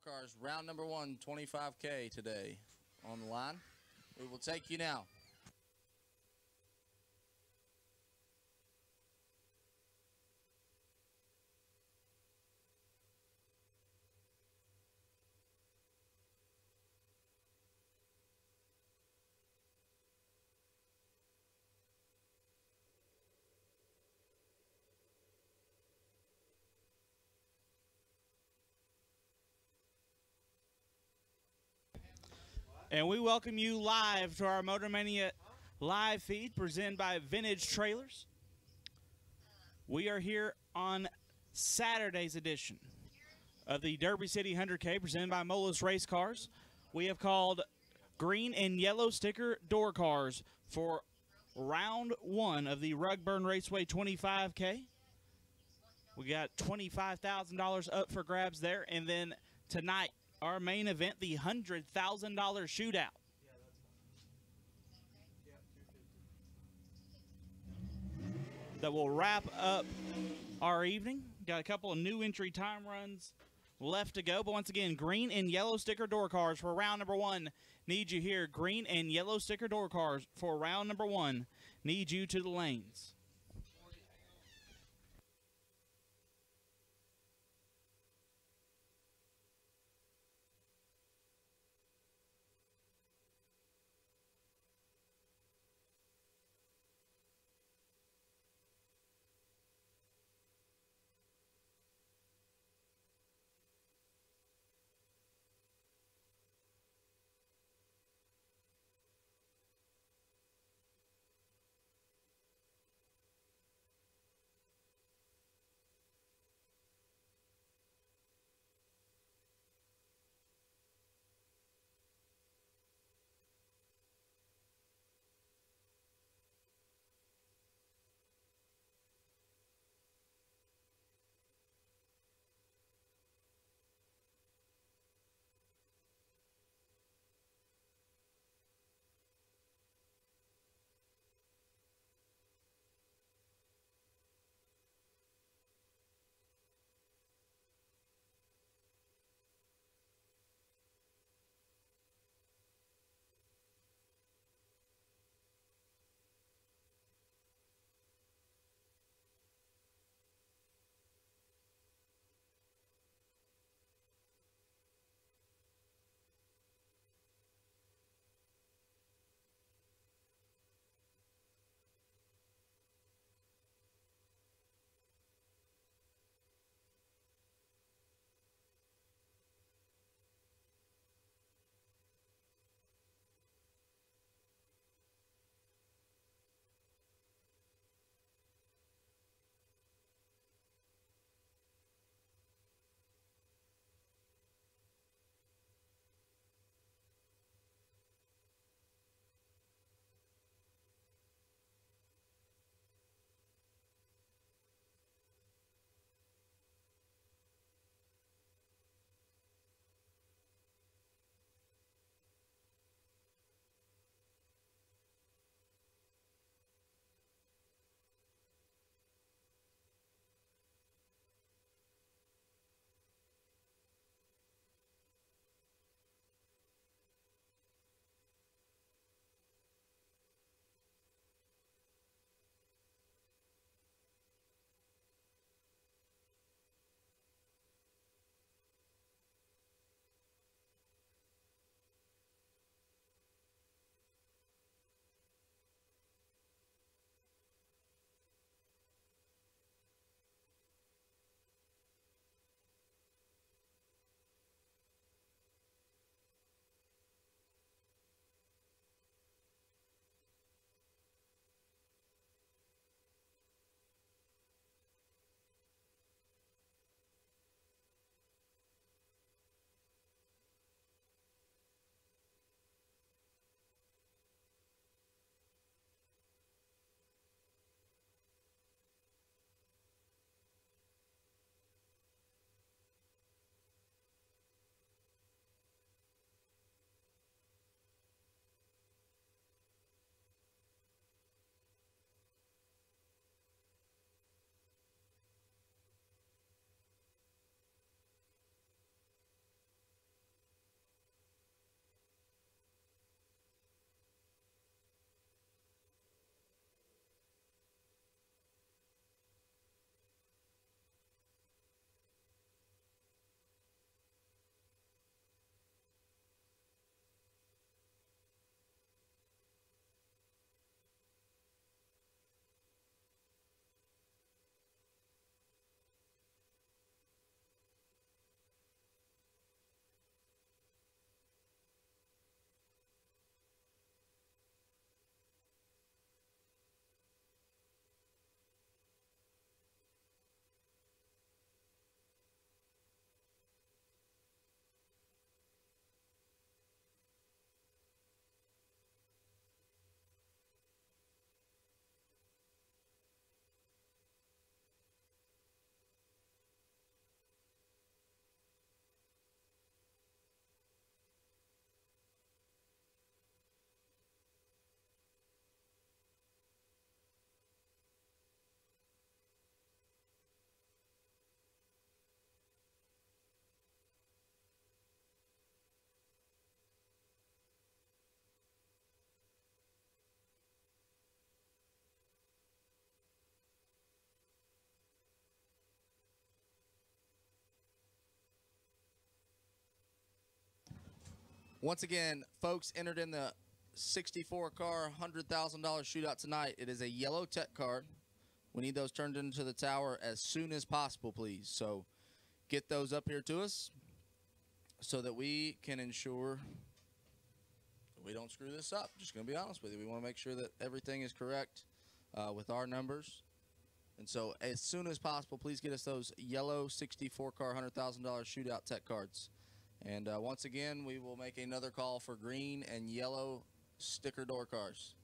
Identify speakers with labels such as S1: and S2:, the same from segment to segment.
S1: cars, round number 1, 25K today on the line. We will take you now.
S2: And we welcome you live to our Motor Mania live feed presented by Vintage Trailers. We are here on Saturday's edition of the Derby City 100K presented by Moelis Race Cars. We have called green and yellow sticker door cars for round 1 of the Rugburn Raceway 25K. We got $25,000 up for grabs there. And then tonight, our main event, the $100,000 shootout. That will wrap up our evening. Got a couple of new entry time runs left to go. But once again, green and yellow sticker door cars for round number 1. Need you here. Green and yellow sticker door cars for round number 1. Need you to the lanes.
S1: Once again, folks entered in the 64-car, $100,000 shootout tonight. It is a yellow tech card. We need those turned into the tower as soon as possible, please. So get those up here to us so that we can ensure we don't screw this up. Just going to be honest with you. We want to make sure that everything is correct with our numbers. And so as soon as possible, please get us those yellow 64-car, $100,000 shootout tech cards. And once again, we will make another call for green and yellow sticker door cars.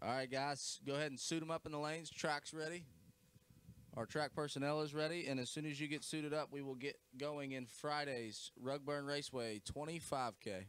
S1: All right, guys, go ahead and suit them up in the lanes. Track's ready. Our track personnel is ready, and as soon as you get suited up, we will get going in Friday's Rugburn Raceway 25K.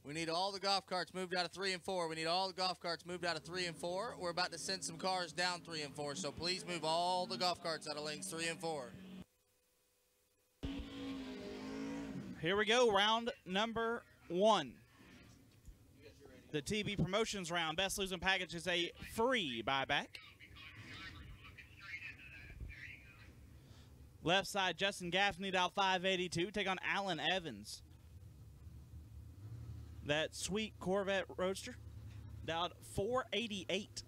S1: We need all the golf carts moved out of 3 and 4. We need all the golf carts moved out of 3 and 4. We're about to send some cars down 3 and 4, so please move all the golf carts out of lanes 3 and 4.
S2: Here we go, round number 1. The TV promotions round. Best losing package is a free buyback. Left side, Justin Gaffney, dial 582. Take on Alan Evans. That sweet Corvette Roadster, dialed 488.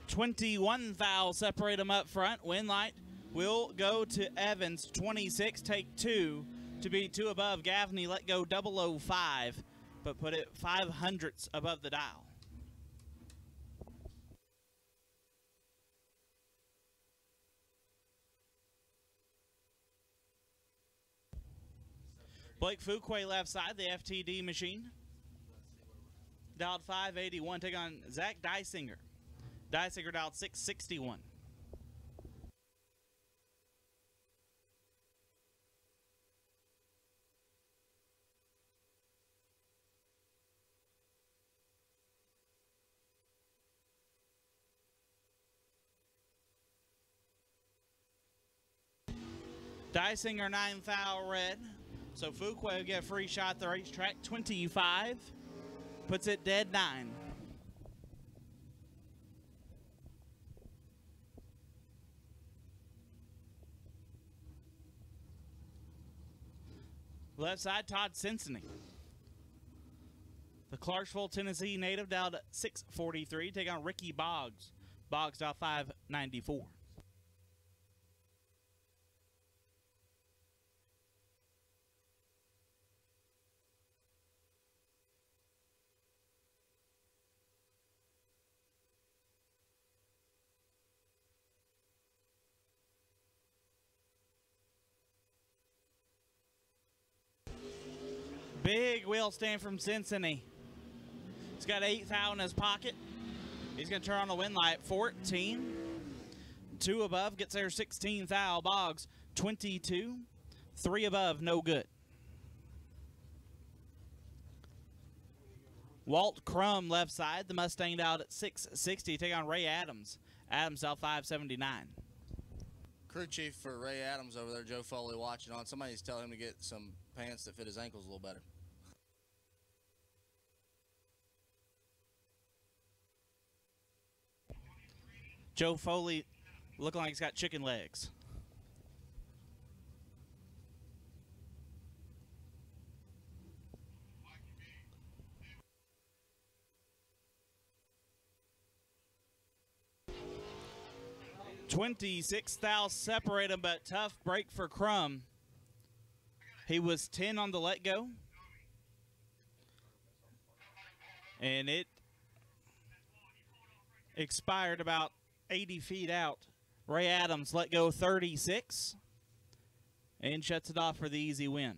S2: $21,000 separate them up front. Win light will go to Evans. 26, take 2 to be 2 above. Gaffney let go 005, but put it 500ths above the dial. Blake Fuquay left side, the FTD machine. Dialed 581, take on Zach Dysinger. Dysinger dialed 661. Dysinger 9,000 red. So Fuquay will get a free shot at the racetrack. 25 puts it dead 9. Left side, Todd Cincinnati. The Clarksville, Tennessee native dialed 643. Take on Ricky Boggs. Boggs dialed 594. Big wheel stand from Cincinnati. He's got 8,000 in his pocket. He's going to turn on the win light. 14. 2 above gets there 16,000. Boggs 22. 3 above, no good. Walt Crum left side. The Mustang out at 660. Take on Ray Adams. Adams out 579.
S1: Crew chief for Ray Adams over there, Joe Foley, watching on. Somebody's telling him to get some pants that fit his ankles a little better.
S2: Joe Foley looking like he's got chicken legs. $26,000 separate him, but tough break for Crum. He was 10 on the let go. And it expired about 80 feet out. Ray Adams let go 36 and shuts it off for the easy win.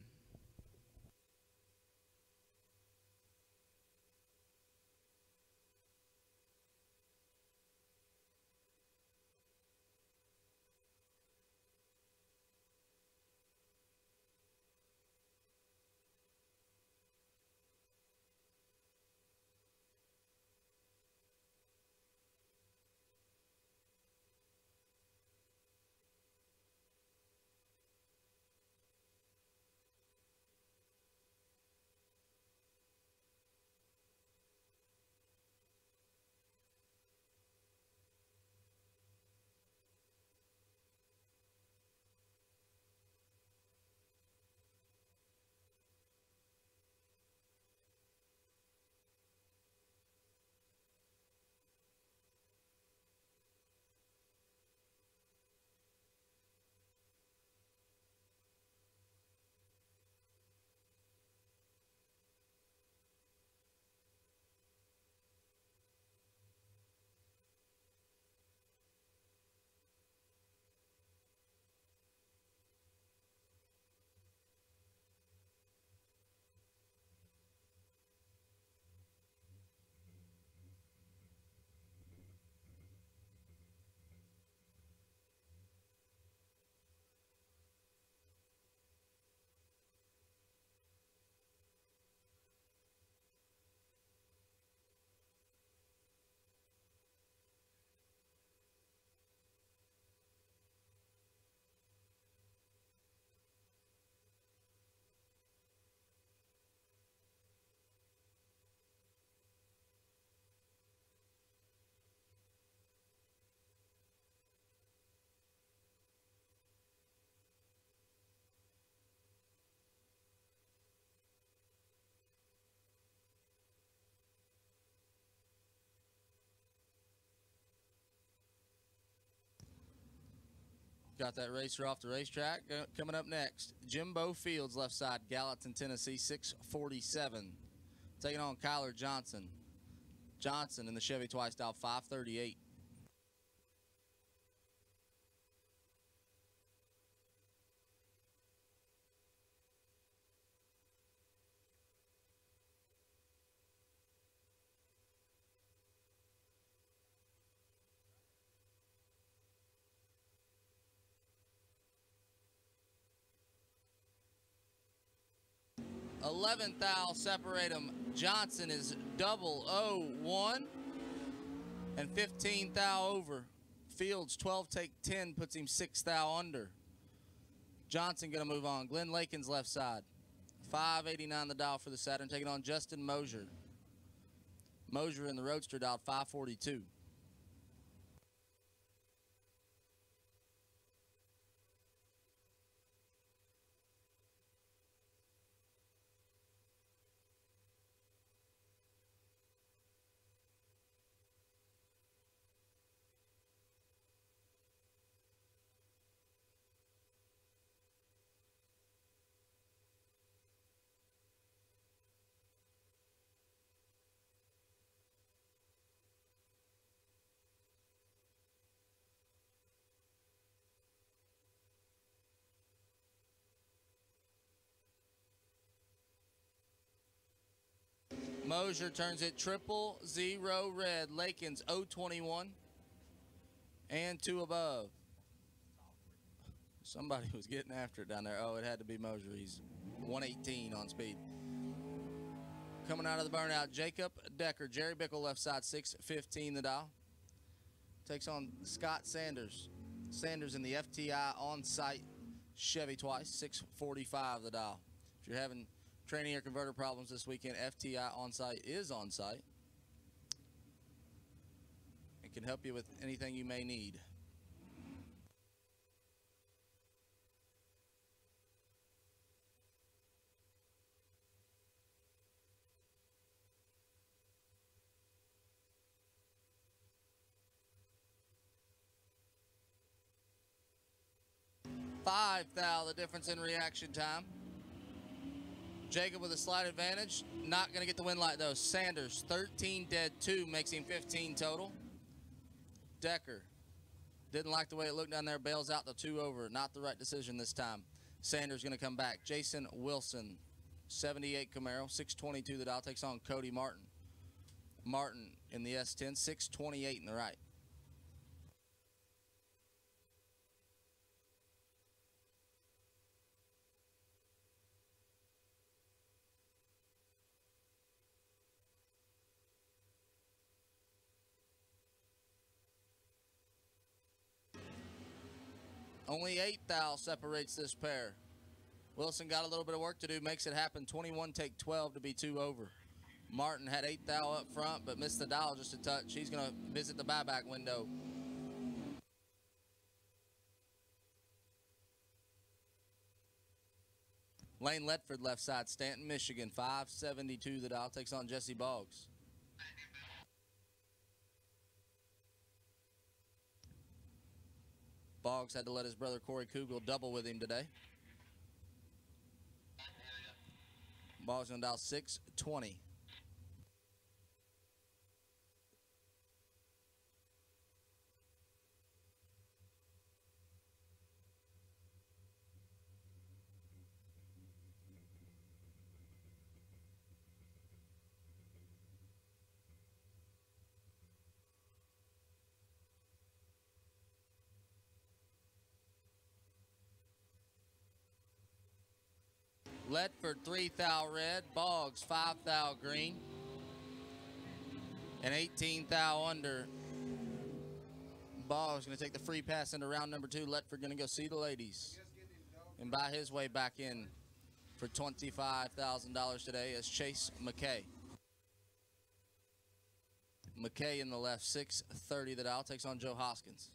S1: Got that racer off the racetrack. Coming up next, Jimbo Fields, left side, Gallatin, Tennessee, 647. Taking on Kyler Johnson. Johnson in the Chevy Twice style, 538. Eleventh thou separate them. Johnson is 001 and 15 thou over. Fields 12 take 10 puts him 6 thou under. Johnson gonna move on. Glenn Lakin's left side, 589 the dial for the Saturn, taking on Justin Mosier. Mosier in the Roadster dialed 542. Mosier turns it 000 red. Lakin's 021 and 2 above. Somebody was getting after it down there. Oh, it had to be Mosier. He's 118 on speed. Coming out of the burnout, Jacob Decker. Jerry Bickle left side, 615 the dial. Takes on Scott Sanders. Sanders in the FTI on-site Chevy Twice, 645 the dial. If you're having training or converter problems this weekend, FTI on-site is on-site. It can help you with anything you may need. Five thou, the difference in reaction time. Jacob with a slight advantage. Not going to get the win light, though. Sanders, 13 dead, 2, makes him 15 total. Decker didn't like the way it looked down there. Bails out the 2 over. Not the right decision this time. Sanders going to come back. Jason Wilson, 78 Camaro, 622 the dial. Takes on Cody Martin. Martin in the S10, 628 in the right. Only 8 thou separates this pair. Wilson got a little bit of work to do, makes it happen. 21 take 12 to be 2 over. Martin had 8 thou up front, but missed the dial just a touch. He's going to visit the buyback window. Lane Ledford left side, Stanton, Michigan, 572 the dial. Takes on Jesse Boggs. Boggs had to let his brother Corey Kugel double with him today. Boggs going to dial 620. Ledford 3 thou red, Boggs 5 thou green, and 18 thou under. Boggs going to take the free pass into round number 2. Ledford going to go see the ladies and buy his way back in for $25,000 today as Chase McKay. McKay in the left, 630 the dial, takes on Joe Hoskins.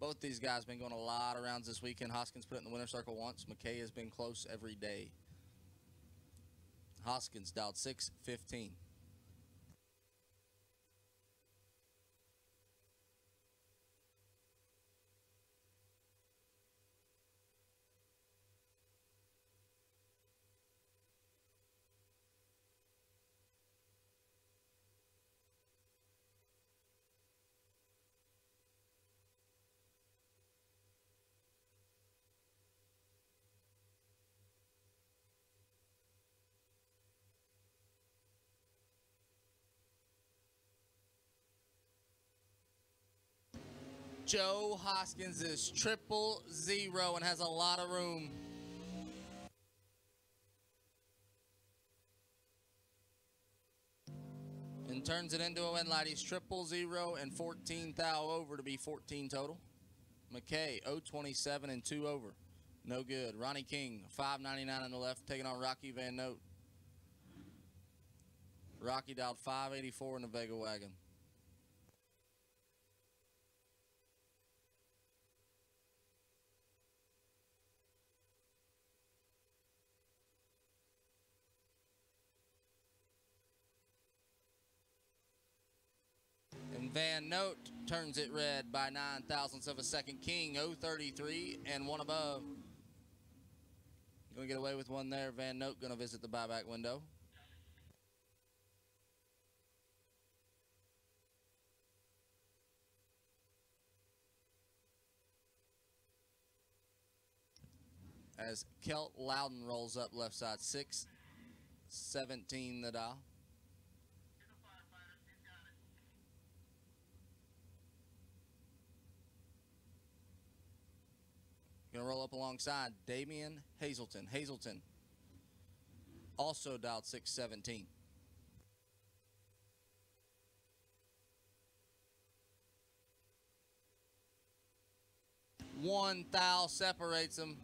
S1: Both these guys been going a lot of rounds this weekend. Hoskins put it in the winner's circle once. McKay has been close every day. Hoskins dialed 615. Joe Hoskins is 000 and has a lot of room. And turns it into a win light. He's 000 and 14 thou over to be 14 total. McKay, 027 and 2 over. No good. Ronnie King, 599 on the left, taking on Rocky Van Note. Rocky dialed 584 in the Vega wagon. And Van Note turns it red by 9 thousandths of a second. King, 033 and 1 above. Going to get away with one there. Van Note going to visit the buyback window. As Kelt Loudon rolls up left side, 617 the dial. Gonna roll up alongside Damian Hazelton. Hazelton also dialed 617. One thou separates them.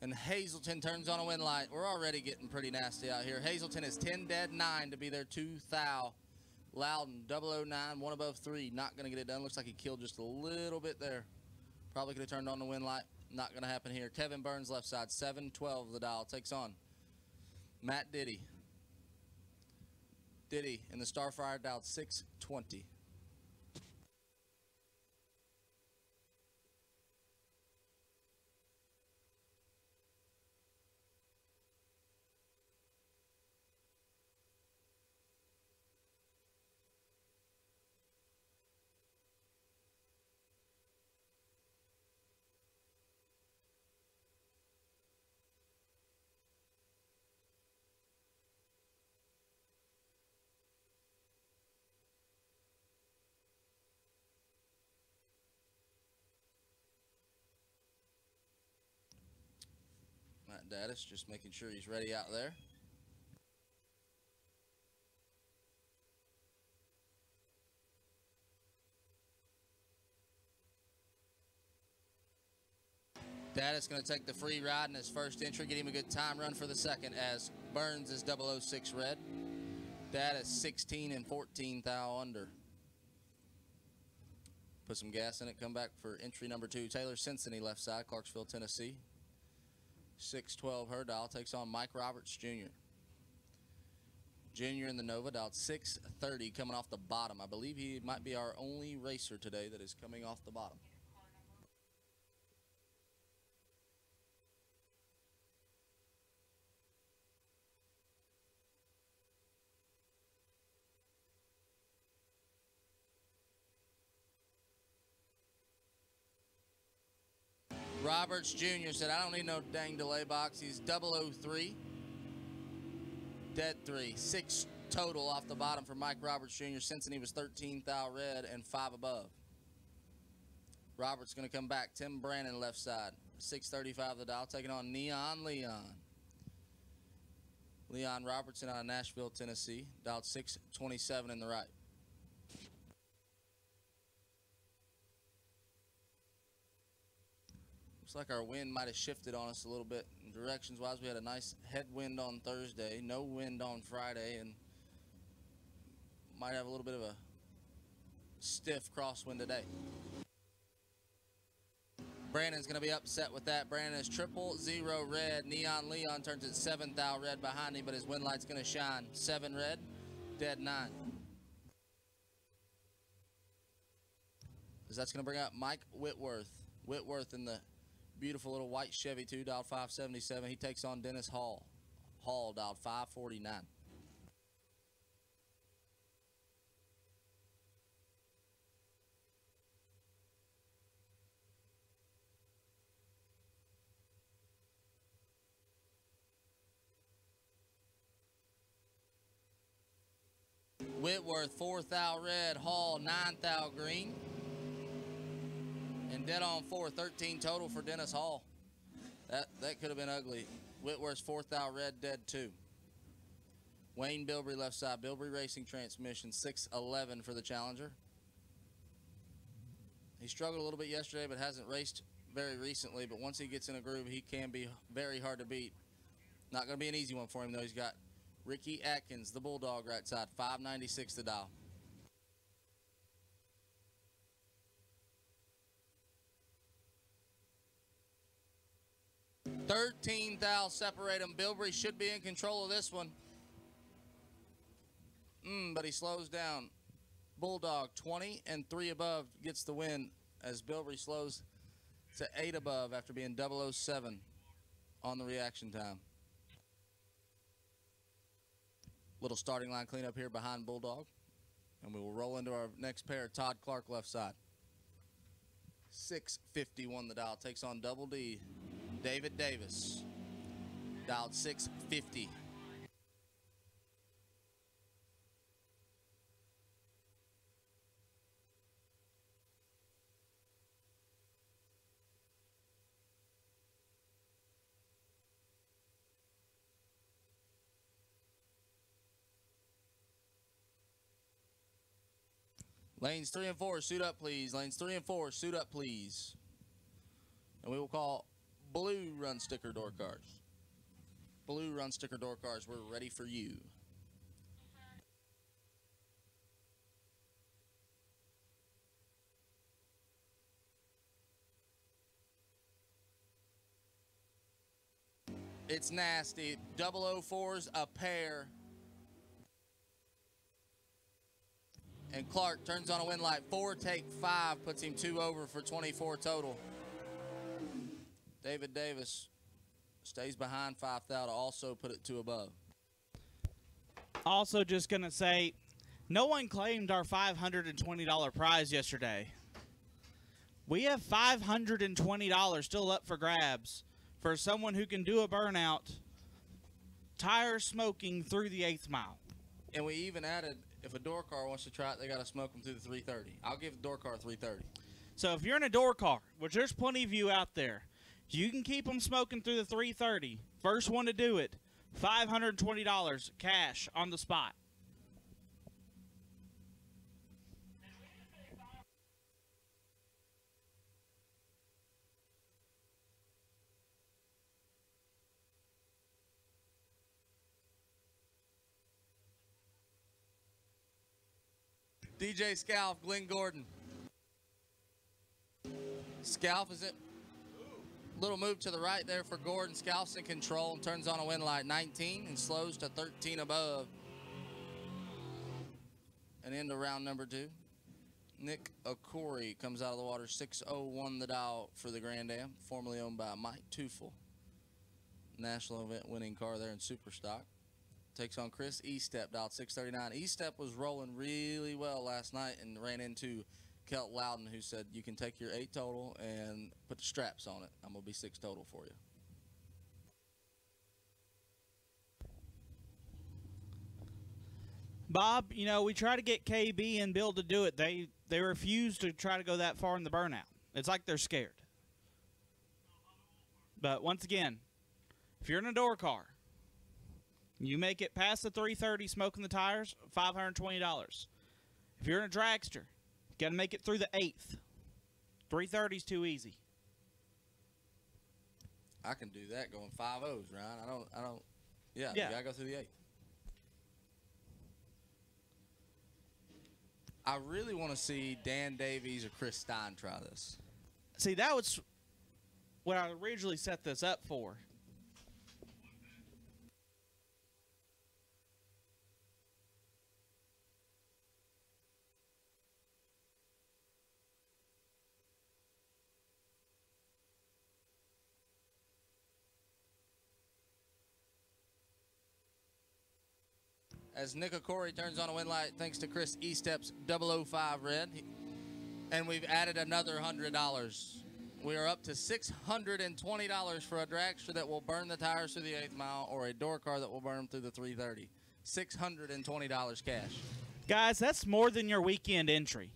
S1: And Hazelton turns on a win light. We're already getting pretty nasty out here. Hazelton is 10 dead 9 to be their 2 thou. Loudon, 009, 1 above 3. Not going to get it done. Looks like he killed just a little bit there. Probably could have turned on the win light. Not going to happen here. Kevin Burns left side, 712 the dial. Takes on Matt Diddy. Diddy in the Starfire dialed 620. Matt Daddis just making sure he's ready out there. Daddis going to take the free ride in his first entry, get him a good time run for the second as Burns is 006 red. Daddis 16 and 14 thou under. Put some gas in it, come back for entry number 2. Taylor Cincinnati left side, Clarksville, Tennessee. 612 her dial, takes on Mike Roberts Jr. Jr. in the Nova dialed 630 coming off the bottom. I believe he might be our only racer today that is coming off the bottom. Roberts Jr. said, I don't need no dang delay box. He's 003. Dead 3. 6 total off the bottom for Mike Roberts Jr. Cincinnati was 13 thou red and 5 above. Roberts going to come back. Tim Brannon left side. 635 the dial, taking on Neon Leon. Leon Robertson out of Nashville, Tennessee. Dialed 627 in the right. Looks like our wind might have shifted on us a little bit directions-wise. We had a nice headwind on Thursday, no wind on Friday, and might have a little bit of a stiff crosswind today. Brandon's going to be upset with that. Brandon is 000 red. Neon Leon turns it 7 thou red behind him, but his wind light's going to shine. 7 red, dead 9. Because that's going to bring up Mike Whitworth. Whitworth in the beautiful little white Chevy 2, dialed 577. He takes on Dennis Hall. Hall dialed 549. Whitworth, 4th thou red. Hall, 9th thou green. And dead on 4, 13 total for Dennis Hall. That could have been ugly. Whitworth's 4th thou red, dead 2. Wayne Bilbrey left side. Bilbrey Racing Transmission, 611 for the Challenger. He struggled a little bit yesterday, but hasn't raced very recently. But once he gets in a groove, he can be very hard to beat. Not going to be an easy one for him, though. He's got Ricky Atkins, the Bulldog, right side, 596 to dial. $13 thou separate them. Bilbrey should be in control of this one. But he slows down. Bulldog, 20 and 3 above gets the win as Bilbrey slows to 8 above after being 007 on the reaction time. Little starting line cleanup here behind Bulldog. And we will roll into our next pair. Todd Clark left side. 651 the dial. Takes on Double D. David Davis. Dialed 650. Lanes 3 and 4, suit up, please. Lanes 3 and 4, suit up, please. And we will call blue run sticker door cars. Blue run sticker door cars, we're ready for you. It's nasty. 004s a pair. And Clark turns on a win light. 4 take 5 puts him 2 over for 24 total. David Davis stays behind 5 thou to also put it 2 above.
S2: Also just going to say, no one claimed our $520 prize yesterday. We have $520 still up for grabs for someone who can do a burnout, tire smoking through the 8th mile.
S1: And we even added, if a door car wants to try it, they got to smoke them through the 330. I'll give the door car 330.
S2: So if you're in a door car, which there's plenty of you out there, you can keep them smoking through the 330. First one to do it, $520 cash on the spot.
S1: DJ Scalf, Glenn Gordon. Scalf is it? Little move to the right there for Gordon. Scalf's in control and turns on a win light. 19 and slows to 13 above. And into round number 2. Nick Okori comes out of the water. 601 the dial for the Grand Am, formerly owned by Mike Teufel. National event winning car there in Superstock. Takes on Chris Estep, dialed 639. Estep was rolling really well last night and ran into Kelt Loudon, who said, you can take your 8 total and put the straps on it. I'm going to be 6 total for you.
S2: Bob, you know, we try to get KB and Bill to do it. They refuse to try to go that far in the burnout. It's like they're scared. But once again, if you're in a door car, you make it past the 330 smoking the tires, $520. If you're in a dragster, you got to make it through the 8th. 330 is too easy.
S1: I can do that going 5-0s, Ryan. Yeah,
S2: yeah.
S1: You got to go through the 8th. I really want to see Dan Davies or Chris Stein try this.
S2: See, that was what I originally set this up for.
S1: As Nick Okori turns on a win light thanks to Chris Estep's 005 red. And we've added another $100. We are up to $620 for a dragster that will burn the tires through the 8th mile or a door car that will burn them through the 330. $620 cash.
S2: Guys, that's more than your weekend entry.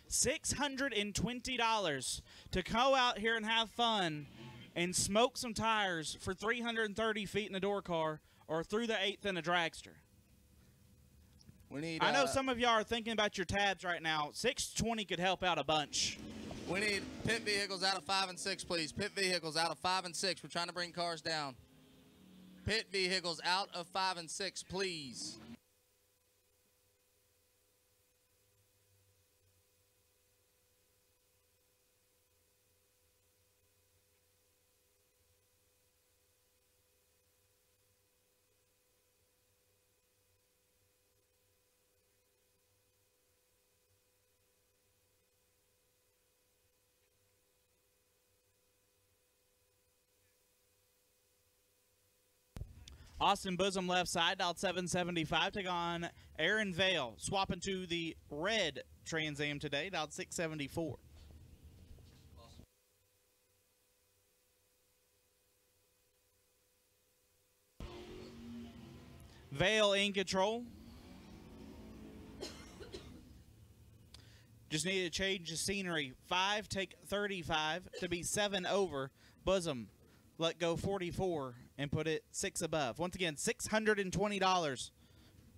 S2: $620 to go out here and have fun and smoke some tires for 330 feet in a door car or through the 8th in a dragster. I know some of y'all are thinking about your tabs right now. $620 could help out a bunch.
S1: We need pit vehicles out of 5 and 6, please. Pit vehicles out of 5 and 6. We're trying to bring cars down. Pit vehicles out of 5 and 6, please.
S2: Austin Bosom left side, dialed 775. Take on Aaron Vale. Swapping to the red Trans Am today, dialed 674. Vale in control. Just need to change the scenery. 5, take 35 to be 7 over. Bosom, let go 44 and put it 6 above. Once again, $620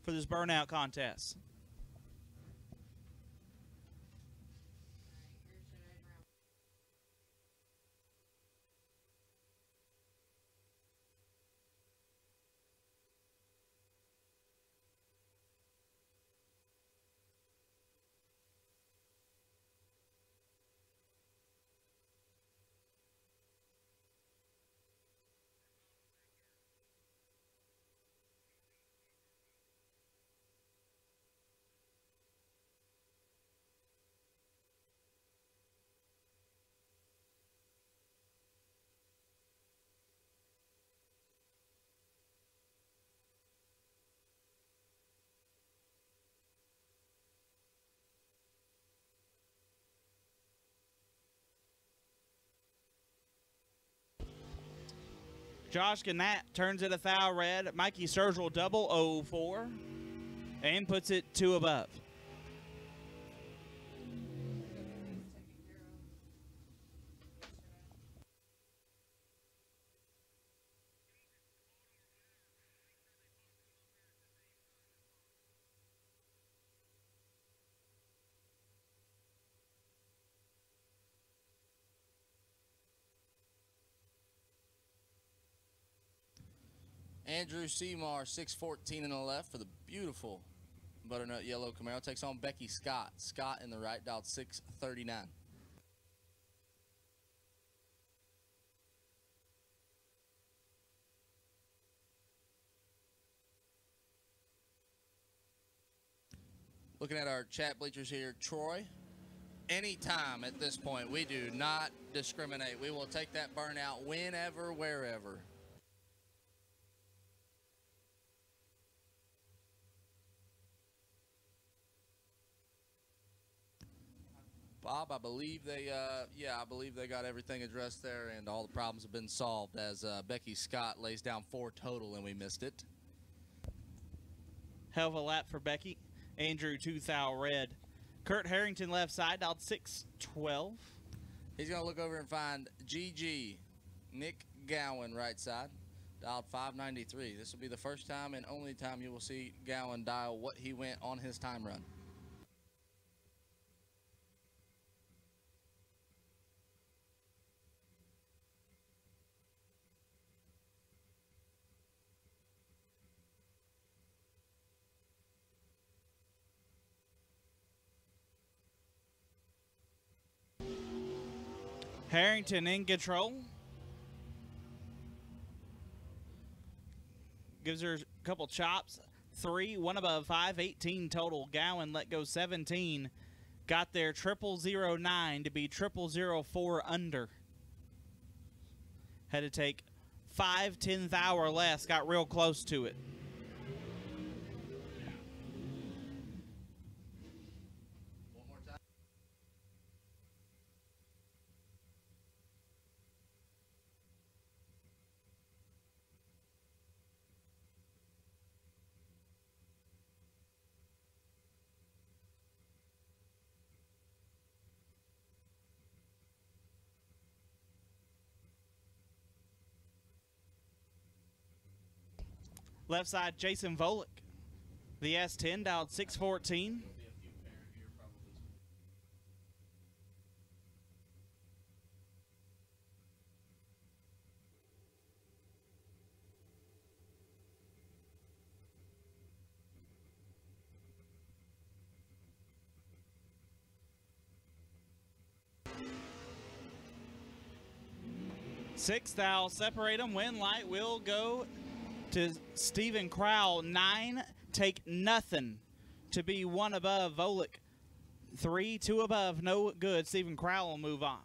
S2: for this burnout contest. Josh Gannett turns it a foul red. Mikey Sturgill double 04 and puts it 2 above.
S1: Andrew Seymour, 614 in the left for the beautiful butternut yellow Camaro. Takes on Becky Scott. Scott in the right, dialed 639. Looking at our chat bleachers here, Troy. Anytime at this point, we do not discriminate. We will take that burnout whenever, wherever. Bob, I believe they got everything addressed there, and all the problems have been solved as Becky Scott lays down 4 total, and we missed it.
S2: Hell of a lap for Becky. Andrew 2 thou red. Kurt Harrington left side, dialed 612.
S1: He's going to look over and find GG. Nick Gowan right side, dialed 593. This will be the first time and only time you will see Gowan dial what he went on his time run.
S2: Harrington in control. Gives her a couple chops. 3, 1 above 5, 18 total. Gowan let go 17. Got there 0009 to be 0004 under. Had to take 5 tenth hour less. Got real close to it. Left side, Jason Volick. The S10 dialed 614. Sixth, I'll separate them. Win light will go to Stephen Crowell. 9, take nothing to be 1 above Volick. 3, 2 above, no good. Stephen Crowell will move on.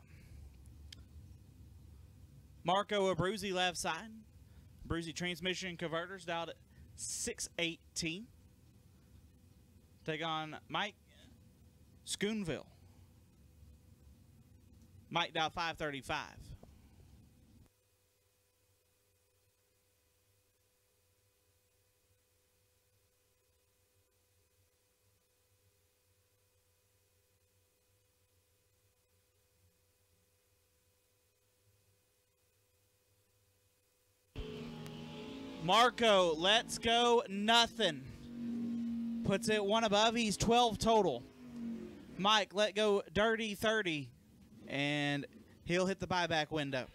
S2: Marco Abruzzi left side. Abruzzi transmission converters dialed at 618. Take on Mike Schoonville. Mike dialed 535. Marco, let's go, nothing. Puts it 1 above, he's 12 total. Mike, let go, dirty 30, and he'll hit the buyback window.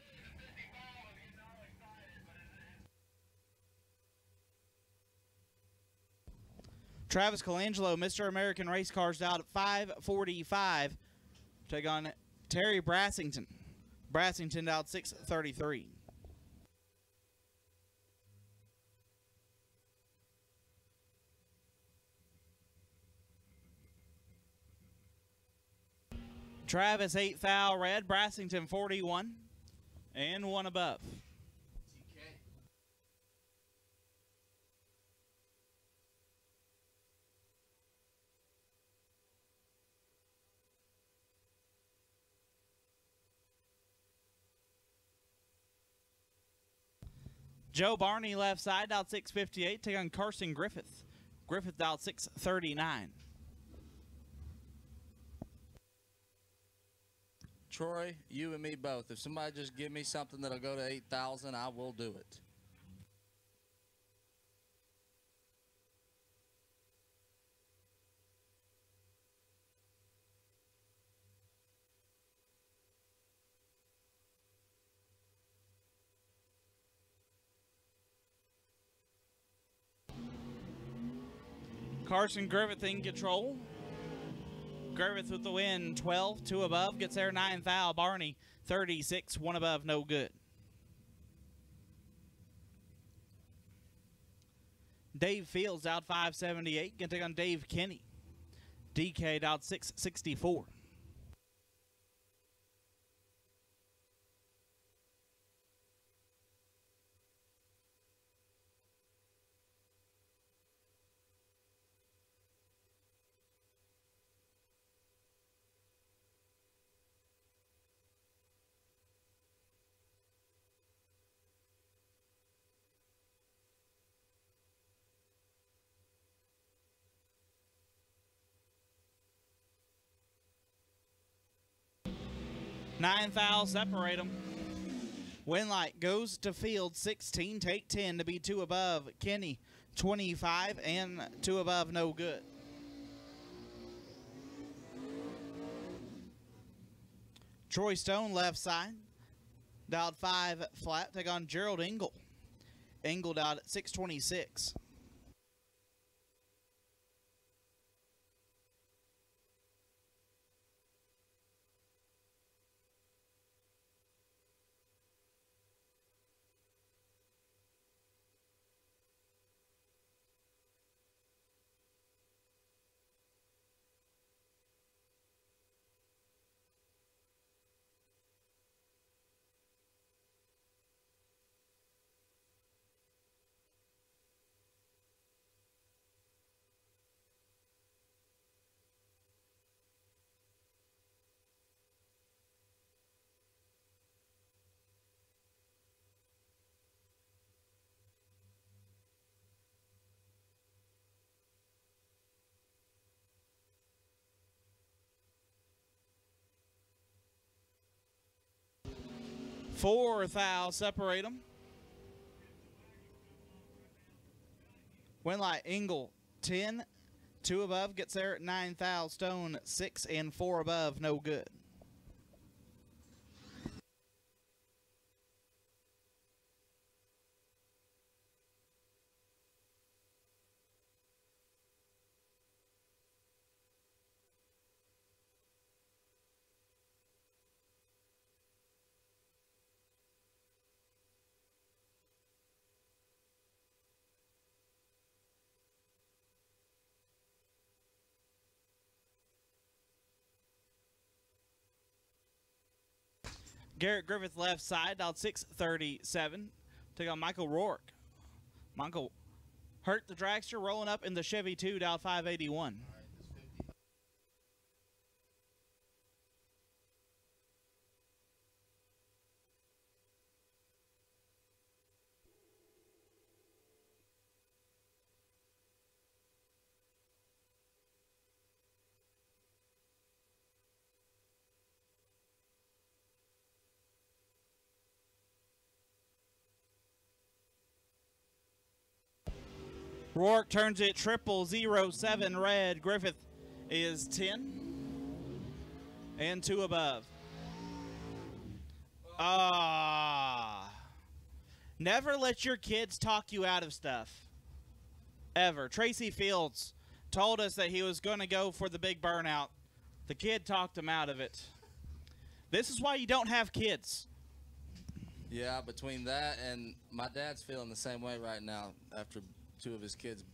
S2: Travis Colangelo, Mr. American Race Cars, out at 545. Take on Terry Brassington. Brassington out 633. Travis 8 foul red, Brassington 41, and 1 above. Joe Barney left side, out 658, take on Carson Griffith. Griffith out 639.
S1: Troy, you and me both. If somebody just give me something that'll go to 8,000, I will do it.
S2: Carson Griffith in control. Griffith with the win, 12, 2 above, gets there 9 foul. Barney, 36, 1 above, no good. Dave Fields out 578, gonna take on Dave Kenny. DK out 664. Nine fouls separate them. Winlight goes to Field, 16, take 10 to be 2 above. Kenny, 25, and 2 above, no good. Troy Stone left side, dialed 5 flat, take on Gerald Engel. Engel dialed at 626. Four foul separate them. Winlight Engel 10, 2 above gets there at 9,000. Stone 6 and 4 above, no good. Garrett Griffith left side, dialed 637. Take on Michael Rourke. Michael hurt the dragster, rolling up in the Chevy 2, dialed 581. Rourke turns it 0007 red. Griffith is 10 and 2 above. Never let your kids talk you out of stuff. Ever. Tracy Fields told us that he was going to go for the big burnout. The kid talked him out of it. This is why you don't have kids.
S1: Yeah, between that and my dad's feeling the same way right now after 2 of his kids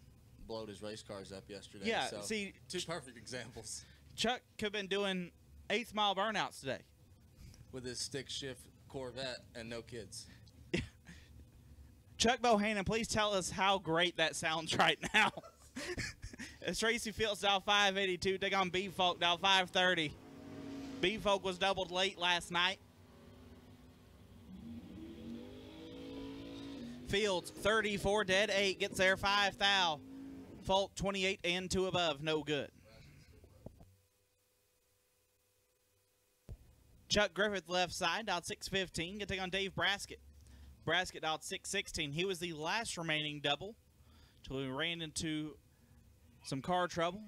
S1: blowed his race cars up yesterday.
S2: Yeah,
S1: so
S2: see,
S1: 2 perfect examples.
S2: Chuck could have been doing 8th mile burnouts today.
S1: With his stick shift Corvette and no kids.
S2: Chuck Bohannon, please tell us how great that sounds right now. It's Tracy Fields, dial 582. Take on B-Folk, dial 530. B-Folk was doubled late last night. Fields, 34 dead, 8. Gets there, 5,000. Folk, 28 and 2 above, no good. Chuck Griffith left side, dialed 615. Going to take on Dave Braskett. Braskett dialed 616. He was the last remaining double until he ran into some car trouble.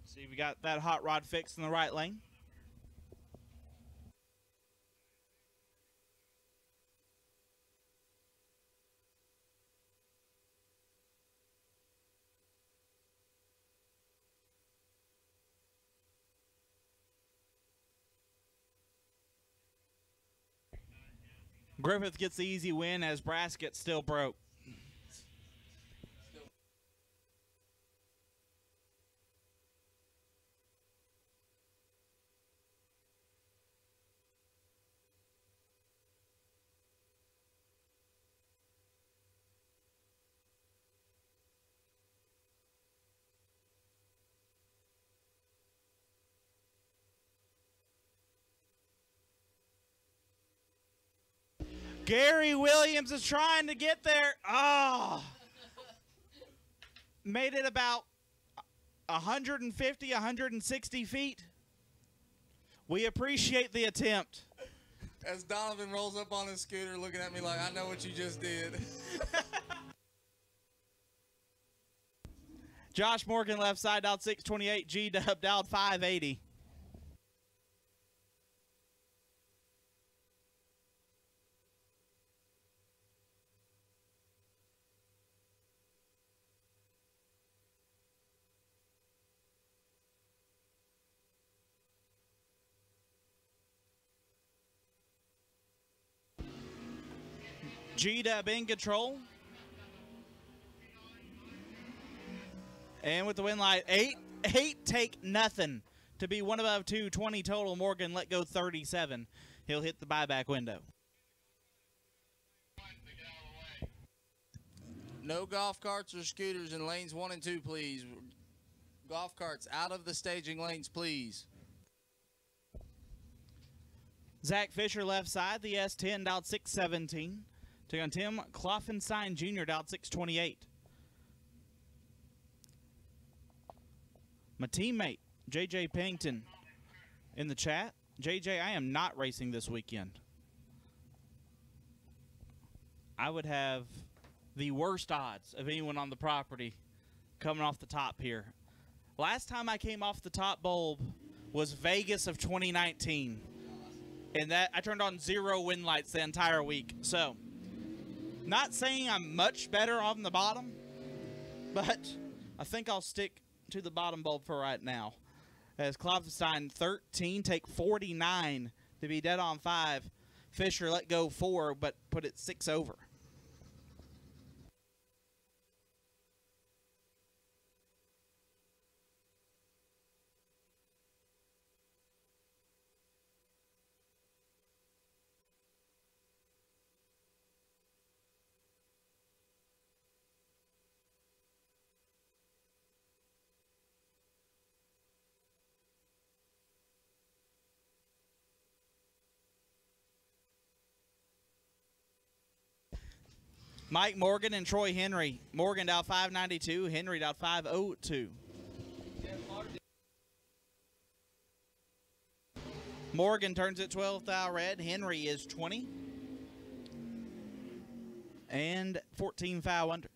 S2: See if we got that hot rod fixed in the right lane. Griffith gets the easy win as Braskett still broke. Gary Williams is trying to get there. Made it about 150, 160 feet. We appreciate the attempt.
S1: As Donovan rolls up on his scooter looking at me like, I know what you just did.
S2: Josh Morgan left side, dialed 628. G-Dub dialed 580. G-Dub in control. And with the win light, 8 take nothing to be 1 above 2, 20 total. Morgan let go 37. He'll hit the buyback window.
S1: No golf carts or scooters in lanes 1 and 2, please. Golf carts out of the staging lanes, please.
S2: Zach Fisher left side, the S10 dialed 617. Take on Tim Kloffenstein Jr. dialed 628. My teammate, JJ Pennington, in the chat. JJ, I am not racing this weekend. I would have the worst odds of anyone on the property coming off the top here. Last time I came off the top bulb was Vegas of 2019. And that I turned on 0 wind lights the entire week. So, not saying I'm much better on the bottom, but I think I'll stick to the bottom bulb for right now. As Klopfenstein 13, take 49 to be dead on 5. Fisher let go 4, but put it 6 over. Mike Morgan and Troy Henry. Morgan down 592, Henry down 502. Morgan turns it 12 thou red. Henry is 20. And 14 foul under.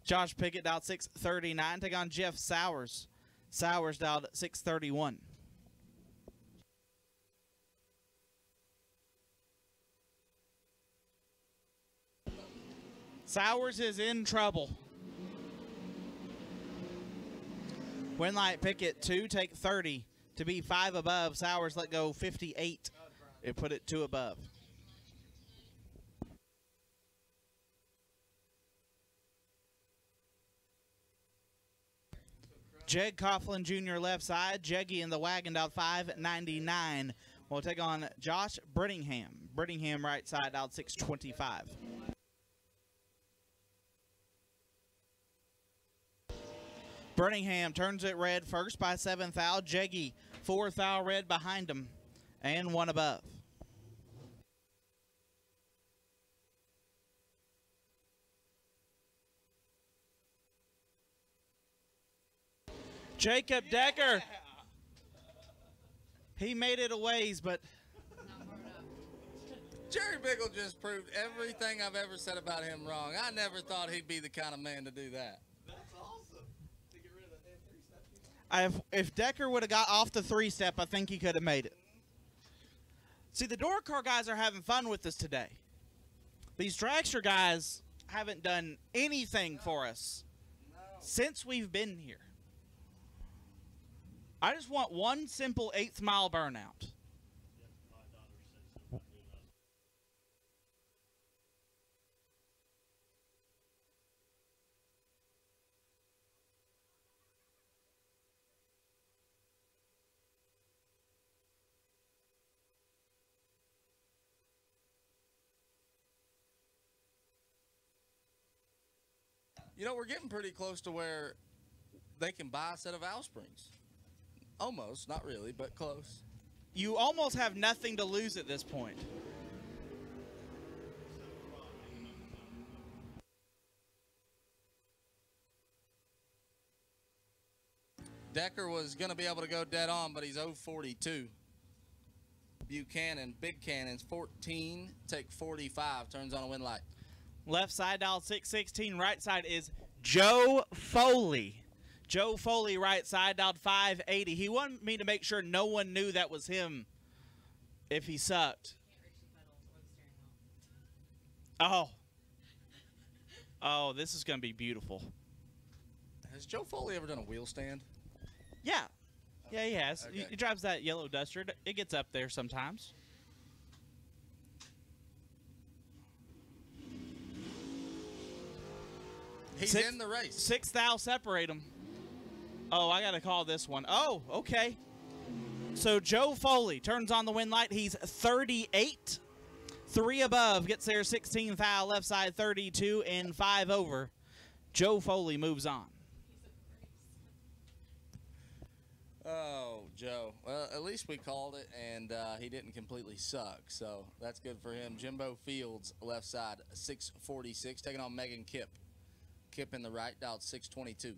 S2: Josh Pickett dialed 639. Take on Jeff Sowers. Sowers dialed 631. Sowers is in trouble. Winlight Pickett 2, take 30 to be 5 above. Sowers let go 58. It put it 2 above. Jeg Coughlin Jr. left side. Jeggy in the wagon dialed 599. We'll take on Josh Brittingham. Brittingham right side dialed 625. Brittingham turns it red first by 7 thou. Jeggy 4 thou red behind him and 1 above. Jacob Decker. He made it a ways, but
S1: Jerry Bickle just proved everything I've ever said about him wrong. I never thought he'd be the kind of man to do that.
S3: That's awesome. To get rid of that 3-step.
S2: if Decker would have got off the 3-step, I think he could have made it. See, the door car guys are having fun with us today. These dragster guys haven't done anything for us since we've been here. I just want one simple 8th mile burnout.
S1: You know, we're getting pretty close to where they can buy a set of valve springs. Almost, not really, but close.
S2: You almost have nothing to lose at this point.
S1: Decker was going to be able to go dead on, but he's 0-42. Buchanan, Big Cannon's 14, take 45, turns on a wind light.
S2: Left side dial 616. Right side is Joe Foley. Joe Foley, right side, dialed 580. He wanted me to make sure no one knew that was him if he sucked. Oh. Oh, this is going to be beautiful.
S1: Has Joe Foley ever done a wheel stand?
S2: Yeah. Yeah, he has.
S1: Okay.
S2: He drives that yellow Duster. It gets up there sometimes.
S1: He's in the race.
S2: 6 thou separate him. Oh, I got to call this one. Oh, okay. So Joe Foley turns on the wind light. He's 38. 3 above. Gets there 16 thou. Left side 32 and 5 over. Joe Foley moves on.
S1: Oh, Joe. Well, at least we called it, and he didn't completely suck, so that's good for him. Jimbo Fields, left side, 646, taking on Megan Kipp. Kipp in the right, dialed 622.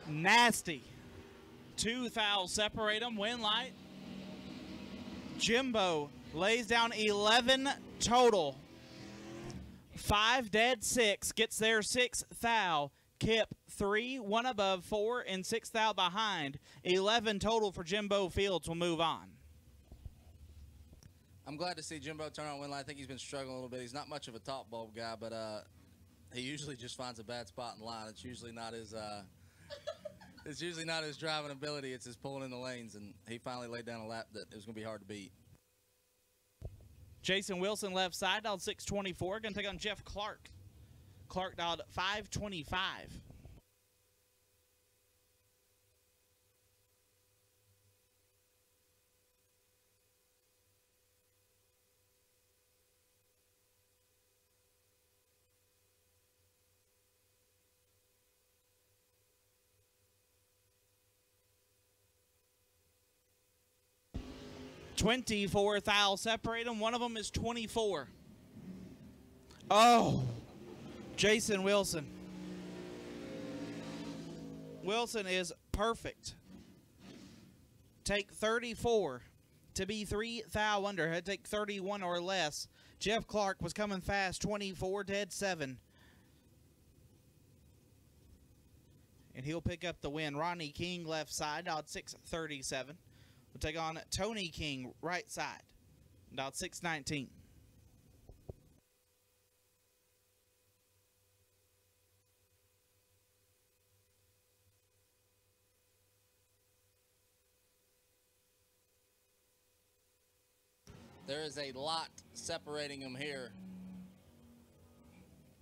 S2: Nasty. 2 fouls separate them. Win light. Jimbo lays down 11 total. 5 dead, 6. Gets their 6th foul. Kipp 3, 1 above, 4, and 6th foul behind. 11 total for Jimbo Fields. Will move on.
S1: I'm glad to see Jimbo turn on win line. I think he's been struggling a little bit. He's not much of a top bulb guy, but he usually just finds a bad spot in line. It's usually not his it's usually not his driving ability. It's his pulling in the lanes, and he finally laid down a lap that it was going to be hard to beat.
S2: Jason Wilson left side, dialed 624. Going to take on Jeff Clark. Clark dialed 525. $24 fouls separate them. One of them is 24. Oh, Jason Wilson. Wilson is perfect. Take 34 to be 3 foul under. Had to take 31 or less. Jeff Clark was coming fast, 24, dead 7. And he'll pick up the win. Ronnie King left side, dialed 637. We'll take on Tony King, right side, dialed 619.
S1: There is a lot separating them here.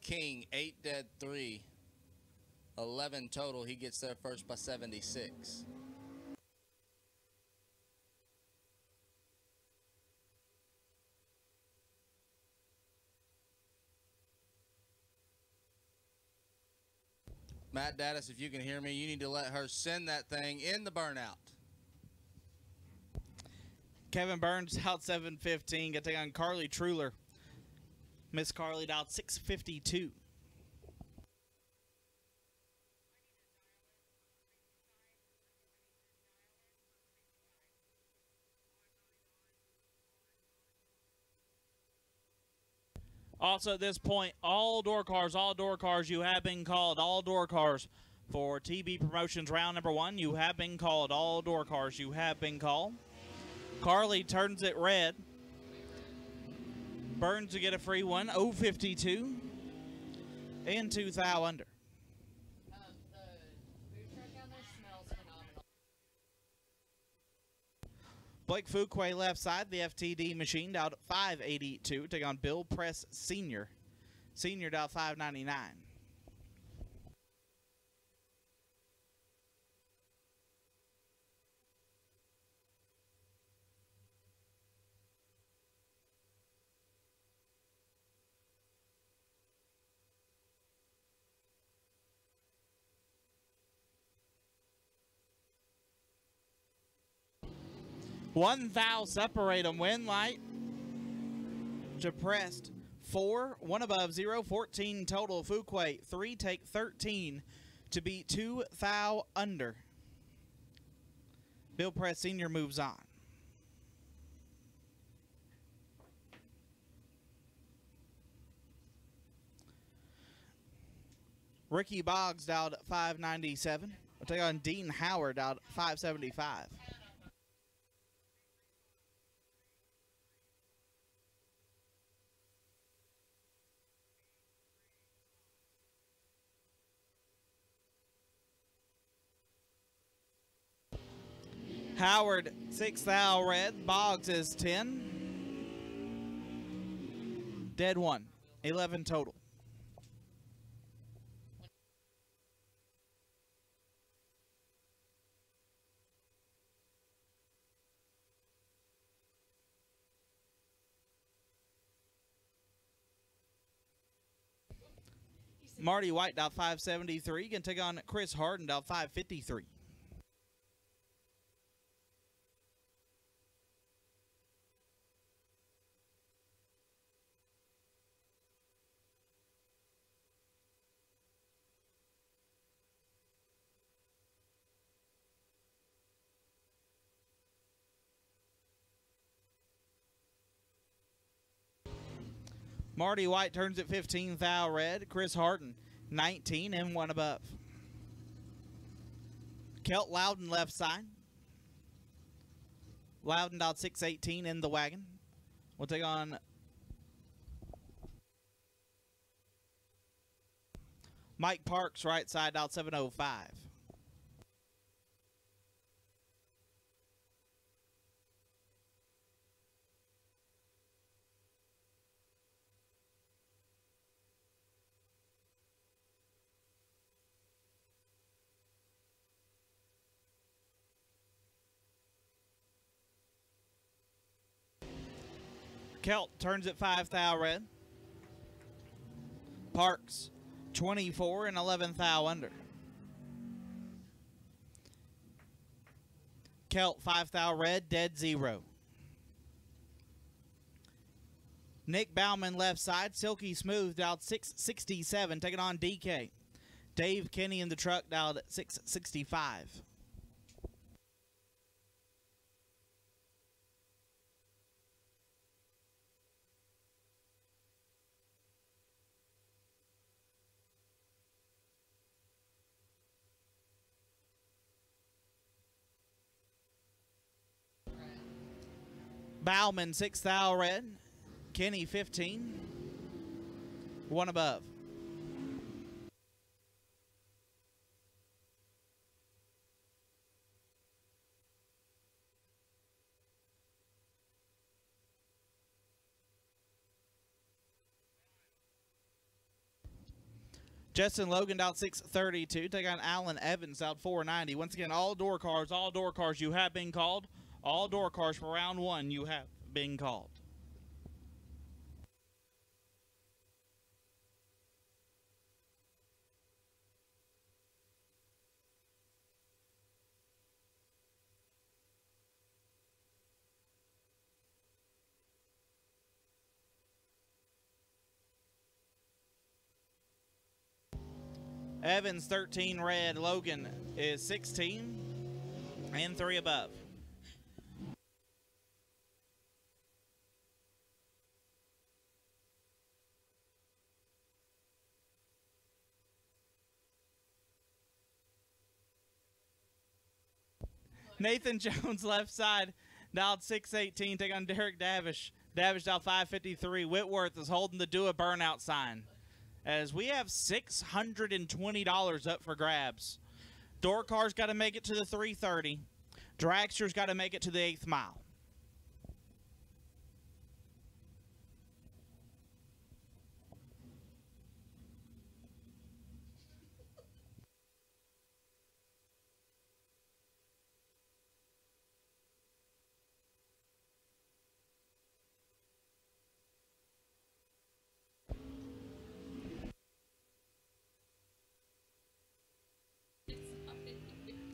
S1: King, 8 dead, 3. 11 total. He gets there first by 76. Matt Daddis, if you can hear me, you need to let her send that thing in the burnout.
S2: Kevin Burns out 715. Going to take on Carly Truler. Miss Carly dialed 652. Also at this point, all door cars, you have been called. All door cars for TB Promotions round number 1. You have been called. All door cars, you have been called. Carly turns it red. Burns to get a free one. 052. And 2 foul under.
S4: The food truck down there smells phenomenal.
S2: Blake Fuquay left side. The FTD machine dialed 582. Take on Bill Press Sr. Senior dialed 599. One foul separate them. Win light. Depressed 4, 1 above, 0, 14 total. Fuquay 3, take 13 to be 2 foul under. Bill Press Sr. moves on. Ricky Boggs dialed 597. We'll take on Dean Howard dialed 575. Howard, 6 foul red. Boggs is 10. Dead 1. 11 total. Marty White, out 573. Going to take on Chris Harden, out 553. Marty White turns at 15, thou red. Chris Harden, 19 and 1 above. Kelt Loudon left side. Loudon out 618 in the wagon. We'll take on Mike Parks right side out 705. Kelt turns at 5 thou red. Parks 24 and 11 thou under. Kelt 5 thou red, dead 0. Nick Bauman left side, Silky Smooth out 667, taking on DK. Dave Kenny in the truck down at 665. Bauman 6 thou red, Kenny 15, 1 above. Justin Logan out 632, take on Alan Evans out 490. Once again, all door cars you have been called. All door cars for round 1 you have been called. Evans 13 red, Logan is 16 and 3 above. Nathan Jones left side, dialed 618, take on Derek Davish. Davish dialed 553. Whitworth is holding the Do a Burnout sign, as we have $620 up for grabs. Door car's got to make it to the 330. Dragster's got to make it to the 8th mile.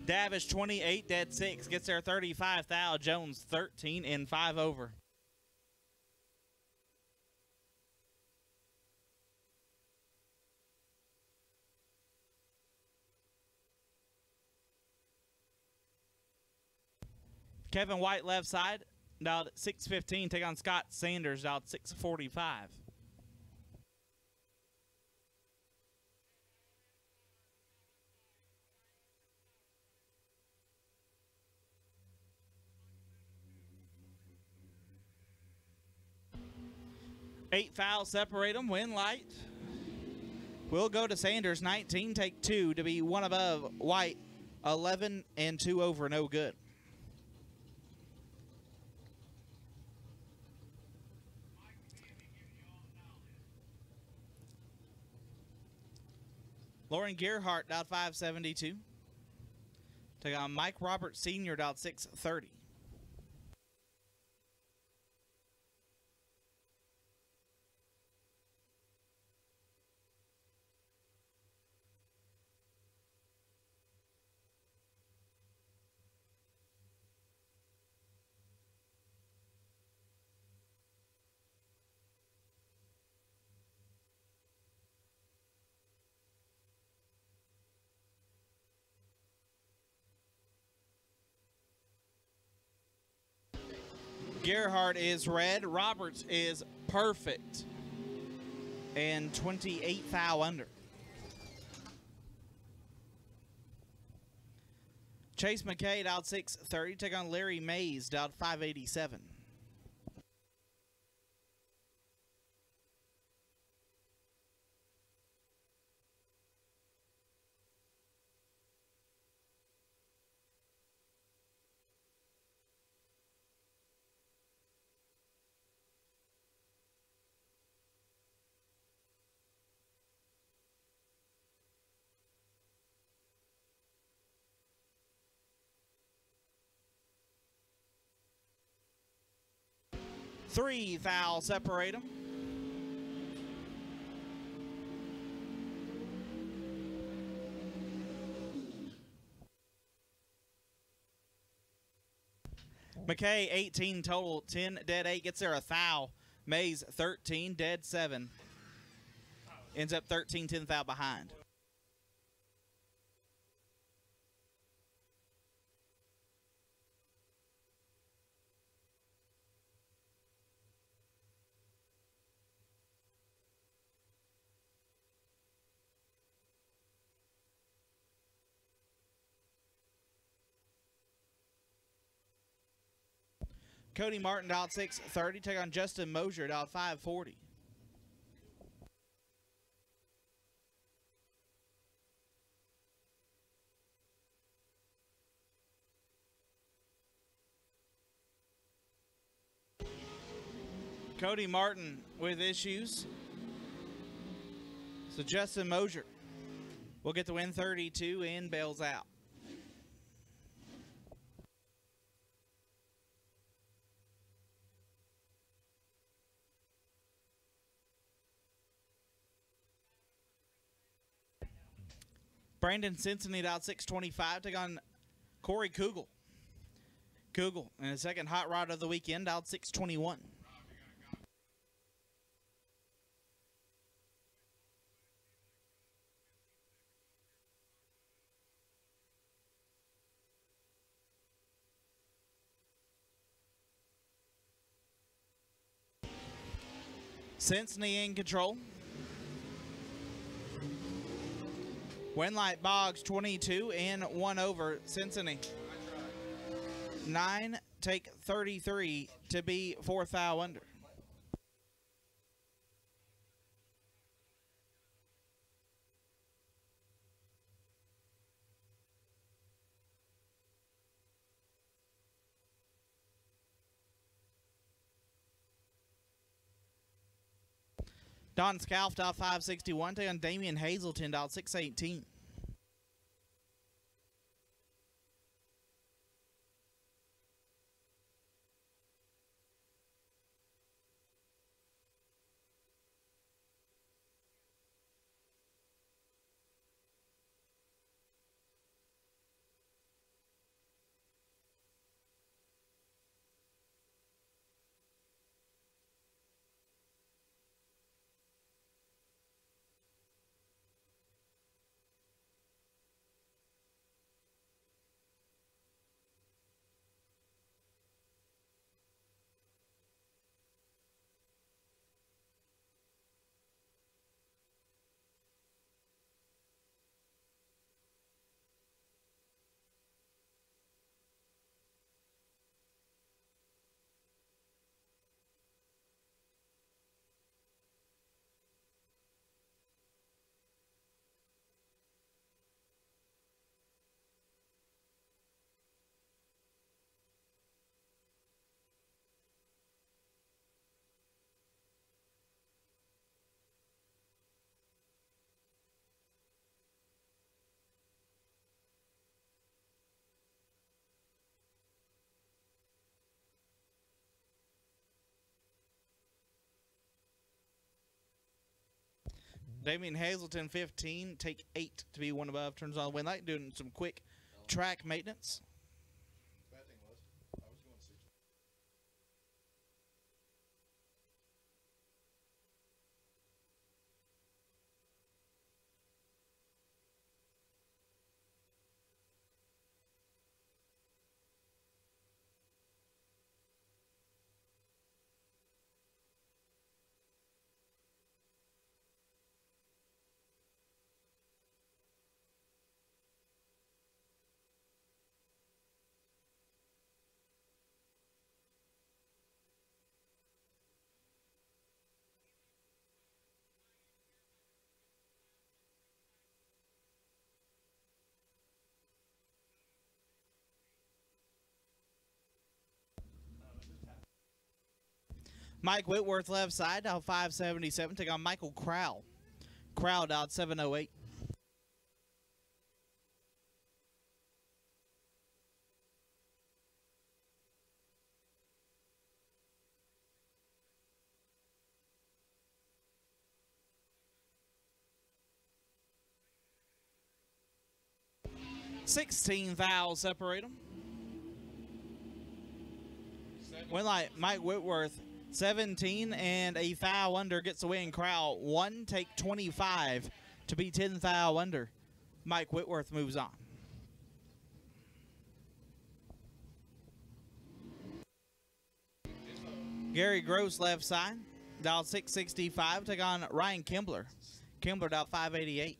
S2: Davish 28, dead 6, gets there 35 thou. Jones 13 and 5 over. Kevin White left side, dialed 615, take on Scott Sanders, dialed 645. Eight fouls separate them. Win light will go to Sanders. 19, take 2 to be 1 above. White 11 and 2 over. No good. Lauren Gerhardt dialed 572. Take on Mike Roberts Sr. dialed 630. Gerhardt is red. Roberts is perfect. And 28 thou under. Chase McKay out 630. Take on Larry Mays out 587. Three thou separate them. McKay 18 total, 10 dead 8 gets there a thou. Mays 13 dead 7. Ends up 13 10 thou behind. Cody Martin out 630. Take on Justin Mosier out 540. Cody Martin with issues. So Justin Mosier will get the win 32 and bails out. Brandon Cincinnati out 625. Take on Corey Kugel. Kugel in his second hot rod of the weekend out 621. Cincinnati in control. Winlight Boggs 22 and 1 over Cincinnati. 9 take 33 to be 4 thou under. Don Scalf out 561. Take on Damian Hazelton out 618. Damian Hazelton 15, take 8 to be 1 above. Turns on win light, doing some quick track maintenance.
S3: Bad thing was, I was going 6.
S2: Mike Whitworth left side, dial 577. Take on Michael Crowell. Crowell dialed 708. $16 thou separate them. Went like Mike Whitworth, 17 and a thou under gets the win. Crowell 1 take 25 to be 10 thou under. Mike Whitworth moves on. Gary Gross left side, dialed 665. Take on Ryan Kimbler. Kimbler dialed 588.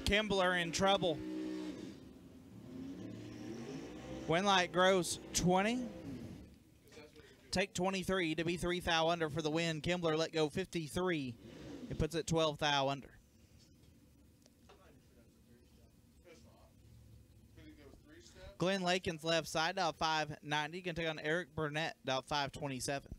S2: Kimbler in trouble. Winlight Gross 20. Take 23 to be 3 thou under for the win. Kimbler let go 53. It puts it 12 thou under. Glenn Lakin's left side, dial 590. Can take on Eric Burnett, dial 527.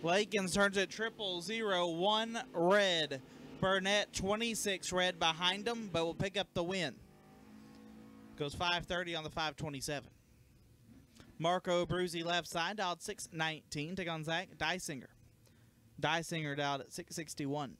S2: Lakins turns it 0-0-1 red. Burnett 26 red behind him, but will pick up the win. Goes 530 on the 527. Marco Bruzzi left side, dialed 619. Take on Zach Dysinger. Dysinger dialed at 661.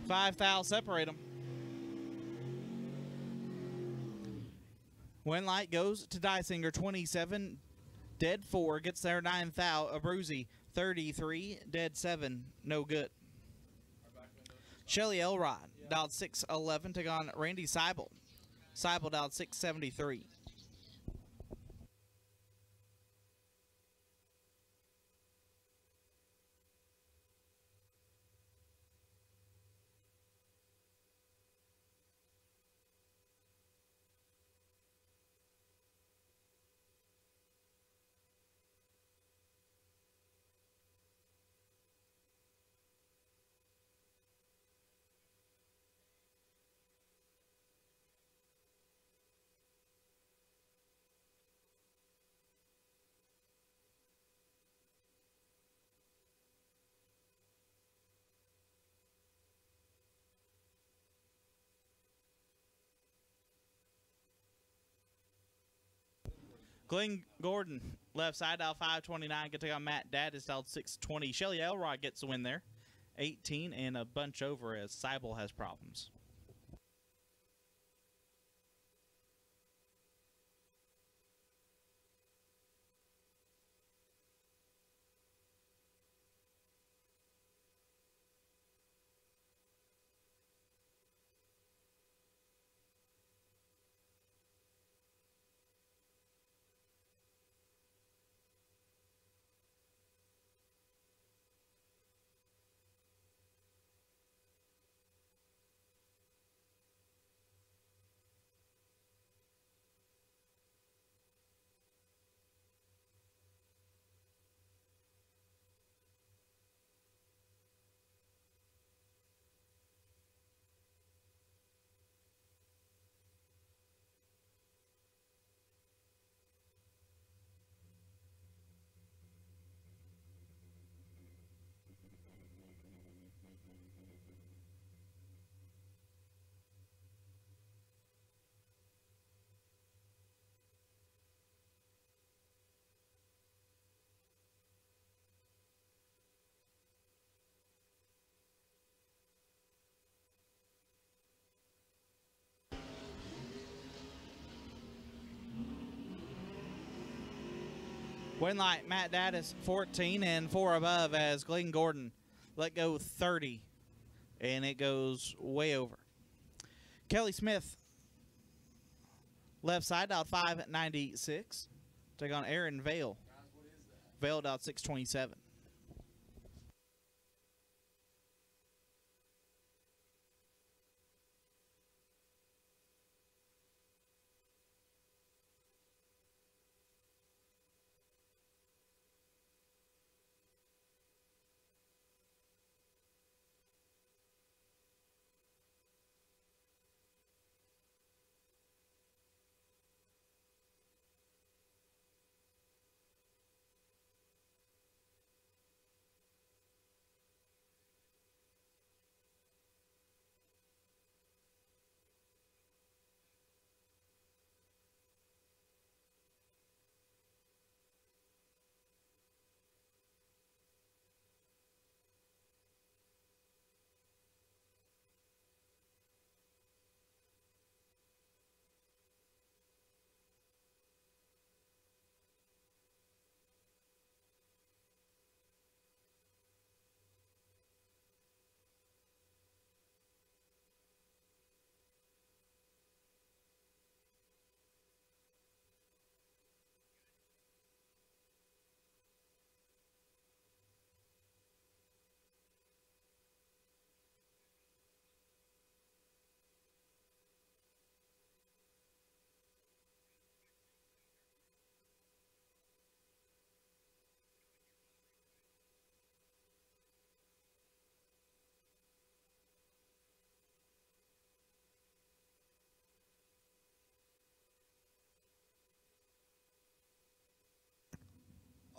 S2: Five thou separate them. Winlight goes to Dysinger 27, dead 4, gets there 9 thou. Abruzzi 33, dead 7, no good. Shelly Elrod dialed 611, took on Randy Seibel. Seibel dialed 673. Glenn Gordon, left side, dial 529. Can take on Matt Daddis, dialed 620. Shelly Elrod gets the win there. 18 and a bunch over as Seibel has problems. Win light, Matt Daddis, 14 and 4 above as Glenn Gordon let go 30, and it goes way over. Kelly Smith, left side, out 596. Take on Aaron Vale. Vale out 627.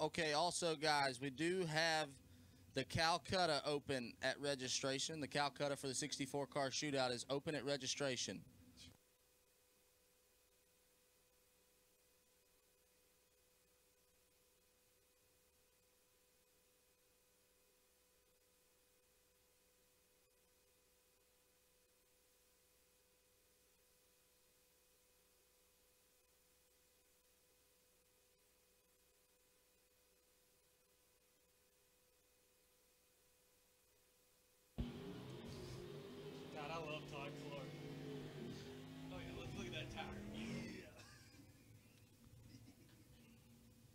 S1: Okay, also, guys, we do have the Calcutta open at registration. The Calcutta for the 64-car shootout is open at registration.
S3: God, I love Todd Clark. Oh yeah, let's look at that tire. Yeah.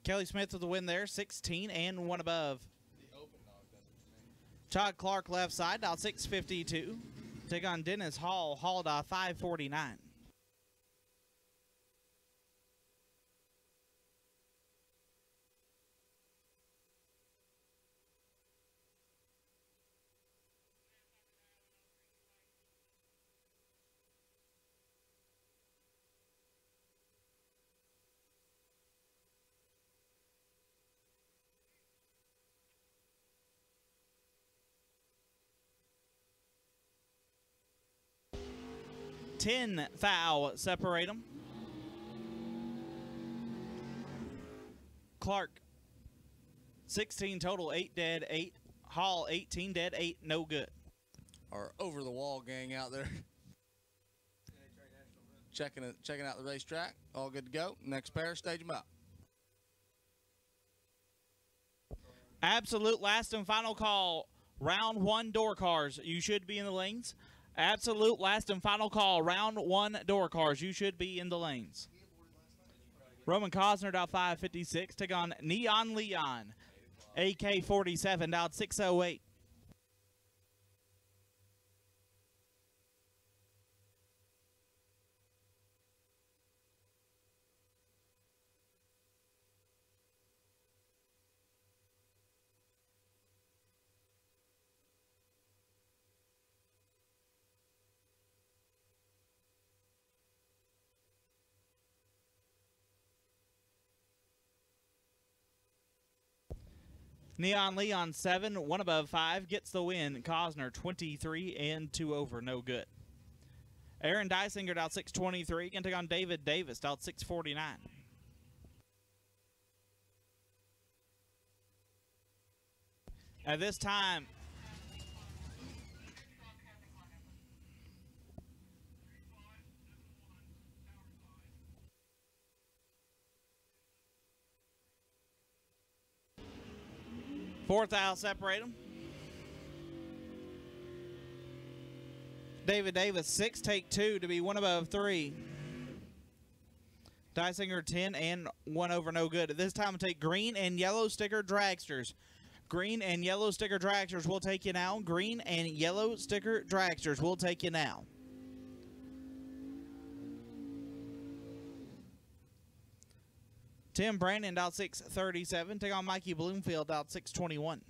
S2: Kelly Smith with the win there, 16 and 1 above.
S1: The open dog, that's what you mean.
S2: Todd Clark left side, out 652. Take on Dennis Hall, hauled out 549. Ten foul separate them. Clark, 16 total, 8 dead, 8. Hall, 18 dead, 8 no good.
S1: Our over-the-wall gang out there checking out the racetrack. All good to go. Next pair, stage them up.
S2: Absolute last and final call. Round 1 door cars. You should be in the lanes. Absolute last and final call. Round 1 door cars. You should be in the lanes. Roman Cosner out 556. Take on Neon Leon. AK-47 out 608. Neon Leon 7, 1 above 5, gets the win. Cosner 23 and 2 over, no good. Aaron Dysinger out 623, can take on David Davis out 649. At this time, Fourth out, separate them. David Davis, 6, take 2 to be 1 above 3. Dysinger, 10 and 1 over, no good. At this time, we'll take green and yellow sticker dragsters. Green and yellow sticker dragsters will take you now. Green and yellow sticker dragsters will take you now. Tim Brandon, out 637. Take on Mikey Bloomfield, out 621.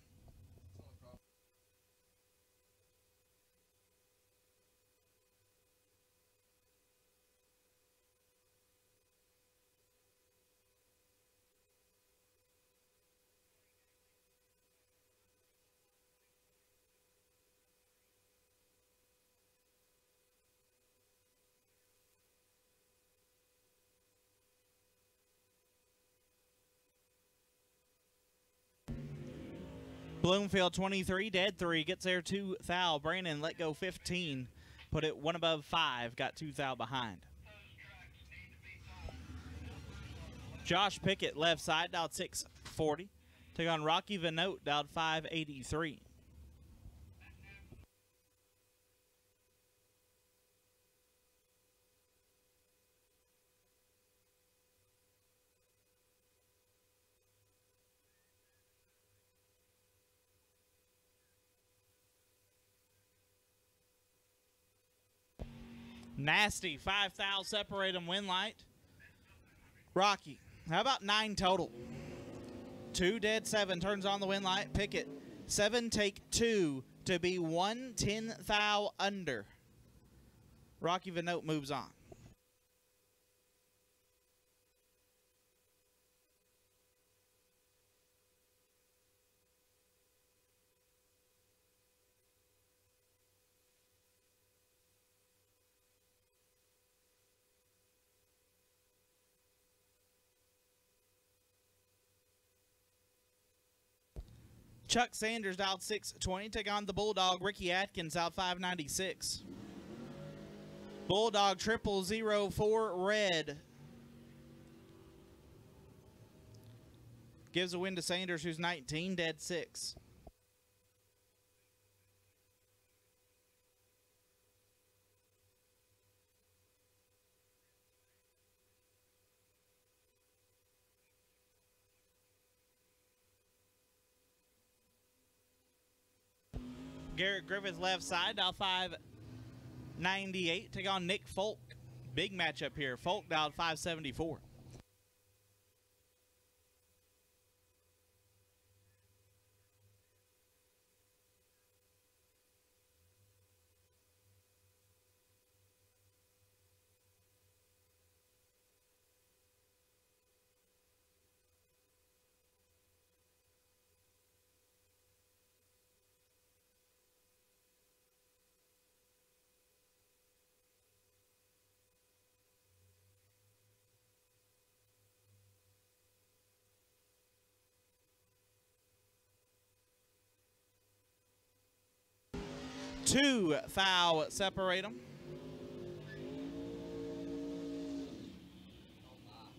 S2: Bloomfield 23, dead 3, gets there 2 thou. Brandon let go 15, put it 1 above 5, got 2 thou behind. Josh Pickett left side, dialed 640. Take on Rocky Vanote, dialed 583. Nasty, 5 thou, separate them, win light. Rocky, how about 9 total? 2 dead, 7, turns on the win light. Pickett, 7, take 2 to be 1 10 thou under. Rocky Vanote moves on. Chuck Sanders dialed 620. Take on the Bulldog. Ricky Atkins out 596. Bulldog 0004 red. Gives a win to Sanders, who's 19, dead 6. Garrett Griffith left side, dial 598. Take on Nick Folk. Big matchup here. Folk dialed 574. Two foul, separate them.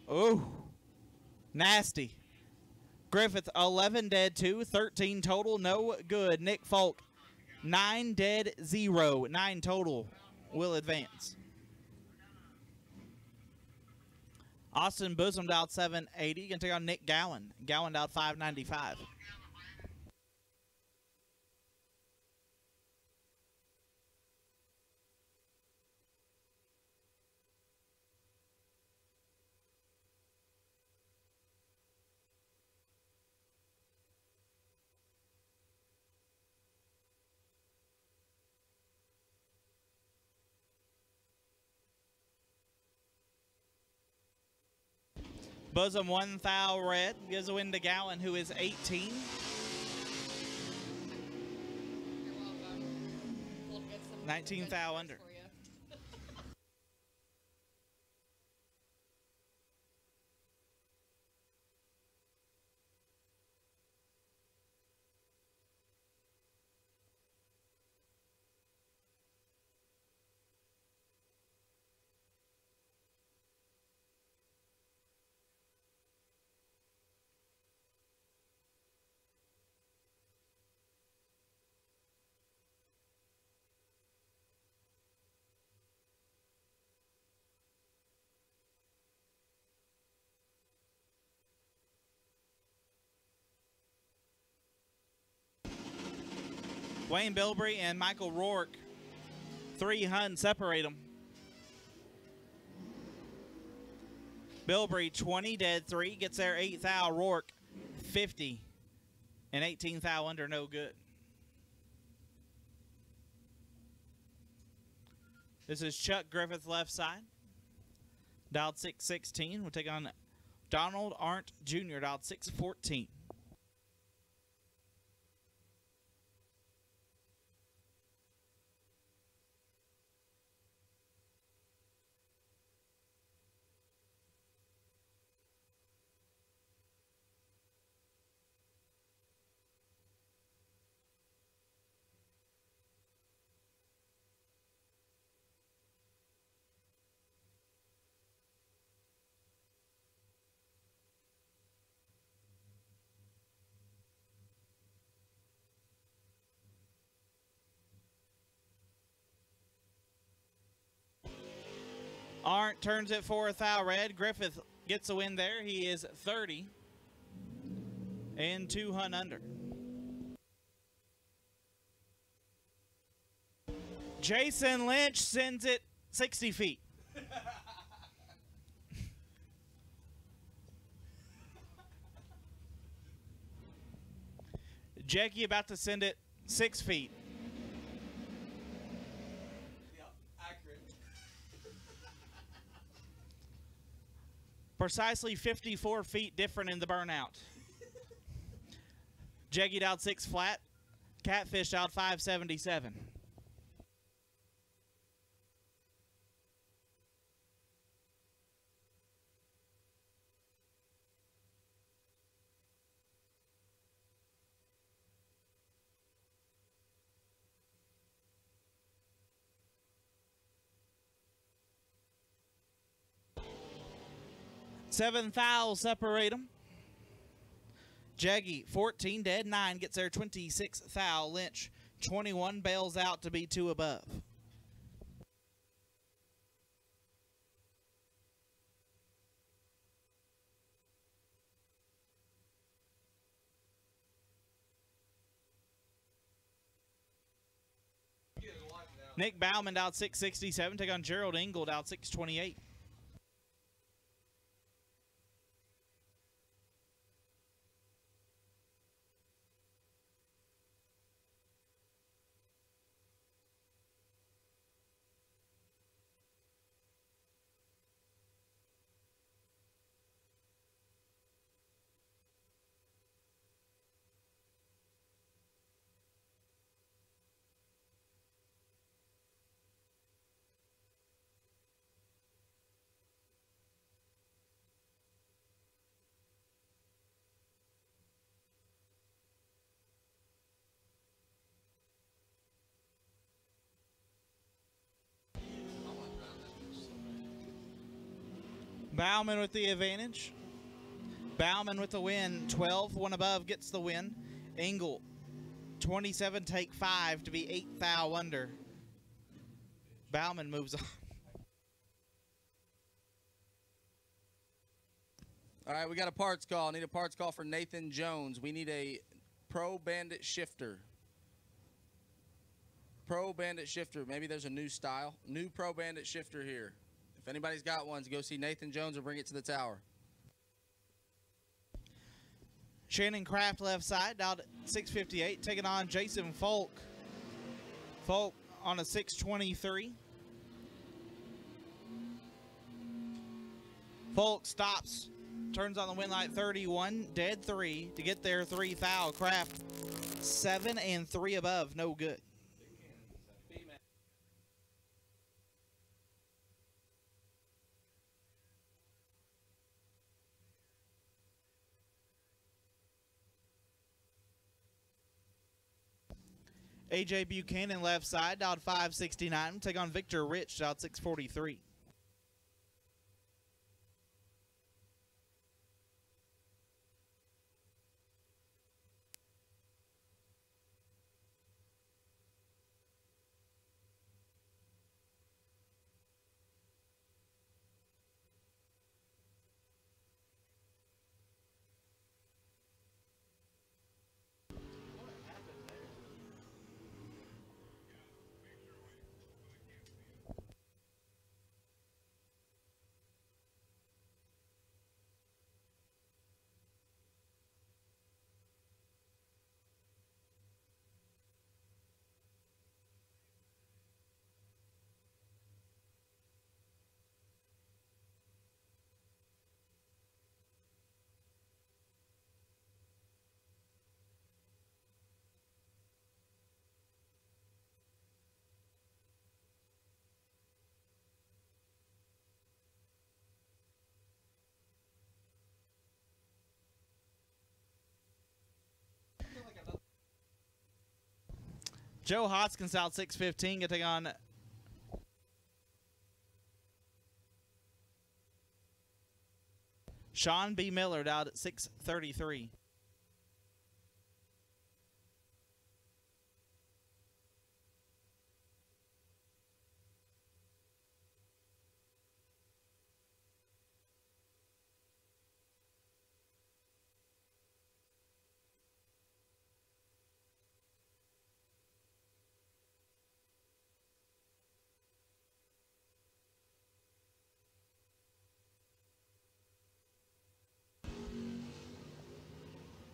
S2: Oh, nasty. Griffith, 11 dead, 2, 13 total, no good. Nick Folk, 9 dead, 0, 9 total, will advance. Austin Bosom dialed 780. Going to take on Nick Gowan. Gowan dialed 595. Bosom 1 thou red gives a win to Gowan, who is 18.
S4: You're welcome. We'll get some
S2: 19
S4: good
S2: thou
S4: scores
S2: under.
S4: for you.
S2: Wayne Bilbrey and Michael Rourke. 3 Hun separate them. Bilbrey 20, dead 3, gets there 8th thou. Rourke 50 and 18th thou under, no good. This is Chuck Griffith left side. Dialed 616. We'll take on Donald Arndt Jr. Dialed 614. Arndt turns it 4th thou red. Griffith gets a win there. He is 30 and 2 Hun under. Jason Lynch sends it 60 feet. Jackie about to send it 6 feet. Precisely 54 feet different in the burnout. Jeggy dialed 6 flat. Catfish dialed 577. Seven thou separate them. Jaggy 14 dead 9 gets there 26 thou. Lynch 21 bails out to be 2 above. Nick Bauman out 667. Take on Gerald Ingold out 628. Bauman with the advantage. Bauman with the win. 12, 1 above gets the win. Engel, 27, take 5 to be 8 thou under. Bauman moves on.
S1: All right, we got a parts call. Need a parts call for Nathan Jones. We need a Pro Bandit shifter. Pro Bandit shifter. Maybe there's a new style. New Pro Bandit shifter here. If anybody's got one, go see Nathan Jones or bring it to the tower.
S2: Shannon Kraft left side, dialed 658, taking on Jason Folk. Folk on a 623. Folk stops, turns on the wind light 31, dead 3 to get there 3 thou. Kraft 7 and 3 above, no good. AJ Buchanan left side, dialed 569. Take on Victor Rich, dialed 643. Joe Hoskins out 6:15. Going to take on Sean B. Millard out at 6:33.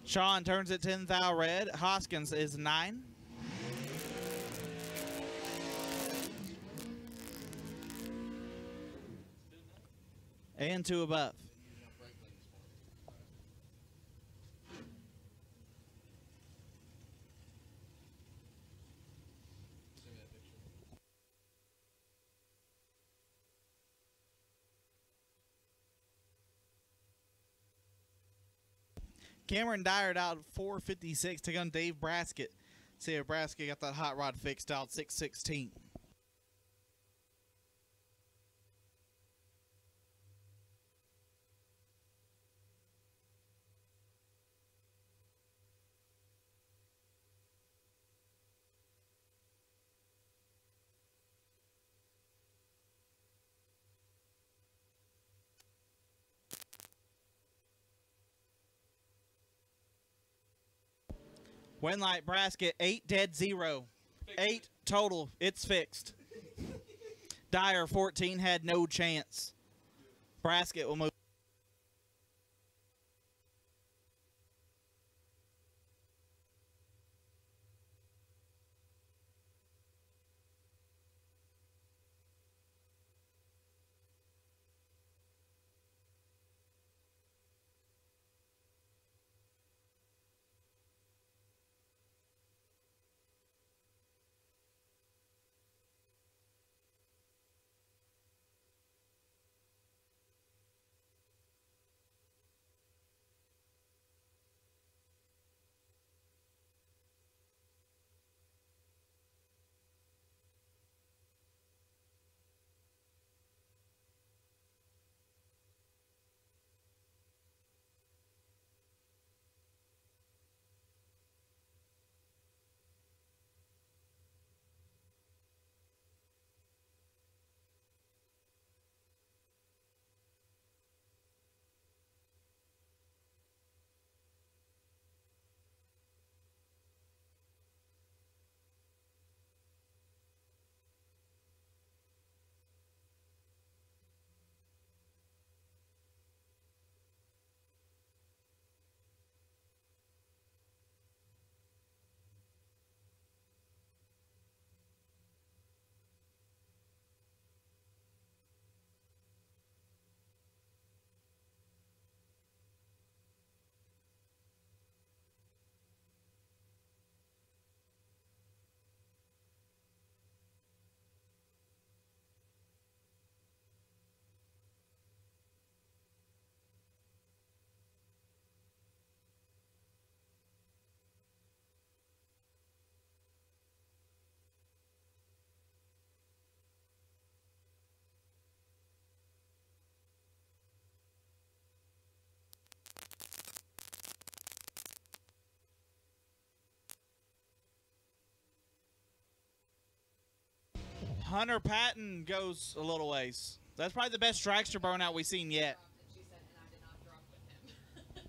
S2: Sean turns it 10 thou red. Hoskins is 9. And 2 above. Cameron Dyer out 4:56. Take on Dave Braskett. See if Braskett got that hot rod fixed out 6:16. Winlight Braskett 8 dead 0. 8 total. It's fixed. Dyer 14 had no chance. Braskett will move. Hunter Patton goes a little ways. That's probably the best dragster burnout we've seen yet.
S4: And she said, and I did not drop with him.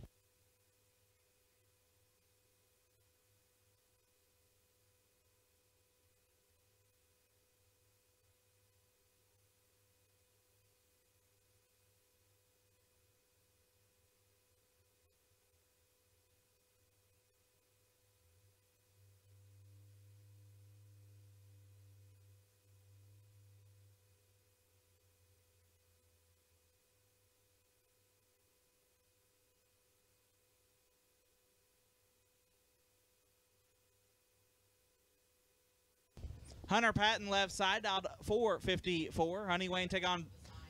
S2: Hunter Patton left side out 4:54. Honey Wayne take on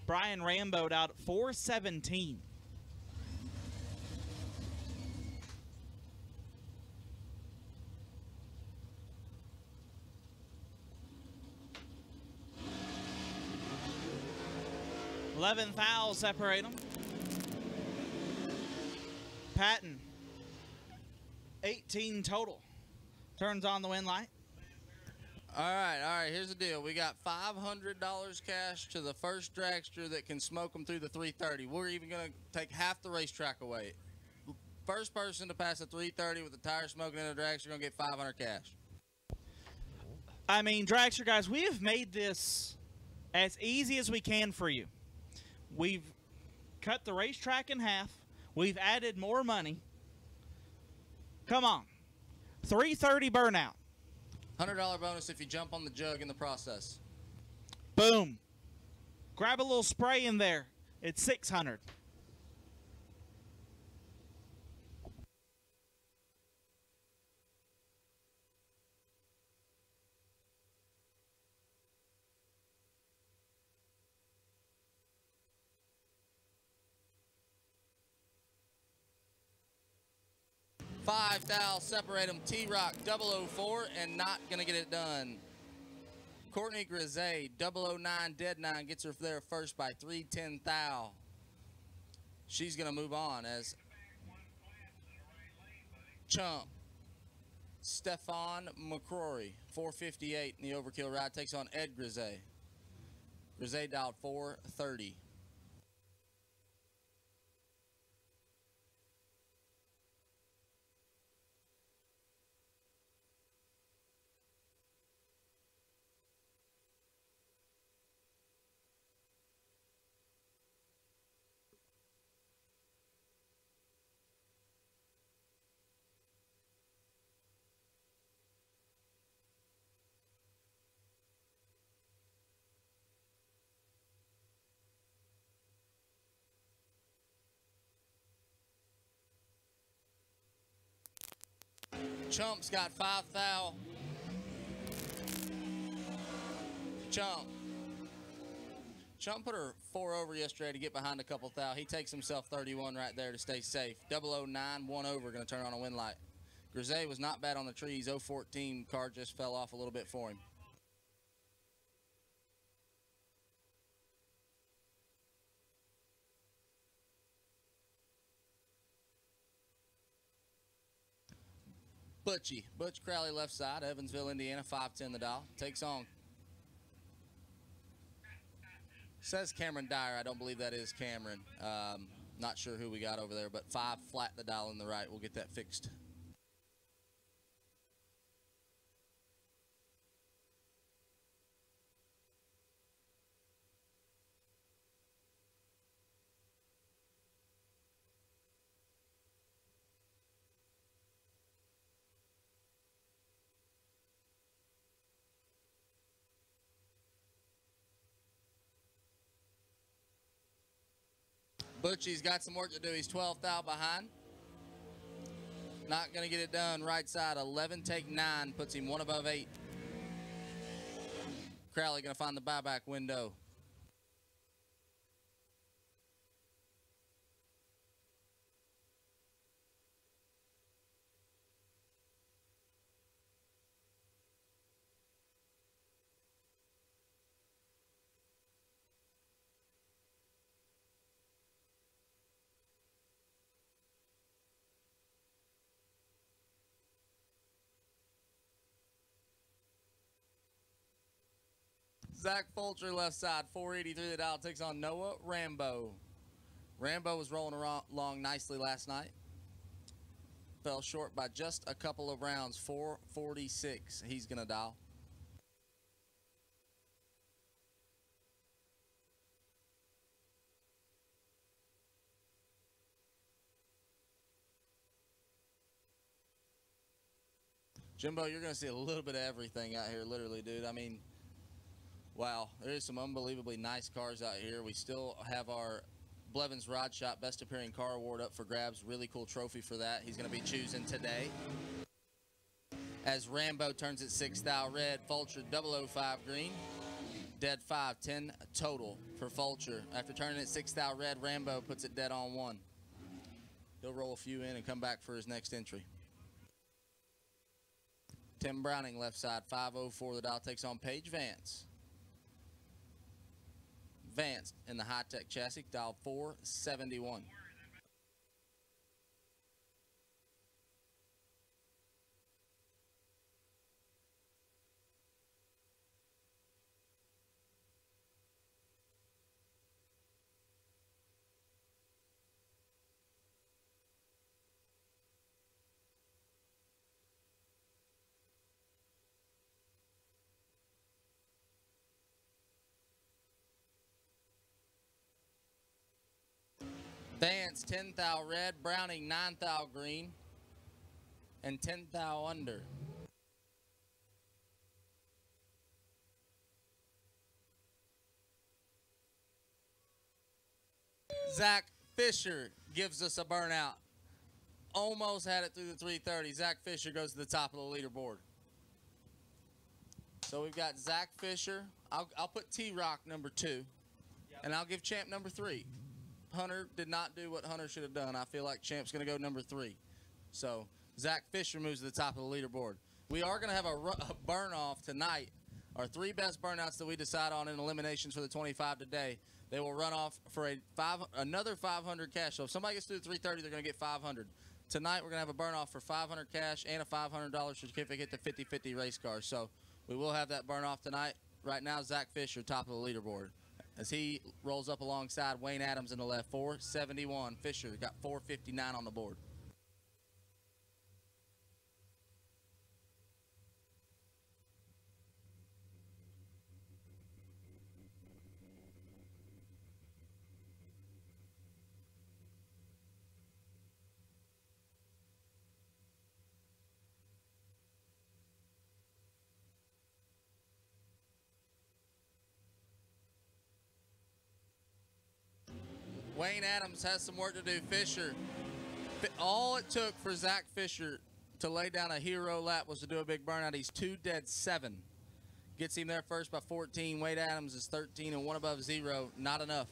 S2: Brian Rambo out 4:17. 11 thou separate them. Patton, 18 total. Turns on the win light.
S1: All right. Here's the deal. We got $500 cash to the first dragster that can smoke them through the 330. We're even going to take half the racetrack away. First person to pass the 330 with the tire smoking in the dragster going to get $500 cash.
S2: I mean, dragster guys, we have made this as easy as we can for you. We've cut the racetrack in half. We've added more money. Come on. 330 burnout.
S1: $100 bonus if you jump on the jug in the process.
S2: Boom. Grab a little spray in there. It's 600.
S1: Five thou separate them. T-Rock 004 and not going to get it done. Courtney Grisey 009 dead 9 gets her there first by 310 thou. She's going to move on as Chump. Stefan McCrory 458 in the overkill ride takes on Ed Grisey. Grisey dialed 430. Chump's got 5 thou. Chump put her 4 over yesterday to get behind a couple thou. He takes himself 31 right there to stay safe. 009, 1 over, going to turn on a win light. Grisey was not bad on the trees. 014 car just fell off a little bit for him. Butch Crowley left side, Evansville, Indiana, 510 the dial. Takes on. Says Cameron Dyer. I don't believe that is Cameron. Not sure who we got over there, but 5 flat the dial in the right. We'll get that fixed. Butchie's got some work to do. He's 12 thou behind. Not going to get it done. Right side, 11, take 9. Puts him 1 above 8. Crowley going to find the buyback window. Zach Fulcher left side, 483 the dial, takes on Noah Rambo. Rambo was rolling along nicely last night. Fell short by just a couple of rounds, 446. He's going to dial. Jimbo, you're going to see a little bit of everything out here, literally, dude. I mean, wow, there's some unbelievably nice cars out here. We still have our Blevins Rod Shop Best Appearing Car Award up for grabs. Really cool trophy for that. He's going to be choosing today. As Rambo turns it 6 thou red, Fulcher 005 green. Dead 5, 10 total for Fulcher. After turning it 6 thou red, Rambo puts it dead on 1. He'll roll a few in and come back for his next entry. Tim Browning left side, 504 the dial, takes on Paige Vance. Advanced in the high-tech chassis, dial 471. Vance 10 thou red, Browning 9 thou green, and 10 thou under. Zach Fisher gives us a burnout. Almost had it through the 330. Zach Fisher goes to the top of the leaderboard. So we've got Zach Fisher. I'll put T-Rock number 2, and I'll give Champ number 3. Hunter did not do what Hunter should have done. I feel like Champ's going to go number 3. So Zach Fisher moves to the top of the leaderboard. We are going to have a burn-off tonight. Our 3 best burnouts that we decide on in eliminations for the 25 today, they will run off for another 500 cash. So if somebody gets through the 330, they're going to get 500. Tonight we're going to have a burn-off for 500 cash and a $500 certificate to 50-50 race cars. So we will have that burn-off tonight. Right now, Zach Fisher, top of the leaderboard. As he rolls up alongside Wayne Adams in the left, 471. Fisher got 459 on the board. Wayne Adams has some work to do. Fisher, all it took for Zach Fisher to lay down a hero lap was to do a big burnout. He's 2 dead 7. Gets him there first by 14. Wayne Adams is 13 and 1 above 0. Not enough.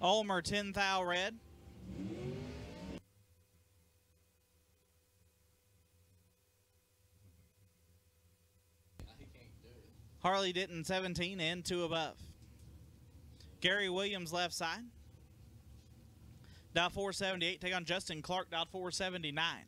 S2: Ulmer 10 thou red. Harley Ditton 17 and 2 above. Gary Williams left side. Dial 478. Take on Justin Clark, dial 479.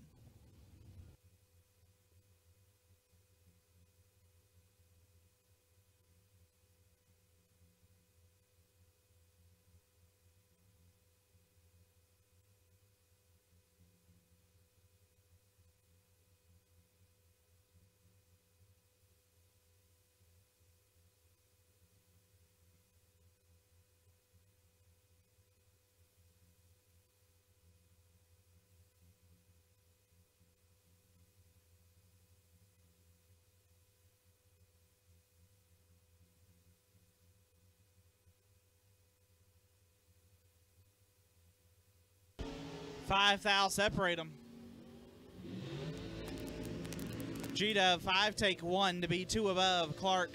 S2: Five thou separate them. G-Dub 5 take 1 to be 2 above. Clark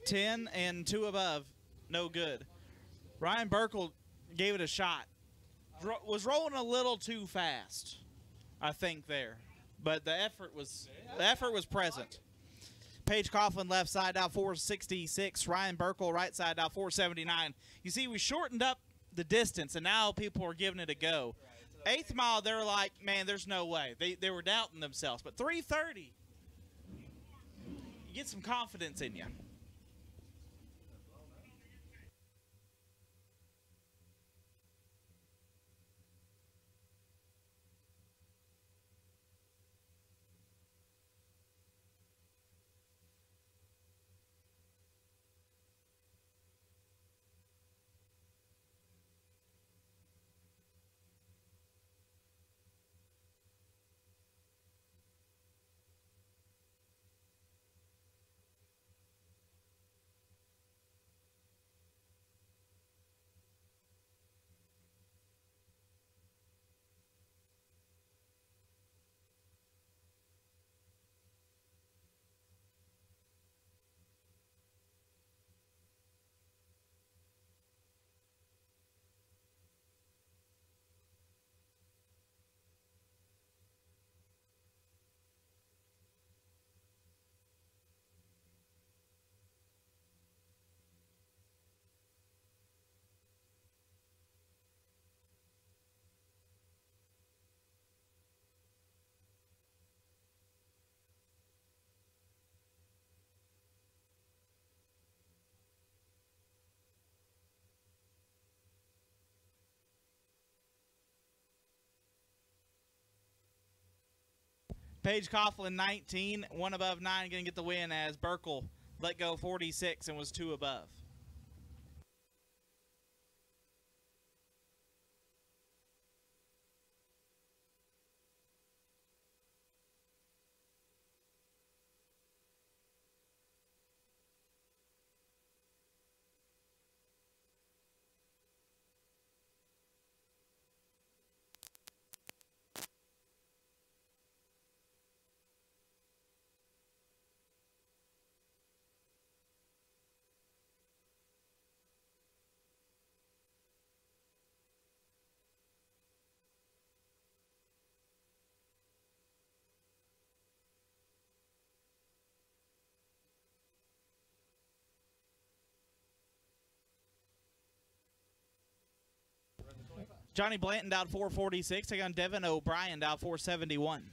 S2: 10 and 2 above. No good. Ryan Burkle gave it a shot. Was rolling a little too fast, I think there, but the effort was present. Paige Coughlin left side dial 466. Ryan Burkle right side dial 479. You see, we shortened up the distance, and now people are giving it a go. Eighth mile, they're like, man, there's no way. They were doubting themselves. But 330, you get some confidence in you. Paige Coughlin 19, 1 above 9, going to get the win as Burkle let go 46 and was 2 above. Johnny Blanton down 446, taking on Devin O'Brien down 471.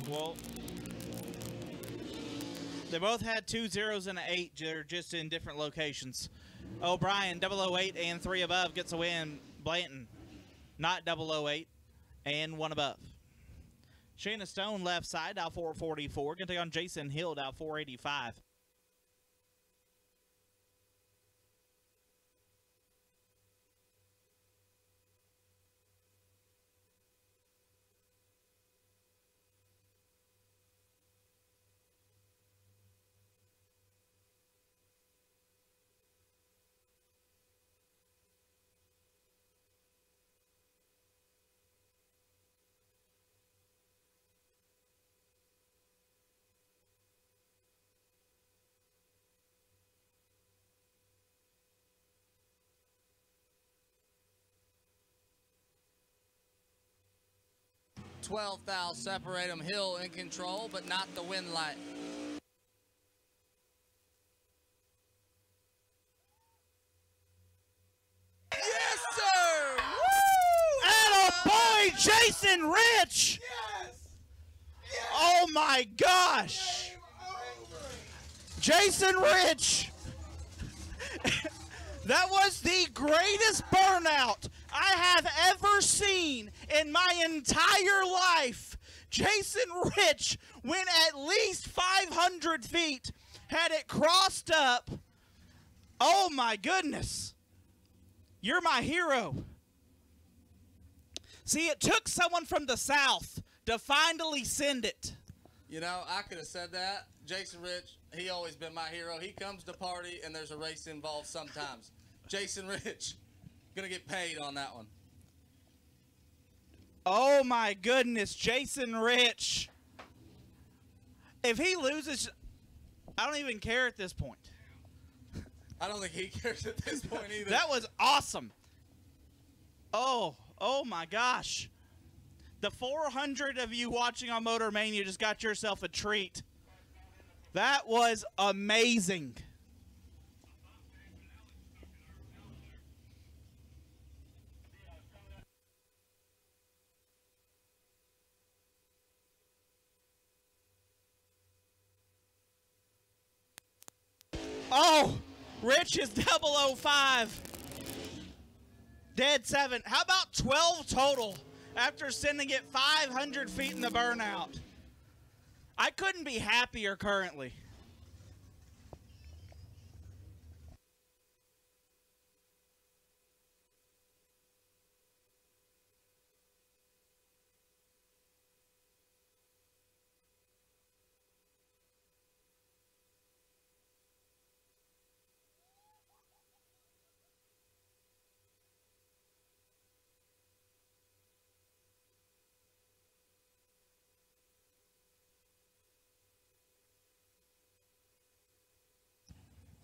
S2: Well, they both had 2 zeros and an 8. They're just in different locations. O'Brien, 008 and 3 above, gets a win. Blanton, not 008 and 1 above. Shayna Stone, left side, down 444. Going to take on Jason Hill, down 485.
S1: Thou separate them. Hill in control, but not the win light. Yes, sir! Woo!
S2: Attaboy, Jason Rich!
S5: Yes! Yes!
S2: Oh my gosh!
S5: Game over!
S2: Jason Rich! That was the greatest burnout I have ever seen in my entire life. Jason Rich went at least 500 feet, had it crossed up. Oh my goodness. You're my hero. See, it took someone from the South to finally send it.
S1: You know, I could have said that. Jason Rich, he always been my hero. He comes to party and there's a race involved sometimes. Jason Rich, gonna get paid on that one.
S2: Oh my goodness, Jason Rich. If he loses, I don't even care at this point.
S1: I don't think he cares at this point either.
S2: That was awesome. Oh my gosh. The 400 of you watching on Motor Mania just got yourself a treat. That was amazing. Oh, Rich is 005. Dead 7. How about 12 total after sending it 500 feet in the burnout? I couldn't be happier currently.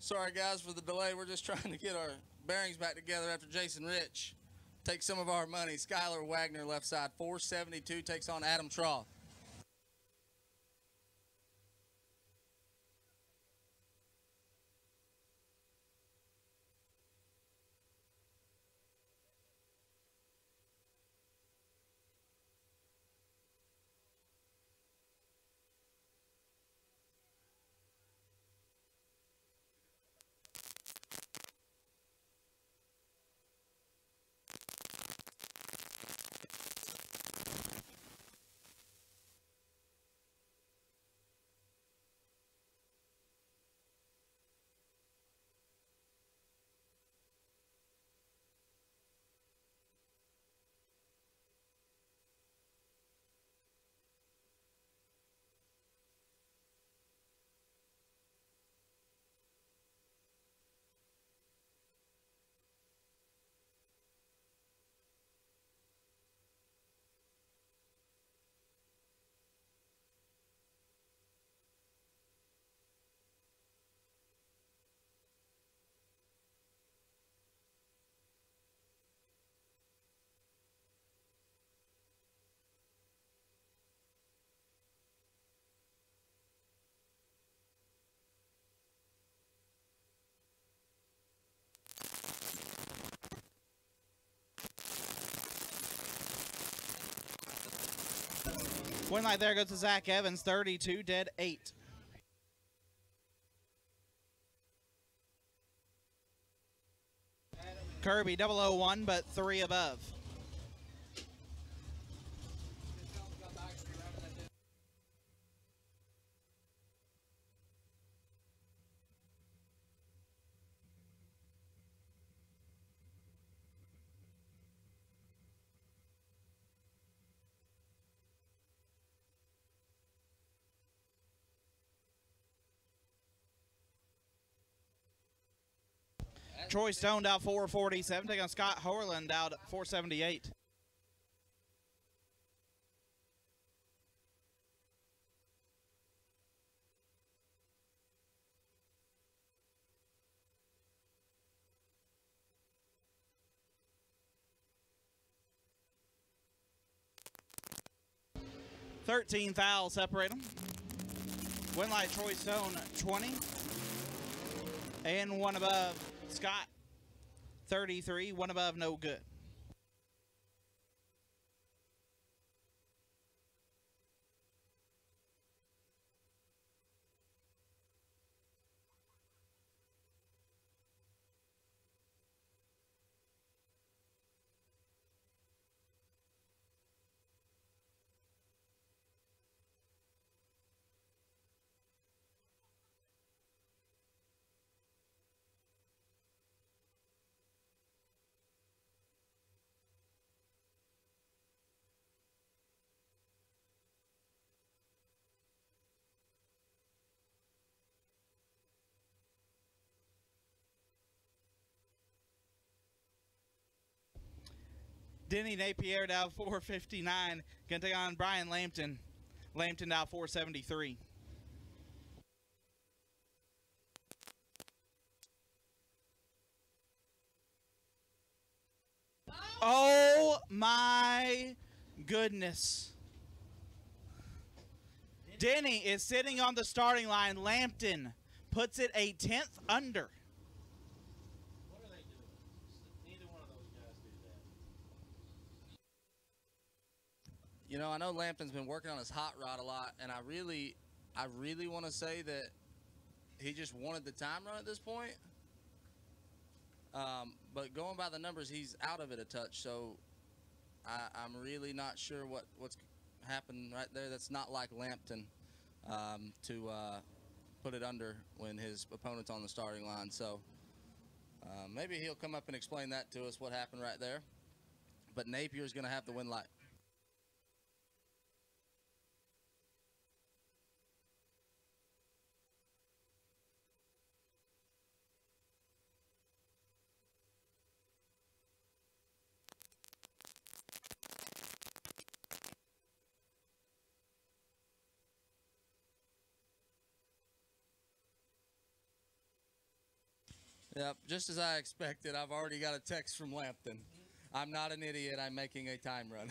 S1: Sorry, guys, for the delay. We're just trying to get our bearings back together after Jason Rich takes some of our money. Skylar Wagner, left side, 472, takes on Adam Trough.
S2: Win light there goes to Zach Evans, 32, dead 8. Kirby 001, but 3 above. Troy Stone out 447, taking on Scott Horland out 478. $13 fouls separate them. Win light Troy Stone 20. And 1 above Scott 33, 1 above no good. Denny Napier down 459. Gonna take on Brian Lampton. Lampton down 473. Oh my goodness. Denny is sitting on the starting line. Lampton puts it a 10th under.
S3: What are they doing? Neither one of those guys do that.
S1: You know, I know Lampton's been working on his hot rod a lot, and I really want to say that he just wanted the time run at this point. But going by the numbers, he's out of it a touch, so I'm really not sure what's happened right there. That's not like Lampton to put it under when his opponent's on the starting line. So maybe he'll come up and explain that to us, what happened right there. But Napier's going to have the win light. Yep, just as I expected, I've already got a text from Lampton. I'm not an idiot. I'm making a time run.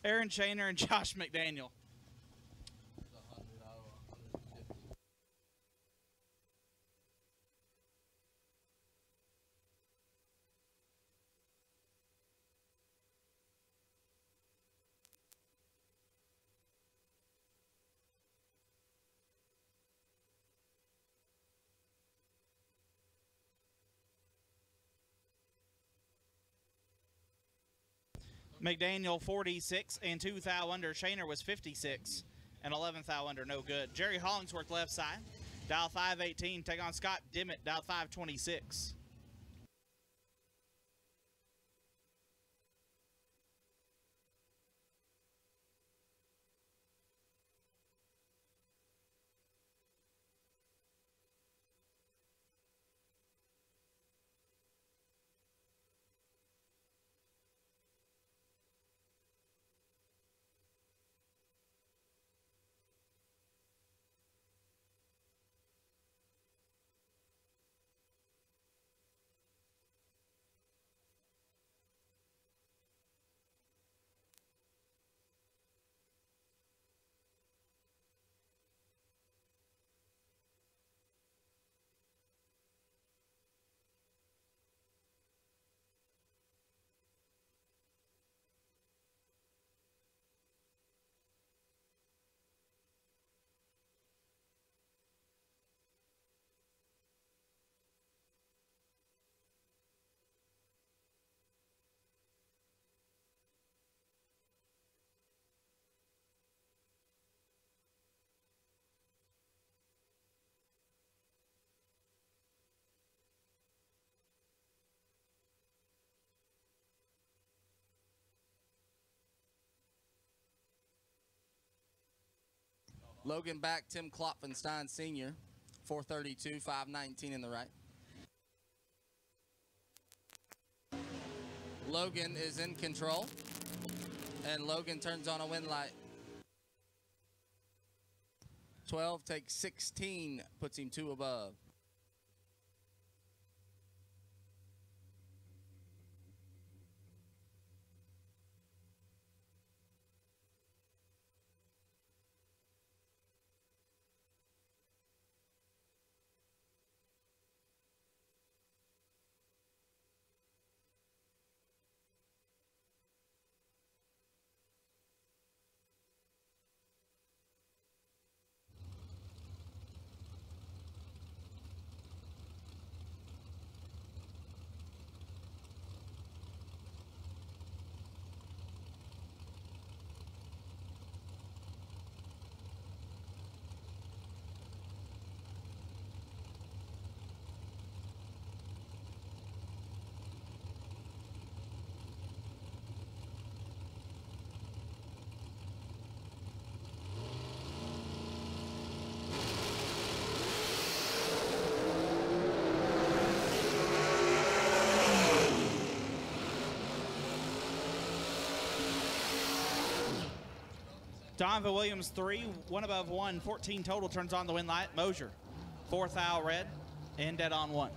S2: Aaron Shaner and Josh McDaniel. McDaniel 46 and 2 thou under. Shaner was 56 and 11 thou under. No good. Jerry Hollingsworth left side. Dial 518. Take on Scott Dimmitt. Dial 526.
S1: Logan back, Tim Klopfenstein Sr., 432, 519 in the right. Logan is in control, and Logan turns on a wind light. 12 takes 16, puts him 2 above.
S2: Donovan Williams 3, 1 above 1, 14 total, turns on the wind light. Mosier 4 thou red and dead on 1.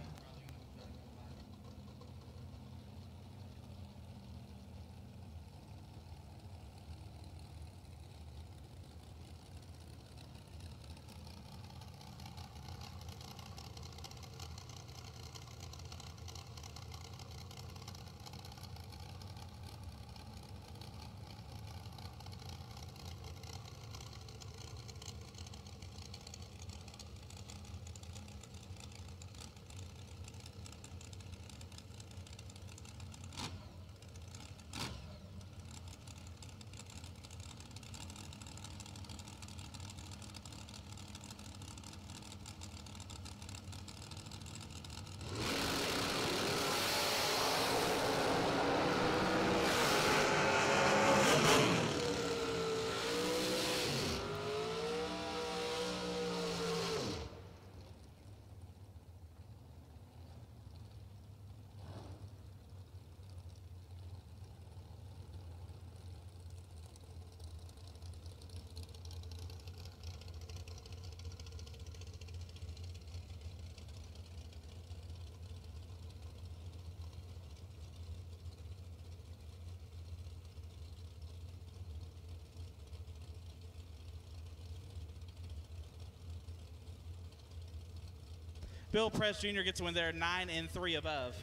S2: Bill Press Jr. gets a win there, 9 and 3 above.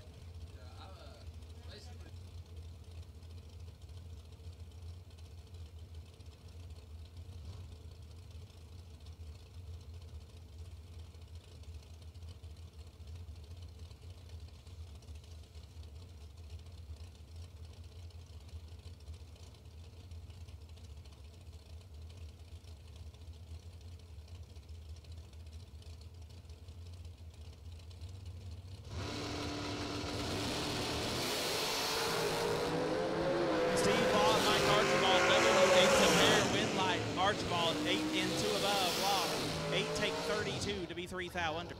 S2: Archibald, 8 and 2 above. Law, 8 take 32 to be 3 thou under.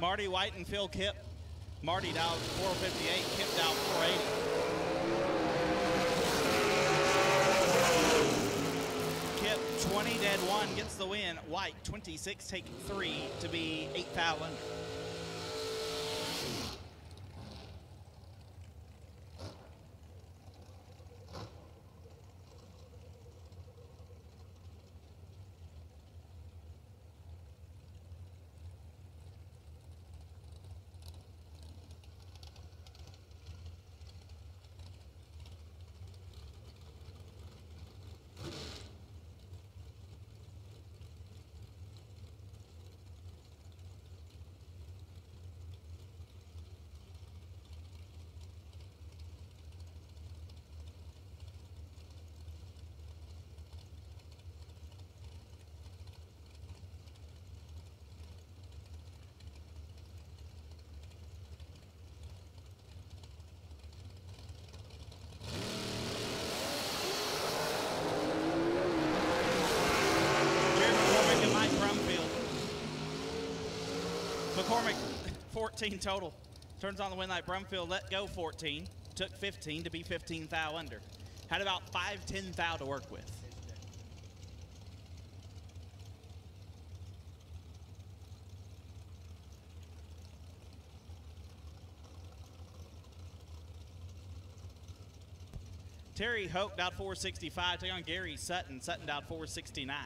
S2: Marty White and Phil Kipp. Marty dialed 458, Kipp dialed 480. Kipp 20 dead 1 gets the win. White 26 take 3 to be 8 thou under. McCormick, 14 total. Turns on the win light. Brumfield let go 14. Took 15 to be 15 thou under. Had about 5-10 thou to work with. Terry Hoke dialed 465. Take on Gary Sutton. Sutton dialed 469.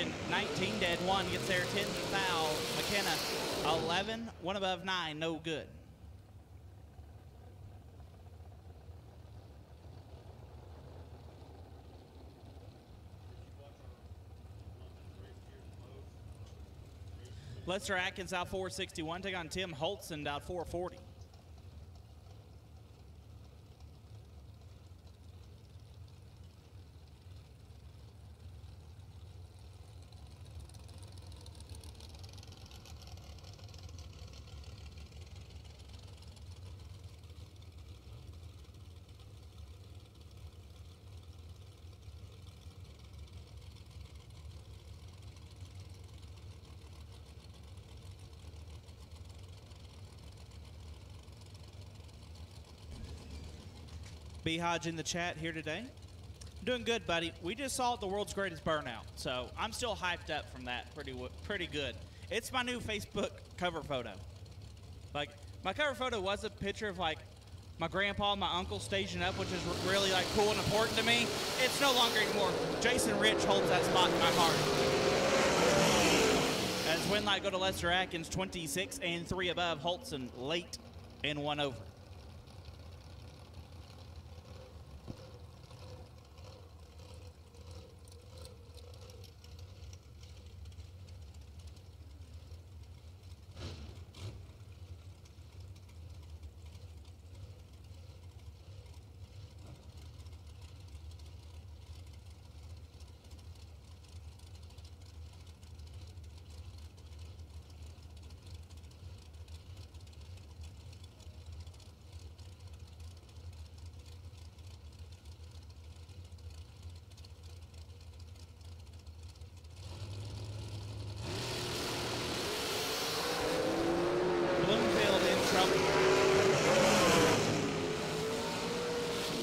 S2: Logan, 19, dead 1, gets there, 10 foul. McKenna, 11, 1 above 9, no good. Lester Atkins out 461, take on Tim Holtzen out 440. B. Hodge in the chat here today. Doing good, buddy. We just saw the world's greatest burnout, so I'm still hyped up from that. Pretty good. It's my new Facebook cover photo. Like, my cover photo was a picture of like my grandpa and my uncle staging up, which is really like cool and important to me. It's no longer anymore. Jason Rich holds that spot in my heart. As Winlight go to Lester Atkins, 26 and 3 above. Holtzen late and 1 over.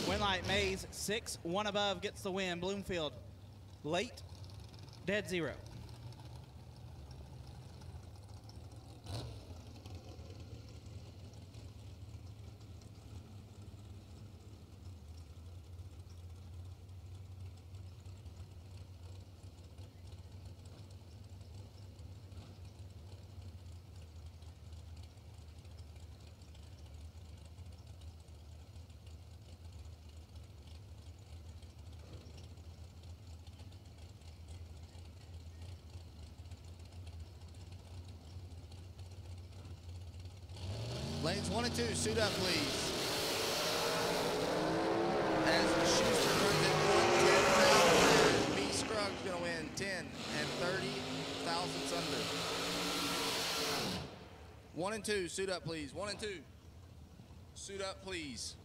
S2: Winlight Mays, 6, 1 above, gets the win. Bloomfield, late, dead 0.
S1: Lanes 1 and 2, suit up, please. As Schuster runs in 110,000, B. Scruggs going to win 10 and 30 thousandths under. 1 and 2, suit up, please. 1 and 2. Suit up, please.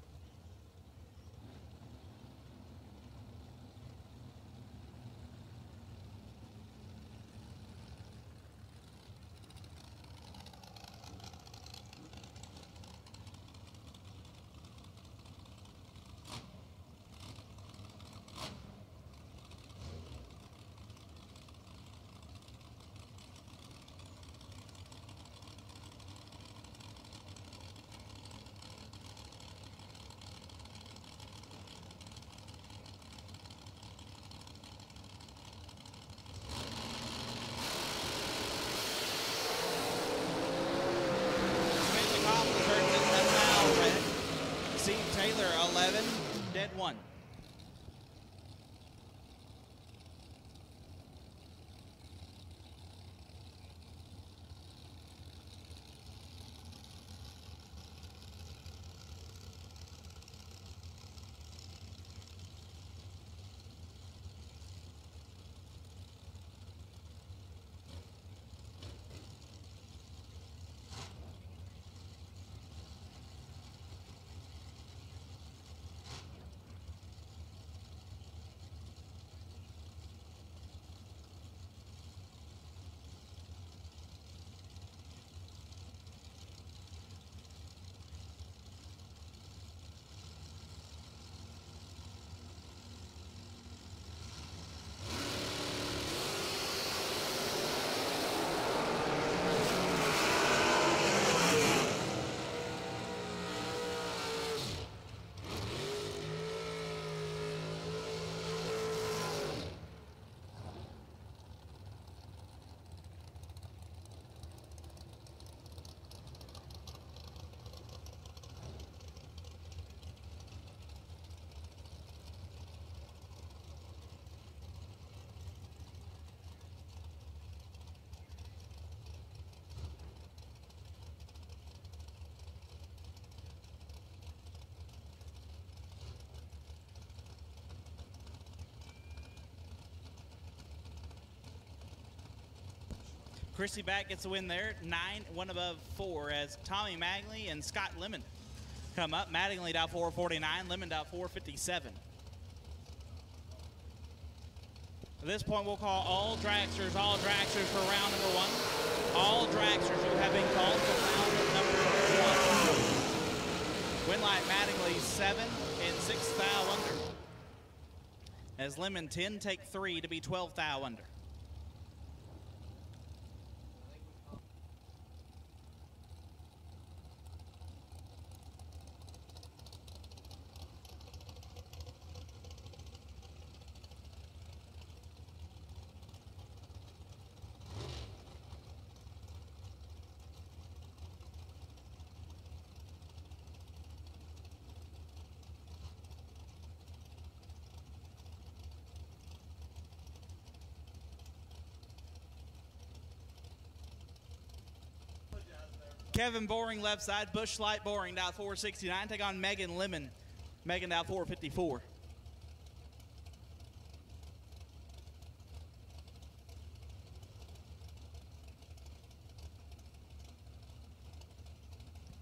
S2: Taylor, 11, dead 1. Chrissy Back gets the win there. 9, 1 above 4 as Tommy Magley and Scott Lemon come up. Mattingly down 449, Lemon down 457. At this point, we'll call all dragsters for round number 1. All dragsters who have been called for round number 1. Winlight Mattingly 7 and 6 thou under. As Lemon 10 take 3 to be 12 thou under. Kevin Boring left side, Bush Light Boring down 469. Take on Megan Lemon. Megan down 454.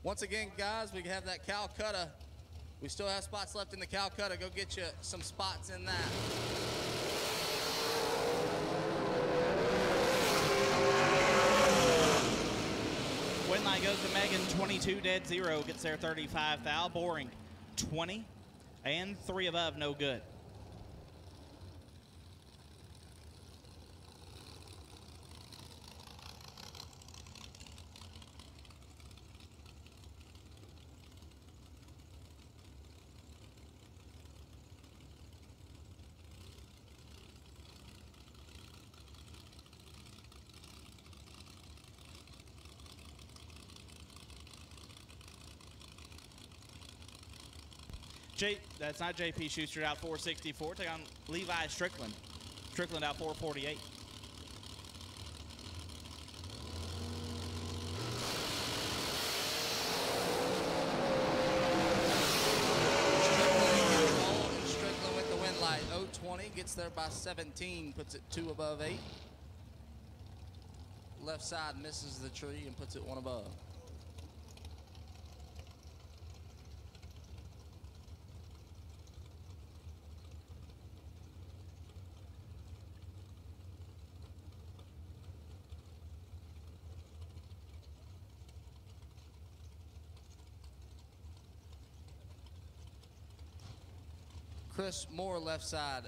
S1: Once again, guys, we have that Calcutta. We still have spots left in the Calcutta. Go get you some spots in that.
S2: Winlight goes to Megan, 22 dead 0, gets there 35 thou. Boring 20 and 3 above, no good. That's not JP Schuster out 464. Take on Levi Strickland. Strickland out 448.
S1: Strickland with the win light. 020 gets there by 17, puts it 2 above 8. Left side misses the tree and puts it 1 above. Chris Moore left side.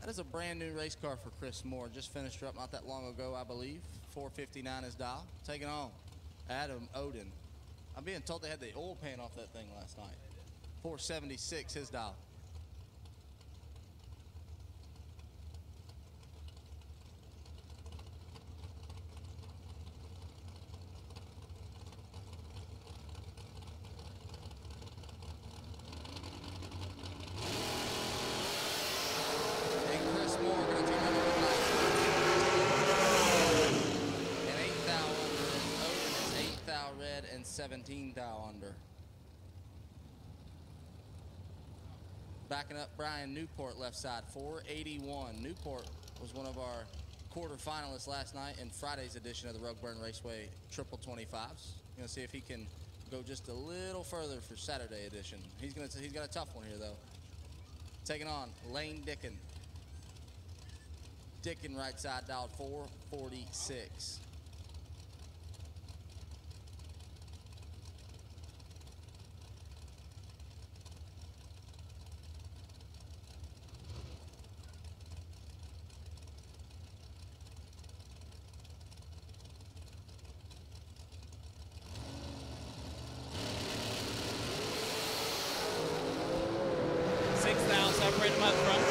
S1: That is a brand new race car for Chris Moore. Just finished her up not that long ago, I believe. 459 is dial. Taking on Adam Oden. I'm being told they had the oil pan off that thing last night. 476 his dial. And 8 thou under. Oden is 8 thou red and 17 thou under. Backing up Brian Newport left side, 481. Newport was one of our quarterfinalists last night in Friday's edition of the Rogueburn Raceway Triple 25s. Gonna see if he can go just a little further for Saturday edition. He's got a tough one here though. Taking on Lane Dickin. Dickin right side dialed 446.
S2: Separated up front.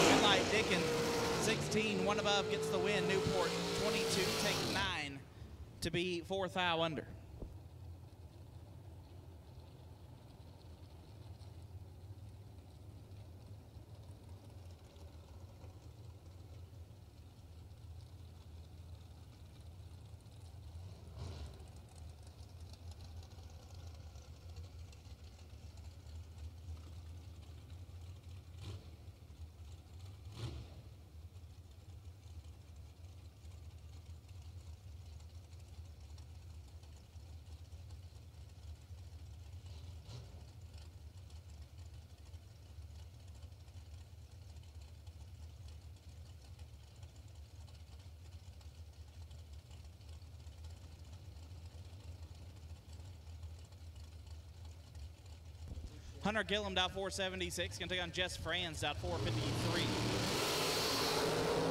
S2: Winlight Dickin, 16, 1 above, gets the win. Newport, 22, takes 9 to be 4 thou under. Hunter Gillum, dial 476. Going to take on Jess Franz, dial 453.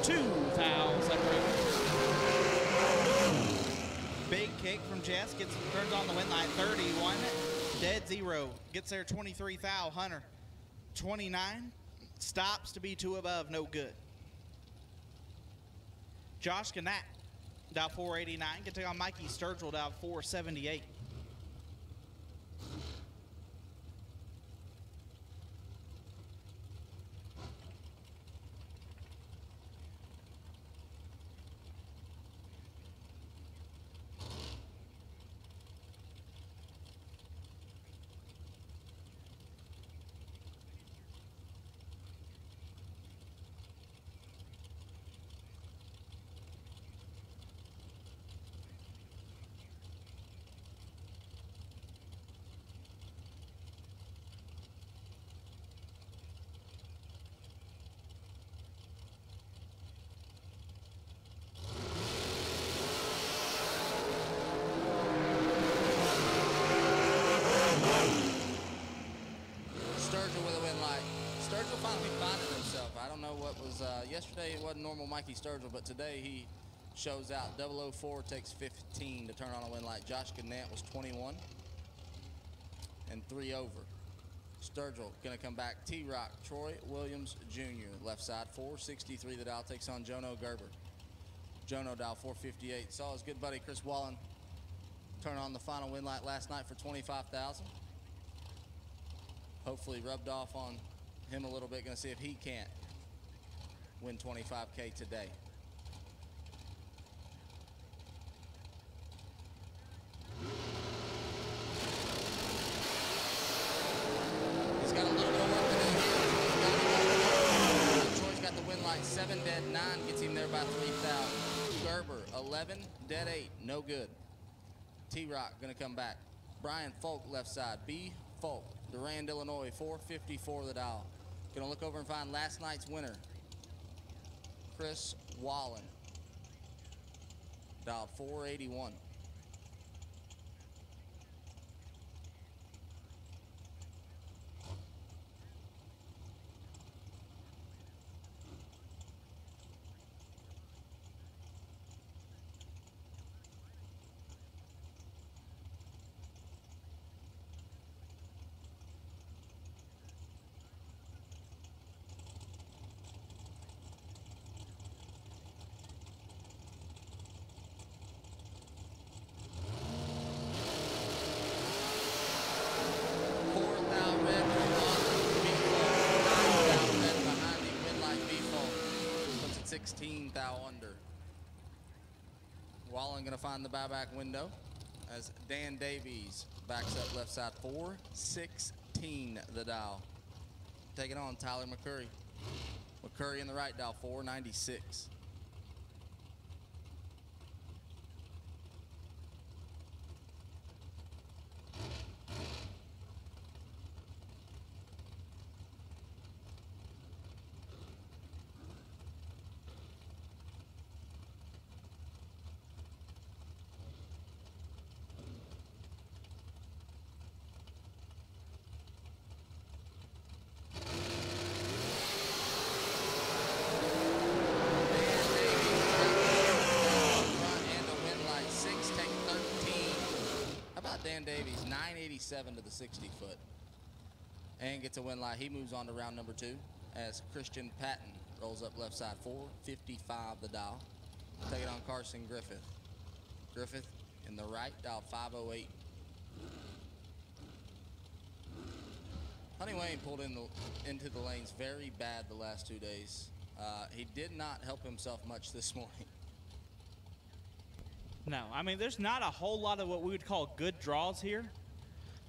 S2: 2,000 separated. Big kick from Jess. Turns on the win line. 31. Dead zero. Gets there 23 thou. Hunter 29. Stops to be 2 above. No good. Josh Gannat, dial 489. Can take on Mikey Sturgill, dial 478.
S1: Yesterday it wasn't normal Mikey Sturgill, but today he shows out. 004 takes 15 to turn on a win light. Josh Gannat was 21 and 3 over. Sturgill gonna come back. T-Rock, Troy Williams Jr. left side, 463 the dial, takes on Jono Gerber. Jono dial 458. Saw his good buddy Chris Wallen turn on the final win light last night for 25,000. Hopefully rubbed off on him a little bit. Gonna see if he can't win 25K today. He's got a little bit of work to do here. Troy's got the win light. 7 dead, 9 gets him there by 3,000. Gerber, 11 dead, 8, no good. T-Rock gonna come back. Brian Folk left side. B Folk, Durand, Illinois, 454 the dial. Gonna look over and find last night's winner, Chris Wallen, dialed 481. Under. Wallen gonna find the buyback window as Dan Davies backs up left side, 416 the dial. Taking on Tyler McCurry. McCurry in the right dial, 496. Dan Davies, 987 to the 60 foot. And gets a win light. He moves on to round number 2 as Christian Patton rolls up left side, 455 the dial. Taking on Carson Griffith. Griffith in the right, dial 508. Honey Wayne pulled into the lanes very bad the last 2 days. He did not help himself much this morning.
S2: No, I mean, there's not a whole lot of what we would call good draws here,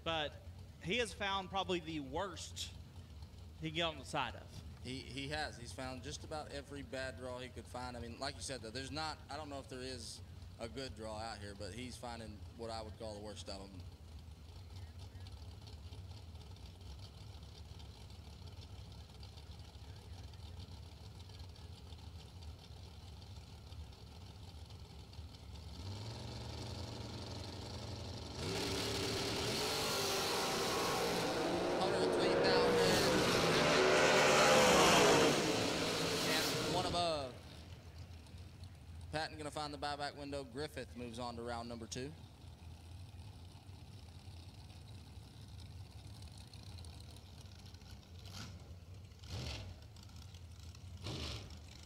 S2: but he has found probably the worst he can get on the side of.
S1: He has. He's found just about every bad draw he could find. I mean, like you said, though, there's not, I don't know if there is a good draw out here, but he's finding what I would call the worst of them. $103 Patton going to find the buyback window. Griffith moves on to round number 2.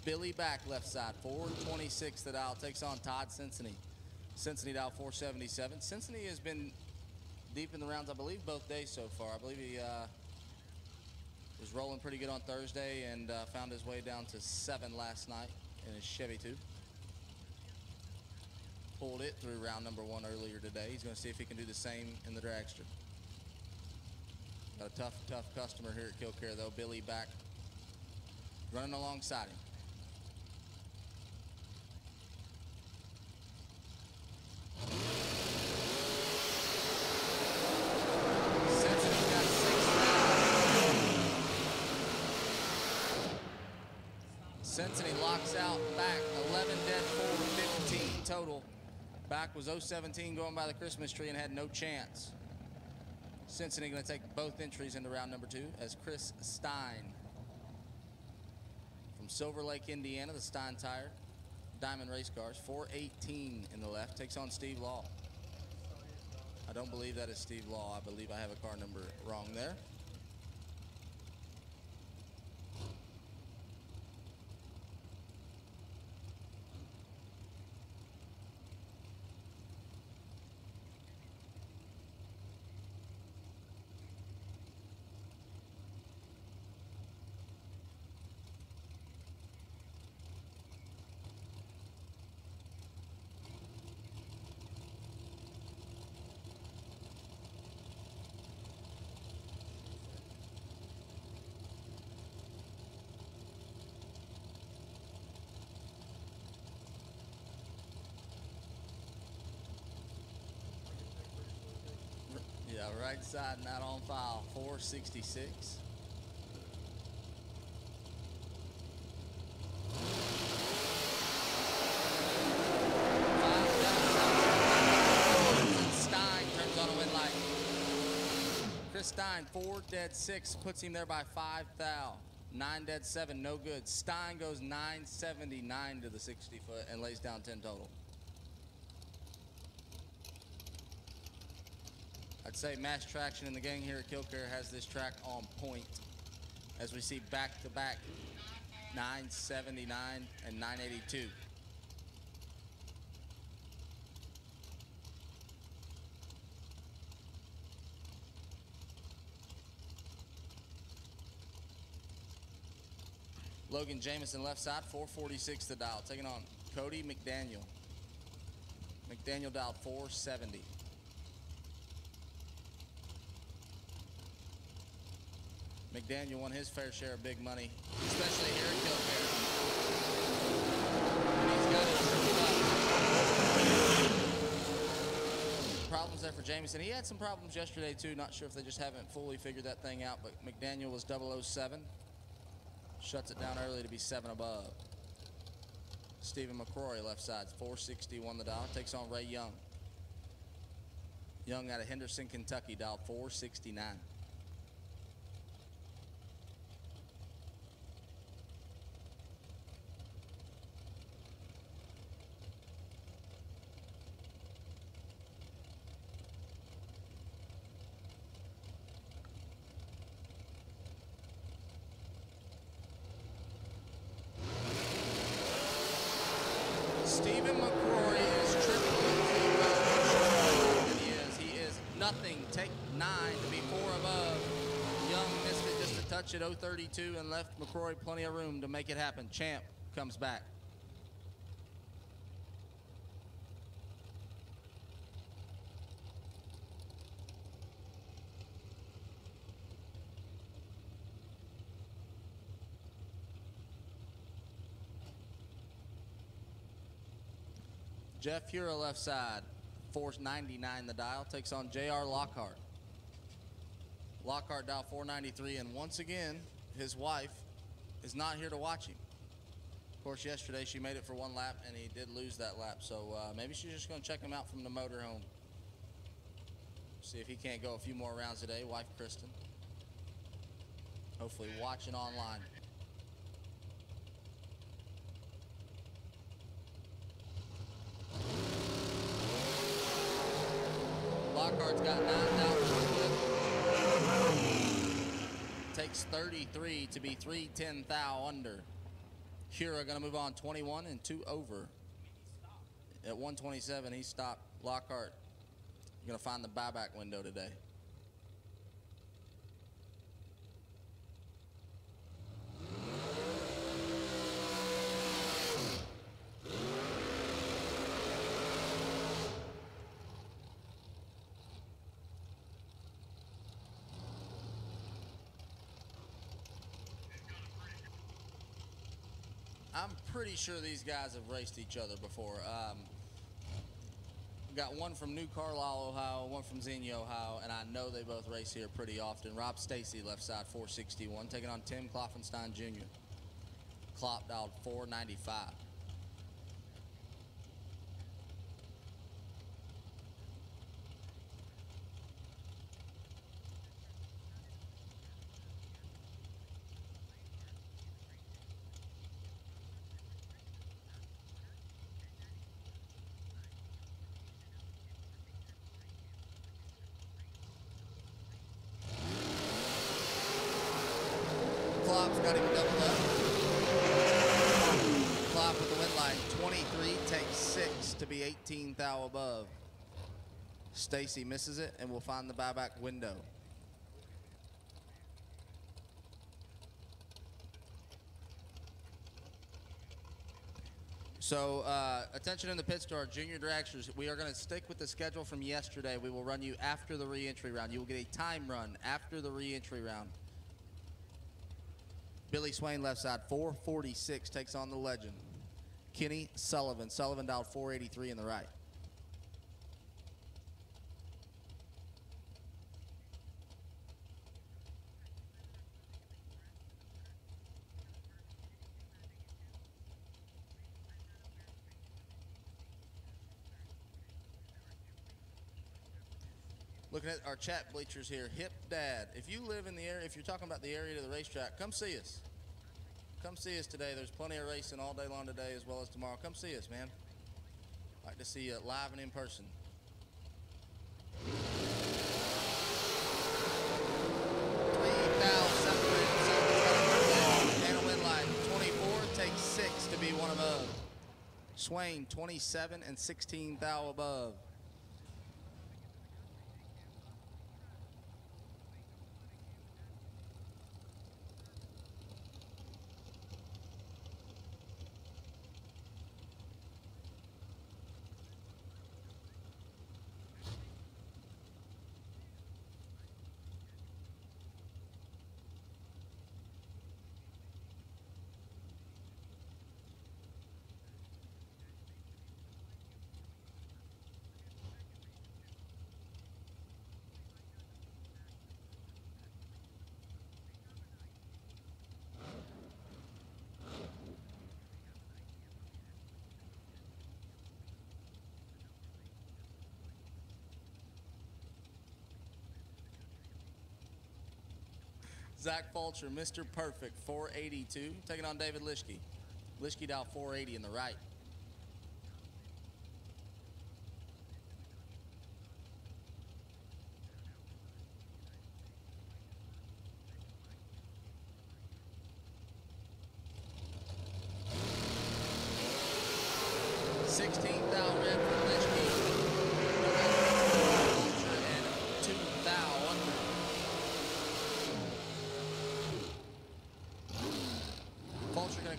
S1: Billy back left side, 426 the dial, takes on Todd Cincinnati. Cincinnati dial 477. Cincinnati has been deep in the rounds, I believe, both days so far. I believe he was rolling pretty good on Thursday and found his way down to 7 last night in his Chevy 2. Pulled it through round number 1 earlier today. He's going to see if he can do the same in the dragster. Got a tough customer here at Kil-Kare, though. Billy back running alongside him. Cincinnati's got 6 now. Cincinnati locks out back, 11 dead forward, 15 total. Back was 017 going by the Christmas tree and had no chance. Cincinnati going to take both entries into round number 2 as Chris Stein from Silver Lake, Indiana, the Stein Tire Diamond Race Cars, 418 in the left, takes on Steve Law. I don't believe that is Steve Law. I believe I have a car number wrong there. Yeah, right side not on file, 466. Stein turns on a win light. Chris Stein, 4 dead 6, puts him there by 5 thou. 9 dead 7, no good. Stein goes 979 to the 60 foot and lays down 10 total. I'd say Mass Traction and the gang here at Kil-Kare has this track on point as we see back-to-back 979 and 982. Logan Jamison left side, 446 the dial, taking on Cody McDaniel. McDaniel dialed 470. McDaniel won his fair share of big money, especially here at Kil-Kare. And he's got it tripled up. Problems there for Jamison. He had some problems yesterday too. Not sure if they just haven't fully figured that thing out, but McDaniel was 007. Shuts it down early to be 7 above. Stephen McCrory left side, 461 the dial, takes on Ray Young. Young out of Henderson, Kentucky, dialed 469. Stephen McCrory is triple he is nothing. Take 9 to be 4 above. Young missed it just a touch at 032 and left McCrory plenty of room to make it happen. Champ comes back. Jeff Hura left side, 499 the dial, takes on J.R. Lockhart. Lockhart dial 493, and once again, his wife is not here to watch him. Of course, yesterday she made it for 1 lap, and he did lose that lap, so maybe she's just going to check him out from the motorhome. See if he can't go a few more rounds today. Wife Kristen, hopefully watching online. Lockhart's got 9,000. Takes 33 to be 310 thou under. Hura going to move on 21 and 2 over. At 127, he stopped. Lockhart going to find the buyback window today. I'm pretty sure these guys have raced each other before. Got one from New Carlisle, Ohio, one from Xenia, Ohio, and I know they both race here pretty often. Rob Stacy, left side, 461, taking on Tim Kloffenstein Jr. Klopp dialed 495. Klopp's got him doubled up. Klopp with the win line. 23 takes 6 to be 18 thou above. Stacy misses it and will find the buyback window. So attention in the pit store, junior dragsters. We are going to stick with the schedule from yesterday. We will run you after the re-entry round. You will get a time run after the re-entry round. Billy Swain, left side, 446, takes on the legend. Kenny Sullivan. Sullivan dialed 483 in the right. Looking at our chat bleachers here, Hip Dad. If you live in the area, if you're talking about the area to the racetrack, come see us. Come see us today. There's plenty of racing all day long today as well as tomorrow. Come see us, man. Like to see you live and in person. And a win line. 24 takes 6 to be one above. Swain, 27 and 16 thou above. Zach Fulcher, Mr. Perfect, 482, taking on David Lischke. Lischke dial 480 in the right.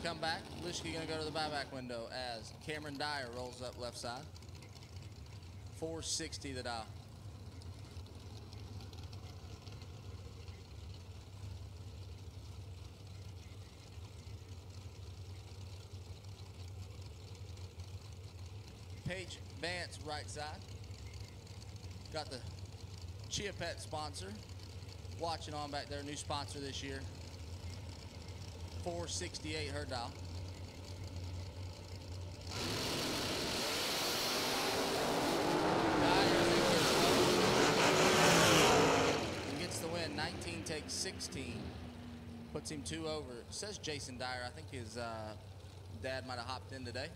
S1: Come back. Lischke going to go to the buyback window as Cameron Dyer rolls up left side. 460 the dial. Paige Vance right side. Got the Chia Pet sponsor watching on back there, new sponsor this year. 468 her dial. He gets the win. 19 takes 16. Puts him 2 over. It says Jason Dyer. I think his dad might have hopped in today.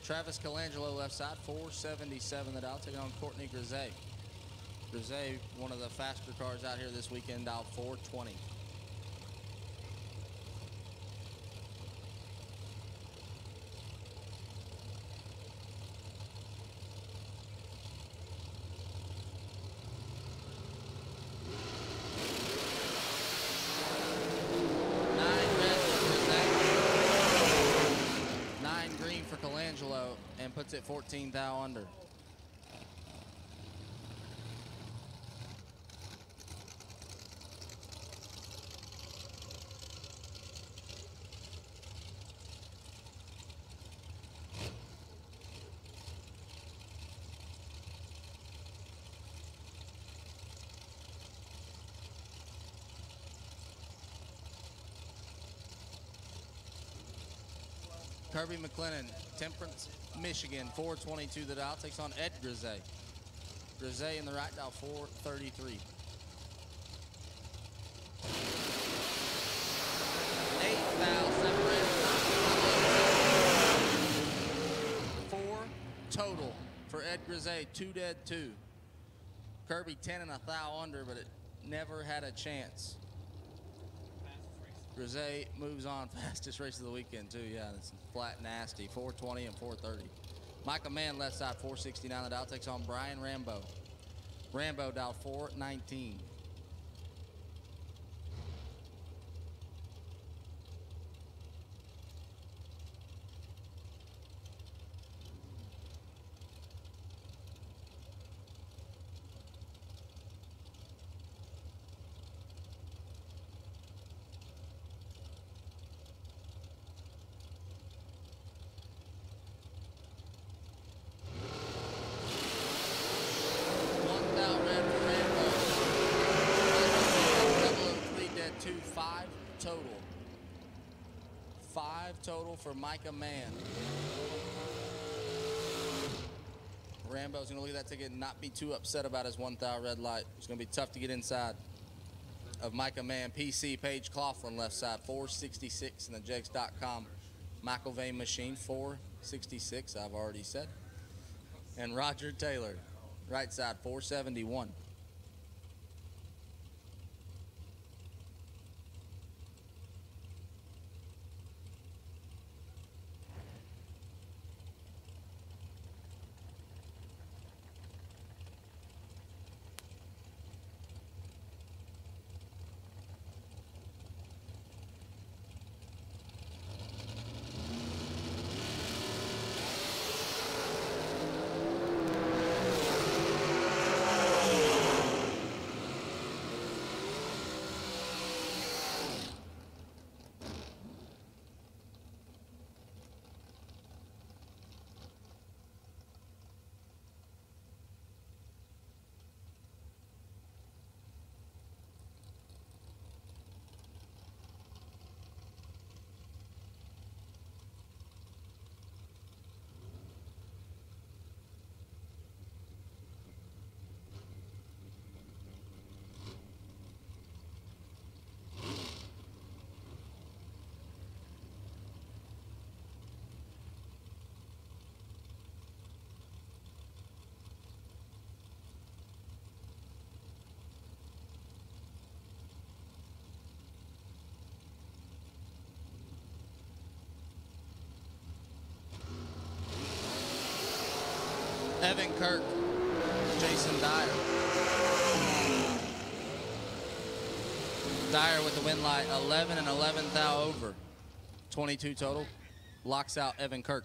S1: Travis Colangelo left side, 477 the dial, taking on Courtney Grisey. Grisey, one of the faster cars out here this weekend, dialed 420. And puts it 14 thou under. Kirby McLennan, Temperance, Michigan, 422 the dial, takes on Ed Grisey. Grisey in the right dial, 433. 8 thou separated. 4 total for Ed Grisey, 2 dead, 2. Kirby 10 and a thou under, but it never had a chance. Grisey moves on, fastest race of the weekend too. Yeah, it's flat nasty, 420 and 430. Micah Mann left side, 469 the dial, takes on Brian Rambo. Rambo dialed 419. Total for Micah Mann. Rambo's going to look at that ticket and not be too upset about his 1,000 red light. It's going to be tough to get inside of Micah Mann. PC, Paige Coughlin, left side, 466 in the Jegs.com McIlvain machine, 466, I've already said. And Roger Taylor, right side, 471. Evan Kirk, Jason Dyer. Dyer with the win light, 11 and 11 thou over. 22 total. Locks out Evan Kirk.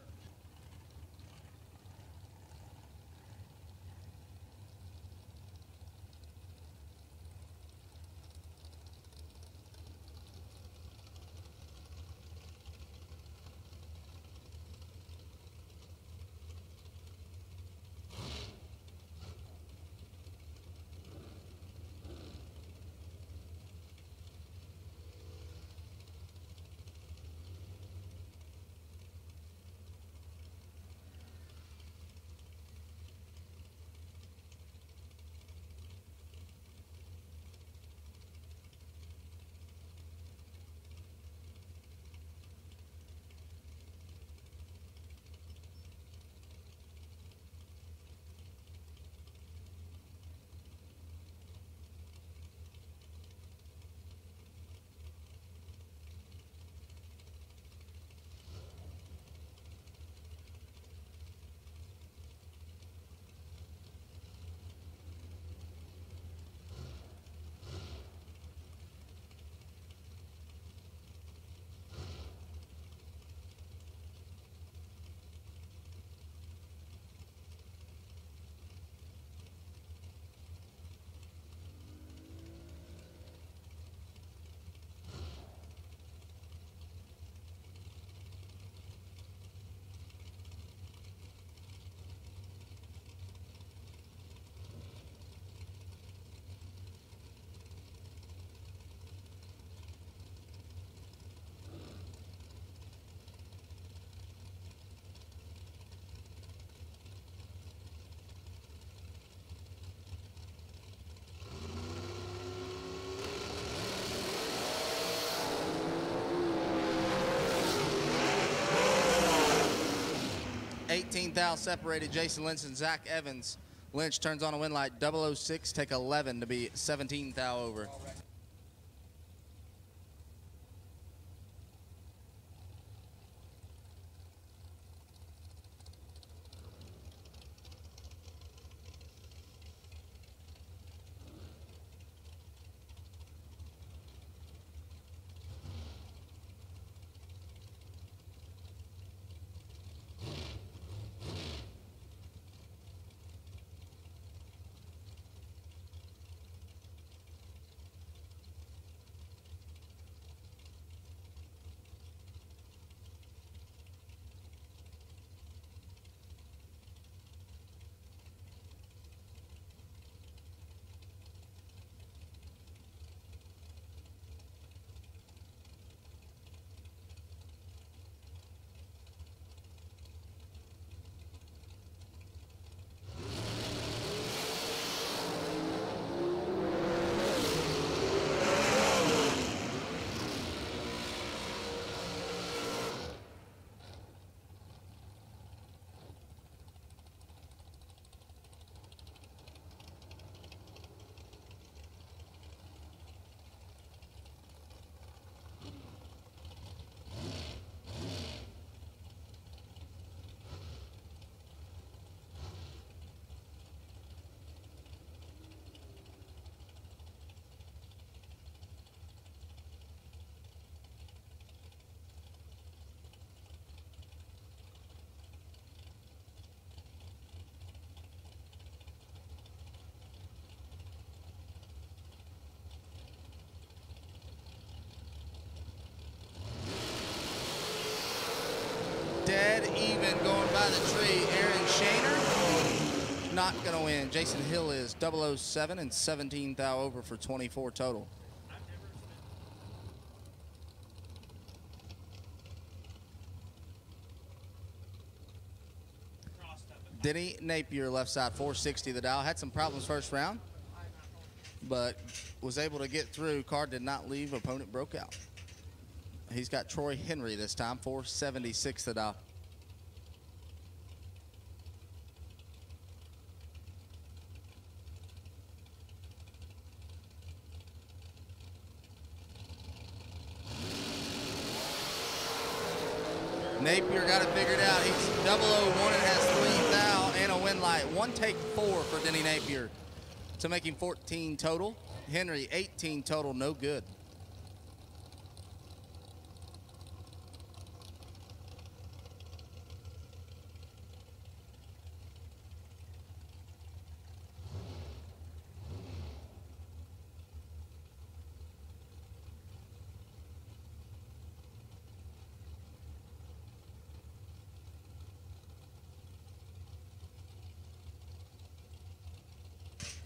S1: 18 thou separated Jason Lynch and Zach Evans. Lynch turns on a win light, 006, take 11 to be 17 thou over. Dead even going by the tree. Aaron Shaner not going to win. Jason Hill is 007 and 17 thou over for 24 total. Denny Napier left side 460 the dial. Had some problems first round, but was able to get through. Card did not leave. Opponent broke out. He's got Troy Henry this time, 476 the dial. Napier got it figured out. He's 001 and has 3 thou and a win light. One take 4 for Denny Napier to make him 14 total. Henry 18 total, no good.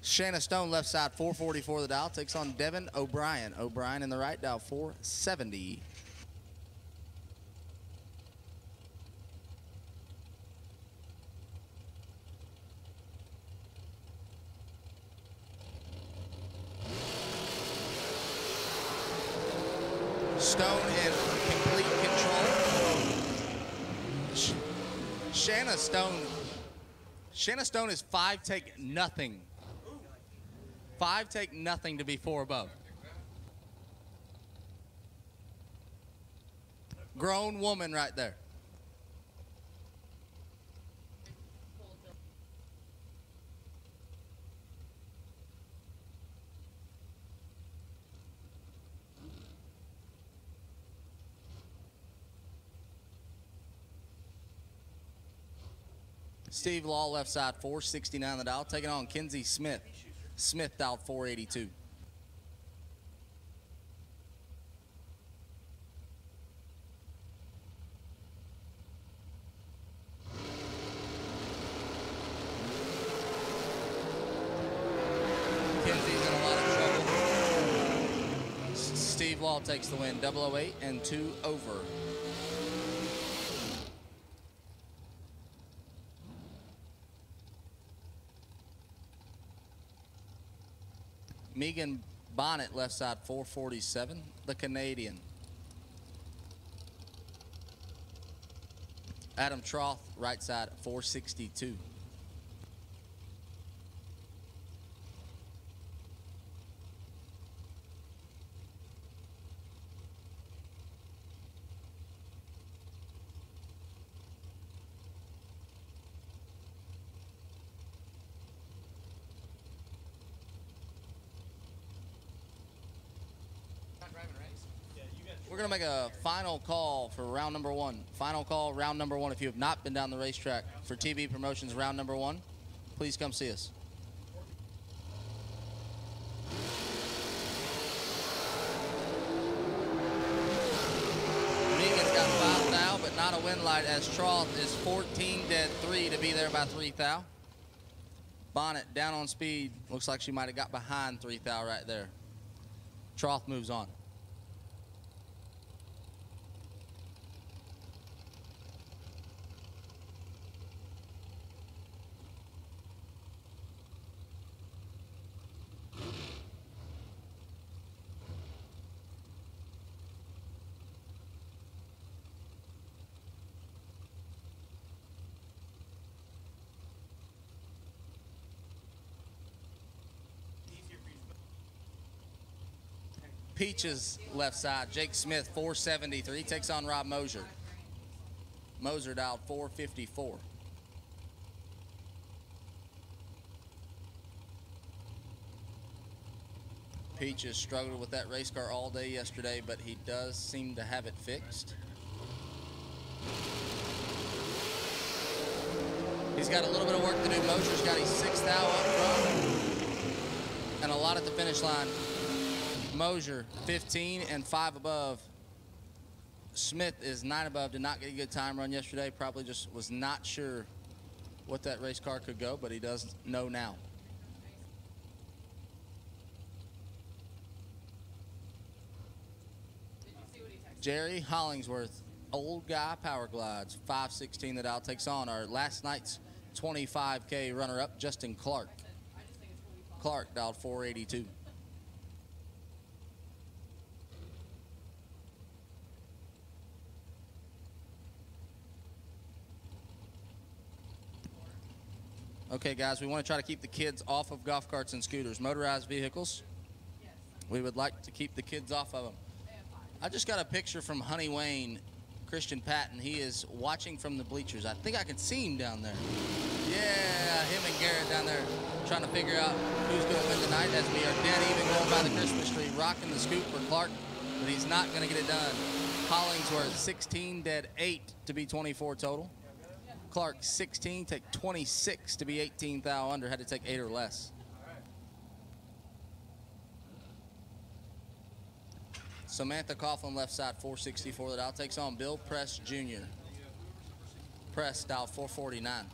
S1: Shanna Stone left side 444 the dial, takes on Devin O'Brien. O'Brien in the right dial 470. Stone in complete control. Shanna Stone is 5 take nothing. 5 take nothing to be 4 above. Grown woman right there. Steve Law left side 469 the dial, taking on Kenzie Smith. Smith out 482. Kenzie's in a lot of trouble. Steve Law takes the win, 008 and 2 over. Megan Bonnet left side 447, the Canadian. Adam Troth, right side, 462. We're going to make a final call for round number one. Final call, round number one. If you have not been down the racetrack for TV Promotions round number one, please come see us. Megan's got 5 thou, but not a win light as Troth is 14 dead 3 to be there by 3 thou. Bonnet down on speed. Looks like she might have got behind 3 thou right there. Troth moves on. Peaches left side, Jake Smith, 473, takes on Rob Mosier. Moser dialed 454. Peaches struggled with that race car all day yesterday, but he does seem to have it fixed. He's got a little bit of work to do. Moser's got his 6 thou up front and a lot at the finish line. Mosier 15 and 5 above. Smith is 9 above. Did not get a good time run yesterday. Probably just was not sure what that race car could go, but he does know now. Jerry Hollingsworth, old guy power glides, 516 that out, takes on our last night's 25K runner-up, Justin Clark. Clark dialed 482. Okay, guys, we want to try to keep the kids off of golf carts and scooters. Motorized vehicles, we would like to keep the kids off of them. I just got a picture from Honey Wayne, Christian Patton. He is watching from the bleachers. I think I can see him down there. Yeah, him and Garrett down there trying to figure out who's going to win tonight as we are dead even going by the Christmas tree, rocking the scoop for Clark, but he's not going to get it done. Hollingsworth, 16, dead 8 to be 24 total. Clark, 16, take 26 to be 18 thou under, had to take 8 or less. Samantha Coughlin, left side, 464 that out, takes on Bill Press Jr. Press, style 449.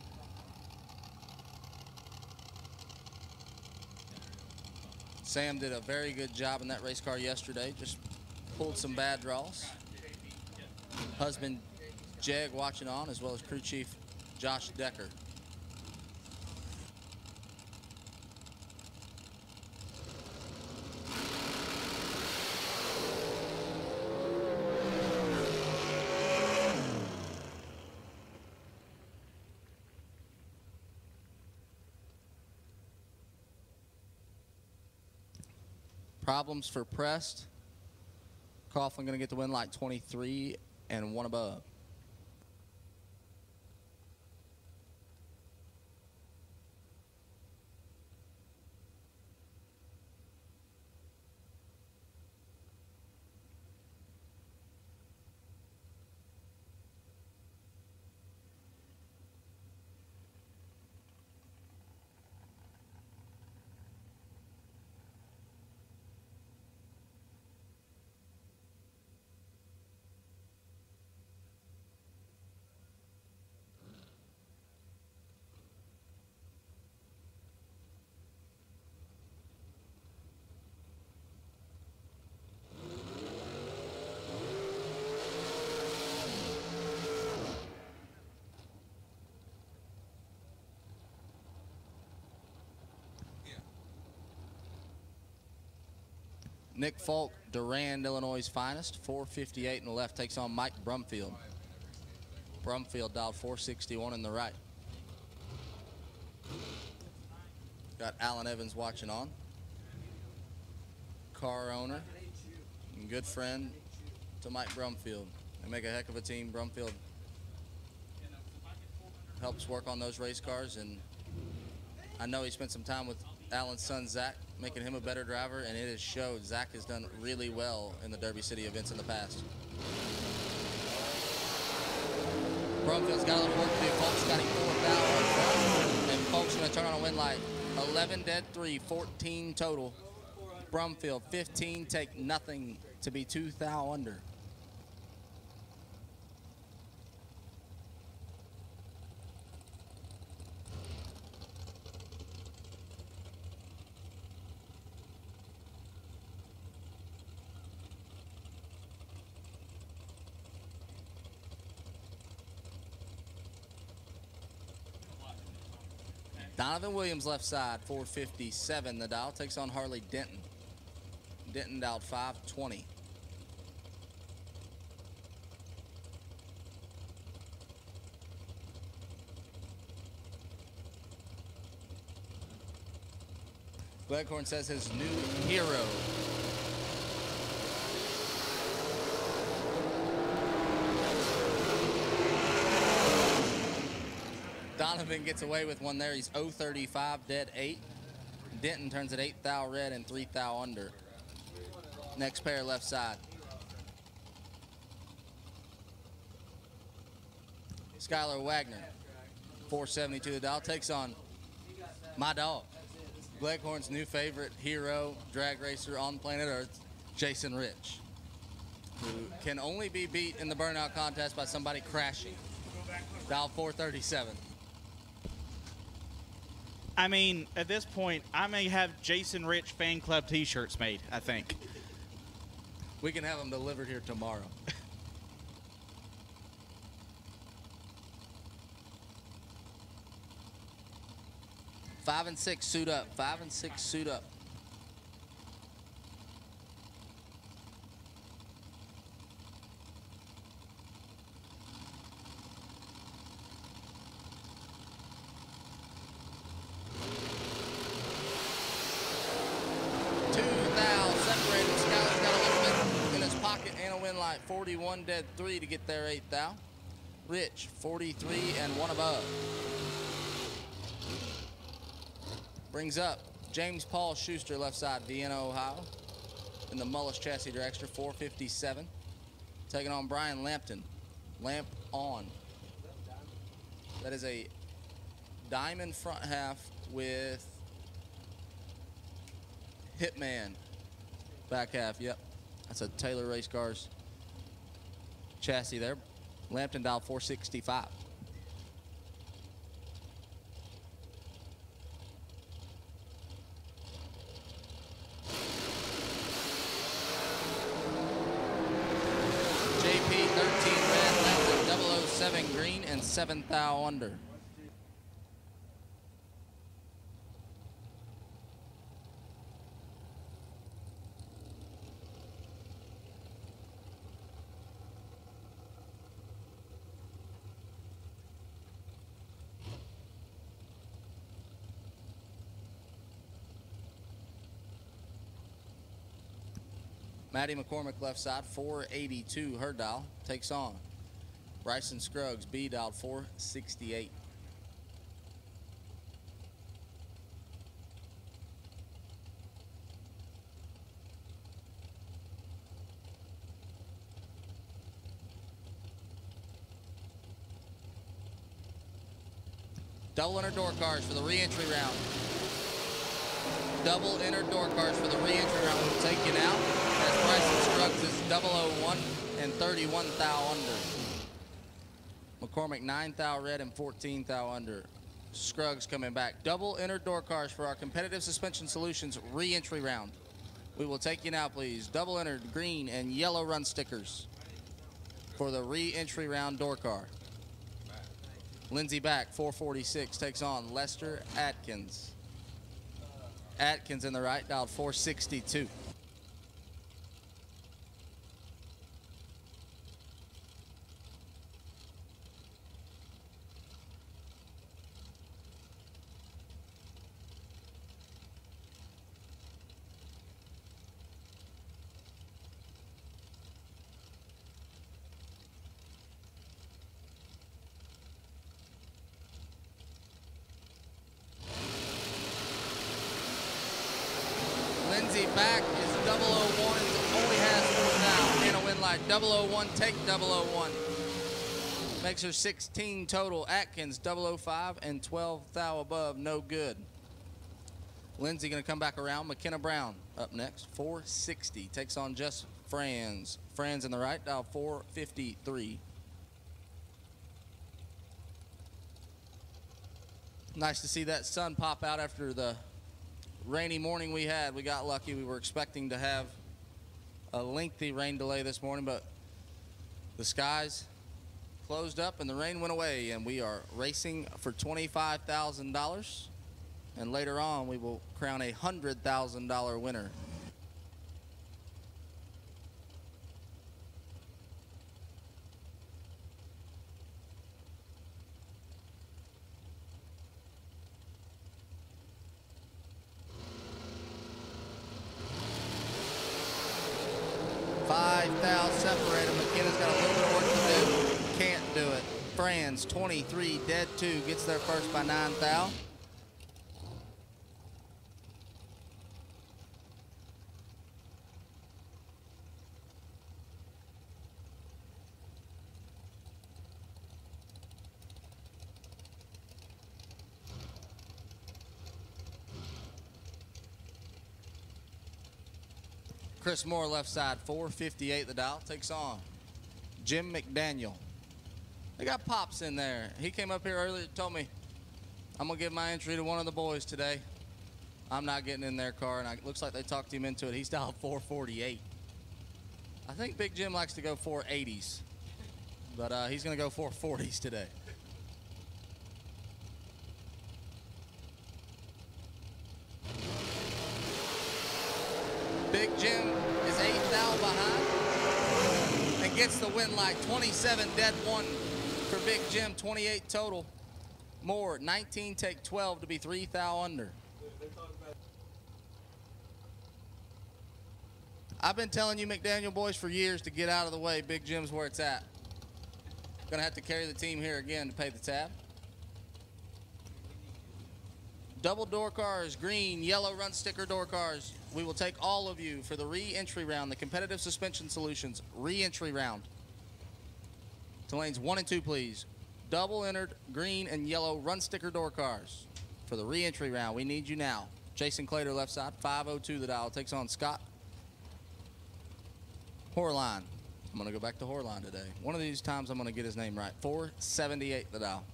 S1: Sam did a very good job in that race car yesterday, just pulled some bad draws. Husband Jeg watching on, as well as crew chief Josh Decker. Problems for Prest. Coughlin going to get the win like 23 and 1 above. Nick Falk, Durand, Illinois' finest, 458 in the left, takes on Mike Brumfield. Brumfield dialed 461 in the right. Got Alan Evans watching on. Car owner and good friend to Mike Brumfield. They make a heck of a team. Brumfield helps work on those race cars, and I know he spent some time with Alan's son, Zach, making him a better driver, and it has showed. Zach has done really well in the Derby City events in the past. Brumfield's got a little work to do. Folks got him 4th out, and Folks going to turn on a win light. 11 dead 3, 14 total. Brumfield 15, take nothing to be 2 thou under. Donovan Williams left side, 457. The dial takes on Harley Denton. Denton dialed 520. Gleghorn says his new hero. Donovan gets away with one there. He's 035, dead 8. Denton turns it 8 thou red and 3 thou under. Next pair left side. Skylar Wagner, 472. The dial takes on my dog. Gleghorn's new favorite hero, drag racer on planet Earth, Jason Rich, who can only be beat in the burnout contest by somebody crashing. Dial 437.
S2: I mean, at this point, I may have Jason Rich fan club t-shirts made, I think.
S1: We can have them delivered here tomorrow. Five and six suit up. 5 and 6 suit up. And a win light, 41 dead 3 to get there 8 thou. Rich, 43 and 1 above. Brings up James Paul Schuster, left side, Xenia Ohio, in the Mullis chassis dragster, 457. Taking on Brian Lampton. Lamp on. That is a diamond front half with Hitman back half. Yep. That's a Taylor Race Cars chassis there. Lampton dial 465. JP 13 red, Lampton 007 green, and 7 thou under. Maddie McCormick left side, 482, her dial, takes on Bryson Scruggs, B dialed 468. Double inner door cars for the re-entry round. Double inner door cars for the re-entry round. We'll take you now. As Bryson Scruggs is 001 and 31 thou under. McCormick 9 thou red and 14 thou under. Scruggs coming back. Double inner door cars for our competitive suspension solutions re-entry round. We will take you now, please. Double entered green and yellow run stickers for the re-entry round door car. Lindsey back, 446, takes on Lester Atkins. Atkins in the right, dialed 462. back is 001. It only has 4 now. And a win light. 001, take 001. Makes her 16 total. Atkins, 005, and 12 thou above. No good. Lindsay going to come back around. McKenna Brown up next. 460. Takes on Jess Franz. Franz in the right, dial 453. Nice to see that sun pop out after the rainy morning we had. We got lucky. We were expecting to have a lengthy rain delay this morning, but the skies closed up and the rain went away, and we are racing for $25,000. And later on, we will crown a $100,000 winner. Separated. McKenna's got a little bit of work to do. Can't do it. Franz, 23, dead 2, gets there first by 9 thou. Chris Moore left side, 458 the dial, takes on Jim McDaniel. They got Pops in there. He came up here earlier and told me, I'm going to give my entry to one of the boys today. I'm not getting in their car, and it looks like they talked him into it. He's dialed 448. I think Big Jim likes to go 480s, but he's going to go 440s today. Big Jim is 8 thou behind and gets the win light. 27 dead 1 for Big Jim, 28 total. More, 19 take 12 to be 3 thou under. I've been telling you McDaniel boys for years to get out of the way. Big Jim's where it's at. Gonna have to carry the team here again to pay the tab. Double door cars, green, yellow run sticker door cars. We will take all of you for the re-entry round, the competitive suspension solutions re-entry round. To lanes 1 and 2, please. Double entered green and yellow run sticker door cars for the re-entry round. We need you now. Jason Clater left side, 502 the dial, takes on Scott Horline. I'm gonna go back to Horline today. One of these times I'm gonna get his name right. 478 the dial.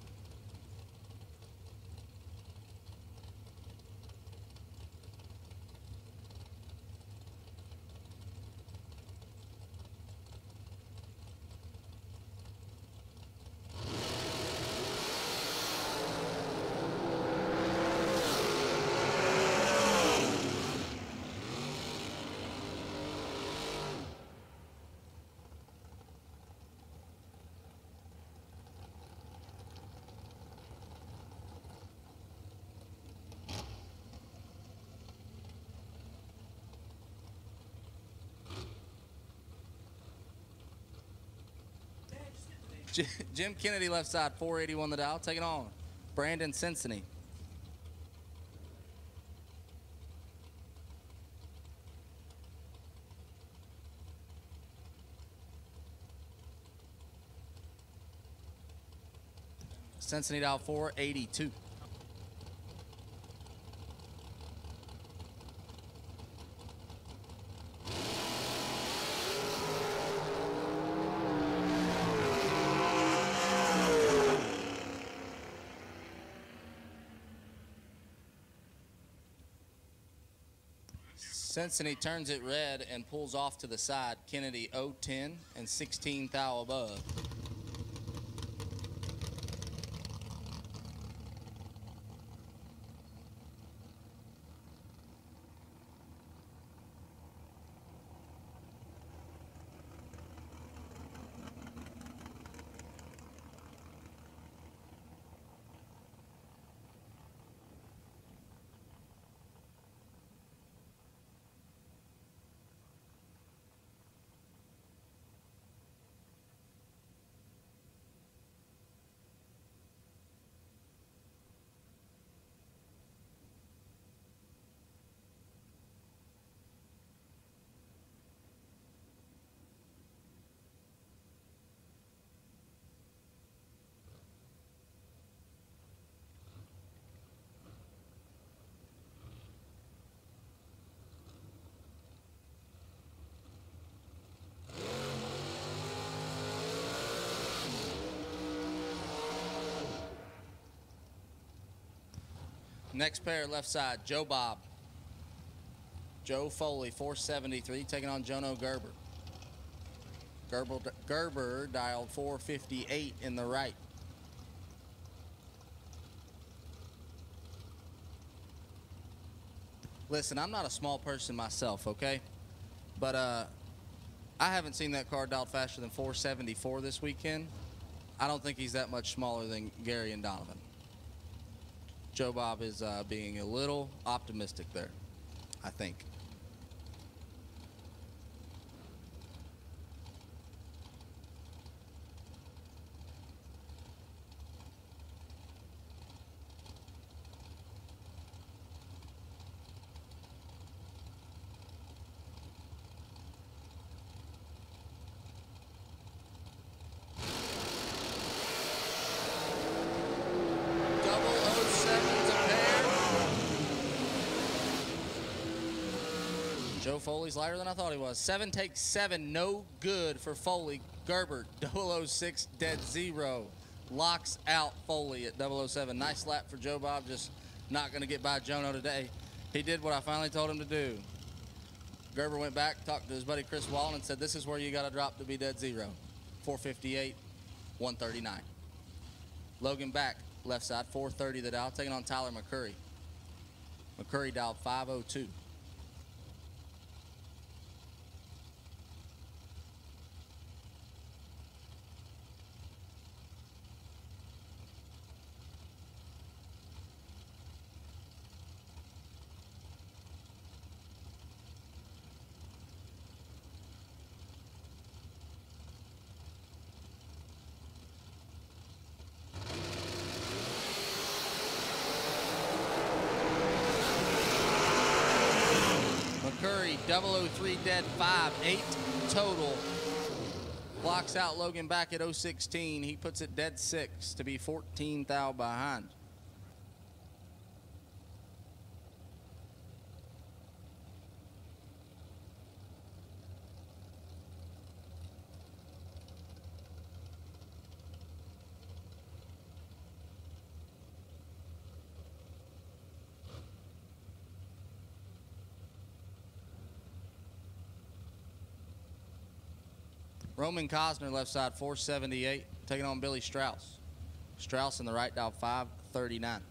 S1: Jim Kennedy left side, 481 the dial, taking on Brandon Cincinnati. Cincinnati dial 482. Cincinnati turns it red and pulls off to the side. Kennedy 010 and 16 thou above. Next pair, left side, Joe Bob. Joe Foley, 473, taking on Jono Gerber. Gerber dialed 458 in the right. Listen, I'm not a small person myself, okay? But I haven't seen that car dialed faster than 474 this weekend. I don't think he's that much smaller than Gary and Donovan. Joe Bob is being a little optimistic there, I think. Joe Foley's lighter than I thought he was. 7 takes 7, no good for Foley. Gerber, 006, dead zero. Locks out Foley at 007. Nice lap for Joe Bob, just not going to get by Jono today. He did what I finally told him to do. Gerber went back, talked to his buddy Chris Wallen, and said, this is where you got to drop to be dead zero. 458, 139. Logan back, left side, 430 the dial, taking on Tyler McCurry. McCurry dialed 502. McCurry, 003 dead 5, 8 total. Blocks out Logan back at 016. He puts it dead 6 to be 14 thou behind. Roman Cosner, left side, 478, taking on Billy Strauss. Strauss in the right dial, 539.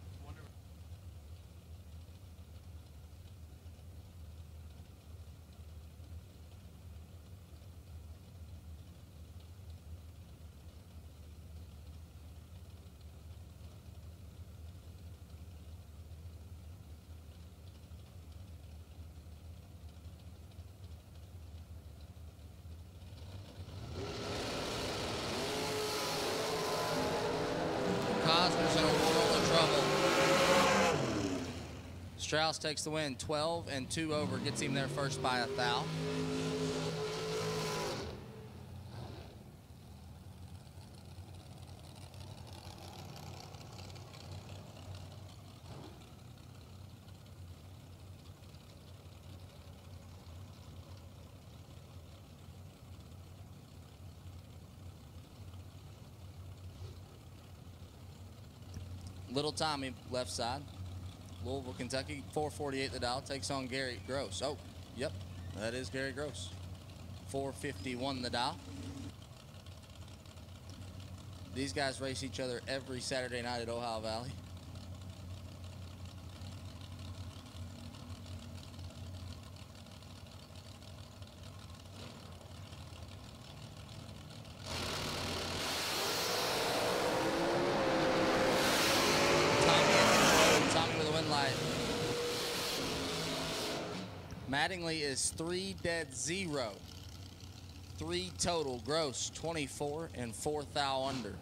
S1: Cosner's in a world of trouble. Strauss takes the win, 12 and 2 over, gets him there first by a thou. Little Tommy, left side. Louisville, Kentucky, 448 the dial, takes on Gary Gross. Oh, yep, that is Gary Gross. 451 the dial. These guys race each other every Saturday night at Ohio Valley. Mattingly is 3 dead 0. 3 total. Gross 24 and 4 thou under.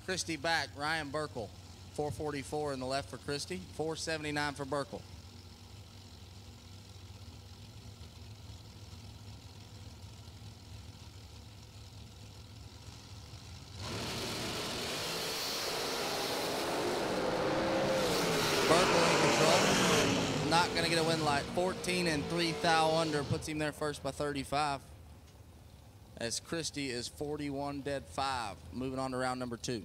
S1: Christie back, Ryan Burkle, 444 in the left for Christie, 479 for Burkle. Burkle in control. Not going to get a win light. 14 and 3 thou under puts him there first by 35. As Christie is 41 dead 5. Moving on to round number 2.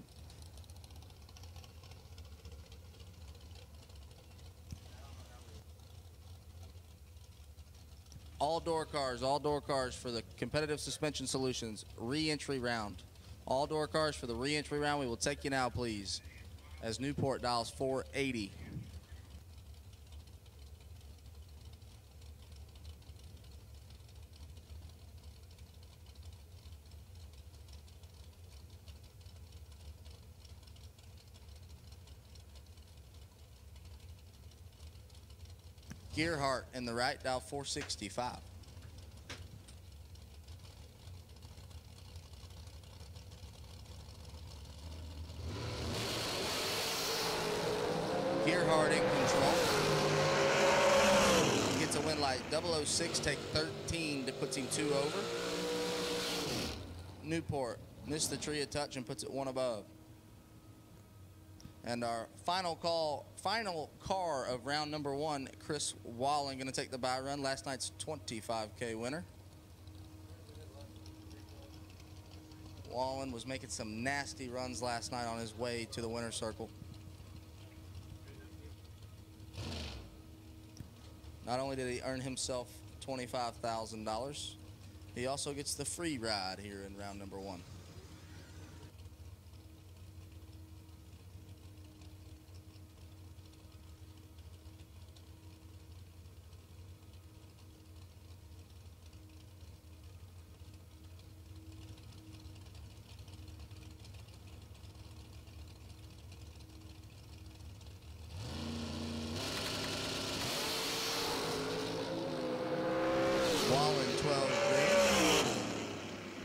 S1: All door cars for the competitive suspension solutions re-entry round. All door cars for the re-entry round. We will take you now, please, as Newport dials 480. Gearhart in the right, dial 465. Gearhart in control. Gets a win light. 006 take 13 to puts him 2 over. Newport missed the tree a touch and puts it 1 above. And our final car of round number 1, Chris Wallen going to take the bye run. Last night's 25K winner. Wallen was making some nasty runs last night on his way to the winner's circle. Not only did he earn himself $25,000, he also gets the free ride here in round number 1. Wallen 12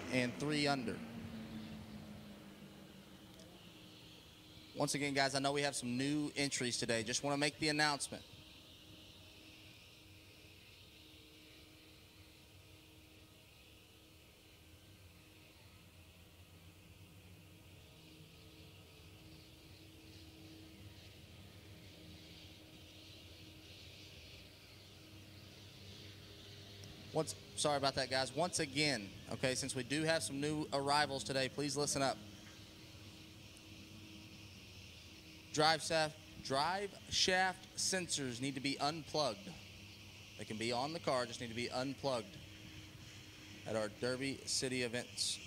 S1: green and 3 under. Once again, guys, I know we have some new entries today. Just want to make the announcement. Sorry about that, guys. Once again, okay, since we do have some new arrivals today, please listen up. Drive shaft sensors need to be unplugged. They can be on the car, just need to be unplugged at our Derby City events.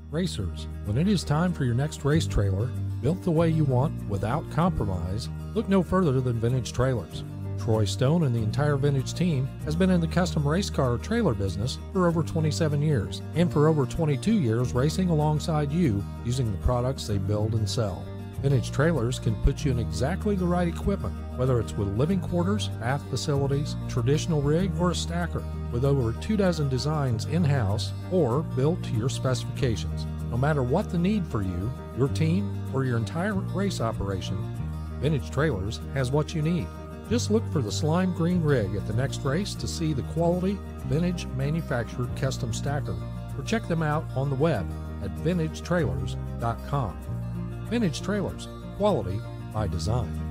S6: Racers, when it is time for your next race trailer, built the way you want without compromise, look no further than Vintage Trailers. Troy Stone and the entire Vintage team has been in the custom race car trailer business for over 27 years, and for over 22 years racing alongside you using the products they build and sell. Vintage Trailers can put you in exactly the right equipment, whether it's with living quarters, bath facilities, traditional rig, or a stacker, with over 24 designs in-house or built to your specifications. No matter what the need for you, your team, or your entire race operation, Vintage Trailers has what you need. Just look for the slime green rig at the next race to see the quality, vintage manufactured custom stacker, or check them out on the web at vintagetrailers.com. Vintage Trailers, quality by design.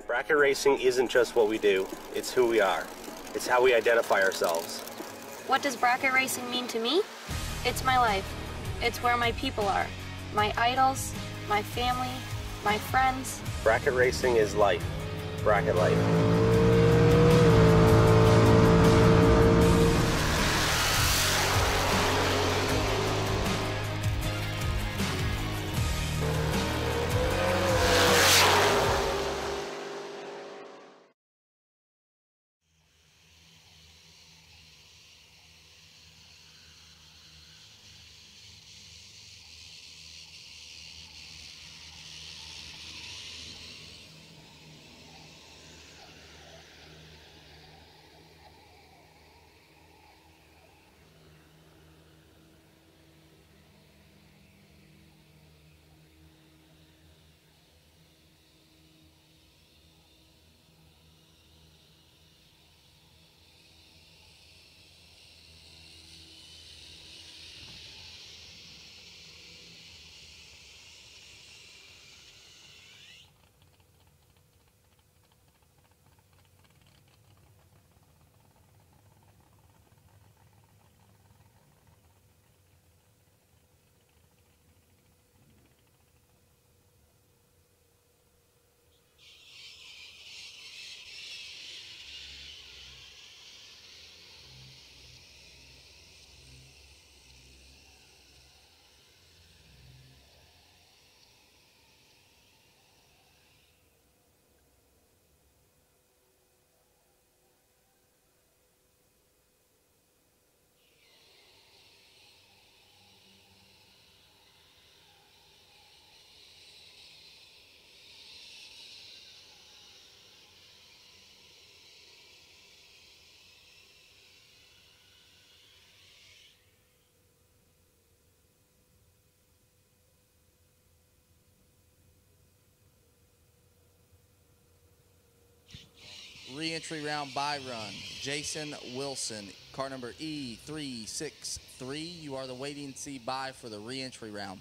S7: Bracket racing isn't just what we do, it's who we are. It's how we identify ourselves.
S8: What does bracket racing mean to me? It's my life. It's where my people are. My idols, my family, my friends.
S7: Bracket racing is life. Bracket life.
S1: Re-entry round by run. Jason Wilson, car number E363. You are the waiting to see bye for the re-entry round.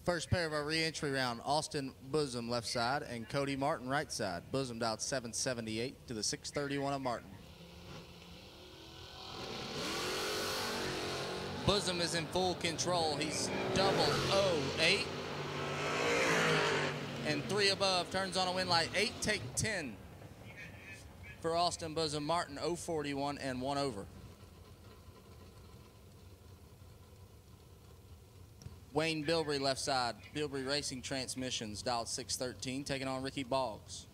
S1: First pair of our re-entry round, Austin Bosom left side and Cody Martin right side. Bosom dialed 778 to the 631 of Martin. Bosom is in full control. He's 008 and 3 above. Turns on a win light. 8 take 10 for Austin Bosom. Martin 041 and 1 over. Wayne Bilbrey left side. Bilbrey Racing Transmissions dialed 613, taking on Ricky Boggs.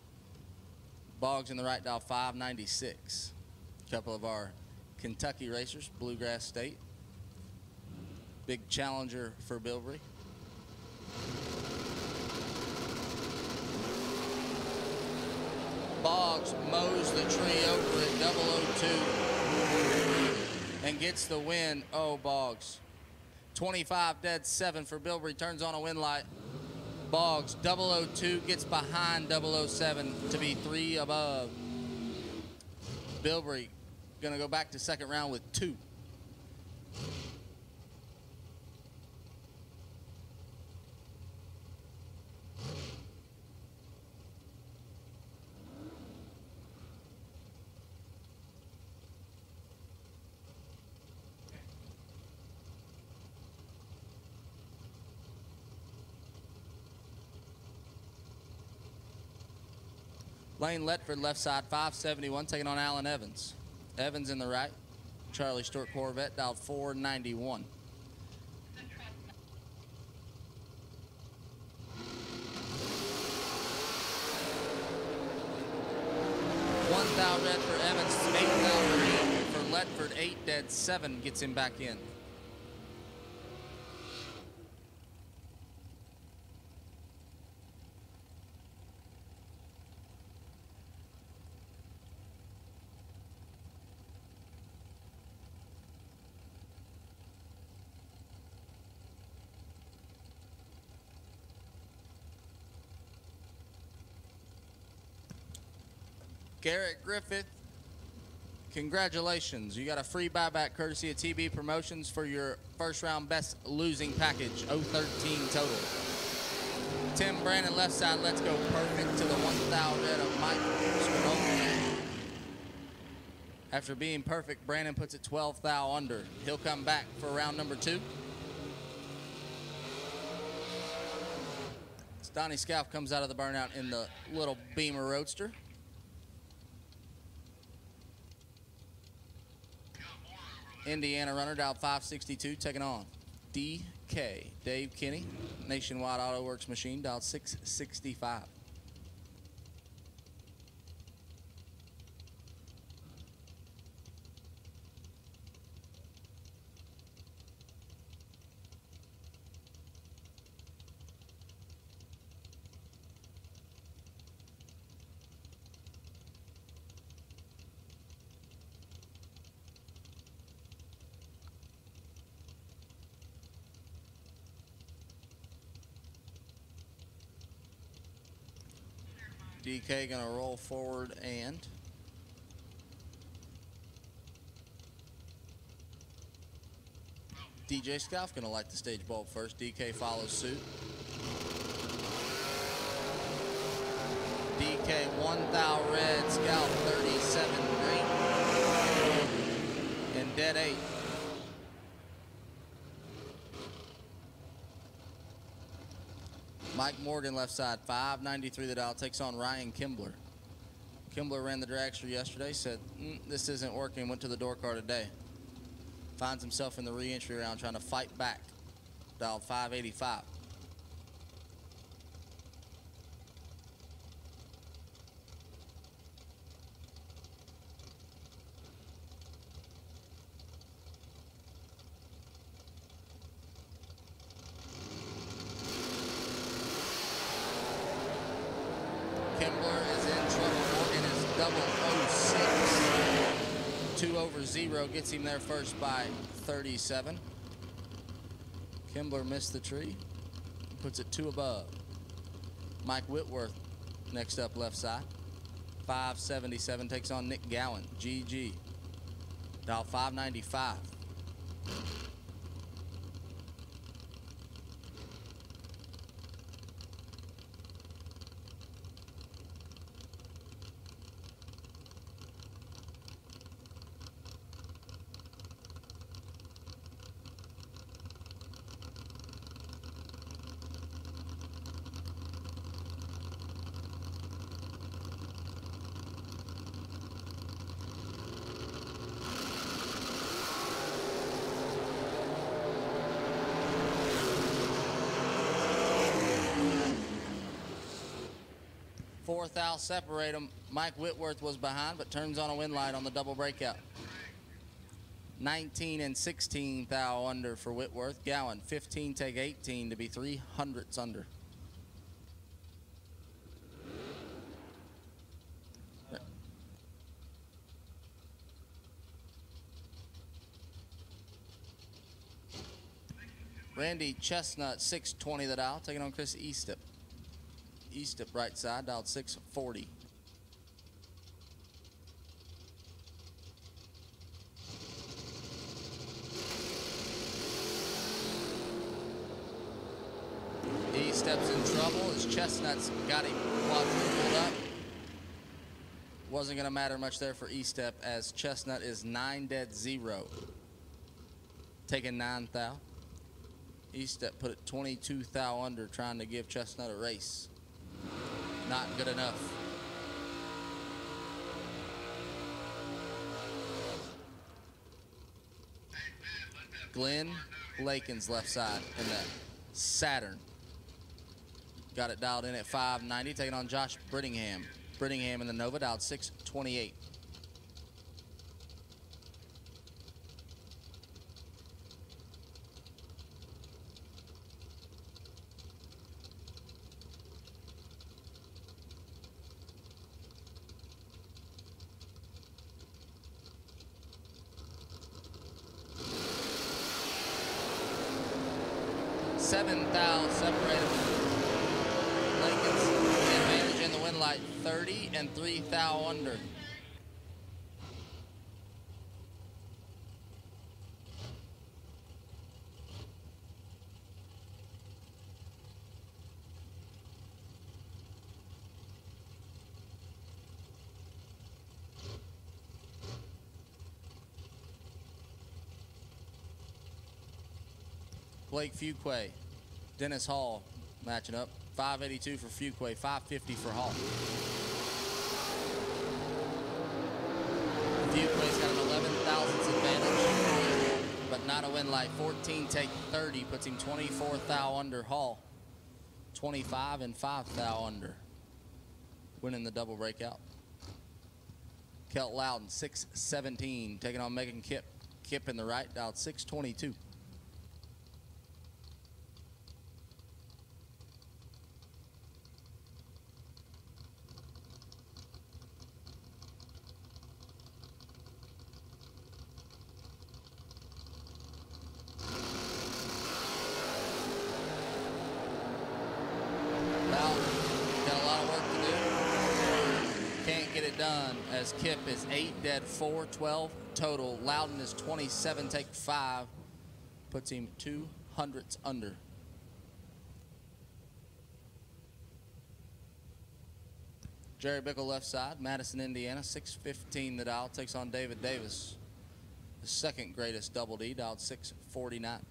S1: Boggs in the right dial 596. A couple of our Kentucky racers, Bluegrass State. Big challenger for Bilbrey. Boggs mows the tree over at 002 and gets the win. Oh, Boggs. 25 dead 7 for Bilbrey, turns on a win light. Boggs, 002 gets behind 007 to be 3 above. Bilbrey gonna go back to second round with 2. Lane Letford, left side, 571, taking on Alan Evans. Evans in the right. Charlie Stewart Corvette, dialed 491. $1,000 red for Evans, $8,000 for Letford, 8 dead, 7 gets him back in. Garrett Griffith, congratulations. You got a free buyback courtesy of TB Promotions for your first round best losing package, 013 total. Tim Brandon, left side, let's go perfect to the 1,000 red of Mike Spinola. After being perfect, Brandon puts it 12,000 under. He'll come back for round number 2. Donnie Scalf comes out of the burnout in the little Beamer Roadster. Indiana runner, dialed 562, taking on DK. Dave Kinney, Nationwide Auto Works machine, dialed 665. DK gonna roll forward and DJ Scalf gonna light the stage bulb first. DK follows suit. DK 1,000 red, Scalf 37 green, and dead 8. Mike Morgan, left side, 593 the dial, takes on Ryan Kimbler. Kimbler ran the dragster yesterday, said, this isn't working, went to the door car today. Finds himself in the re-entry round trying to fight back. Dialed 585. Kimbler is in trouble. Morgan is 006. 2 over 0 gets him there first by 37. Kimbler missed the tree. Puts it 2 above. Mike Whitworth next up, left side. 577 takes on Nick Gowan. GG. Dial 595. Fourth out, separate them. Mike Whitworth was behind, but turns on a win light on the double breakout. 19 and 16 thou under for Whitworth. Gowan, 15, take 18 to be 300ths under. Randy Chestnut, 620 the dial, taking on Chris Eastep. Eastep right side, dialed 640. Eastep's in trouble as Chestnut's got him quadrupled up. Wasn't going to matter much there for Eastep as Chestnut is 9-0. Taking 9 thou. Eastep put it 22 thou under, trying to give Chestnut a race. Not good enough. Glenn Lakin's left side in the Saturn. Got it dialed in at 590, taking on Josh Brittingham. Brittingham in the Nova, dialed 628. Seven thou separated. Lincoln's advantage in the wind light, 30 and 3 thou under. Blake Fuquay, Dennis Hall matching up. 582 for Fuquay, 550 for Hall. Fuquay's got an 11 thousandths advantage, but not a win light. 14 take 30 puts him 24 thou under. Hall, 25 and 5 thou under, winning the double breakout. Kelt Loudon, 617, taking on Megan Kipp. Kipp in the right, dialed 622. Done as Kipp is 8 dead, 4, 12 total. Loudon is 27, take 5, puts him 200ths under. Jerry Bickle left side, Madison, Indiana, 615 the dial, takes on David Davis, the second greatest double D, dialed 649.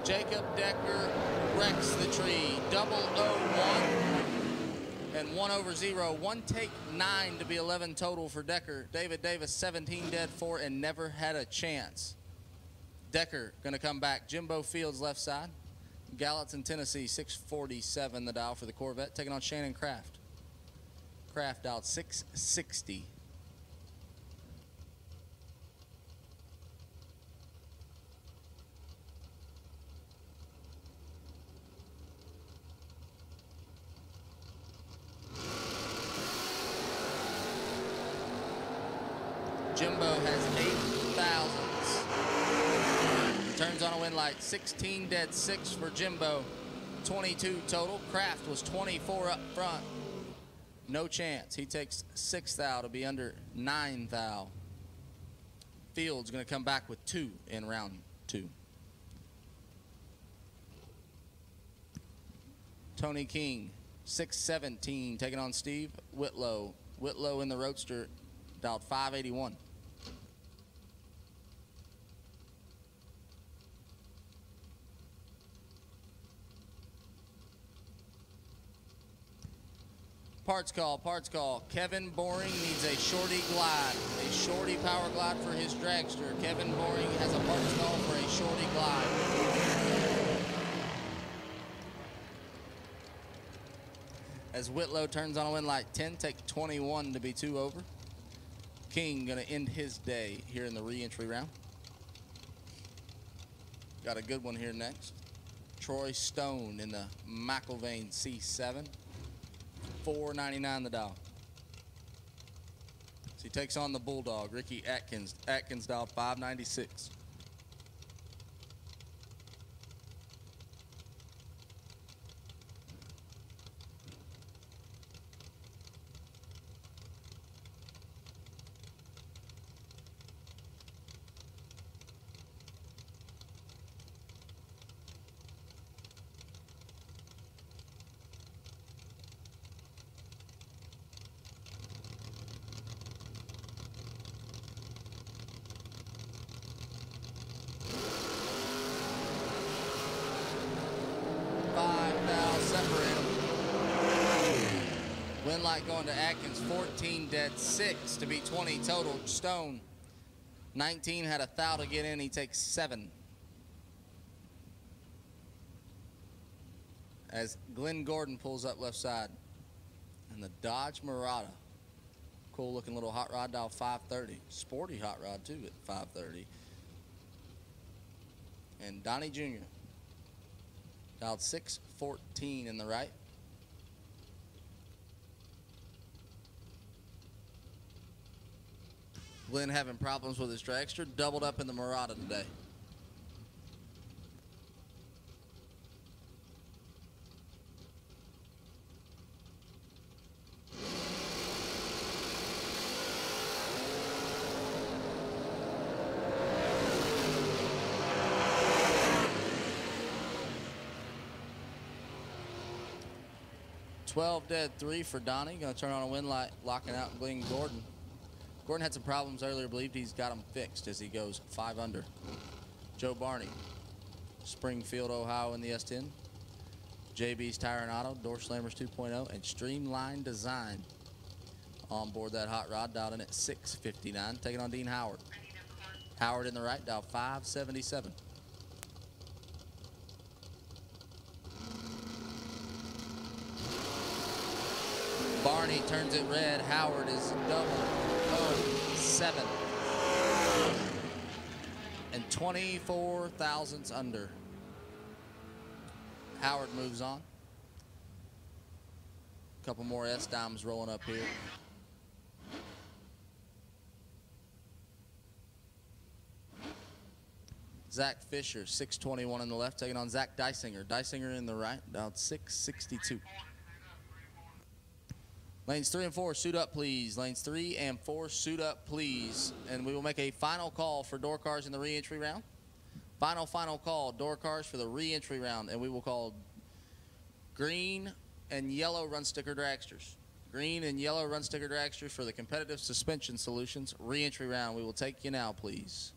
S1: Jacob Decker wrecks the tree. 001 and 1 over 0. 1 take 9 to be 11 total for Decker. David Davis, 17 dead, 4, and never had a chance. Decker gonna come back. Jimbo Fields left side. Gallatin, Tennessee, 647 the dial for the Corvette, taking on Shannon Kraft. Kraft dialed 660. Jimbo has 8 thousandths. Turns on a win light. 16 dead, 6 for Jimbo. 22 total. Kraft was 24 up front. No chance. He takes 6 thou to be under 9 thou. Fields going to come back with 2 in round 2. Tony King, 617, taking on Steve Whitlow. Whitlow in the Roadster, dialed 581. Parts call, parts call. Kevin Boring needs a shorty glide. A shorty power glide for his dragster. Kevin Boring has a parts call for a shorty glide. As Whitlow turns on a win light 10, take 21 to be 2 over. King gonna end his day here in the re-entry round. Got a good one here next. Troy Stone in the McIlvain C7. $4.99 the dial. So he takes on the Bulldog, Ricky Atkins. Atkins dial $5.96. Win light going to Atkins, 14 dead, 6 to be 20 total. Stone, 19 had a thou to get in, he takes 7. As Glenn Gordon pulls up left side. And the Dodge Murata. Cool looking little hot rod, dial 530. Sporty hot rod too at 530. And Donnie Jr. dialed 614 in the right. Glenn having problems with his dragster, doubled up in the Murata today. Dead 3 for Donnie. Gonna turn on a win light, locking out Glenn Gordon. Gordon had some problems earlier, believed he's got them fixed as he goes 5 under. Joe Barney, Springfield, Ohio in the S10. JB's Tire and Auto, Door Slammers 2.0, and Streamline Design on board that hot rod, dialed in at 659. Taking on Dean Howard. Howard in the right, dial 577. Barney turns it red. Howard is 007. And 24 thousandths under. Howard moves on. A couple more S-dimes rolling up here. Zach Fisher, 621 in the left, taking on Zach Dysinger. Dysinger in the right, down 662. Lanes 3 and 4, suit up, please. Lanes 3 and 4, suit up, please. And we will make a final call for door cars in the re-entry round. Final call, door cars for the re-entry round. And we will call green and yellow run sticker dragsters. Green and yellow run sticker dragsters for the competitive suspension solutions re-entry round. We will take you now, please.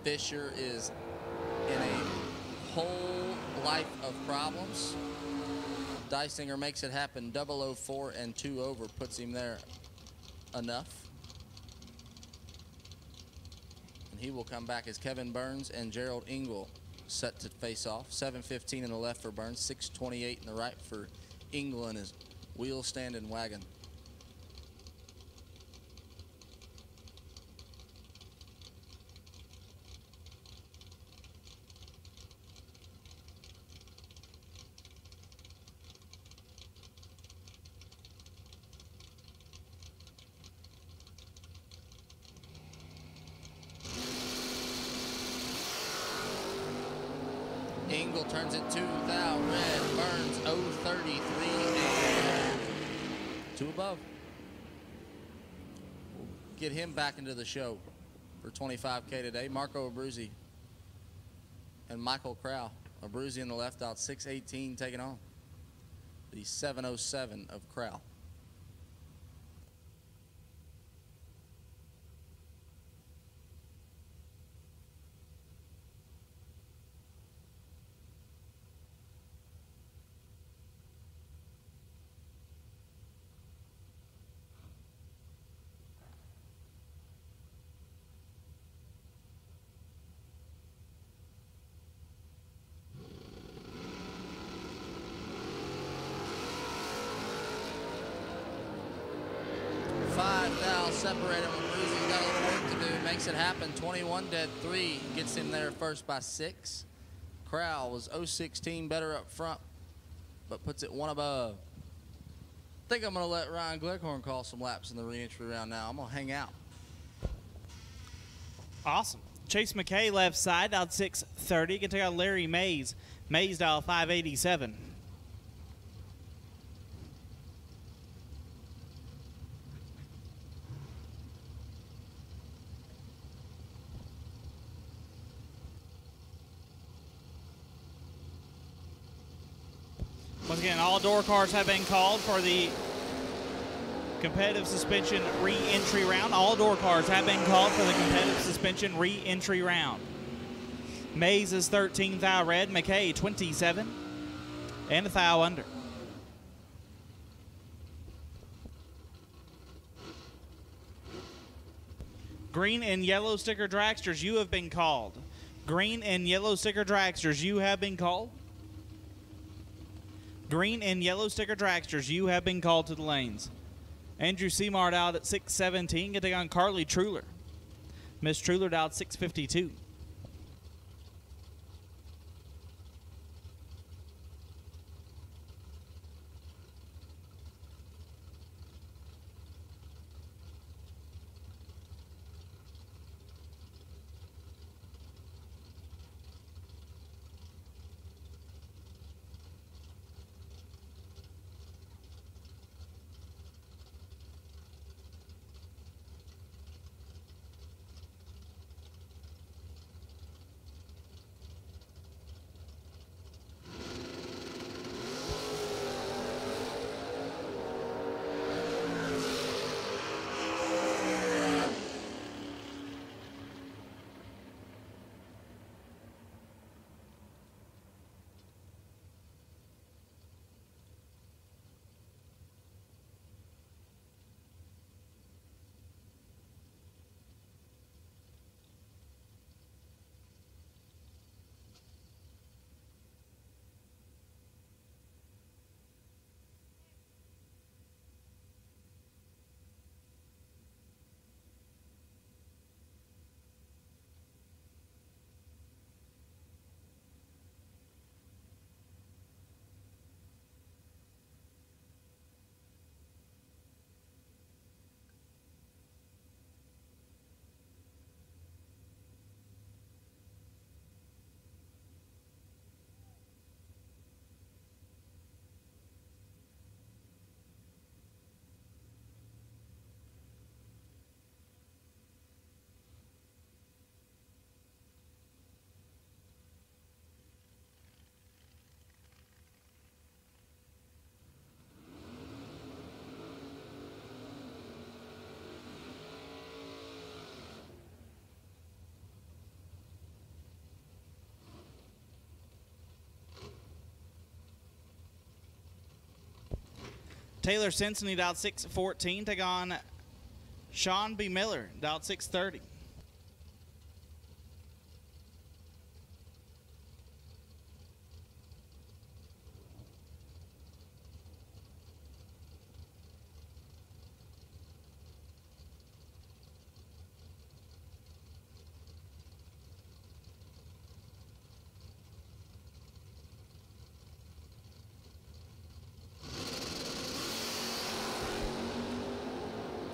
S1: Fisher is in a whole life of problems. Dysinger makes it happen. 004 and 2 over puts him there enough. And he will come back as Kevin Burns and Gerald Engel set to face off. 715 in the left for Burns, 628 in the right for Engel and his wheel standing wagon. Engel turns it 2 thou red. Burns 033 and 2 above. We'll get him back into the show for 25K today. Marco Abruzzi and Michael Crow. Abruzzi in the left out, 618 taking on the 707 of Crow. separate him. Bruzy's got a little work to do. Makes it happen. 21 dead 3. Gets him there first by 6. Crowell was 0-16 better up front, but puts it 1 above. I think I'm going to let Ryan Gleckhorn call some laps in the re-entry round now. I'm going to hang out.
S2: Awesome. Chase McKay left side, dialed 630. You can take out Larry Mays. Mays dialed 587. Once again, all door cars have been called for the competitive suspension re-entry round. All door cars have been called for the competitive suspension re-entry round. Mays is 13 thou red, McKay 27, and a thou under. Green and yellow sticker dragsters, you have been called. Green and yellow sticker dragsters, you have been called. Green and yellow sticker dragsters, you have been called to the lanes. Andrew Seymour out at 617, getting on Carly Truler. Miss Truler out 652. Taylor Simpson dialed 614. Take on Sean B. Miller, dialed 630.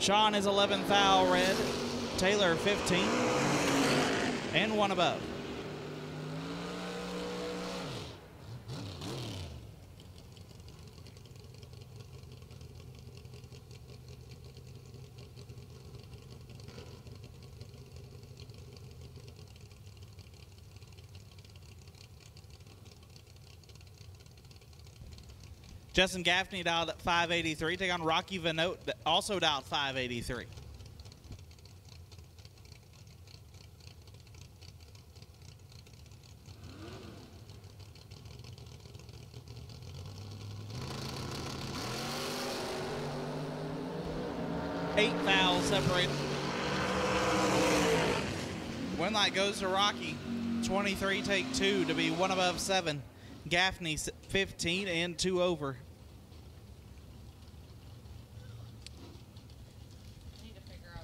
S2: Sean is 11 thou red, Taylor 15, and 1 above. Justin Gaffney dialed at 583. Take on Rocky Vanote, also dialed 583. Eight fouls separated. Win light goes to Rocky. 23 take 2 to be 1 above 7. Gaffney 15 and 2 over.
S4: Need to figure out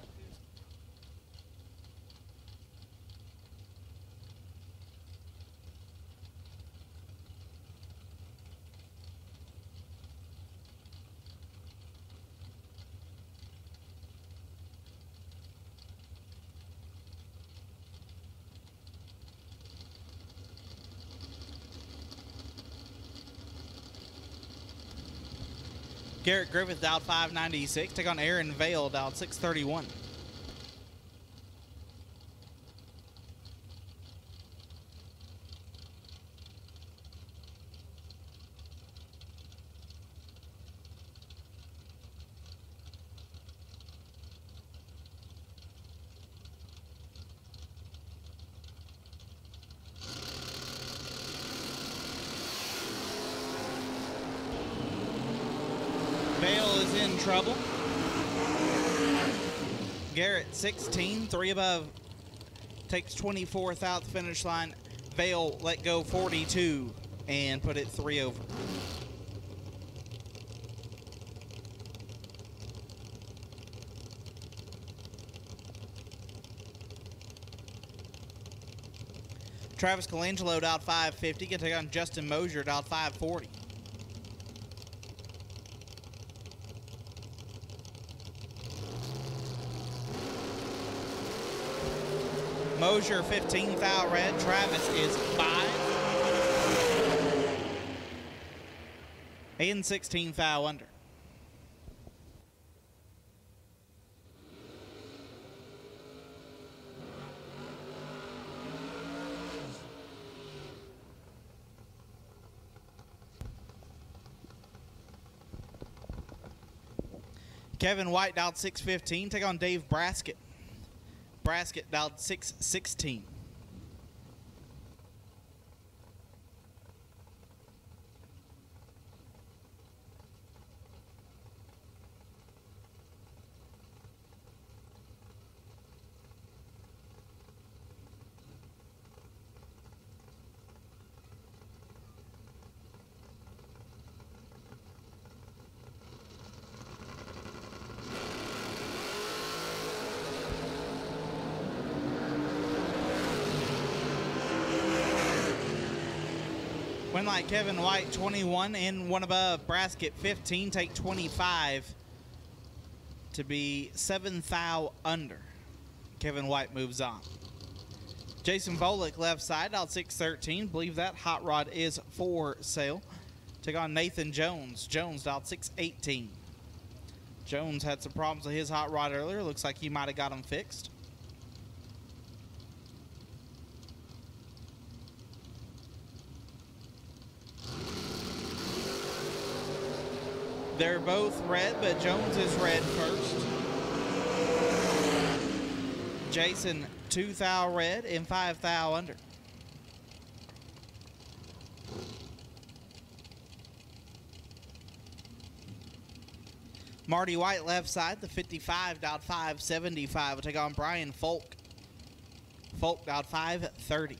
S2: Garrett Griffith dialed 596. Take on Aaron Vale, dialed 631. Vale is in trouble. Garrett 16, 3 above. Takes 24th out the finish line. Vale let go 42 and put it 3 over. Travis Colangelo dialed 550. Can take on Justin Mosier dialed 540. Mosier 15th out red. Travis is 5. And 16th out under. Kevin White dialed 615. Take on Dave Braskett. Braskett dialed 616. Win like Kevin White 21 and 1 above. Braskett 15, take 25 to be 7th thou under. Kevin White moves on. Jason Volick left side out 613. Believe that hot rod is for sale. Take on Nathan Jones. Jones dialed 618. Jones had some problems with his hot rod earlier. Looks like he might have got them fixed. They're both red, but Jones is red first. Jason 2 thou red and 5 thou under. Marty White left side, the 55 dialed 575. Will take on Brian Folk. Folk dialed 530.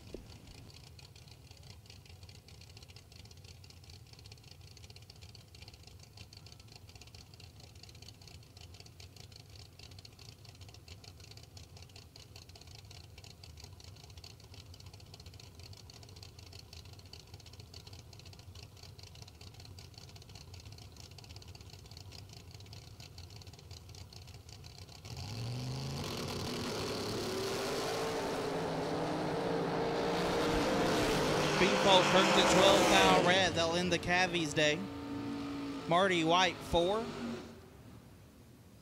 S2: Folk turns to 12 thou red. They'll end the Cavies day. Marty White 4.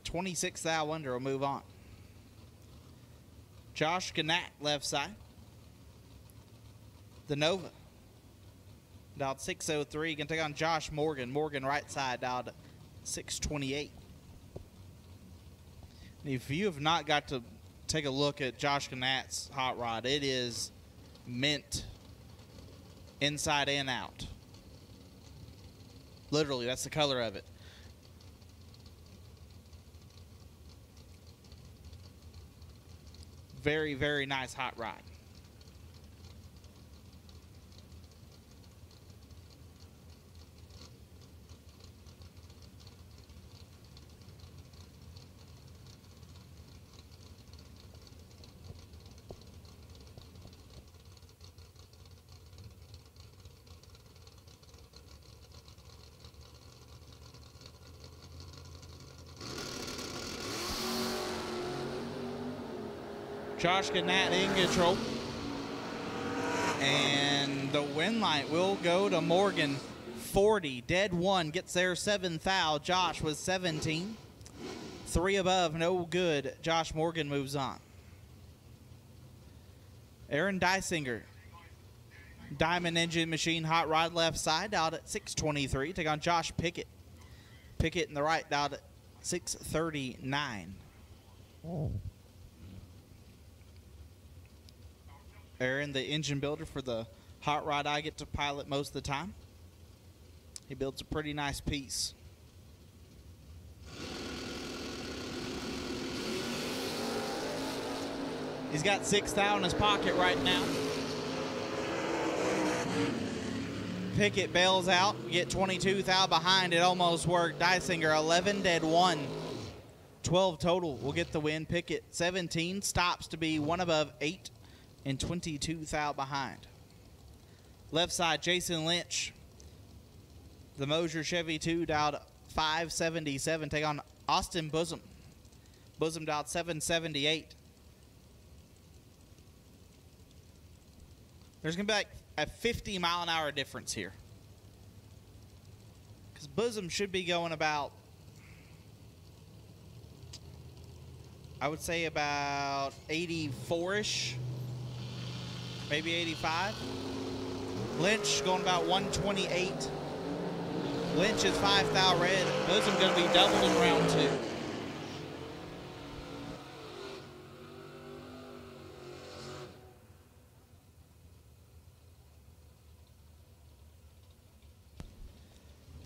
S2: 26 thou under will move on. Josh Gannett left side. The Nova dialed 603. Can take on Josh Morgan. Morgan right side dialed 628. If you have not got to take a look at Josh Gannett's hot rod, it is mint inside and out. Literally, that's the color of it. Very, very nice hot rod. Josh Gannett in control. And the win light will go to Morgan 40, dead 1, gets there 7 thou. Josh was 17. 3 above, no good. Josh Morgan moves on. Aaron Dysinger, Diamond Engine Machine Hot Rod left side out at 623. Take on Josh Pickett. Pickett in the right out at 639. Aaron, the engine builder for the hot rod I get to pilot most of the time. He builds a pretty nice piece. He's got 6 thou in his pocket right now. Pickett bails out. We get 22 thou behind. It almost worked. Dysinger 11, dead 1. 12 total will get the win. Pickett 17 stops to be 1 above 8 and 22 thou behind. Left side, Jason Lynch. The Mosier Chevy 2 dialed 577. Take on Austin Bosom. Bosom dialed 778. There's going to be like a 50-mile-an-hour difference here. Because Bosom should be going about, I would say about 84-ish, maybe 85. Lynch going about 128. Lynch is 5 thou red. Bosom going to be doubled in round 2.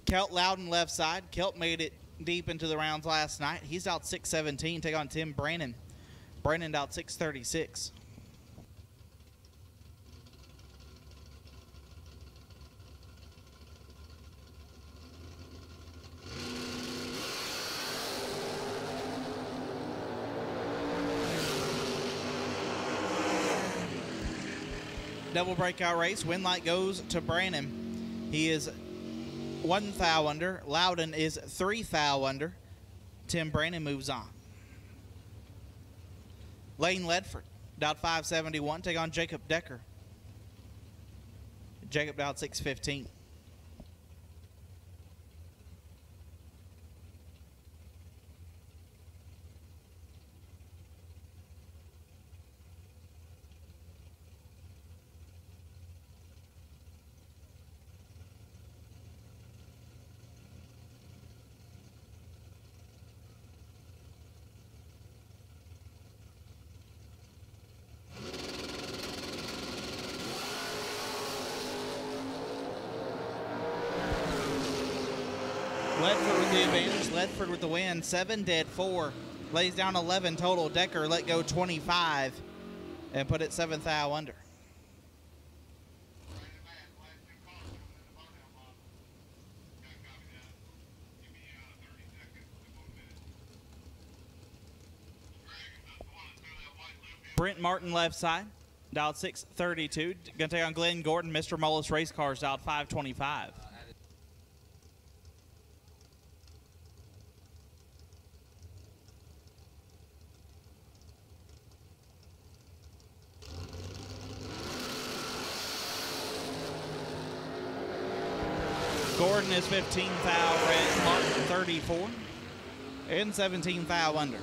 S2: Kelt Loudon left side. Kelt made it deep into the rounds last night. He's out 617. Take on Tim Brannon. Brannon out 636. Double breakout race. Win light goes to Brannon. He is 1 thou under. Loudon is 3 thou under. Tim Brannon moves on. Lane Ledford, dialed 571. Take on Jacob Decker. Jacob dialed 615. Ledford with the advantage. Ledford with the win. 7 dead 4. Lays down 11 total. Decker let go 25 and put it 7 thou under. Brent Martin left side. Dialed 632. Going to take on Glenn Gordon. Mr. Mullis Race Cars dialed 525. Gordon is 15 thou red, Martin 34, and 17 thou under.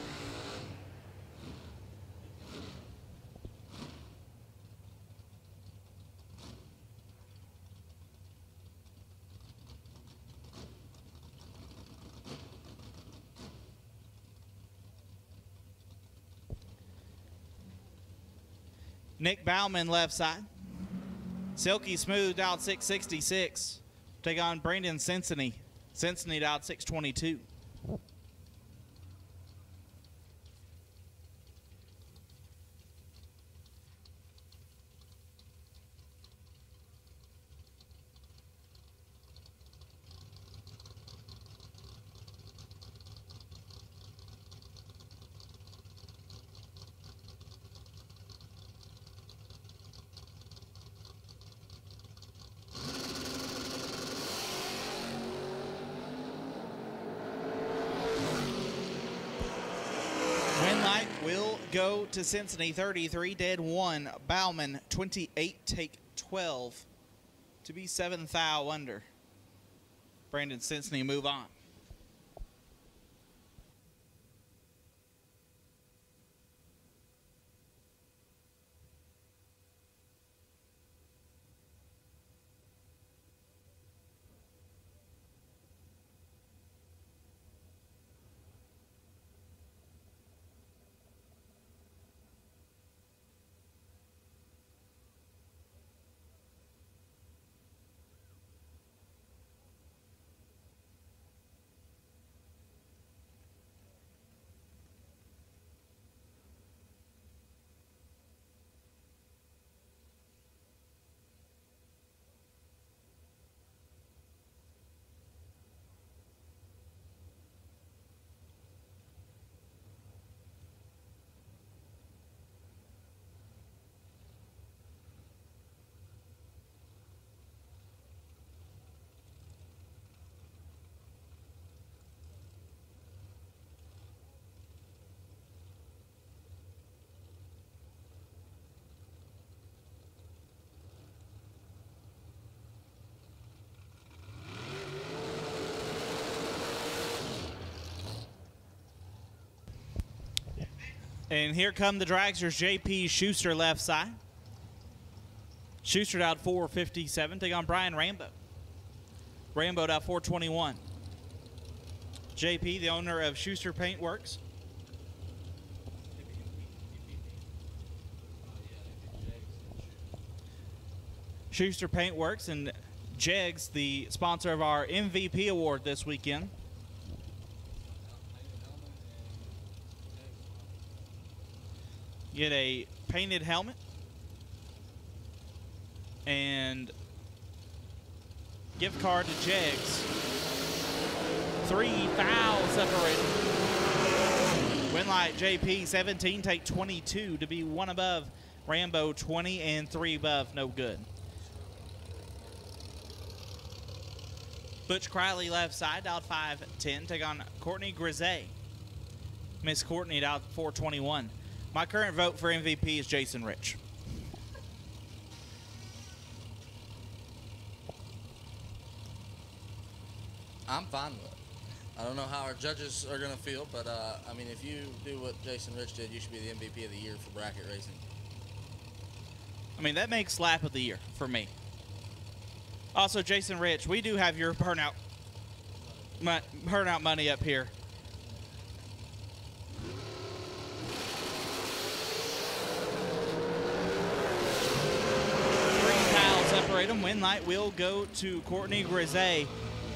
S2: Nick Bauman left side. Silky Smooth out 666. Take on Brandon Cincinnati. Cincinnati out 622. Will go to Cincinnati, 33, dead 1. Bauman, 28, take 12 to be 7 thou under. Brandon Cincinnati move on. And here come the dragsters. J.P. Schuster left side. Schuster out 457. Take on Brian Rambo. Rambo out 421. J.P., the owner of Schuster Paint Works. Schuster Paint Works and Jegs, the sponsor of our MVP award this weekend. Get a painted helmet and gift card to Jegs. 3 fouls separated. Winlight JP 17, take 22 to be 1 above. Rambo 20 and 3 above, no good. Butch Criley left side, out 5-10, take on Courtney Grisey. Miss Courtney out 421. My current vote for MVP is Jason Rich.
S1: I'm fine with it. I don't know how our judges are going to feel, but, I mean, if you do what Jason Rich did, you should be the MVP of the year for bracket racing.
S2: I mean, that makes lap of the year for me. Also, Jason Rich, we do have your burnout money up here. Separate them. Win light will go to Courtney Grisey.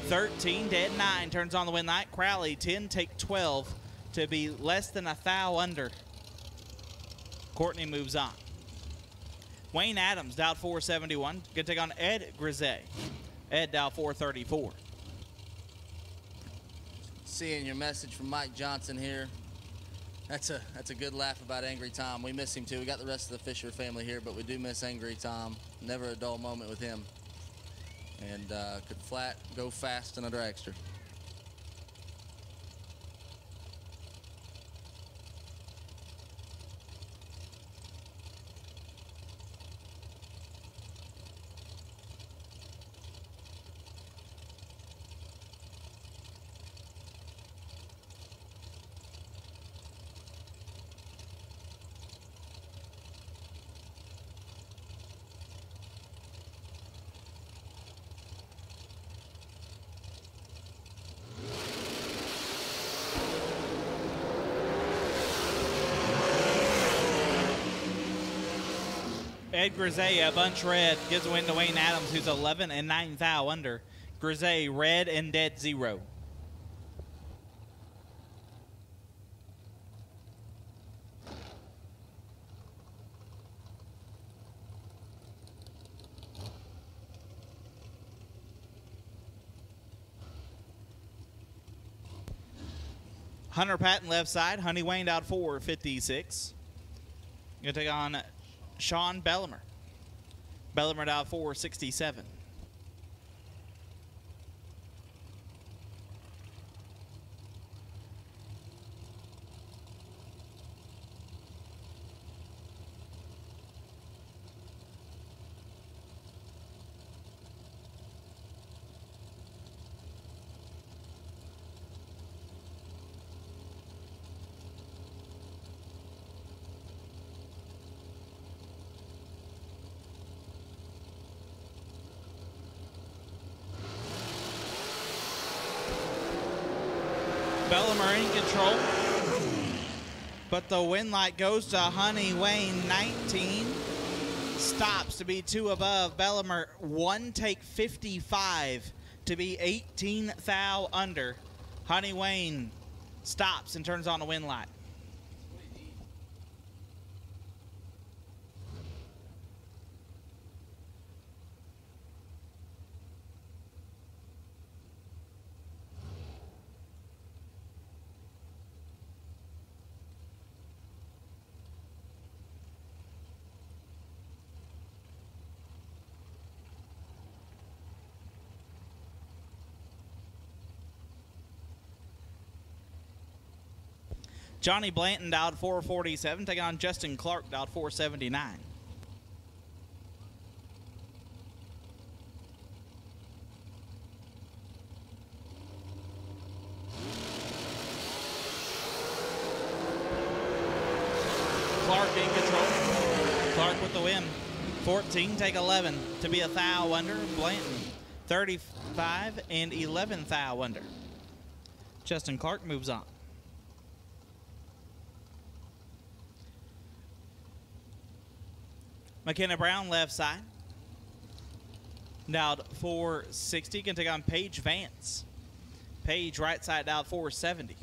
S2: 13, dead 9. Turns on the win light. Crowley, 10, take 12 to be less than a foul under. Courtney moves on. Wayne Adams, Dow 471. Going to take on Ed Grisey. Ed, Dow 434.
S1: Seeing your message from Mike Johnson here. That's a good laugh about Angry Tom. We miss him too. We got the rest of the Fisher family here, but we do miss Angry Tom. Never a dull moment with him. And could flat go fast in a dragster.
S2: Ed Grisey, a bunch red, gives a win to Wayne Adams, who's 11 and 9 thou under. Grisey, red and dead 0. Hunter Patton left side. Honey Wayne out 456. Gonna take on Sean Bellimer. Bellimer out 467. Bellimer in control. But the win light goes to Honey Wayne, 19. Stops to be 2 above. Bellimer, 1 take 55 to be 18 thou under. Honey Wayne stops and turns on the win light. Johnny Blanton dialed 447, taking on Justin Clark, dialed 479. Clark in control. Clark with the win. 14, take 11 to be a thou under. Blanton, 35 and 11 thou under. Justin Clark moves on. McKenna Brown left side. Dialed 460. Can take on Paige Vance. Paige right side dialed 470.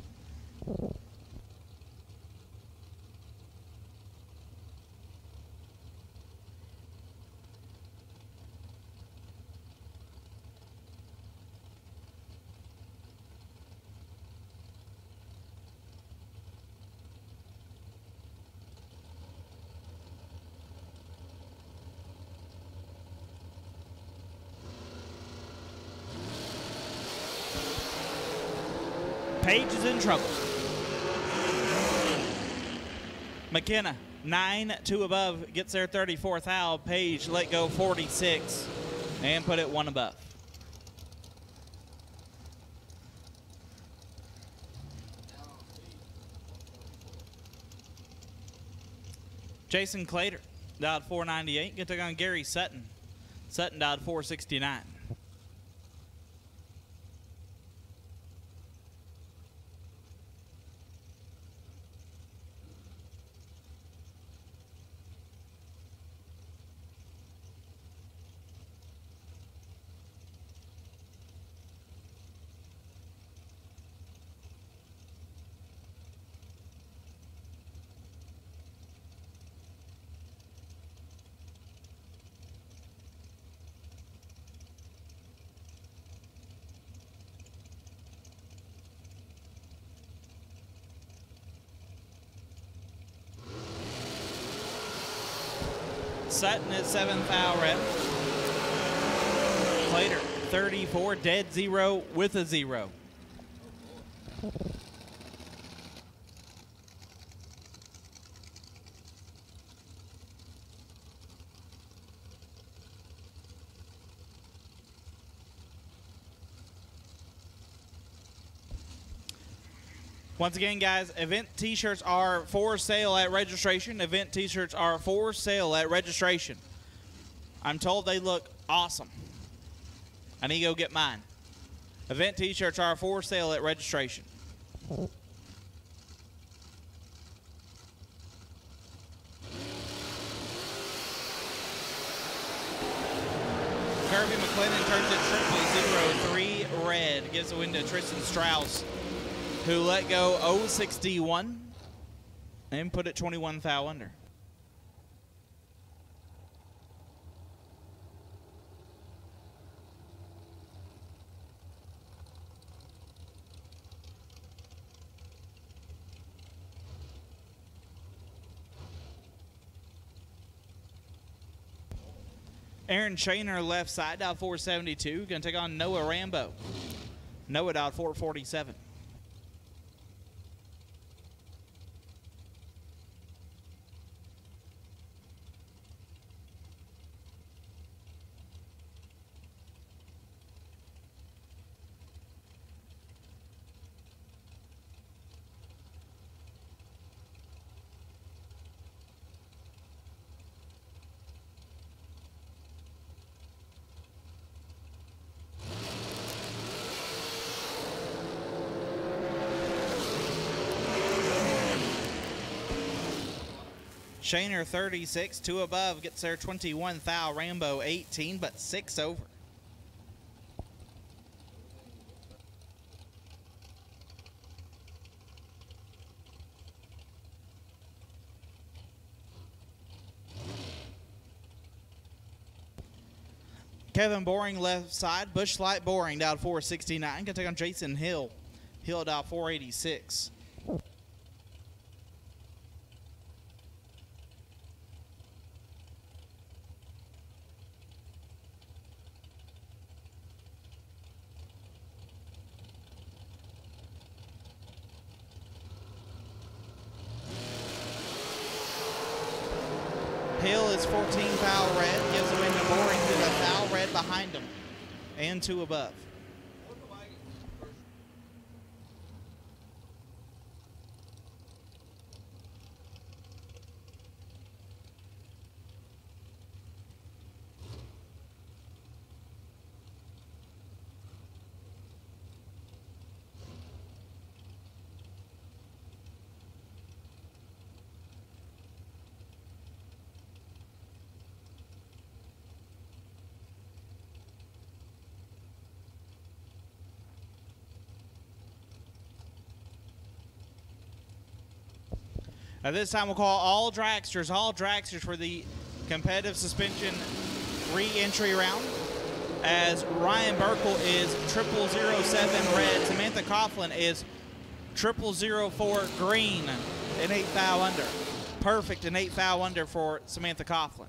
S2: Paige is in trouble. McKenna, 9, 2 above, gets their 34th thou. Paige let go 46 and put it 1 above. Jason Clater dialed 498. Going to take on Gary Sutton. Sutton dialed 469. Sutton at 7th thou rep. Clater, 34, dead 0 with a 0. Once again, guys, event t-shirts are for sale at registration. Event t-shirts are for sale at registration. I'm told they look awesome. I need to go get mine. Event t-shirts are for sale at registration. Kirby McClellan turns it triple 0-3 red. Gives the win to Tristan Strauss, who let go 0-61 and put it 21 thou under. Aaron Shaner left side, dial 472. Going to take on Noah Rambo. Noah dial 447. Shaner 36, 2 above, gets there 21 thou. Rambo 18, but 6 over. Kevin Boring left side. Bushlight Boring down 469. Going to take on Jason Hill. Hill down 486. Hill is 14 foul red, gives the win to Boring, who's a foul red behind him, and 2 above. At this time, we'll call all dragsters for the competitive suspension re-entry round. As Ryan Burkle is 0007 red, Samantha Coughlin is 0004 green, an 8 foul under. Perfect, an 8 foul under for Samantha Coughlin.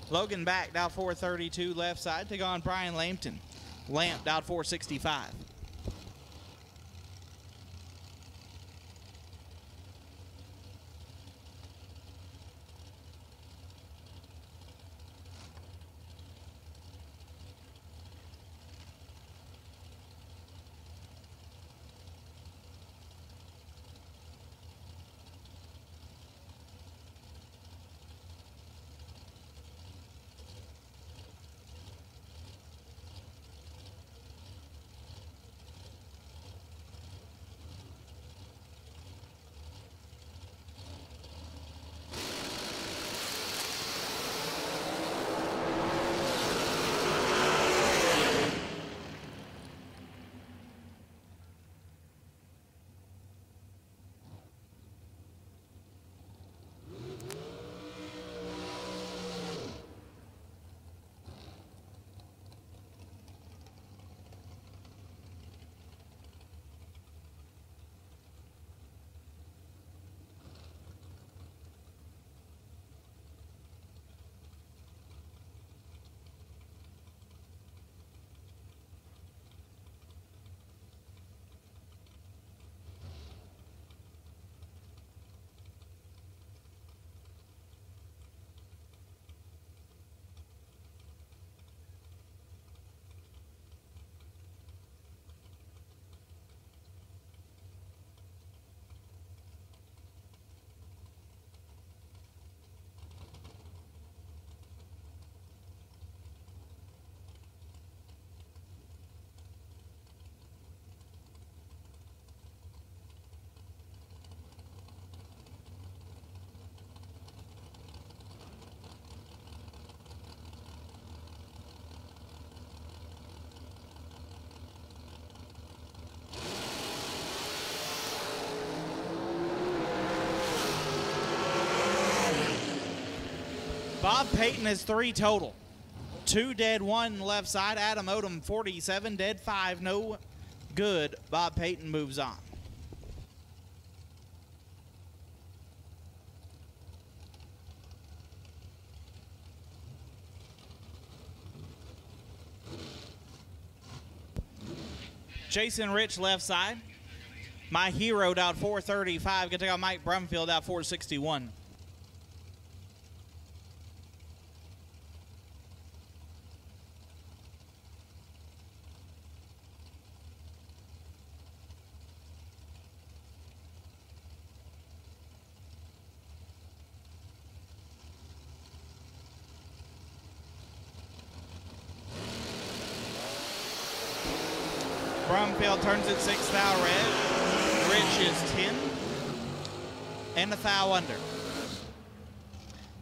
S2: Logan Back, down 432 left side, take on Brian Lampton. Lamp, down 465. Bob Payton has 3 total. 2 dead, 1 left side. Adam Odom, 47, dead 5, no good. Bob Payton moves on. Jason Rich left side. My Hero out 435. Gonna take out Mike Brumfield out 461. Brumfield turns it 6 thou red. Rich is 10 and a foul under.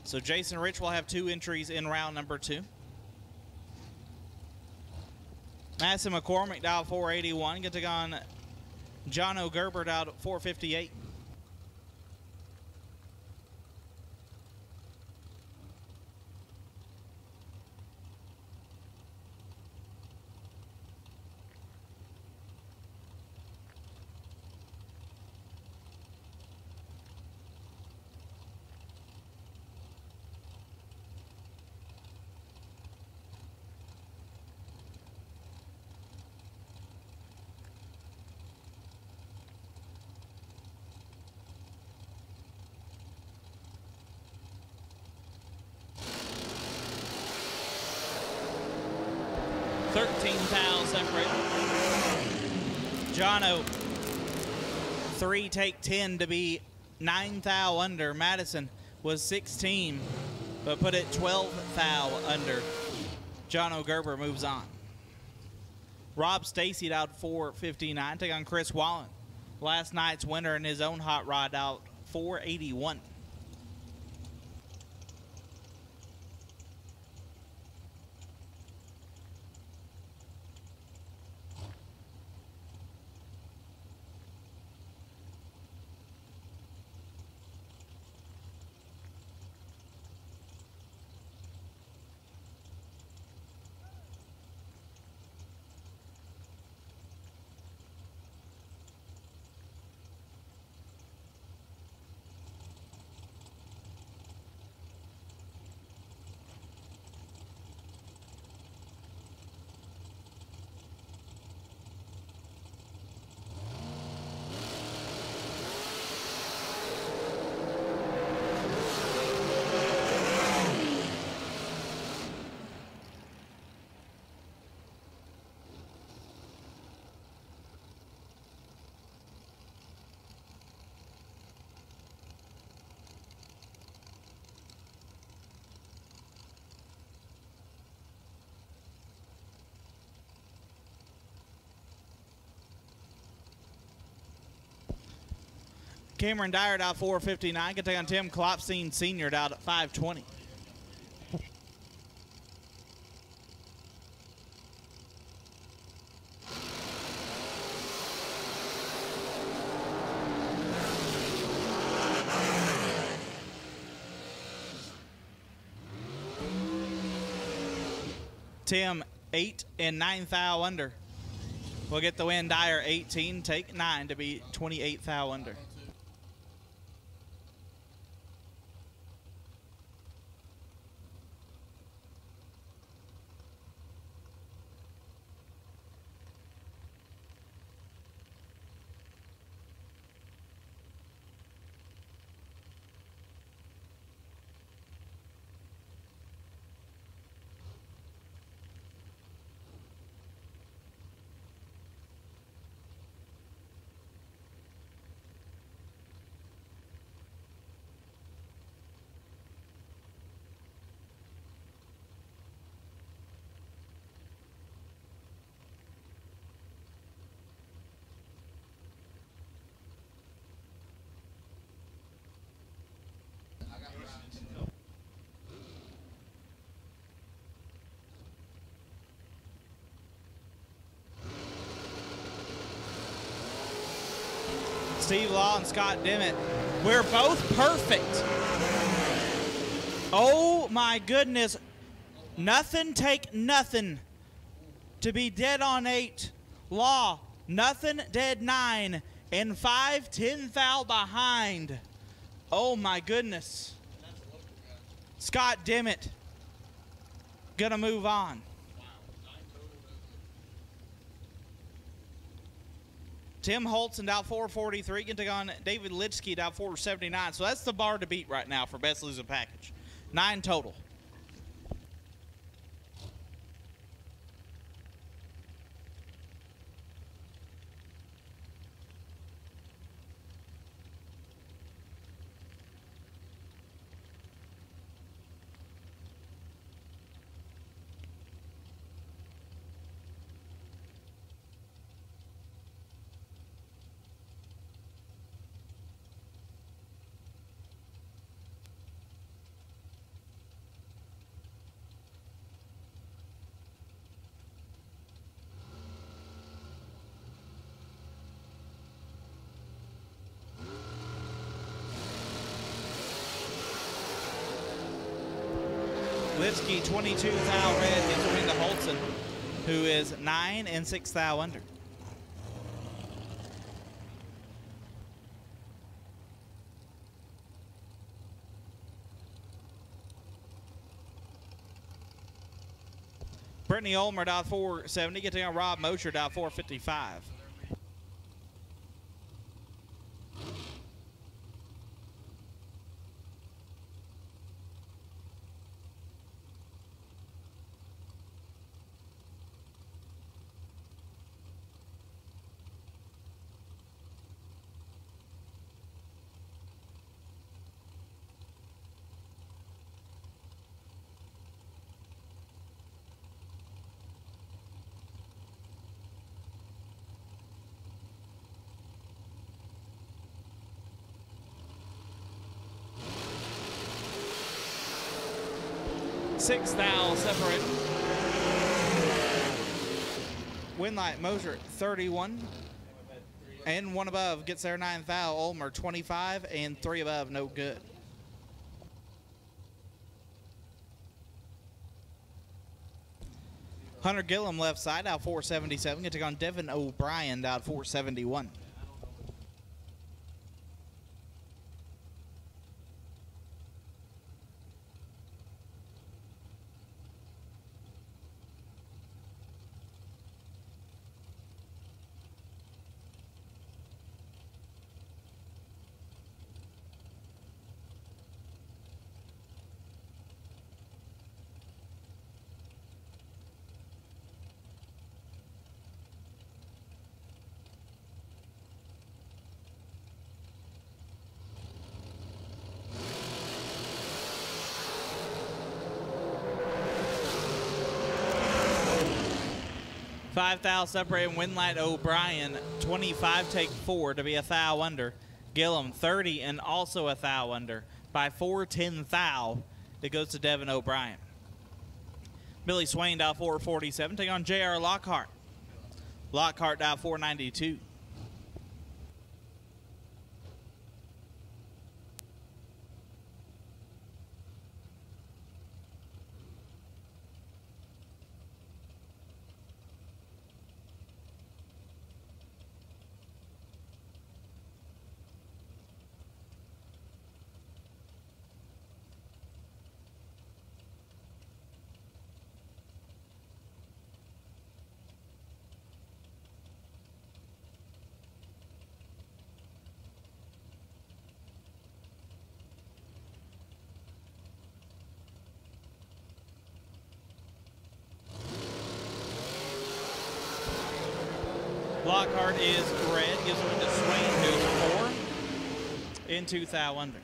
S2: So Jason Rich will have 2 entries in round number 2. Madison McCormick dial 481. Get to go on John O'Gerber dial 458. Separate. Jono, 3 take 10 to be 9 thou under. Madison was 16, but put it 12 thou under. John O'Gerber moves on. Rob Stacy out 459, take on Chris Wallen. Last night's winner in his own hot rod out 481. Cameron Dyer out 459. Can take on Tim Klopstein Sr. out at 520. Tim 8 and 9 thou under. We'll get the win. Dyer 18, take 9 to be 28 thou under. Steve Law and Scott Dimmitt. We're both perfect. Oh my goodness. Nothing take nothing to be dead on 8. Law, nothing dead 9. And 5, 10 thou behind. Oh my goodness. Scott Dimmitt gonna move on. Tim Holtzen out 443. Can take on David Litsky out 479. So that's the bar to beat right now for best losing package. 9 total. Litsky 22 thou red gets a win to Holton, who is 9 and 6 thou under. Brittany Ulmer dialed 470, getting on Rob Mosher dialed 455. Six thou separate. Winlight Mosher 31. And one above gets their 9 thou. Ulmer 25 and 3 above, no good. Hunter Gillum left side out 477. Get to go on Devin O'Brien out 471. Five thou separating Winlight O'Brien, 25 take 4 to be a thou under. Gillum 30 and also a thou under. By 4-10 thou, it goes to Devin O'Brien. Billy Swain dial 447, take on J.R. Lockhart. Lockhart dial 492. Lockhart is red, gives it to Swain, who's 4 into thou under.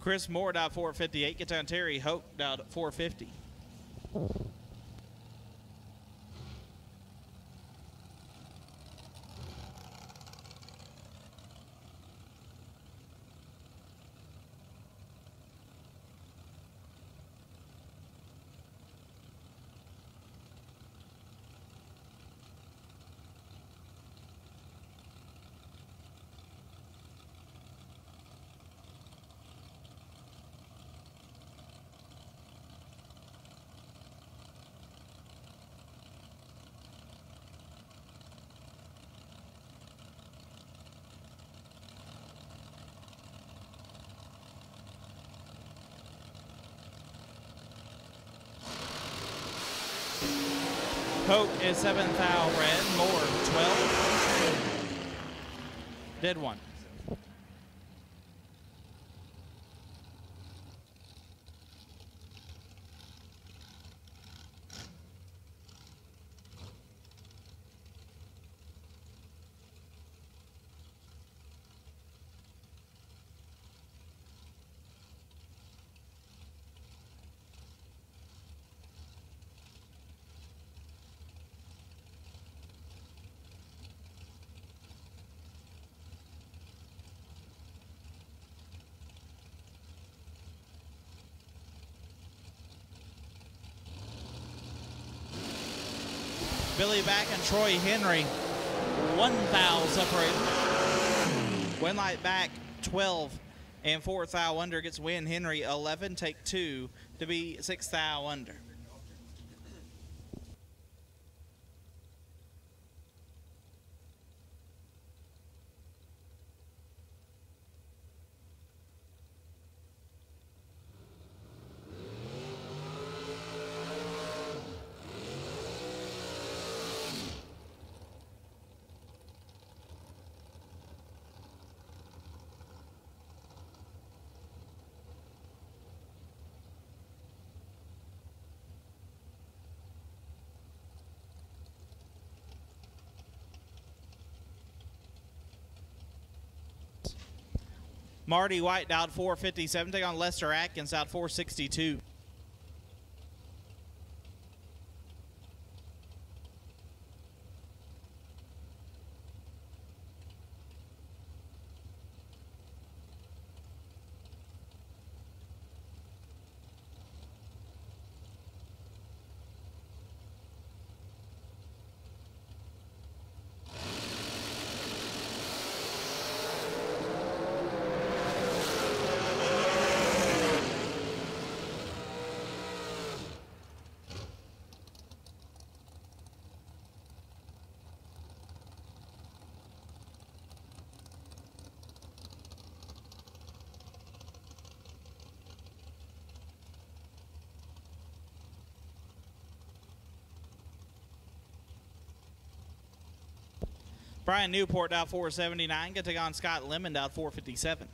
S2: Chris Moore dialed 458, gets on Terry Hope dialed 450. Hoke is 7 thou red, Moore 12. Dead one. Billy Back and Troy Henry, 1 thou separated. Winlight Back, 12 and 4 thou under gets Win Henry 11, take 2 to be 6 thou under. Marty White out 457, take on Lester Atkins out 462. Brian Newport out 479, going to take on Scott Lemon out 457.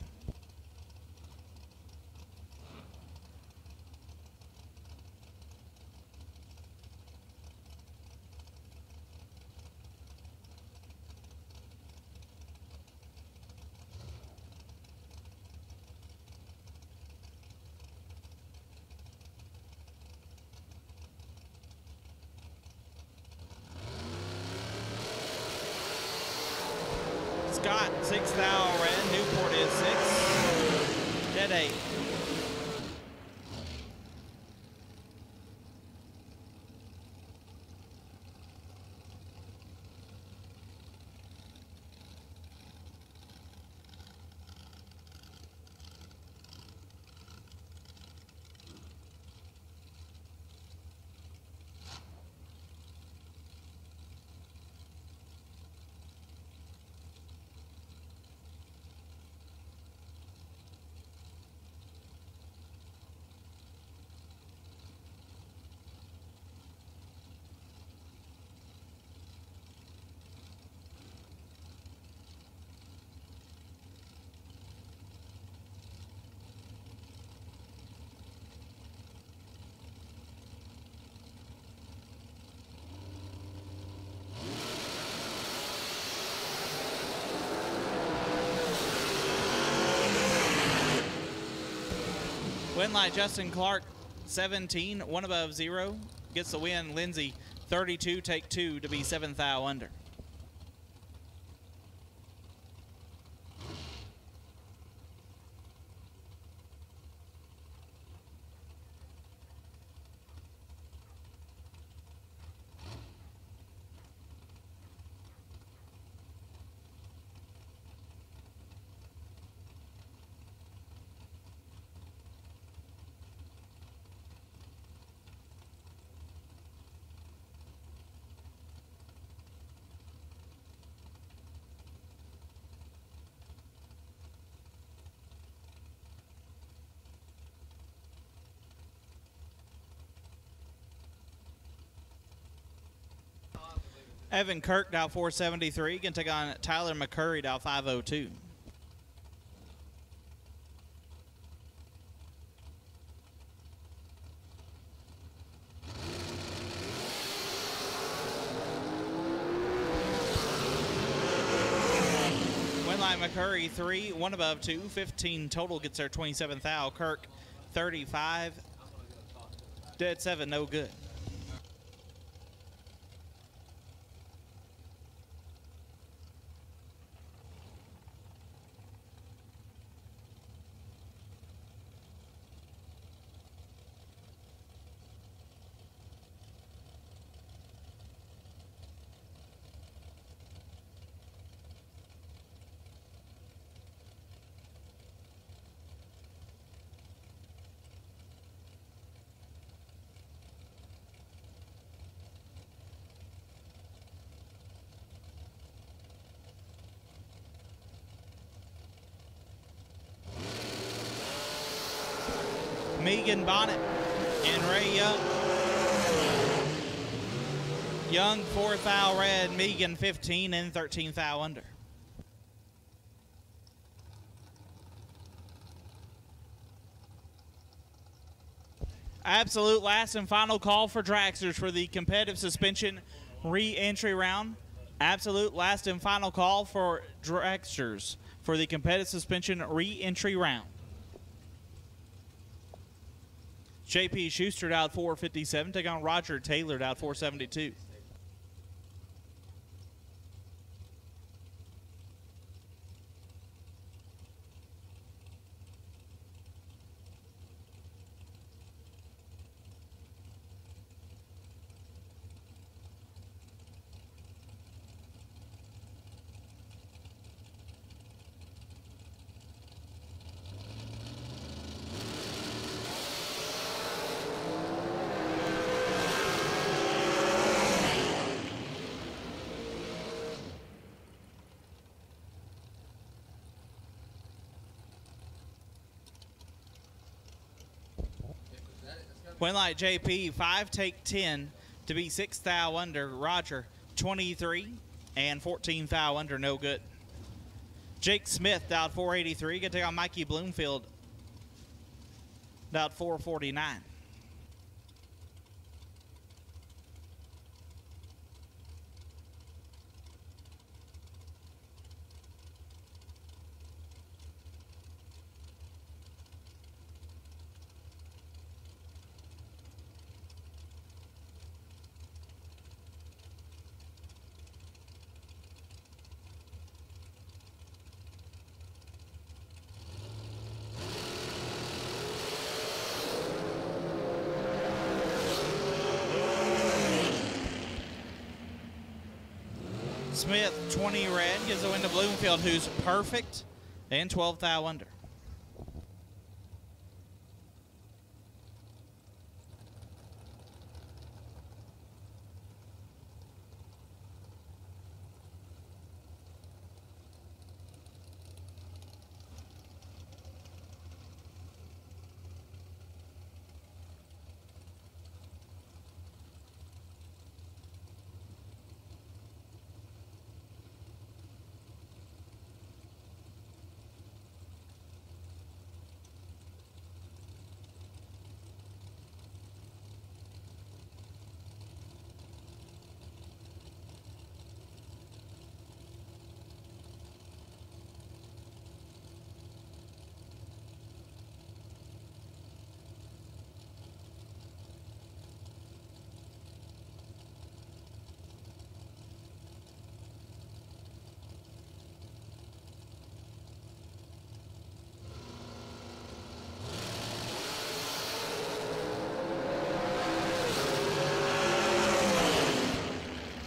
S2: Scott, 6 thou red. Newport is 6. Dead 8. Winlight Justin Clark, 17, 1 above 0. Gets the win. Lindsay, 32, take 2 to be 7 thou under. Evan Kirk down 473. Can take on Tyler McCurry down 502. Winlight McCurry 3, 1 above 2. 15 total gets their 27th thou. Kirk 35. Dead 7, no good. Megan Bonnet and Ray Young. Young 4th thou red, Megan 15 and 13th thou under. Absolute last and final call for dragsters for the competitive suspension re-entry round. Absolute last and final call for dragsters for the competitive suspension re-entry round. JP Schuster out 457, take on Roger Taylor out 472. Win like JP, 5 take 10 to be 6th thou under. Roger, 23 and 14th thou under, no good. Jake Smith out 483, gonna take on Mikey Bloomfield out 449. Smith, 20 red, gives the win to Bloomfield, who's perfect, and 12th thou under.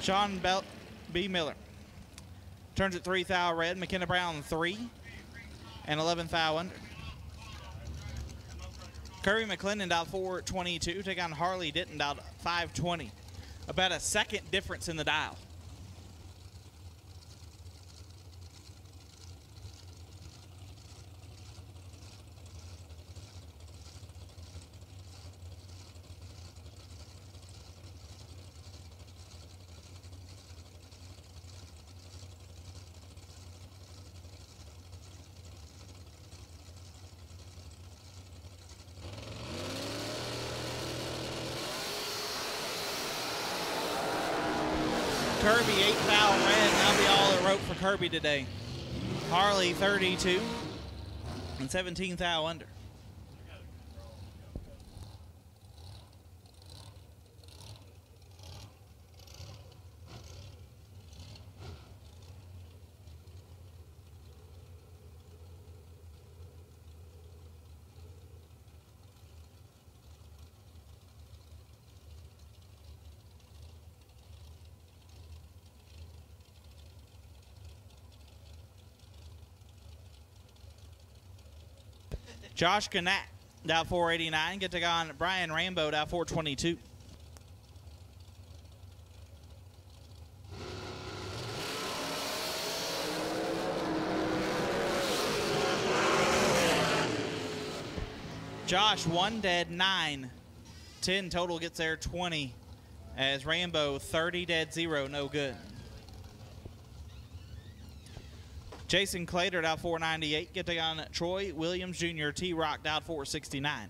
S2: Sean B. Miller turns at 3th thou red. McKenna Brown 3 and 11th thou under. Kirby McClendon out 422. Take on Harley Ditton out 520. About a second difference in the dial. Kirby 8th thou red, that'll be all it wrote for Kirby today. Harley 32 and 17th thou under. Josh Gannett, down 489. Get to go on Brian Rambo, down 422. Josh, 1 dead, 9. 10 total gets there, 20. As Rambo, 30 dead, 0, no good. Jason Clater, out 498, getting on Troy Williams Jr. T-Rock, out 469.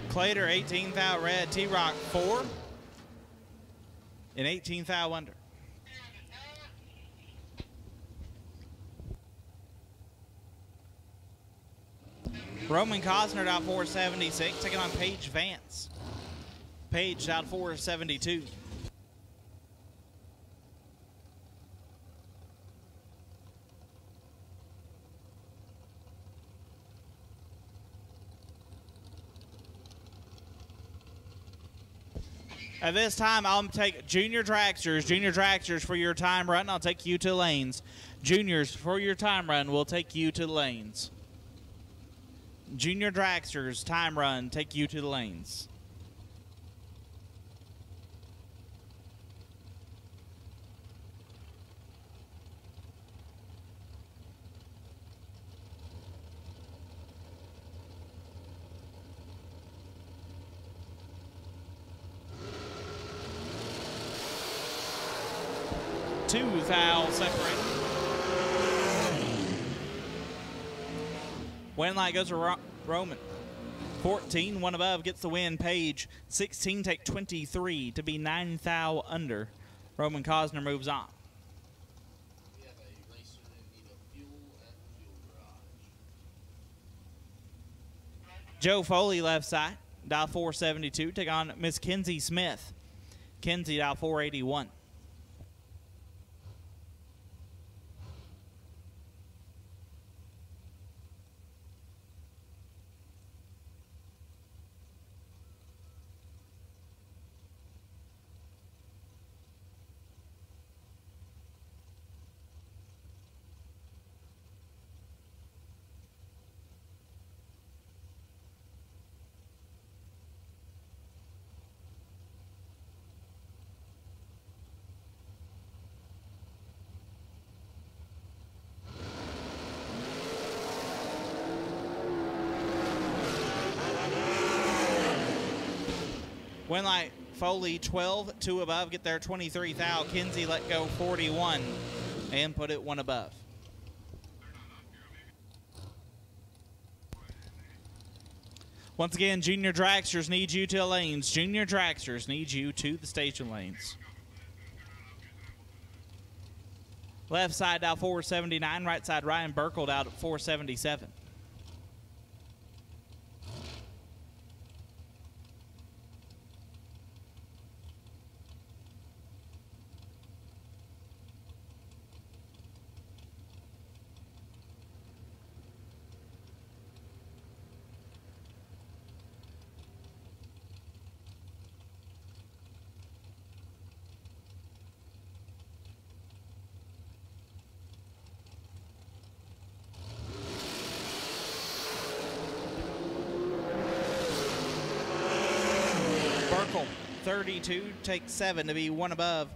S2: Clater, 18th out red, T-Rock 4, and 18th out under. Roman Cosner out 476, taking on Paige Vance. Paige out 472. At this time, I'll take junior dragsters. Junior dragsters for your time run. I'll take you to lanes. Juniors, for your time run, we'll take you to lanes. Junior dragsters, time run, take you to the lanes. Two fouls separated. Win light goes to Roman. 14, one above, gets the win. Page, 16, take 23 to be 9 thou under. Roman Cosner moves on.
S1: We have a racer in need of fuel at the fuel garage.
S2: Joe Foley left side, dial 472, take on Miss Kenzie Smith. Kenzie dial 481. Win light, Foley 12, 2 above, get there 23 thou. Kinsey let go 41 and put it 1 above. Once again, junior dragsters need you to the lanes. Junior dragsters need you to the station lanes. Left side out 479, right side Ryan Burkle out at 477. Burkle, 32, take 7 to be 1 above.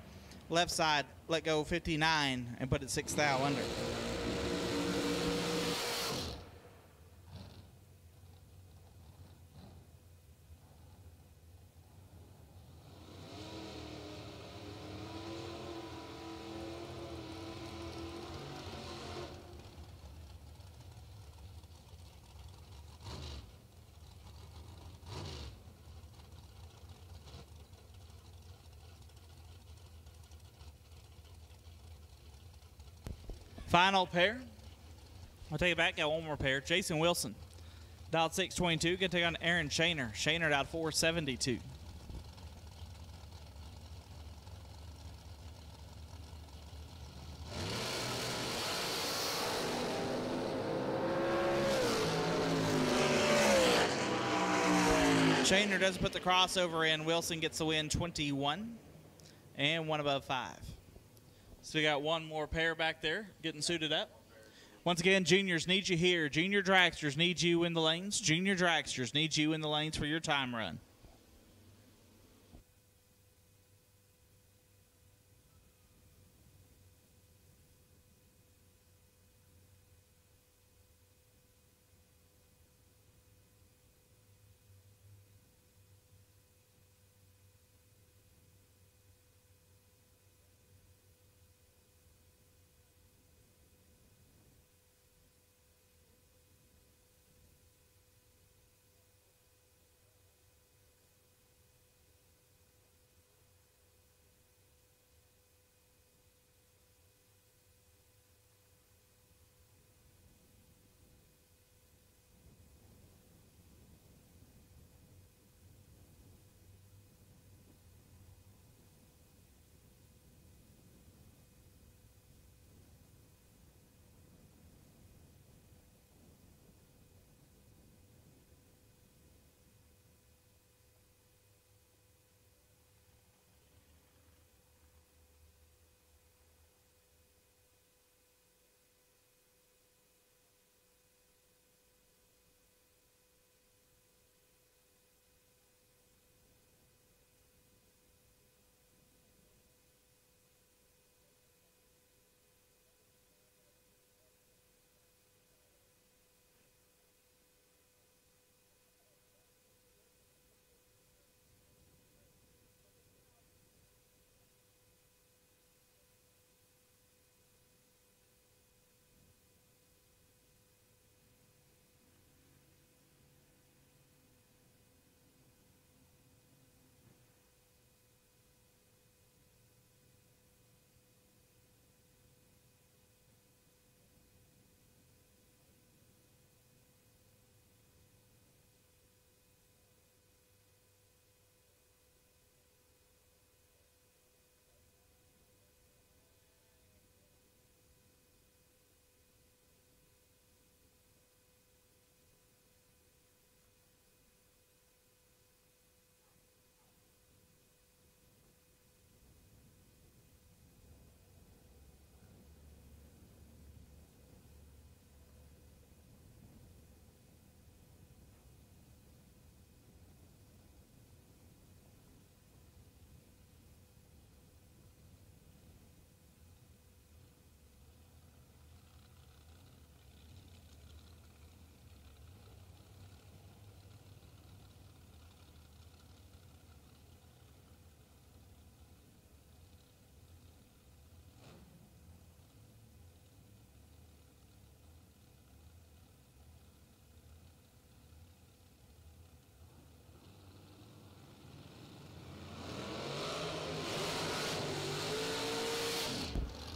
S2: Left side, let go 59 and put it 6 thou under. Final pair. I'll take it back. Got one more pair. Jason Wilson, dialed 622. Going to take on Aaron Shaner. Shaner dialed 472. Shaner does put the crossover in. Wilson gets the win 21 and 1 above 5. So we got one more pair back there getting suited up. Once again, juniors need you here. Junior dragsters need you in the lanes. Junior dragsters need you in the lanes for your time run.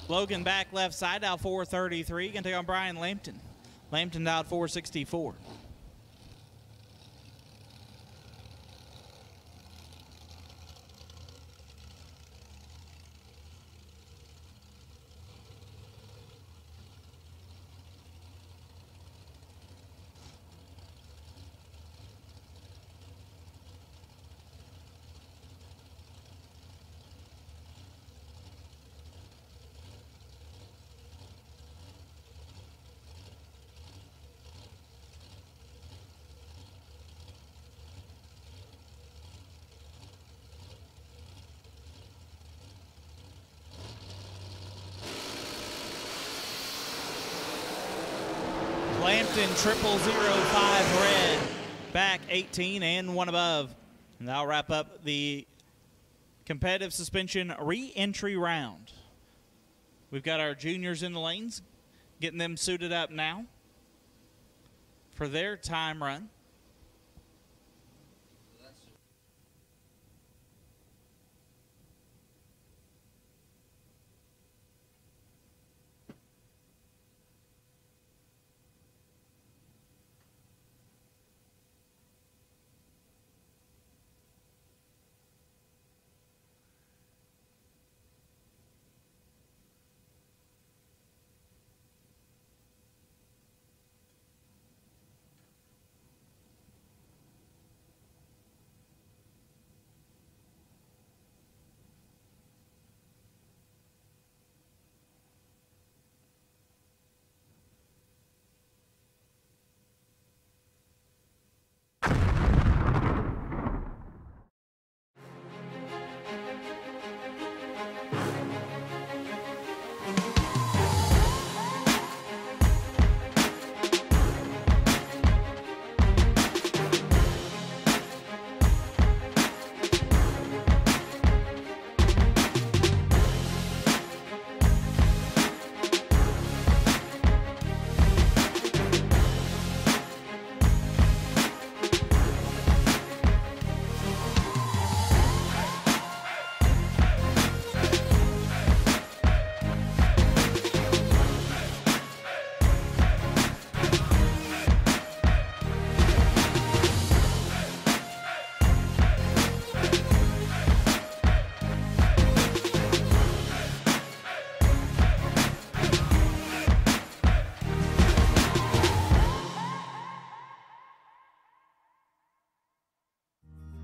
S2: Logan back left side, out 433. Going to take on Brian Lampton. Lampton out 464. Lampton 0005 red, back 18 and 1 above. And that'll wrap up the competitive suspension re-entry round. We've got our juniors in the lanes, getting them suited up now for their time run.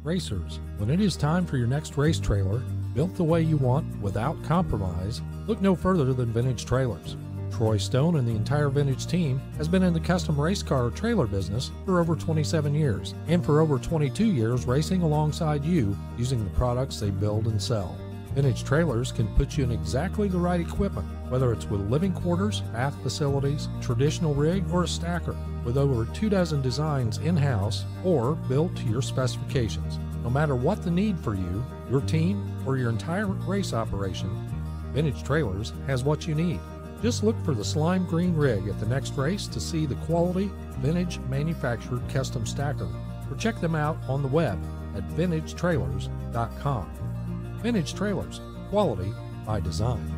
S6: Racers, when it is time for your next race trailer, built the way you want without compromise, look no further than Vintage Trailers. Troy Stone and the entire Vintage team has been in the custom race car trailer business for over 27 years, and for over 22 years racing alongside you using the products they build and sell. Vintage Trailers can put you in exactly the right equipment, whether it's with living quarters, bath facilities, traditional rig, or a stacker, with over 24 designs in-house or built to your specifications. No matter what the need for you, your team, or your entire race operation, Vintage Trailers has what you need. Just look for the slime green rig at the next race to see the quality Vintage manufactured custom stacker, or check them out on the web at vintagetrailers.com. Vintage Trailers, quality by design.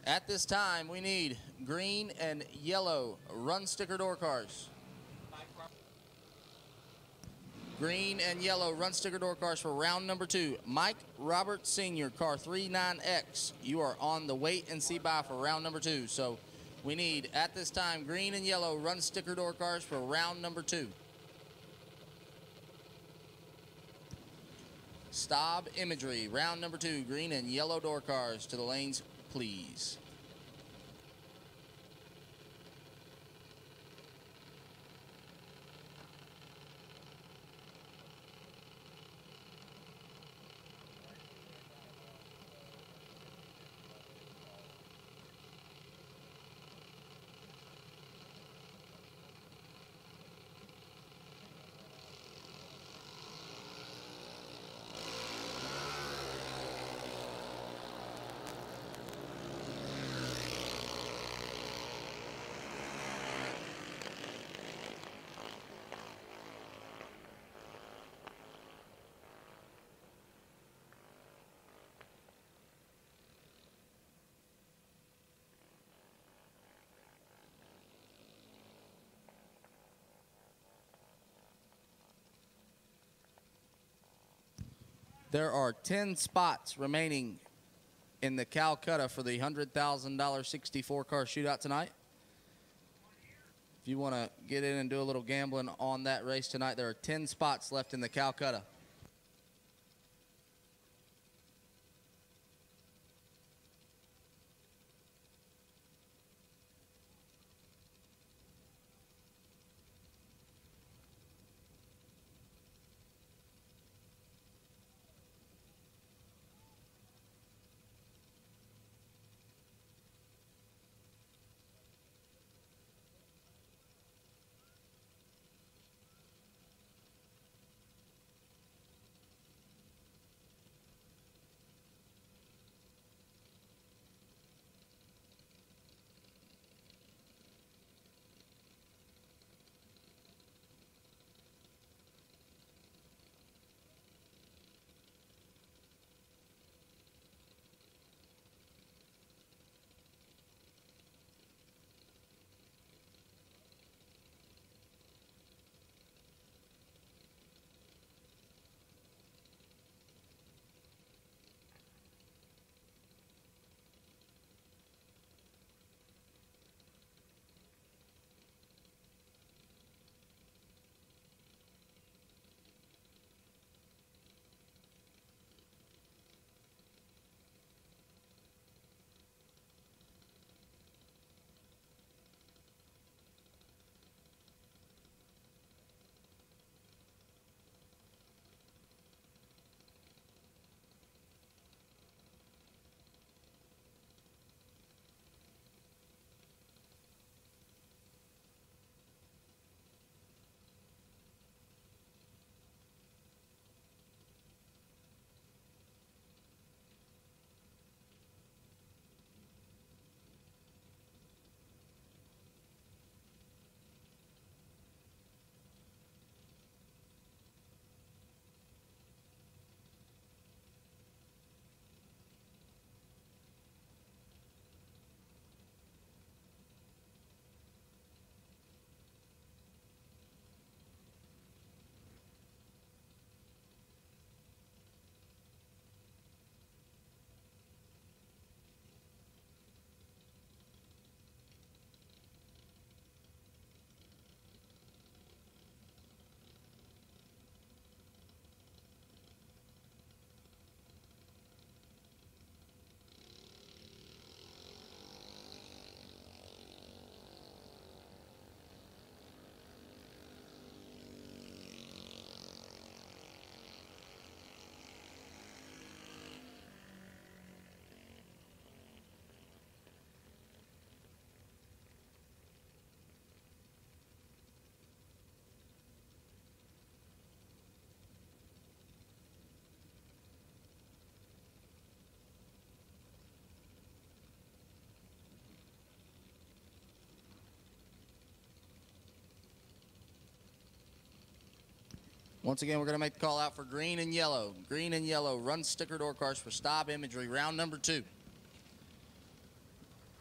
S1: At this time, we need green and yellow run sticker door cars. Green and yellow run sticker door cars for round number 2. Mike Roberts Sr., car 39X. You are on the wait and see by for round number 2. So we need, at this time, green and yellow run sticker door cars for round number 2. Staub Imagery, round number 2, green and yellow door cars to the lanes, please. There are 10 spots remaining in the Calcutta for the $100,000 64 car shootout tonight. If you want to get in and do a little gambling on that race tonight, there are 10 spots left in the Calcutta. Once again, we're going to make the call out for green and yellow. Green and yellow, run sticker door cars for stop imagery, round number 2.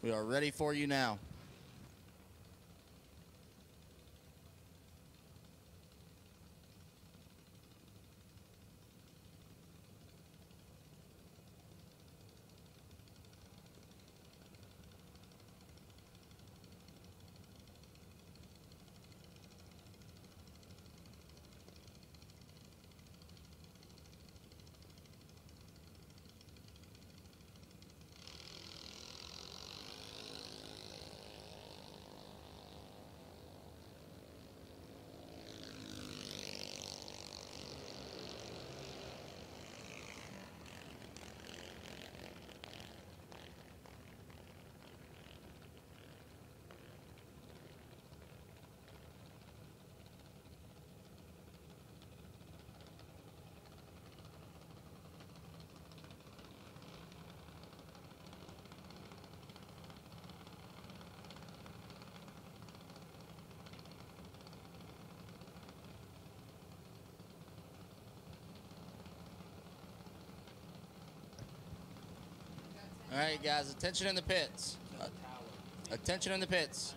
S1: We are ready for you now. All right, guys, attention in the pits. Attention in the pits.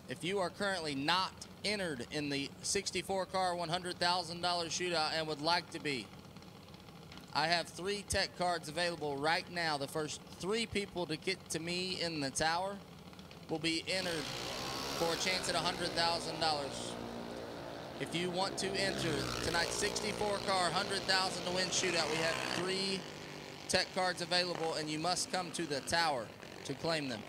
S1: If you are currently not entered in the 64-car $100,000 shootout and would like to be, I have 3 tech cards available right now. The first 3 people to get to me in the tower will be entered for a chance at $100,000. If you want to enter tonight's 64-car $100,000 to win shootout, we have 3 tech cards available, and you must come to the tower to claim them.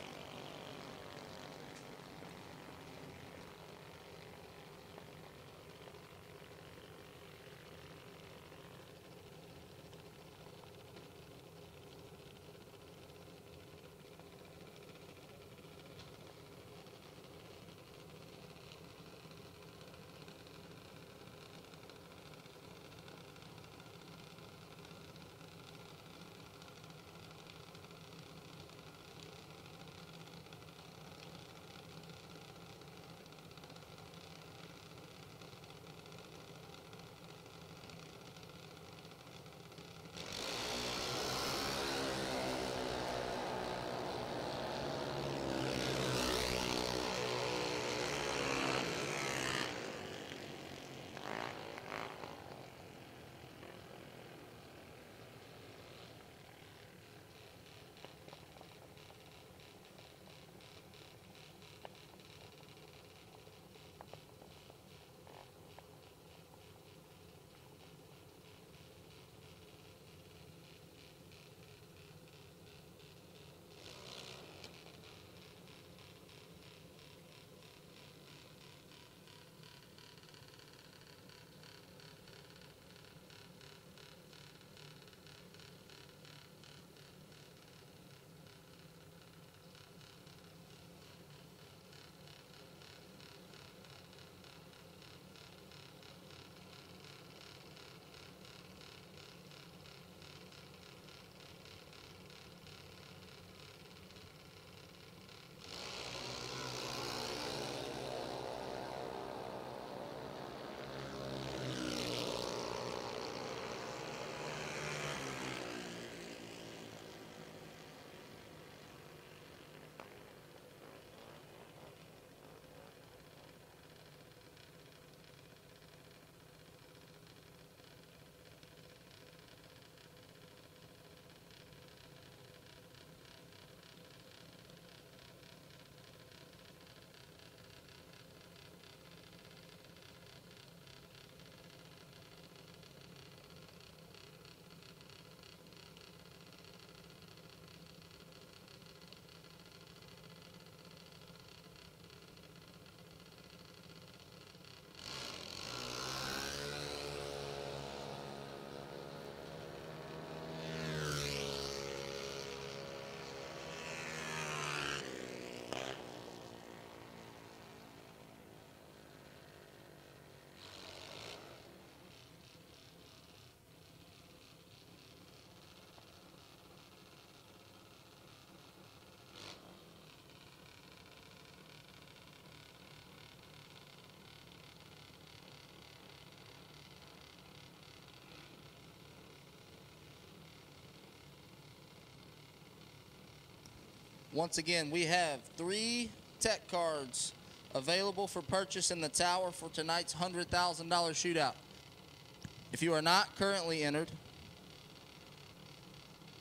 S1: Once again, we have 3 tech cards available for purchase in the tower for tonight's $100,000 shootout. If you are not currently entered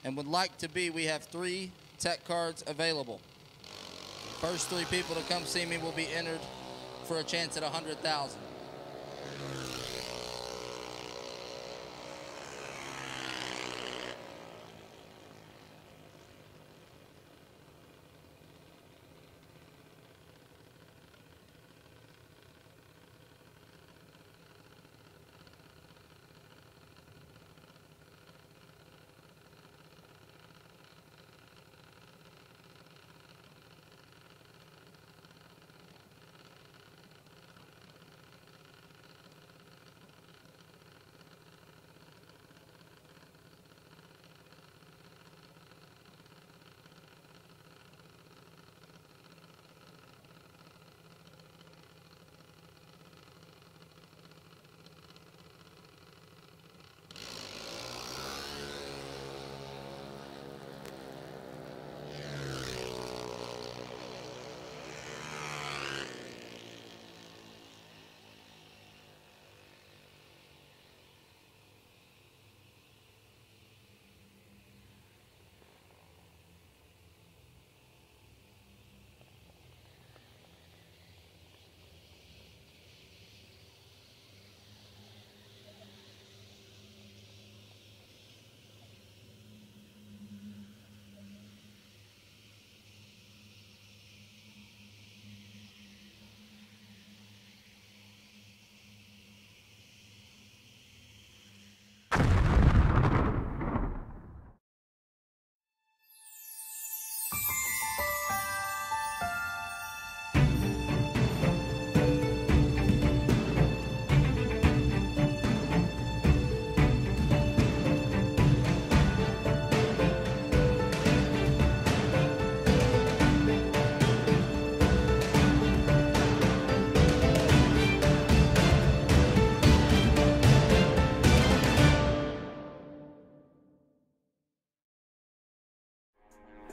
S1: and would like to be, we have 3 tech cards available. First 3 people to come see me will be entered for a chance at $100,000.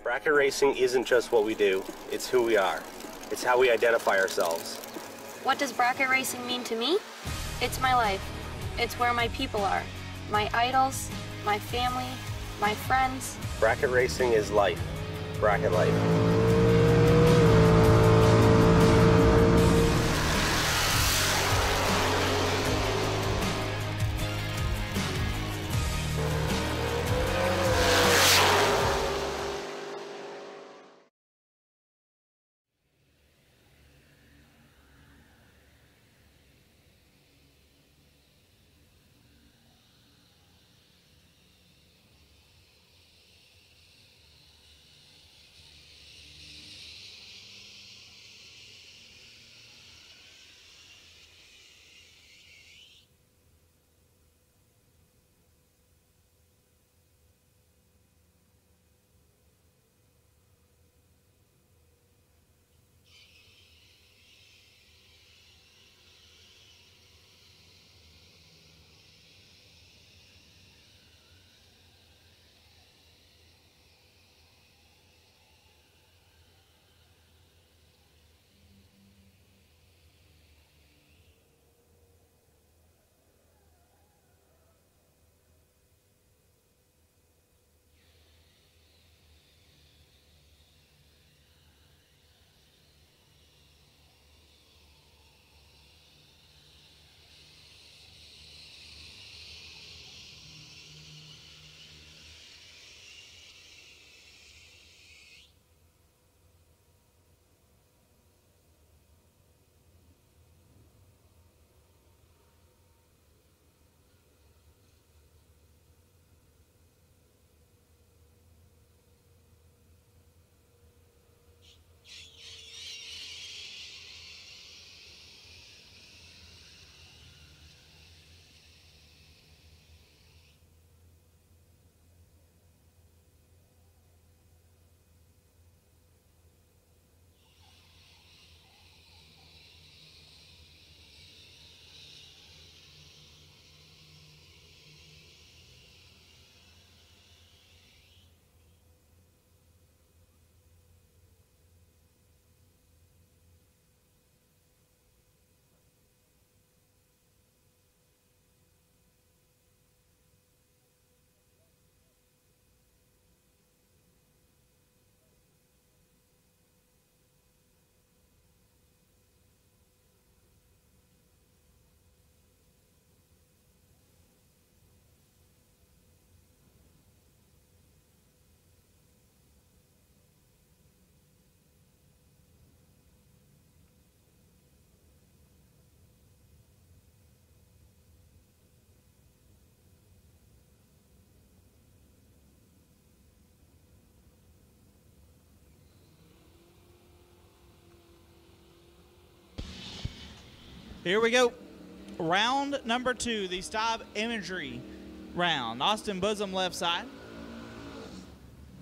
S7: Bracket racing isn't just what we do, it's who we are. It's how we identify ourselves.
S8: What does bracket racing mean to me? It's my life. It's where my people are. My idols, my family, my friends.
S7: Bracket racing is life. Bracket life.
S2: Here we go. Round number 2, the stop imagery round. Austin Bosom left side.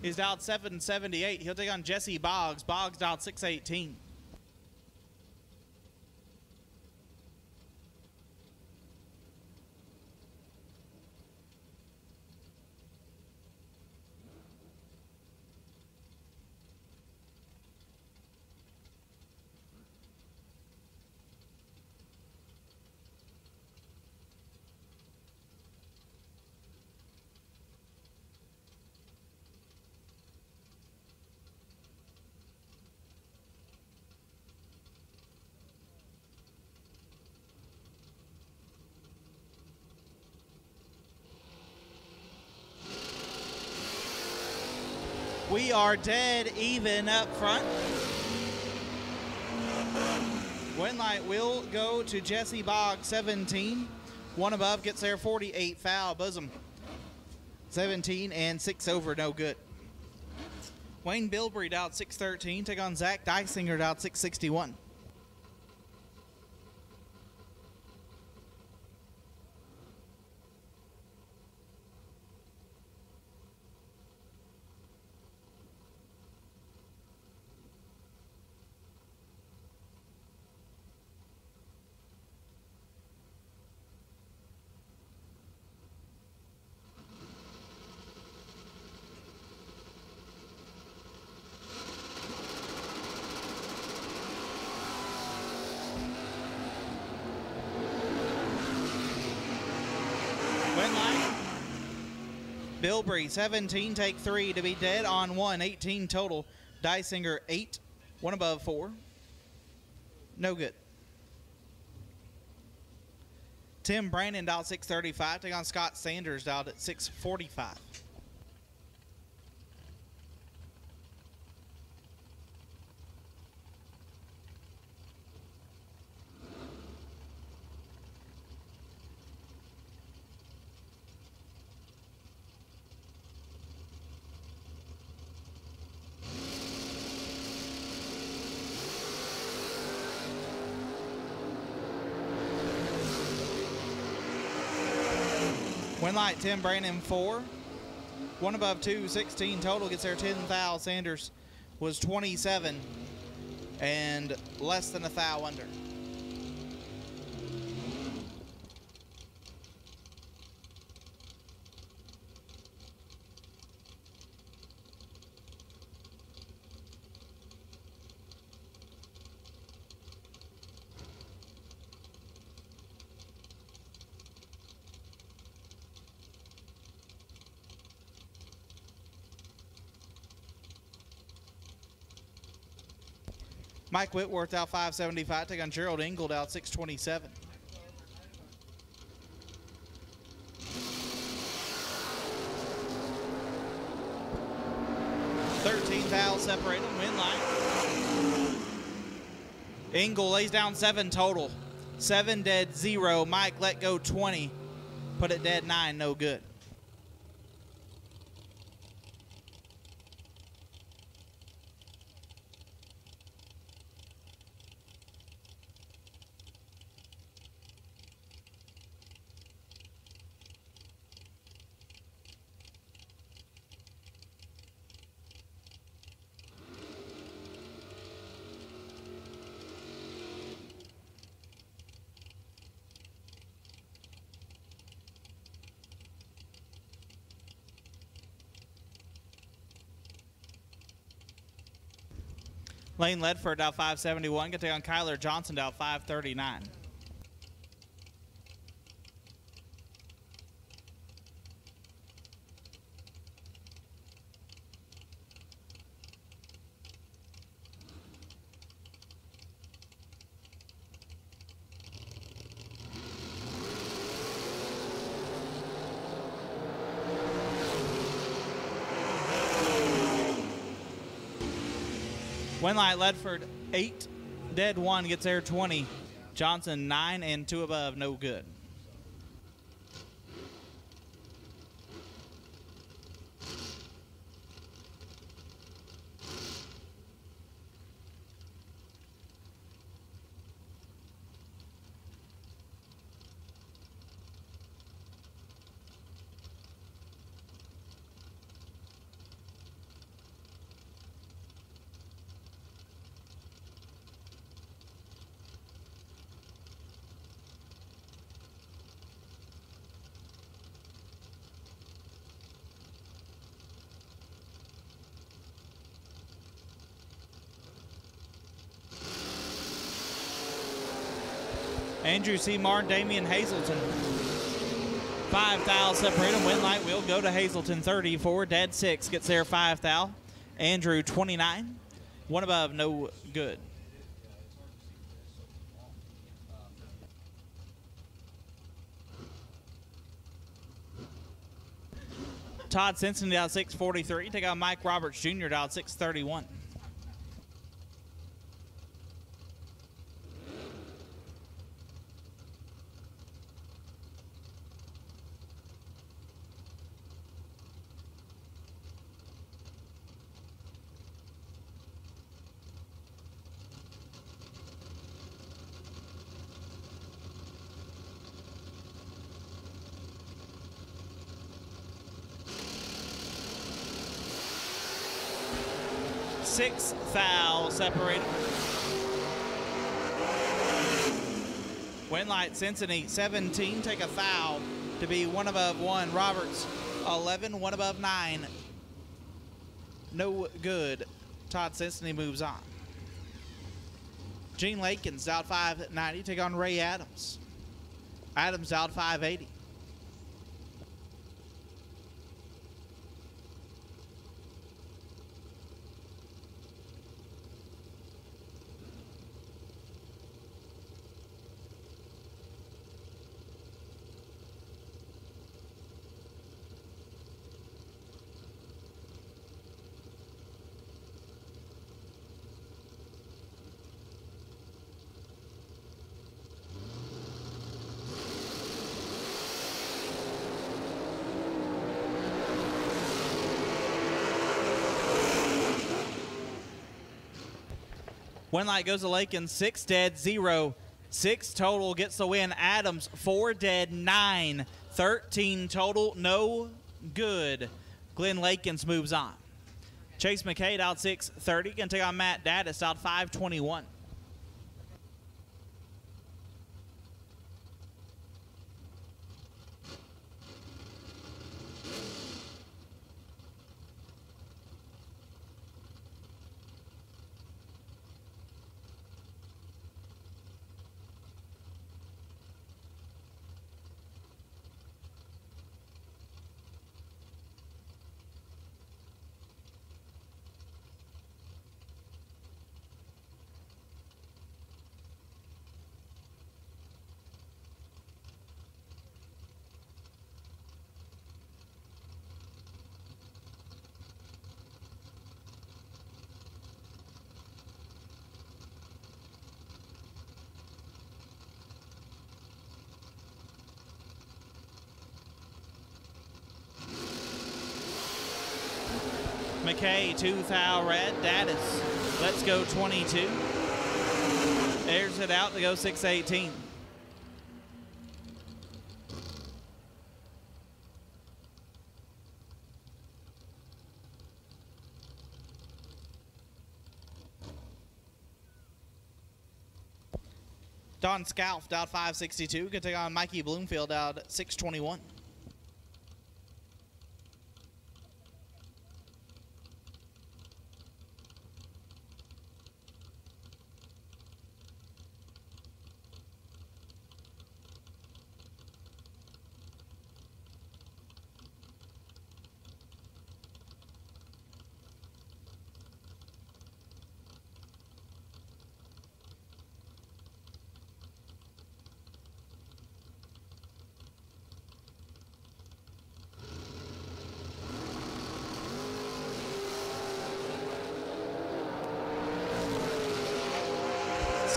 S2: He's dialed 778. He'll take on Jesse Boggs. Boggs dialed 618. We are dead even up front. Win light will go to Jesse Boggs, 17. One above gets there, 48 foul. Bosom, 17 and 6 over, no good. Wayne Bilbrey dialed 613. Take on Zach Dysinger dialed 661. Bilbrey, 17, take 3 to be dead on 1, 18 total. Dysinger, 8, 1 above 4. No good. Tim Brandon dialed 635. Take on Scott Sanders, dialed at 645. Win light, Tim Brandon, 4. 1 above 2, 16 total. Gets there 10 foul. Sanders was 27 and less than a foul under. Mike Whitworth out 575. Take on Gerald Ingold out 627. Fouls separate them. Win line. Ingle lays down 7 total. 7 dead, 0. Mike let go 20. Put it dead 9, no good. Lane Ledford out 571. Get to on Kyler Johnson out 539. Winlight Ledford 8, dead 1, gets there 20. Johnson 9 and 2 above, no good. Andrew Seymour, Damian Hazelton. 5 thou separate them. Win light will go to Hazelton, 34. Dead 6 gets there, 5 thou. Andrew, 29. One above, no good. Todd Simpson down 643. Take out Mike Roberts Jr. down 631. Six thou separate. Winlight Cincinnati 17. Take a foul to be one above 1. Roberts 11. One above 9. No good. Todd Cincinnati moves on. Gene Lakins out 590. Take on Ray Adams. Adams out 580. One light goes to Lakin, 6 dead, 0. 6 total gets the win. Adams, 4 dead, 9. 13 total, no good. Glenn Lakins moves on. Chase McCade out 630. Can take on Matt Daddis out 521. McKay, 2 thou red. Daddis, let's go 22. Airs it out to go 618. Don Scalf out 562. Can take on Mikey Bloomfield out 621.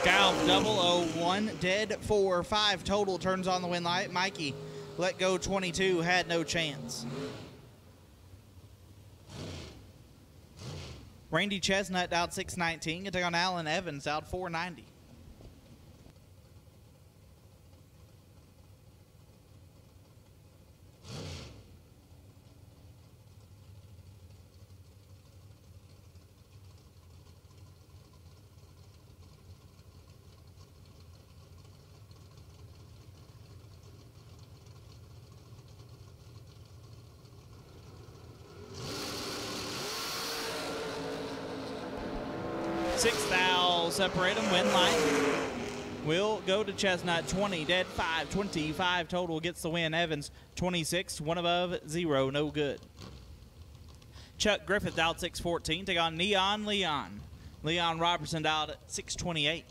S2: Scalp, 001, dead 4, 5 total turns on the win light. Mikey, let go 22, had no chance. Randy Chestnut out 619. Can take on Alan Evans out 490. Six thou separate them, win line. will go to Chestnut. 20, dead 5, 25 total gets the win. Evans, 26, one above, 0, no good. Chuck Griffith out 614, take on Neon Leon. Leon Robertson out at 628.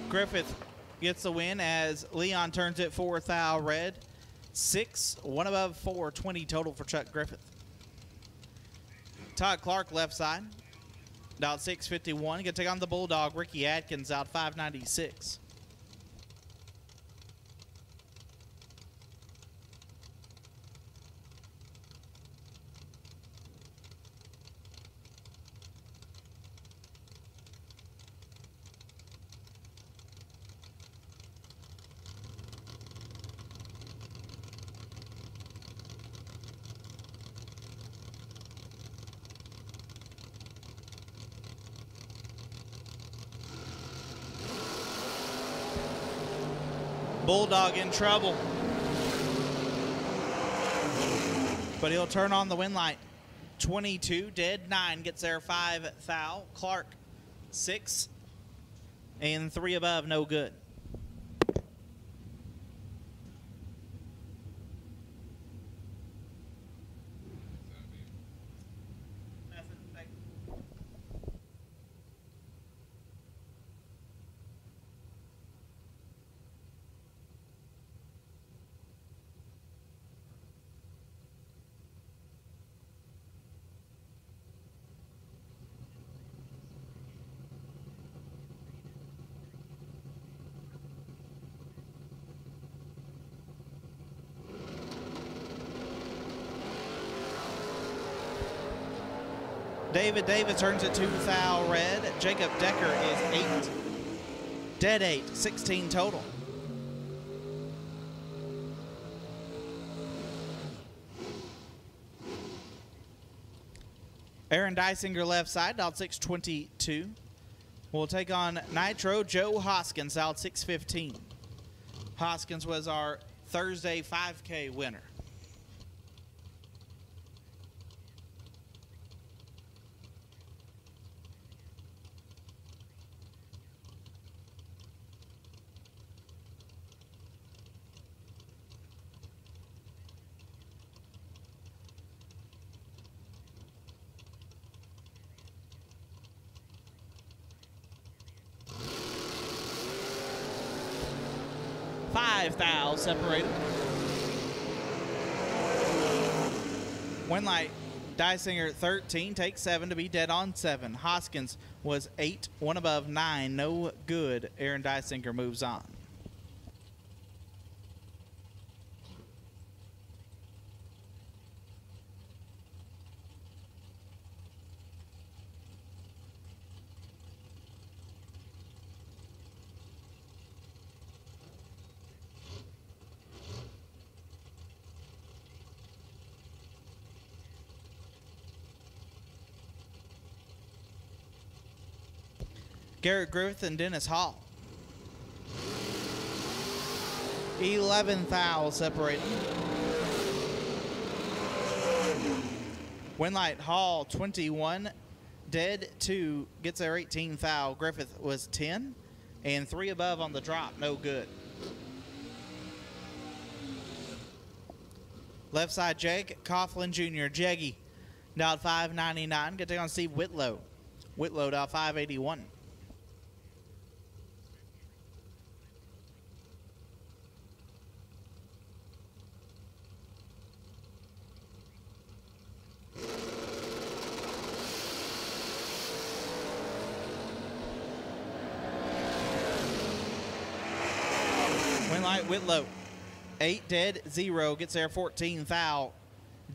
S2: Griffith gets the win as Leon turns it 4 thou red. 6, one above 4, 20 total for Chuck Griffith. Todd Clark left side. Out 651. Gonna take on the Bulldog. Ricky Atkins out 596. Bulldog in trouble, but he'll turn on the win light. 22, dead 9, gets there 5 thou. Clark 6, and 3 above, no good. David Davis turns it 2 thou red. Jacob Decker is 8. Dead 8, 16 total. Aaron Dysinger left side, out 622. We'll take on Nitro Joe Hoskins, out 615. Hoskins was our Thursday 5K winner. Thou separated. Win light, Dysinger 13, takes 7 to be dead on 7. Hoskins was 8, one above 9, no good. Aaron Dysinger moves on. Garrett Griffith and Dennis Hall. 11 thou separated. Winlight Hall 21, dead 2, gets there 18 thou. Griffith was 10 and 3 above on the drop, no good. Left side Jake Coughlin Jr. Jeggy down 599. Get to take on Steve Whitlow. Whitlow down 581. Winlight Whitlow 8 dead 0, gets there 14 thou.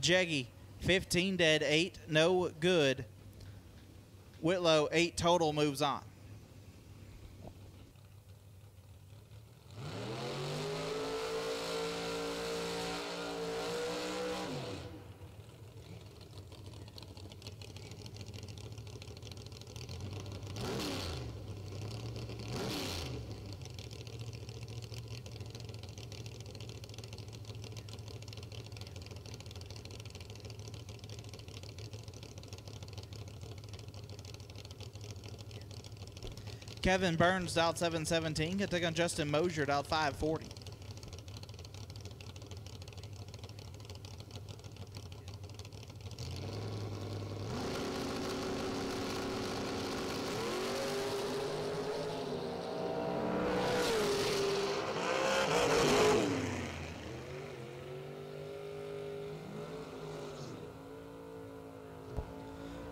S2: Jeggy 15 dead 8, no good. Whitlow 8 total, moves on. Kevin Burns dialed 717. Can take on Justin Mosier dialed 540.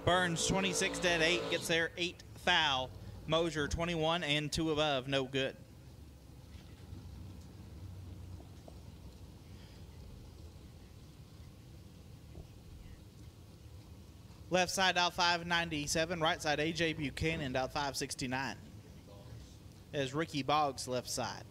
S2: Burns 26 dead 8 gets there 8 foul. Mosier 21 and 2 above, no good. Left side out 597, right side AJ Buchanan out 569. As Ricky Boggs left side.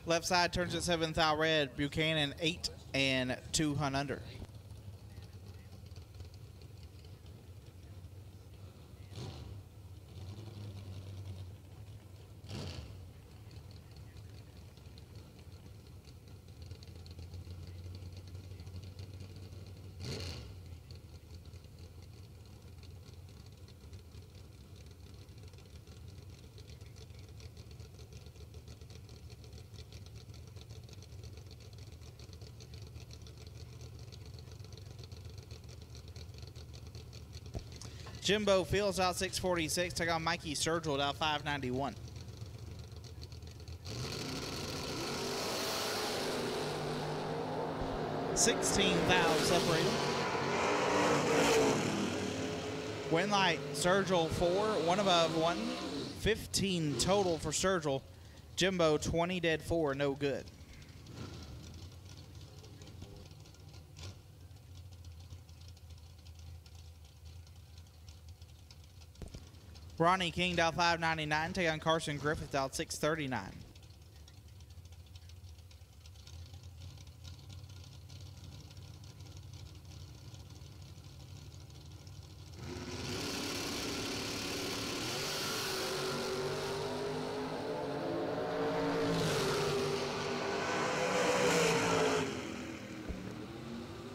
S2: Left side turns at 7th out red. Buchanan 8 and 2 hunt under. Jimbo Fields out 646. Take on Mikey Sturgill out 591. $16,000 separated. Winlight, Sturgill 4, 1 above 1. 15 total for Sturgill. Jimbo 20 dead 4, no good. Ronnie King out 599. Take on Carson Griffith out 639.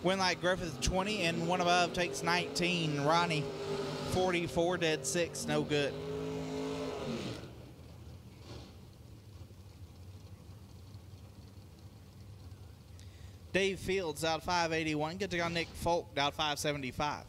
S2: Winlight Griffith 20 and 1 above takes 19. Ronnie 44 dead 6, no good. Dave Fields out 581. Get to go Nick Folk out 575.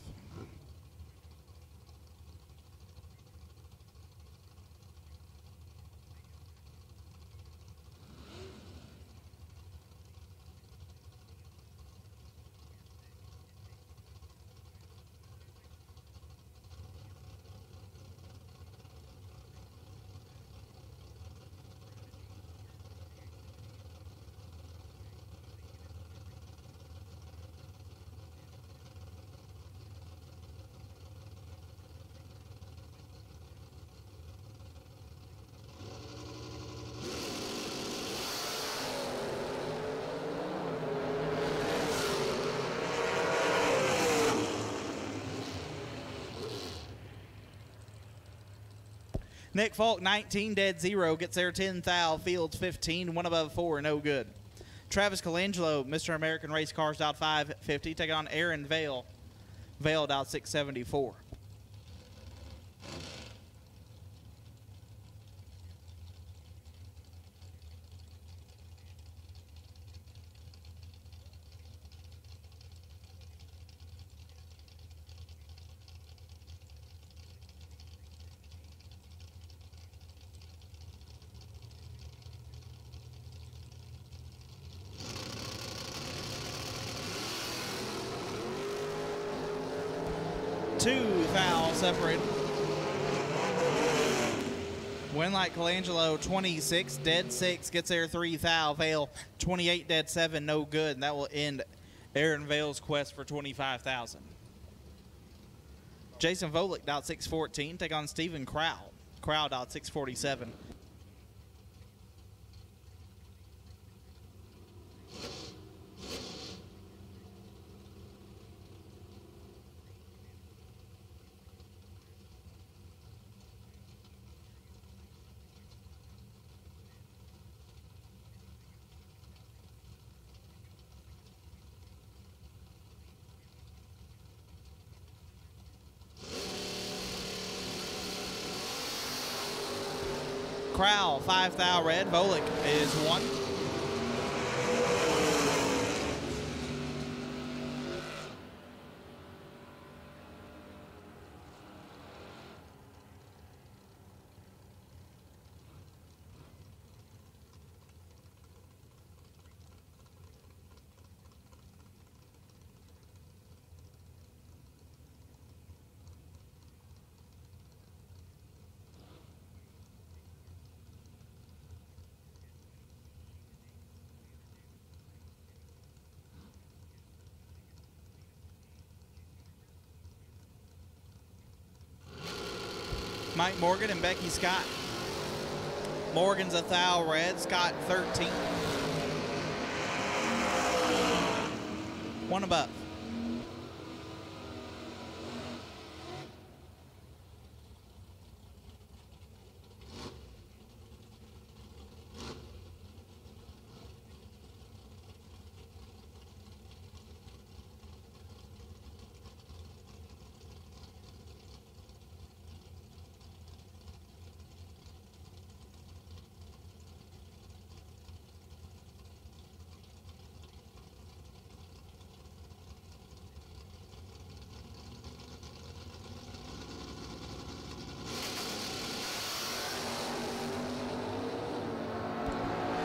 S2: Nick Falk, 19, dead 0, gets there 10 thou. Fields 15, 1 above 4, no good. Travis Colangelo, Mr. American Race Cars, out 550. Taking on Aaron Vale. Vale out 674. Two fouls separated. Winlight Colangelo 26, dead 6, gets there 3 thou. Vale 28, dead 7, no good. And that will end Aaron Vale's quest for 25,000. Jason Volick dialed 614, take on Stephen Crowd. Crowd dialed 647. Crowd 5 thou red. Volick is 1. Mike Morgan and Becky Scott. Morgan's a thou red, Scott 13. 1 above.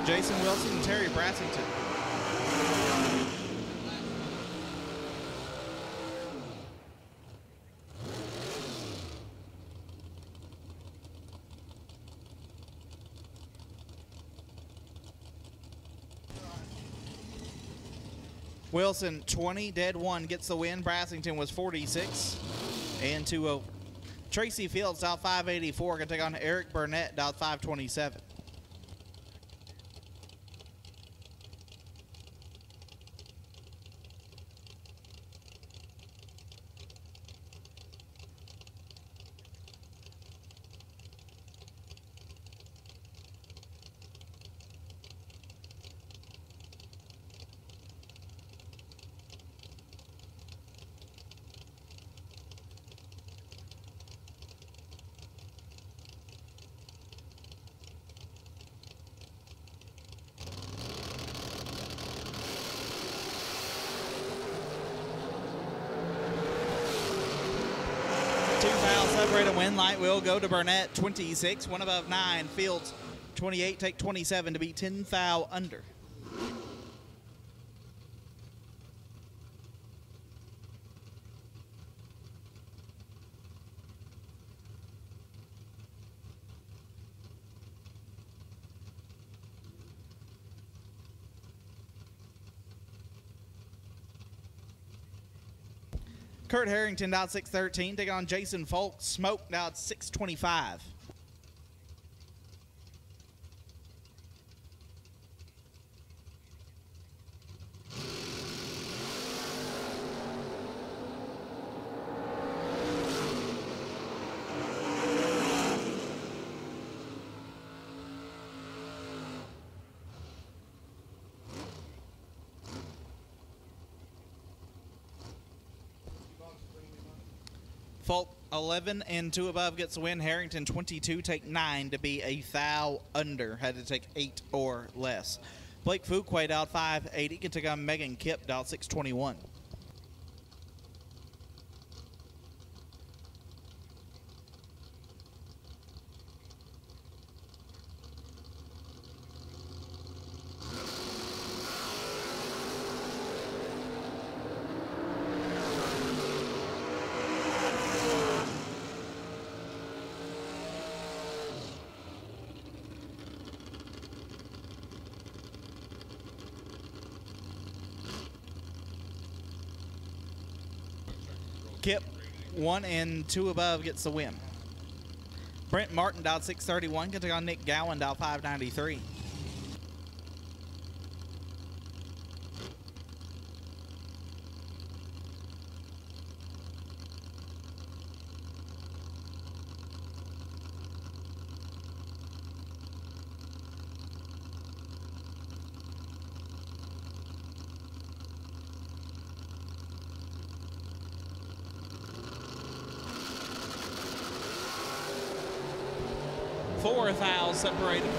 S2: Jason Wilson and Terry Brassington. Wilson 20, dead 1, gets the win. Brassington was 46 and 2 over. Tracy Fields dialed 584, gonna take on Eric Burnett dialed 527. Separated win. Light will go to Burnett, 26, 1 above 9. Fields, 28, take 27 to be 10 thou under. Kurt Harrington out 613, taking on Jason Folk. Smoke out 625. Folk 11 and 2 above gets the win. Harrington 22, take 9 to be a thou under. Had to take 8 or less. Blake Fuquay out 580, can take on Megan Kipp out 621. Kip, 1 and 2 above, gets the win. Brent Martin dialed 631, going to take on Nick Gowan, dialed 593. Four fouls separated.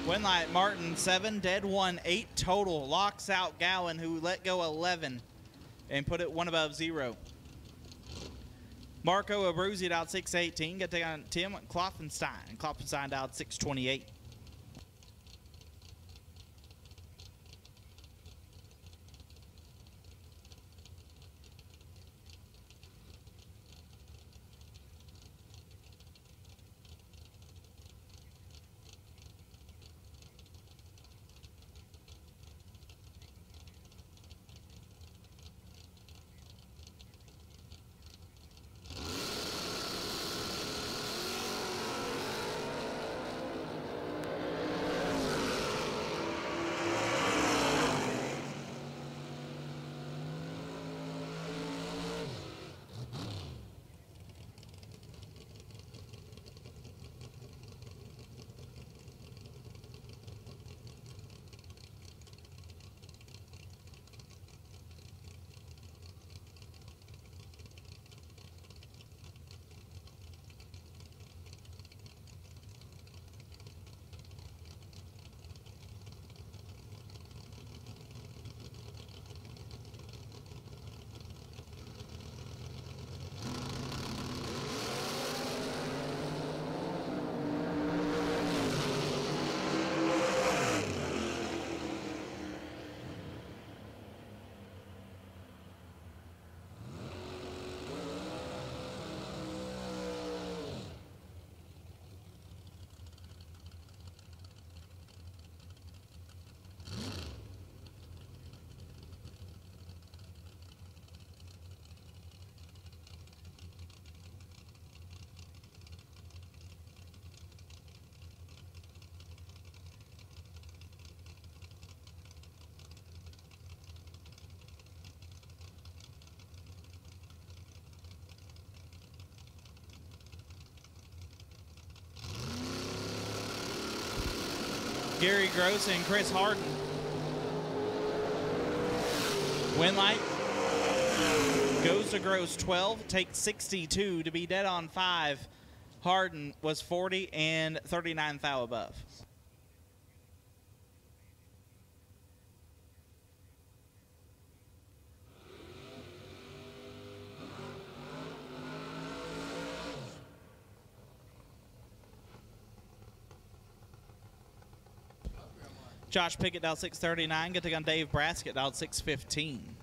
S2: Winlight Martin 7, dead 1, 8 total. Locks out Gowan, who let go 11 and put it 1 above 0. Marco Abruzzi out 618. Got to take on Tim Klopfenstein. Klopfenstein out 628. Gary Gross and Chris Harden. Winlight goes to Gross 12, takes 62 to be dead on 5. Harden was 40 and 39 thou above. Josh Pickett dialed 639. Get to gun Dave Braskett dialed 615.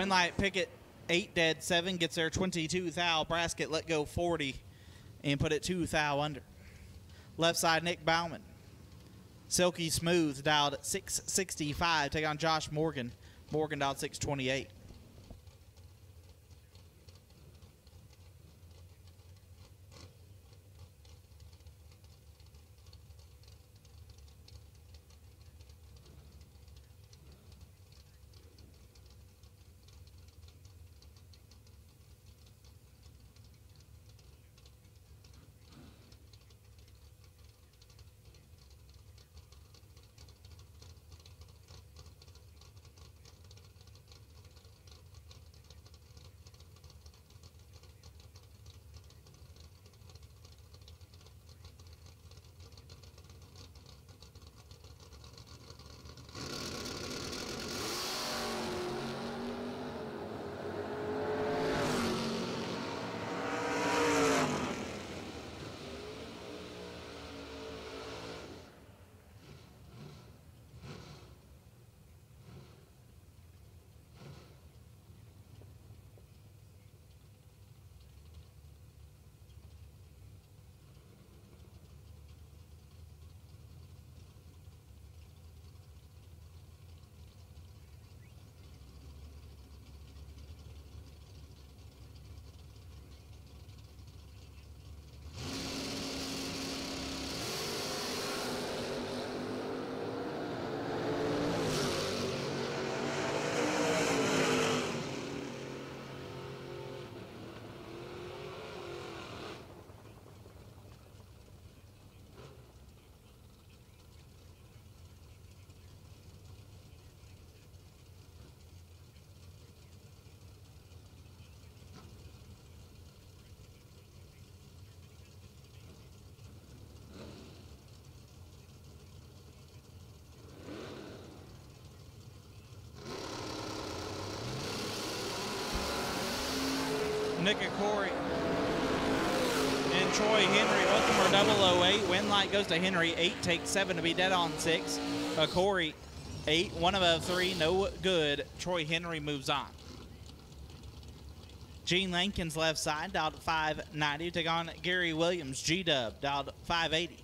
S2: Winlight Pickett 8 dead, 7 gets there 22 thou. Braskett let go 40 and put it 2 thou under. Left side Nick Bauman. Silky Smooth dialed 665. Take on Josh Morgan. Morgan dialed 628. Mika Corey and Troy Henry. Both of them are 008. Win light goes to Henry. 8 takes 7 to be dead on 6. Corey, 8, 1 above 3, no good. Troy Henry moves on. Gene Lankin's left side, dialed at 590. Take on Gary Williams, G-Dub, dialed at 580.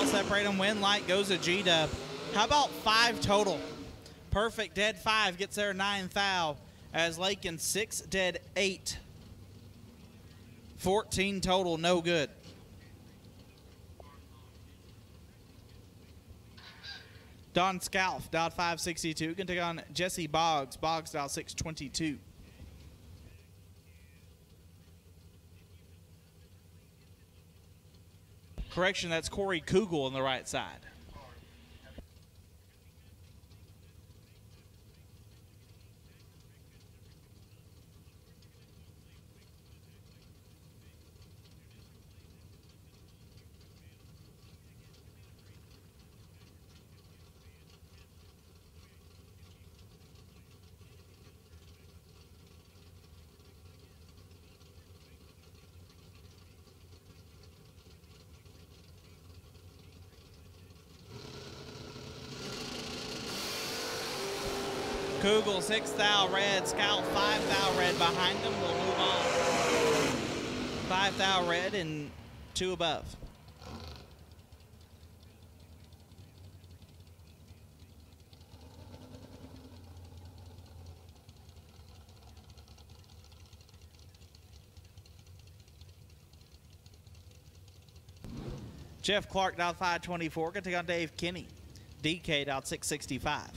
S2: Separate them. Win light goes to G-Dub. How about 5 total? Perfect dead 5 gets their 9th thou. As Lakin 6 dead 8. 14 total, no good. Don Scalf, dialed 562. Can take on Jesse Boggs. Boggs, dialed 622. Correction, that's Corey Kugel on the right side. Kugel 6th thou red, Scout 5th thou red behind them. We'll move on. 5th thou red and 2 above. Jeff Clark dialed 524. Going to take on Dave Kinney. DK dialed 665.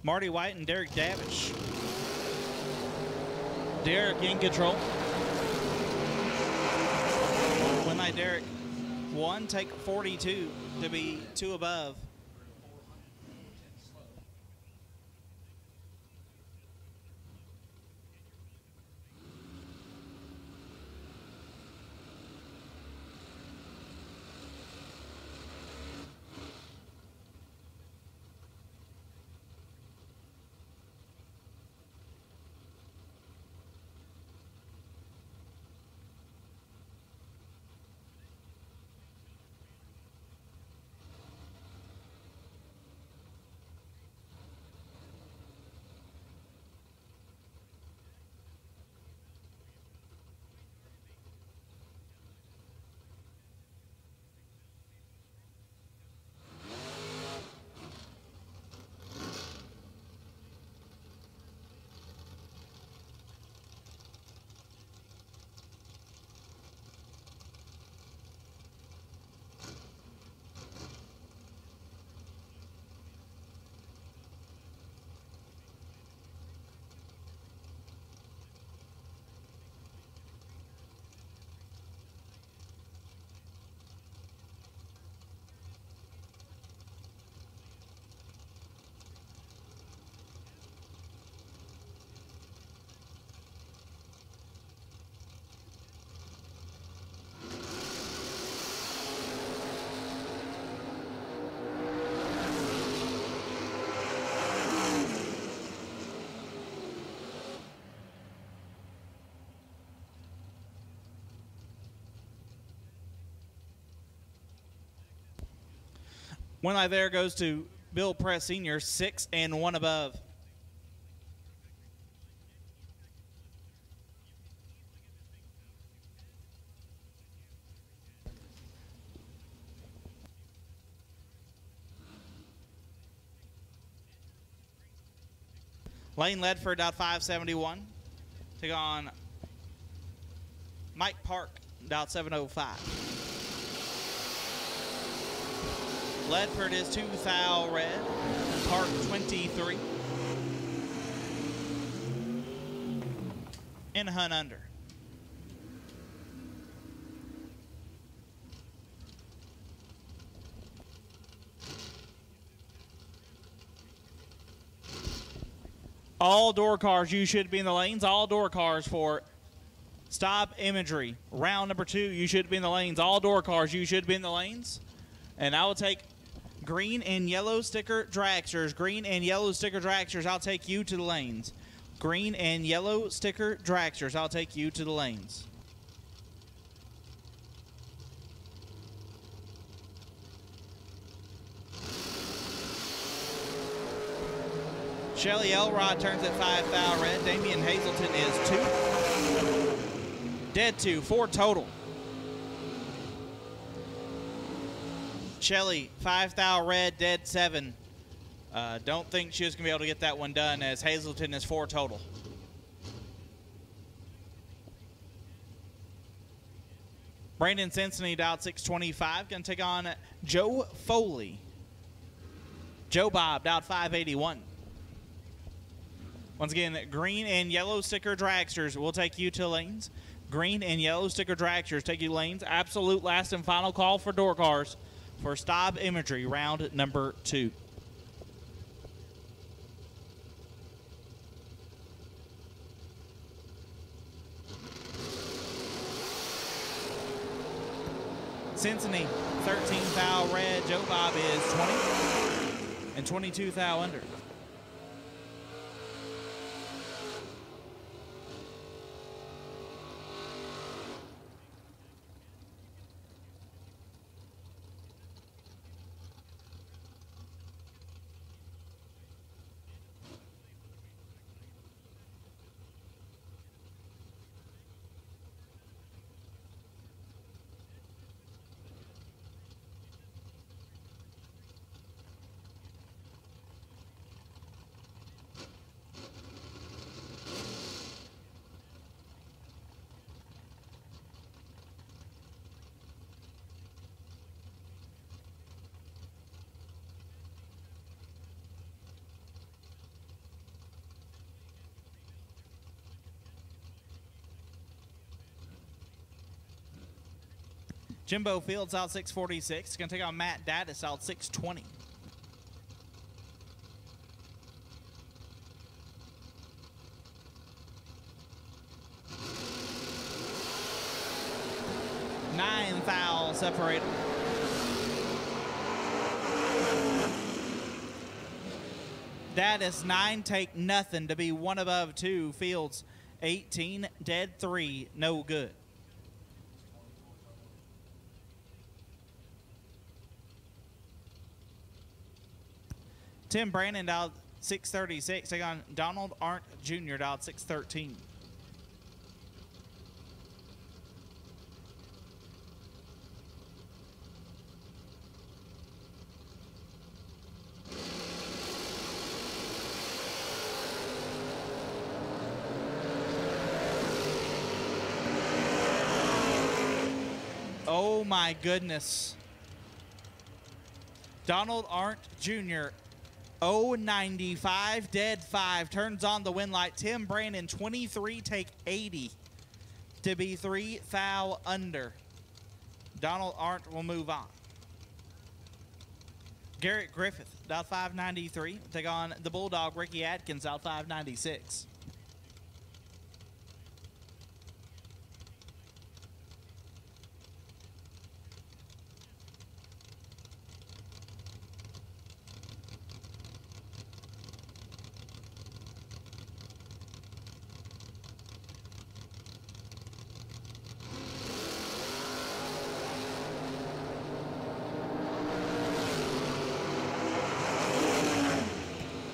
S2: Marty White and Derek Davish. Derek in control. When I Derek 1, take 42 to be 2 above. One light there goes to Bill Press Sr., 6 and 1 above. Lane Ledford out 571. Take on Mike Park out 705. Ledford is 2 thou red. Park 23. And Hunt under. All door cars, you should be in the lanes. All door cars for stop imagery. Round number 2, you should be in the lanes. All door cars, you should be in the lanes. And I will take green and yellow sticker dragsters. Green and yellow sticker dragsters, I'll take you to the lanes. Green and yellow sticker dragsters, I'll take you to the lanes. Shelly Elrod turns at 5 thou red. Damian Hazelton is 2. Dead 2, 4 total. Shelly, 5 thou red, dead 7. Don't think she was going to be able to get that one done as Hazelton is 4 total. Brandon Cincinnati out 625. Going to take on Joe Foley. Joe Bob out 581. Once again, green and yellow sticker dragsters will take you to lanes. Green and yellow sticker dragsters take you to lanes. Absolute last and final call for door cars for stop imagery, round number 2. Cincinnati, 13 thou red. Joe Bob is 20 and 22 thou under. Jimbo Fields out 646. Going to take on Matt Daddis out 620. Nine thou separated. Daddis 9, take nothing to be 1 above 2. Fields 18, dead 3, no good. Tim Brandon out 636. Take on Donald Arndt Jr. out 613. Oh my goodness. Donald Arndt Jr. 095, dead 5, turns on the win light. Tim Brandon, 23, take 80 to be 3 thou under. Donald Arndt will move on. Garrett Griffith, out 593. Take on the Bulldog, Ricky Atkins, out 596.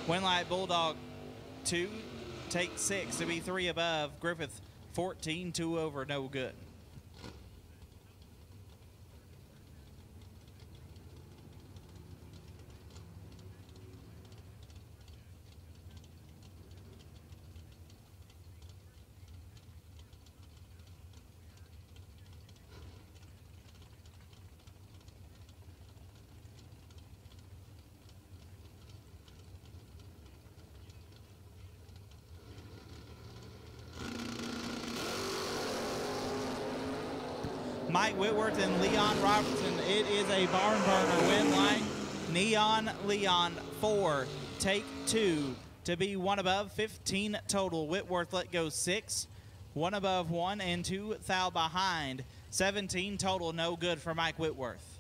S2: Winlight Bulldog 2, take 6 to be 3 above. Griffith 14, 2 over, no good. Mike Whitworth and Leon Robertson. It is a barn burner win line. Neon Leon 4, take 2 to be 1 above, 15 total. Whitworth let go 6, 1 above 1 and 2 thou behind. 17 total, no good for Mike Whitworth.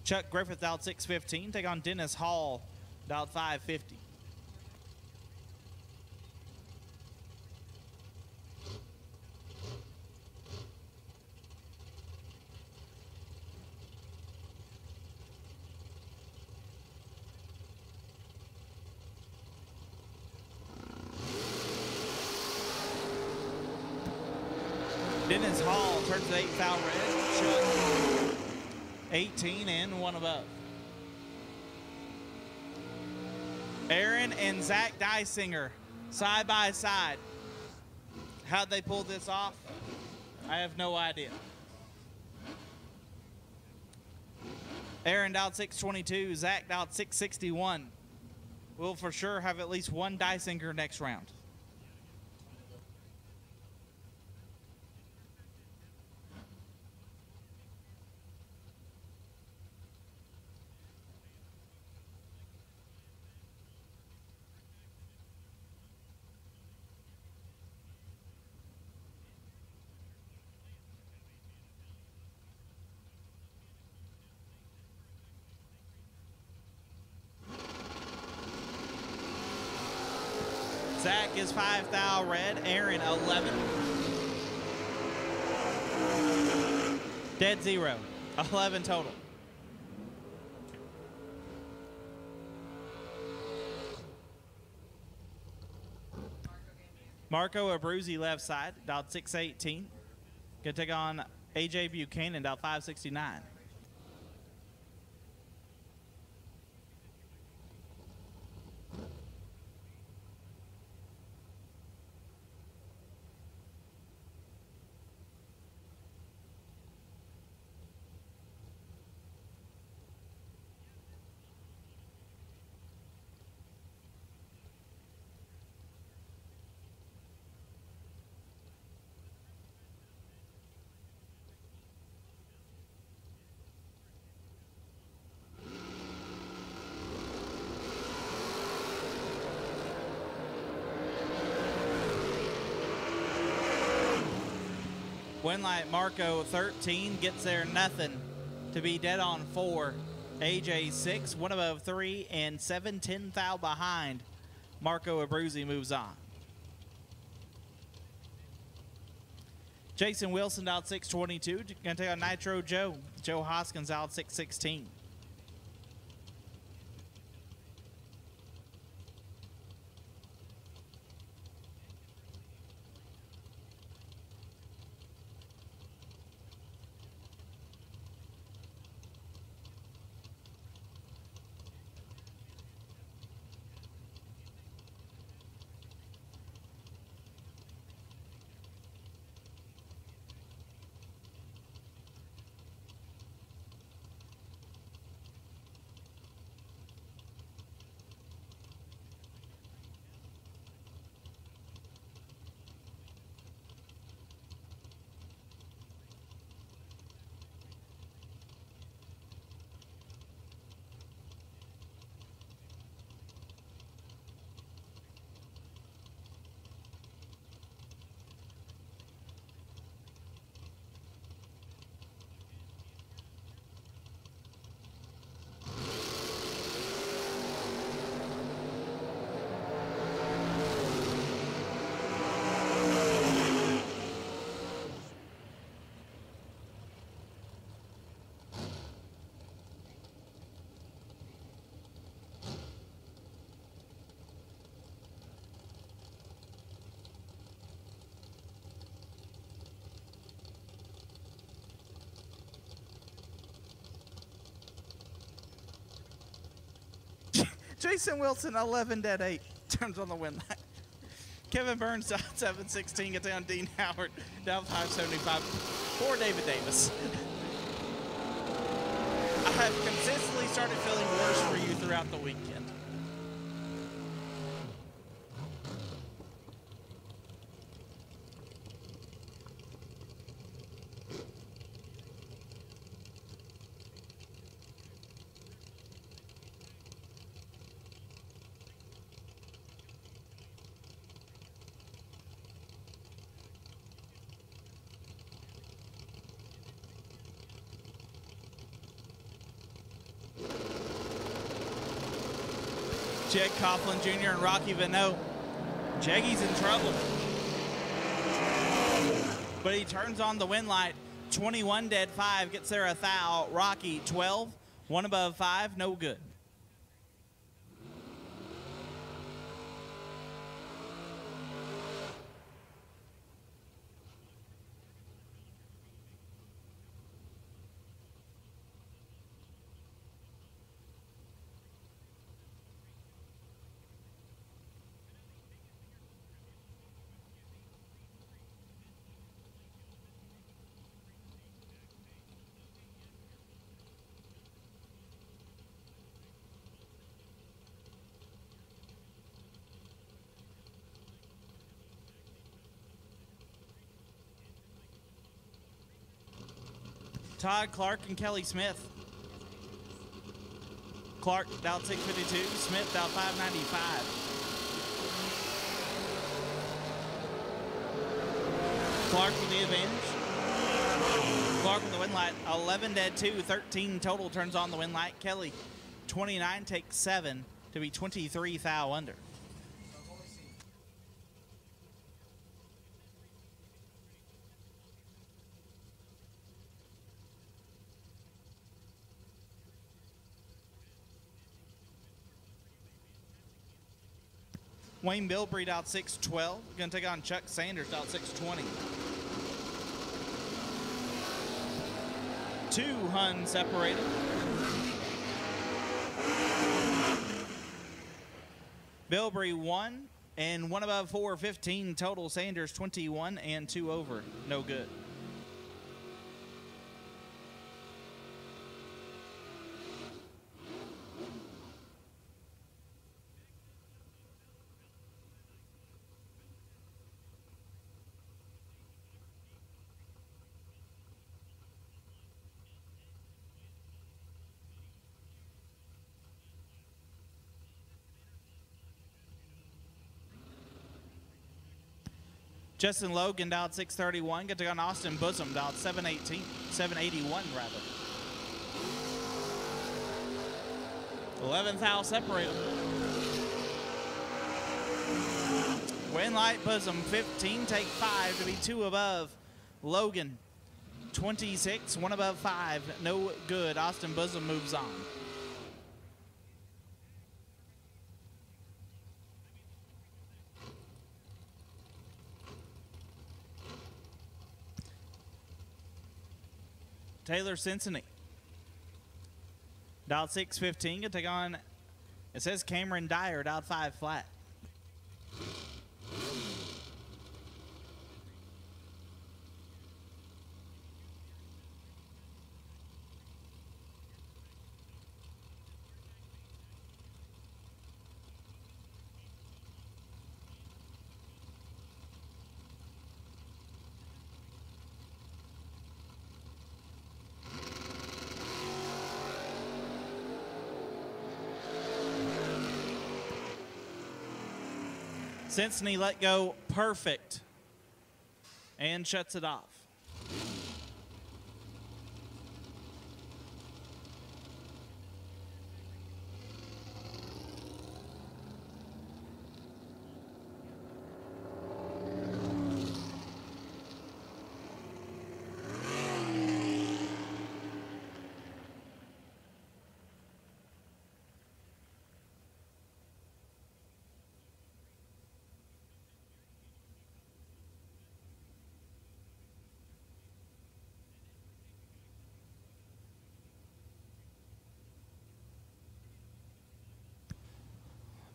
S2: Chuck Griffith out 6-15, take on Dennis Hall out 5-50. Dennis Hall turns the 8th out red. Chuck 18 and 1 above. Aaron and Zach Dysinger side by side. How'd they pull this off? I have no idea. Aaron out 622, Zach out 661. We'll for sure have at least one Dysinger next round. Zach is 5 thou red, Aaron 11. Dead 0, 11 total. Marco Abruzzi left side, dialed 618. Gonna take on AJ Buchanan, dialed 569. Winlight Marco 13 gets there nothing to be dead on 4. AJ 6, 1 above 3 and 7 10 thou behind. Marco Abruzzi moves on. Jason Wilson out 622. Gonna take on Nitro Joe. Joe Hoskins out 616. Jason Wilson, 11 dead 8, turns on the win light. Kevin Burns down 7-16, gets down Dean Howard down 5-75 for David Davis. I have consistently started feeling worse for you throughout the weekend. Jed Coughlin Jr. and Rocky Vano. Jeggy's in trouble. But he turns on the win light. 21 dead 5, gets there a thou. Rocky 12, 1 above 5, no good. Todd Clark and Kelly Smith. Clark down 652, Smith down 595. Clark with the advantage. Clark with the win light. 11 dead 2, 13 total turns on the win light. Kelly 29 takes 7 to be 23 thou under. Wayne Bilbrey out 6-12. Going to take on Chuck Sanders out 6-20. 2 Huns separated. Bilbrey 1 and 1 above 4, 15 total. Sanders 21 and 2 over. No good. Justin Logan down 631. Get to go on Austin Bosom down 718, 781 rather. 11th house separated. Win light Bosom 15, take 5 to be 2 above. Logan 26, 1 above 5, no good. Austin Bosom moves on. Taylor Cincinnati. Dialed 615, gonna take on, it says Cameron Dyer, dialed 5 flat. Cincinnati let go perfect and shuts it off.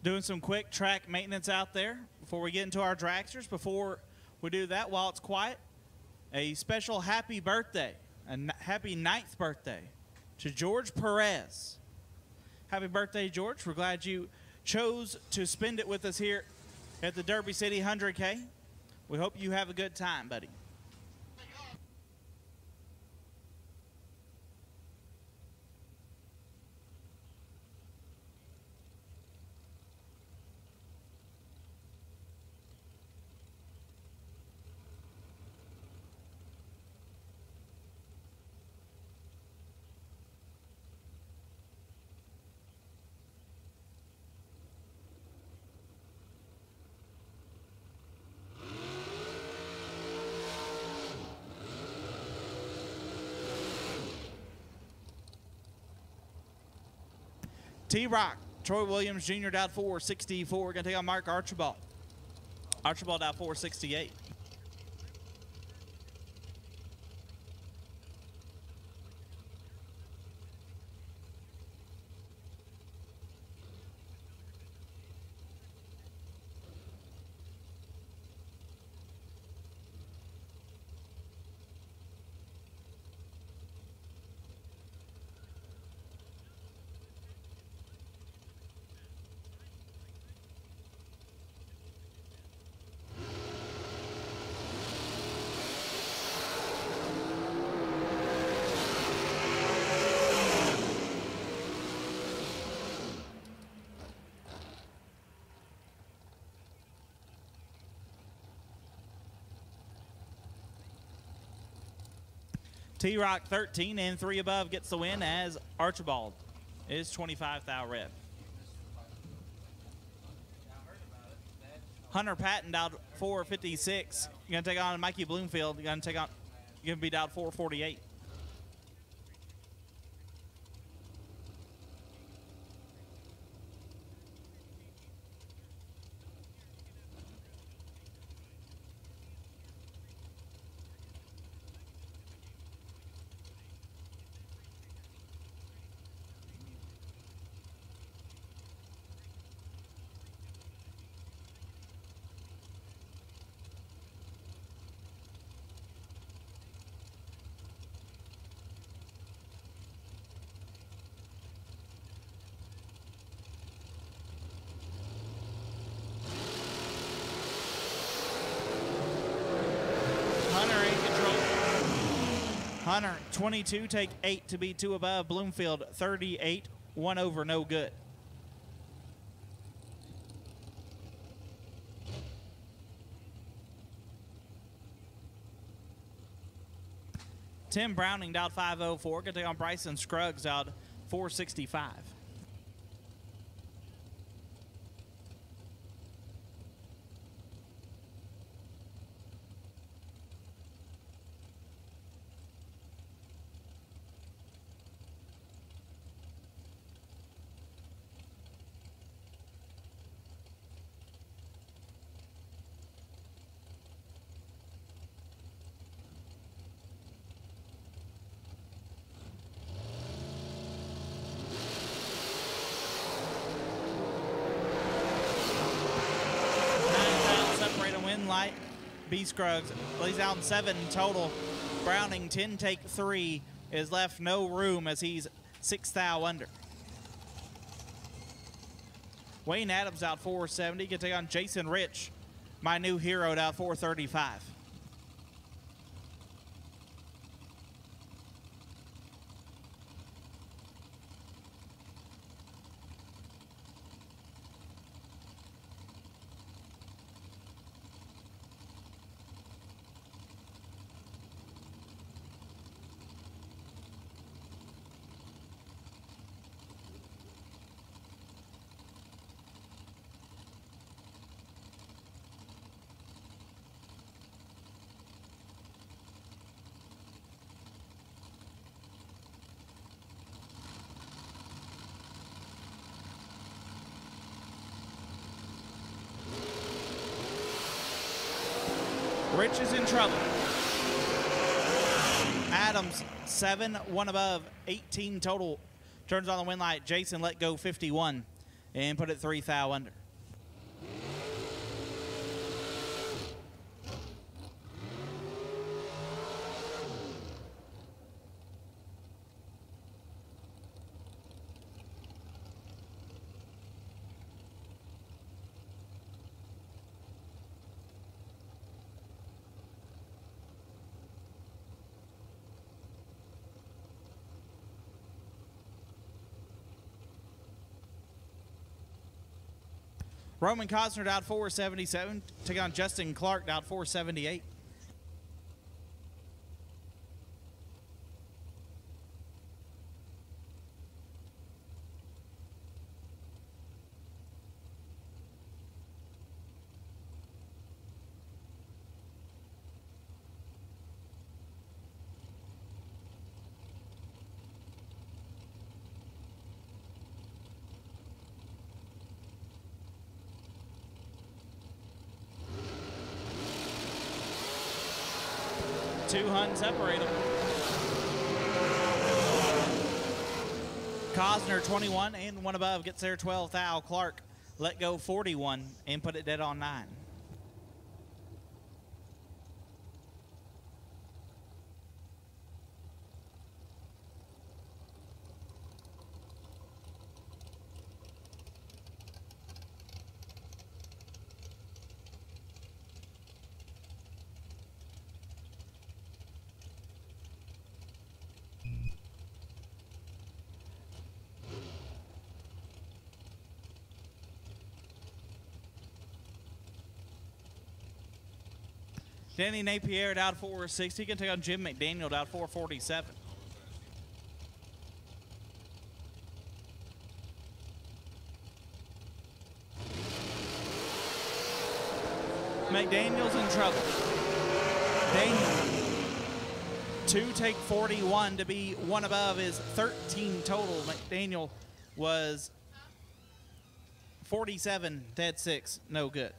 S2: Doing some quick track maintenance out there before we get into our dragsters. Before we do that, while it's quiet, a special happy birthday, happy 9th birthday to George Perez. Happy birthday, George. We're glad you chose to spend it with us here at the Derby City 100K. We hope you have a good time, buddy. T-Rock, Troy Williams Jr. down 464. Going to take on Mark Archibald. Archibald down 468. T-Rock 13 and 3 above gets the win as Archibald is 25,000 rep. Hunter Patton down 456. You're going to take on Mikey Bloomfield. You're going to be down 448. Hunter, 22, take 8 to be 2 above. Bloomfield, 38, 1 over, no good. Tim Browning down 504. Going to take on Bryson Scruggs out 465. Light, B. Scruggs lays down 7 total. Browning 10 take 3 is left no room as he's 6,000 under. Wayne Adams out 470. Can take on Jason Rich, my new hero, out 435. Rich is in trouble. Adams, 7, 1 above, 18 total. Turns on the win light. Jason let go 51. and put it 3 thou under. Roman Cosner out 477. Take on Justin Clark out 478. Two Hun separate them. Cosner 21 and one above gets there 12 thou. Clark let go 41 and put it dead on 9. Danny Napier out 460. Can take on Jim McDaniel out 447. McDaniel's in trouble. Daniel. 2 take 41 to be one above is 13 total. McDaniel was 47, dead 6, no good.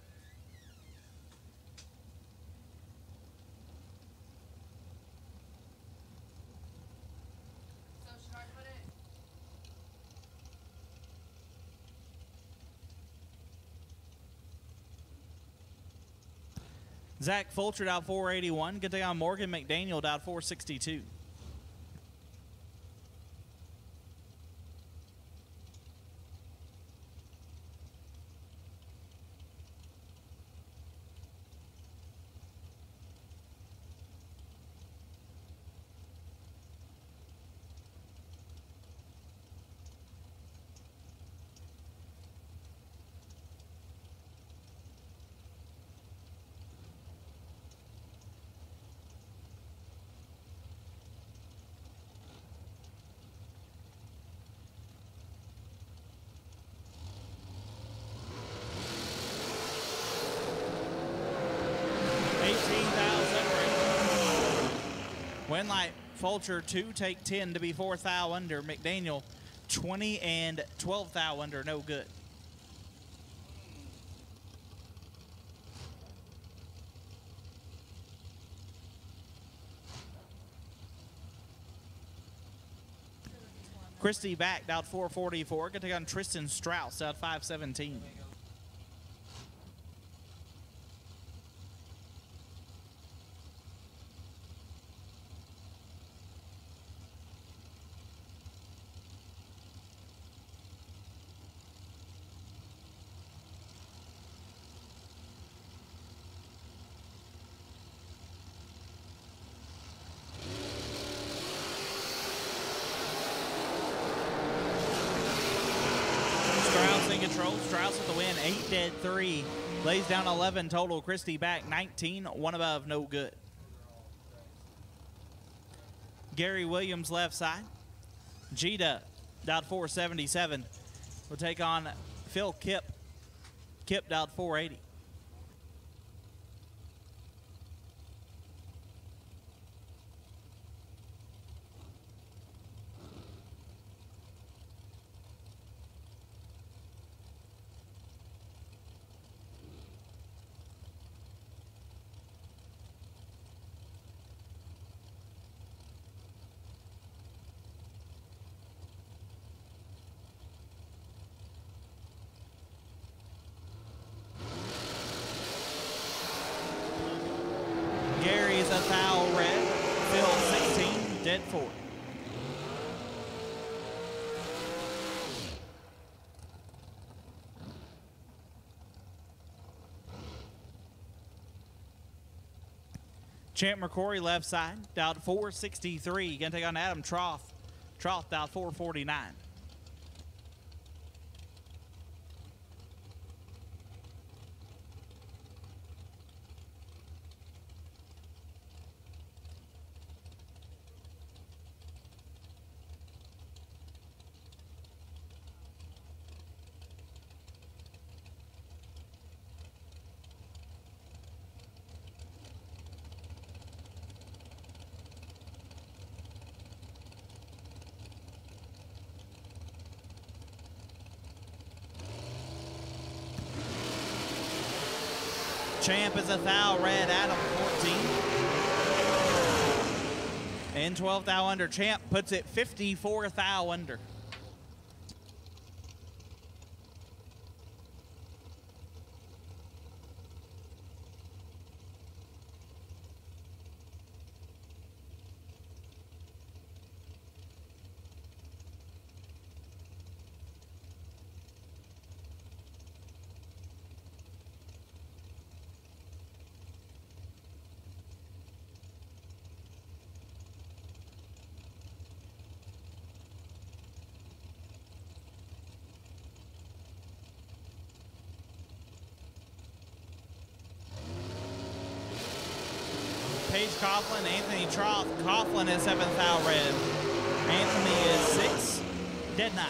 S2: Zach Fulcher out 481. Good day on Morgan McDaniel out 462. Winlight Fulcher 2 take 10 to be 4 thou under. McDaniel 20 and 12 thou under, no good. Christy backed out 444. Going to take on Tristan Strauss out 517. Strauss with the win, 8 dead 3. Lays down 11 total. Christie back 19, one above, no good. Gary Williams left side. Gita out 477. We'll take on Phil Kipp. Kipp out 480. 4. Champ McCrory left side, down to 463. Gonna take on Adam Troth. Troth down 449. Champ is a thou, red, Adam 14. And 12 thou under. Champ puts it 54 thou under. Paige Coughlin, Anthony Troth. Coughlin is 7th thou red. Anthony is 6, dead 9.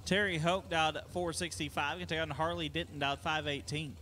S2: Terry Hoke down at 465. Going to take on Harley Denton down 518.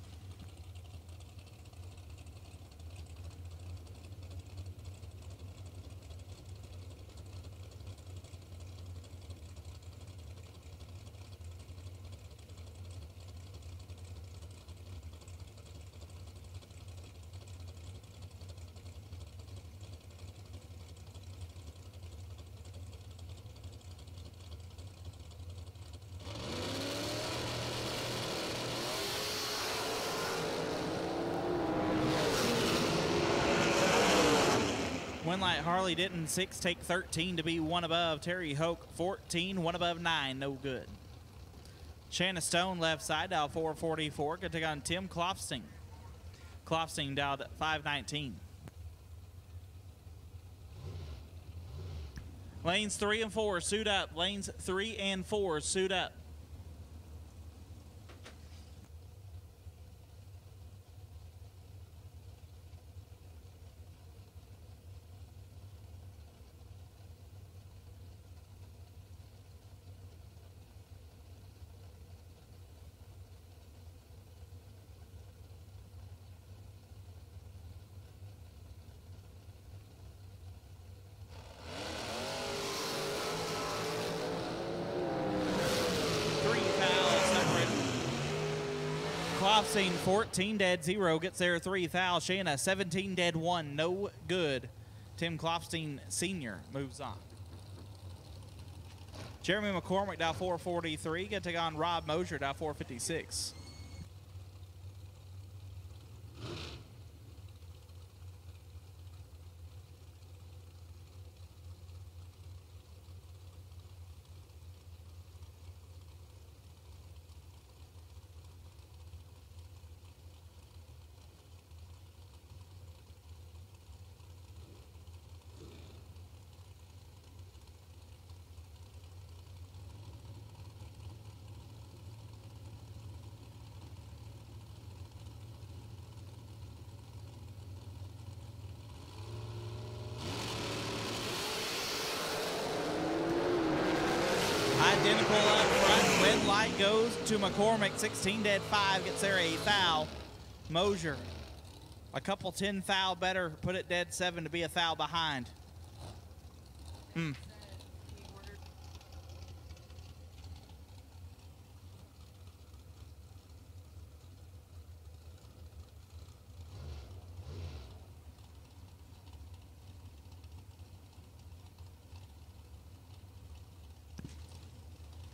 S2: Winlight Harley Denton 6, take 13 to be one above. Terry Hoke 14, one above 9, no good. Shanna Stone left side down 444. Going to take on Tim Klopsting. Klopsting down at 519. Lanes 3 and 4 suit up. Lanes 3 and 4 suit up. Klopsting 14 dead 0 gets there 3 thou. Shanna 17 dead 1 no good. Tim Klopsting Sr. moves on. Jeremy McCormick down 443. Going to take on Rob Mosier down 456. Identical up front. Red light goes to McCormick. 16 dead 5 gets there a thou. Mosier a couple 10 thou better. Put it dead 7 to be a thou behind.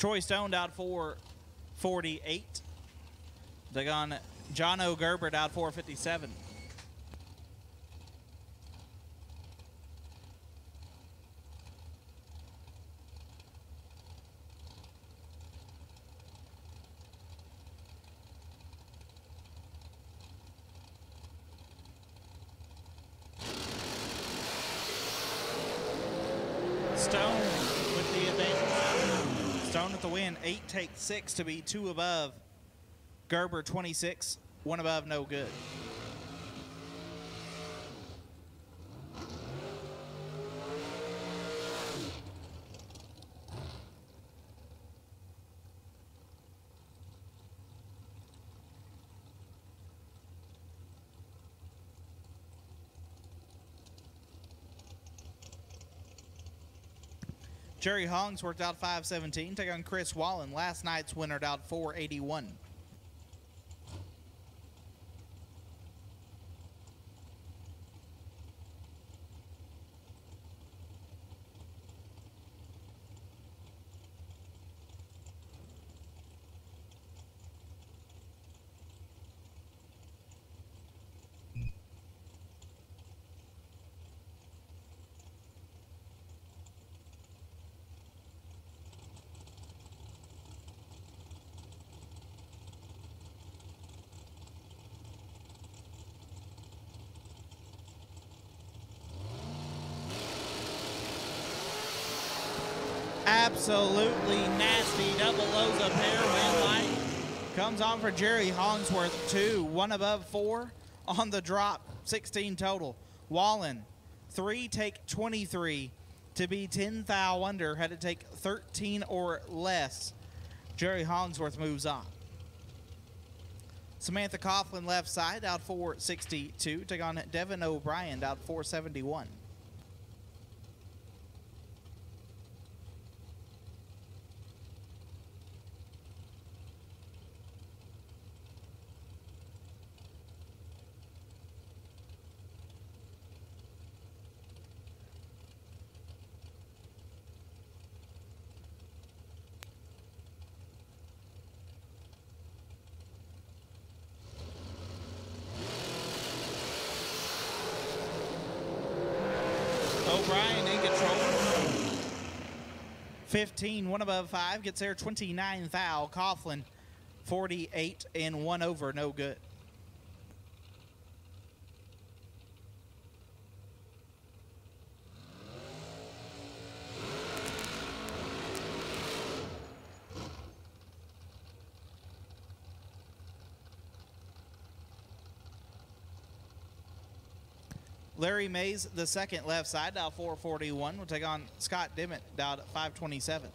S2: Troy Stone out 448. Take on John O'Gerbert out 457. Stone with the advantage. Stone with the win. 8 takes 6 to be 2 above. Gerber 26, 1 above, no good. Jerry Hongs worked out 517. Take on Chris Wallen. Last night's winner out 481. Absolutely nasty double O's of hair win light. Comes on for Jerry Hongsworth, 2, 1 above 4 on the drop, 16 total. Wallen, 3 take 23 to be 10 thou under. Had to take 13 or less. Jerry Hongsworth moves on. Samantha Coughlin left side out 462. Take on Devin O'Brien out 471. O'Brien in control. 15, 1 above 5. Gets there 29 thou. Coughlin, 48 and 1 over, no good. Larry Mays, the second left side, out 441. Will take on Scott Dimmitt, down at 527.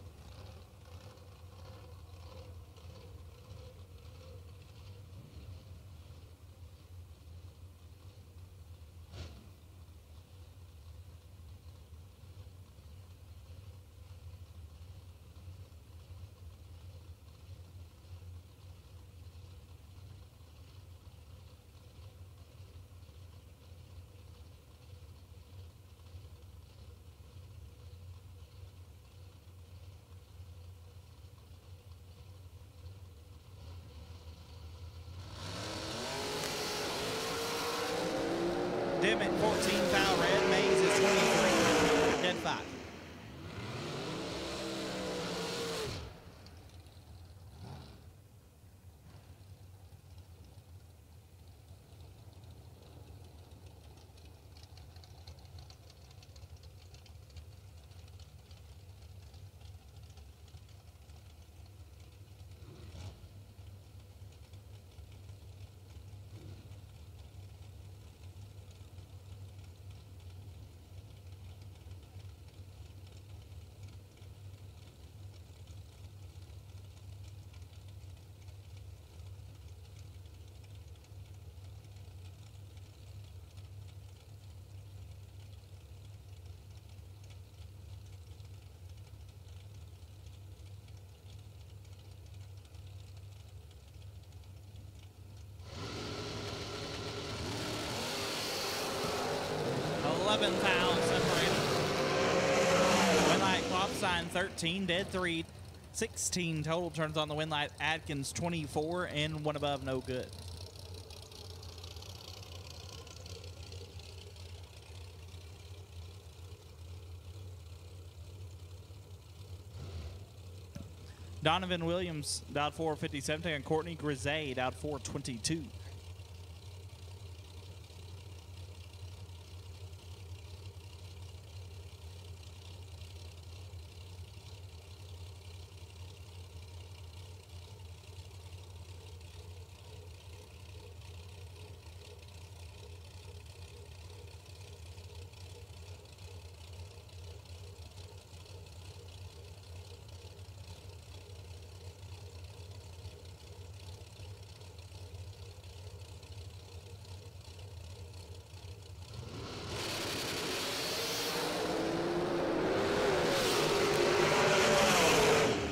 S2: Dimmitt, 14 foul red. Mays is 23. Dead 5. Fouls separated. Win light clock sign 13, dead 3. 16 total turns on the win light. Atkins 24 and one above, no good. Donovan Williams dialed 457, and Courtney Grisey dialed 422.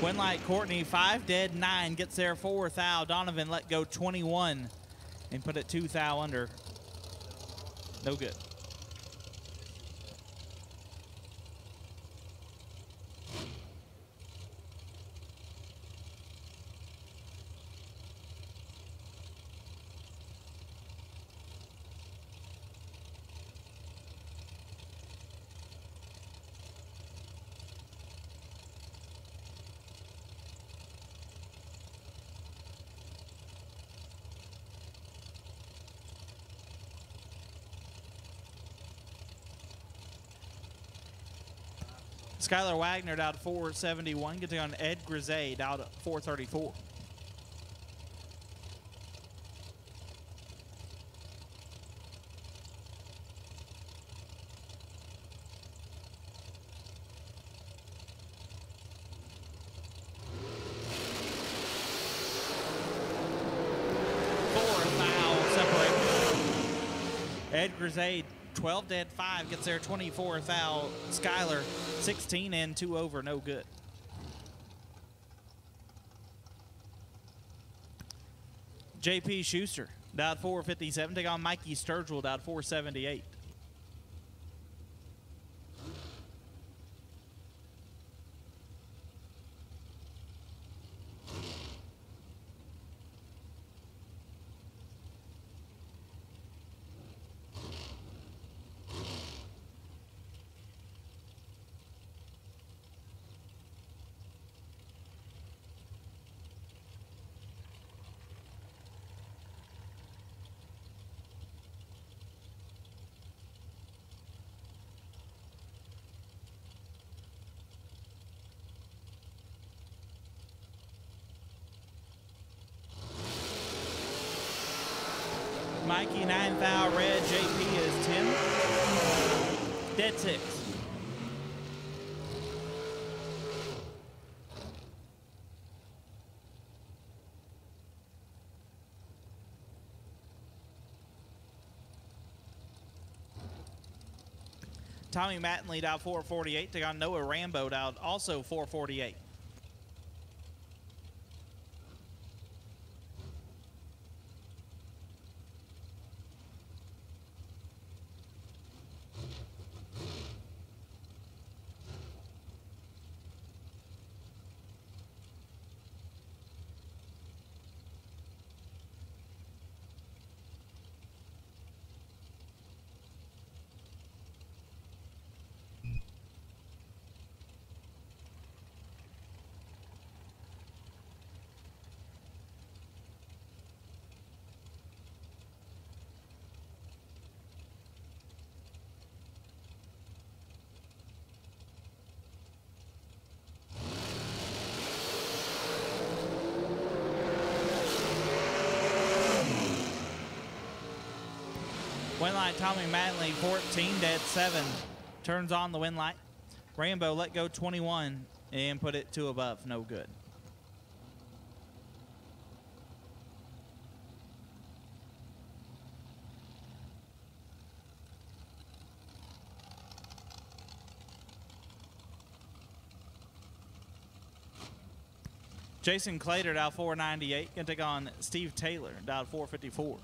S2: Win light Courtney, 5 dead, 9, gets there 4 thou. Donovan let go 21 and put it 2 thou under. No good. Skylar Wagner down to 471, getting on Ed Grisey down to 434. Ed Grisey, 12 dead, 5, gets there 24 thou. Skylar, 16 and 2 over, no good. JP Schuster, dialed 457, take on Mikey Sturgill, dialed 478. Mikey 9 thou red, JP is 10. Dead 6. Tommy Mattingly out 448. Take on Noah Rambo out also 448. Win light, Tommy Mattingly, 14, dead 7. Turns on the win light. Rambo let go 21 and put it 2 above, no good. Jason Clater, dial 498, gonna take on Steve Taylor, dial 454.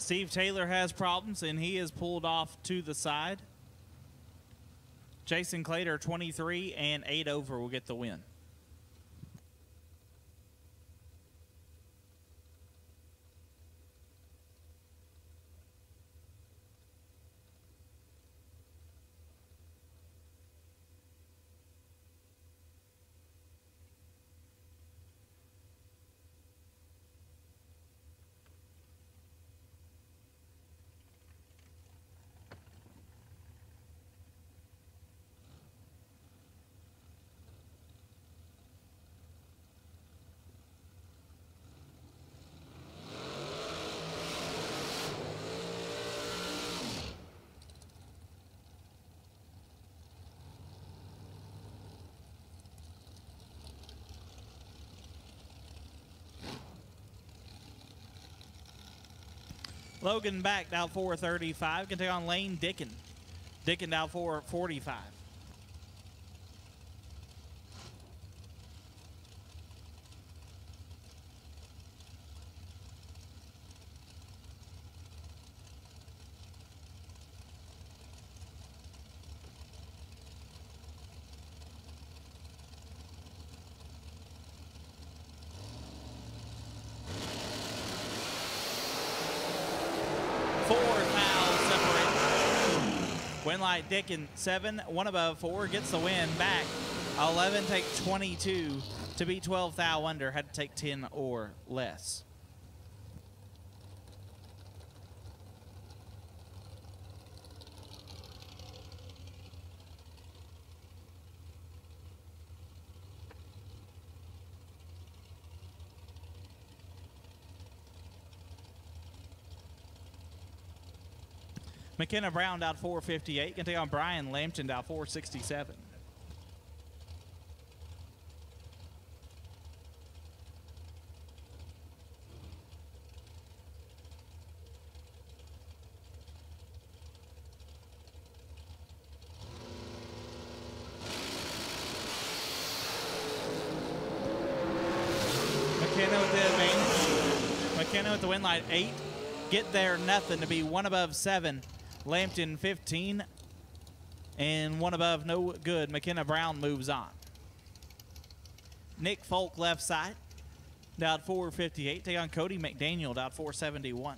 S2: Steve Taylor has problems, and he is pulled off to the side. Jason Clater, 23 and 8 over, will get the win. Logan backed out 435. Can take on Lane Dickin. Dickin out 445. Winlight Dickin, 7, 1 above, 4, gets the win back. 11, take 22 to be 12 thou under, had to take 10 or less. McKenna Brown out 458. Can take on Brian Lampton out 467. McKenna with the advantage. McKenna with the win light 8. Get there, nothing to be 1 above 7. Lampton 15 and 1 above, no good. McKenna Brown moves on. Nick Folk left side, down 458. Take on Cody McDaniel, down 471.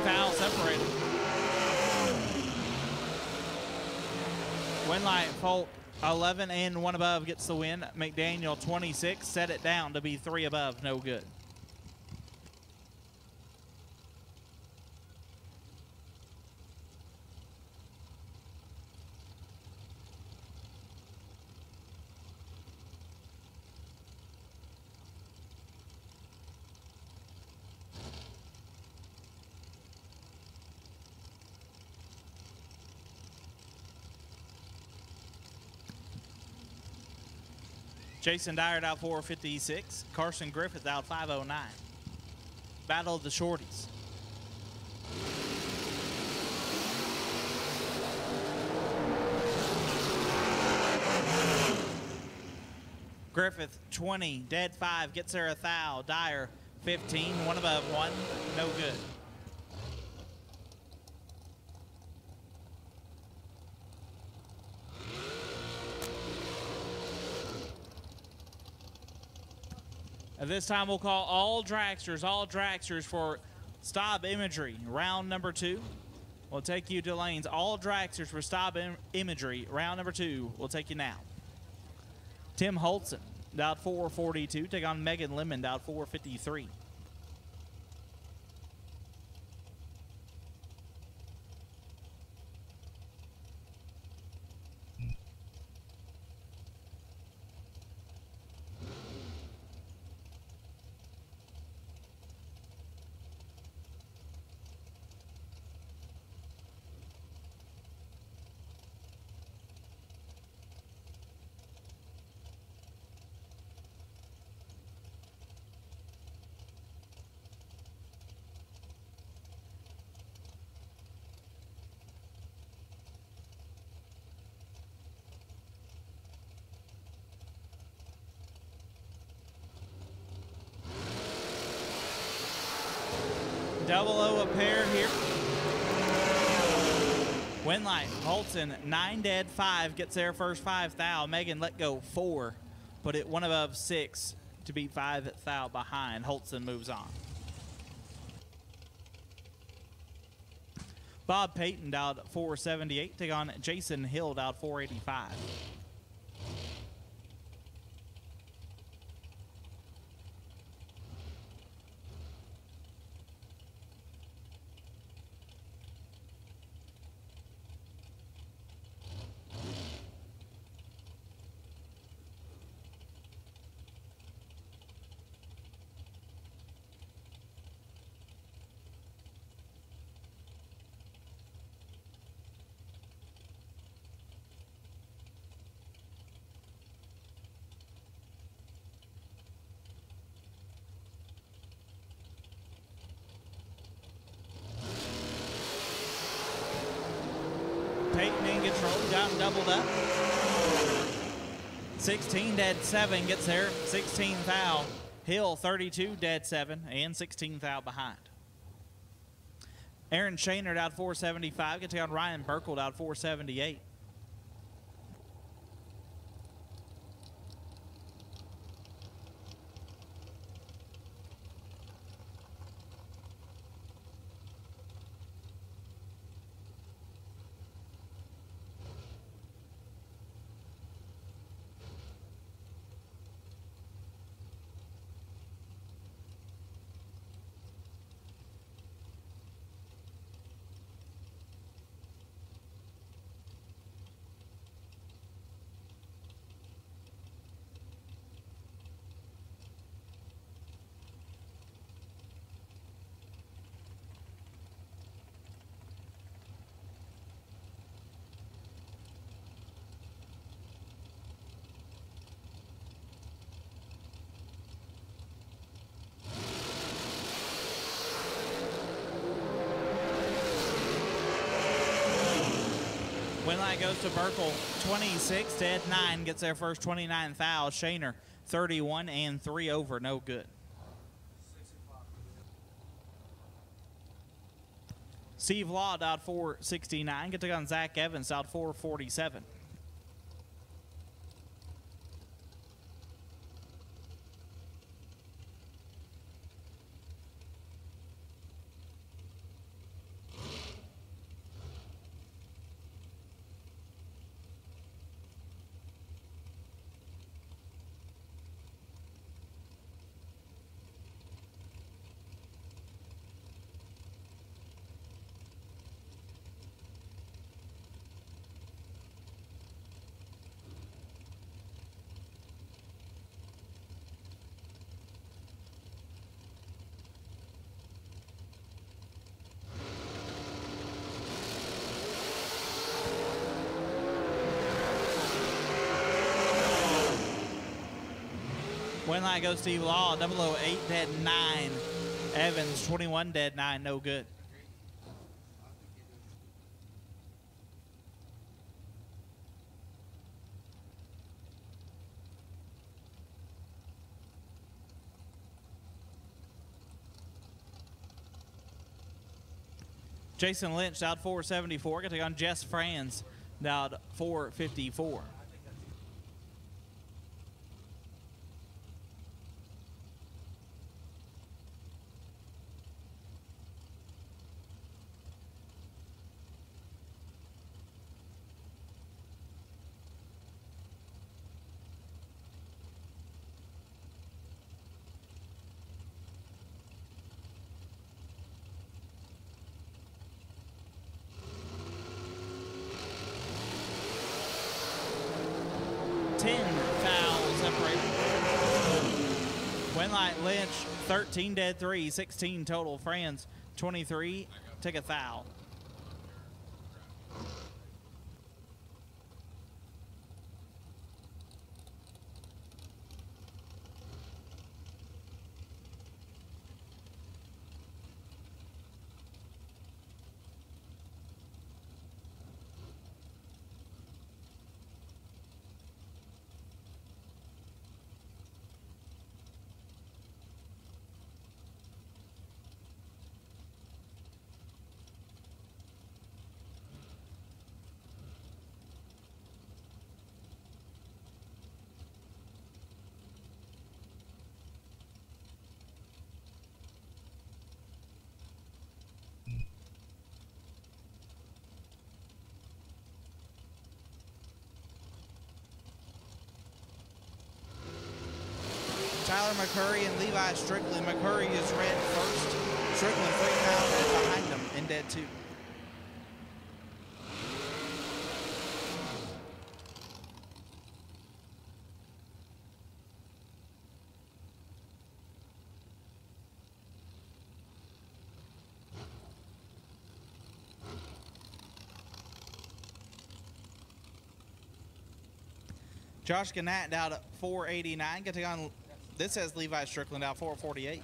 S2: Foul separated. Winlight Folk 11 and 1 above gets the win. McDaniel 26, set it down to be 3 above, no good. Jason Dyer out 456. Carson Griffith out 509. Battle of the Shorties. Griffith 20, dead 5, gets there a thou. Dyer 15, 1 above 1, no good. At this time, we'll call all dragsters for stop imagery. Round number 2. We'll take you to lanes. All dragsters for stop imagery. Round number 2 will take you now. Tim Holtzen, dialed 442. Take on Megan Lemon, dialed 453. Double O a pair here. Winlight, Holton, 9 dead, 5, gets their first 5 thou. Megan let go 4, put it 1 above 6 to beat 5 thou behind. Holton moves on. Bob Payton dialed 478, take on Jason Hill dialed 485. Peyton in control, got him doubled up. 16 dead 7 gets there, 16 thou. Hill 32 dead 7 and 16 thou behind. Aaron Shaner out 475, gets on Ryan Burkle out 478. Winlight goes to Burkle, 26 dead 9, gets their first 29 thou. Shaner 31 and 3 over, no good. Steve Law out 469, get to go on Zach Evans out 447. Winlight goes Steve Law, 008 dead 9. Evans, 21 dead 9, no good. Jason Lynch out 474, going to take on Jess Franz, out 454. 10 foul separated. Winlight Lynch, 13 dead 3, 16 total. Franz, 23, take a foul. Tyler McCurry and Levi Strickland. McCurry is red first. Strickland 3 foul red behind him in dead 2. Josh Gannett out at 489. Getting on, this says Levi Strickland out 448.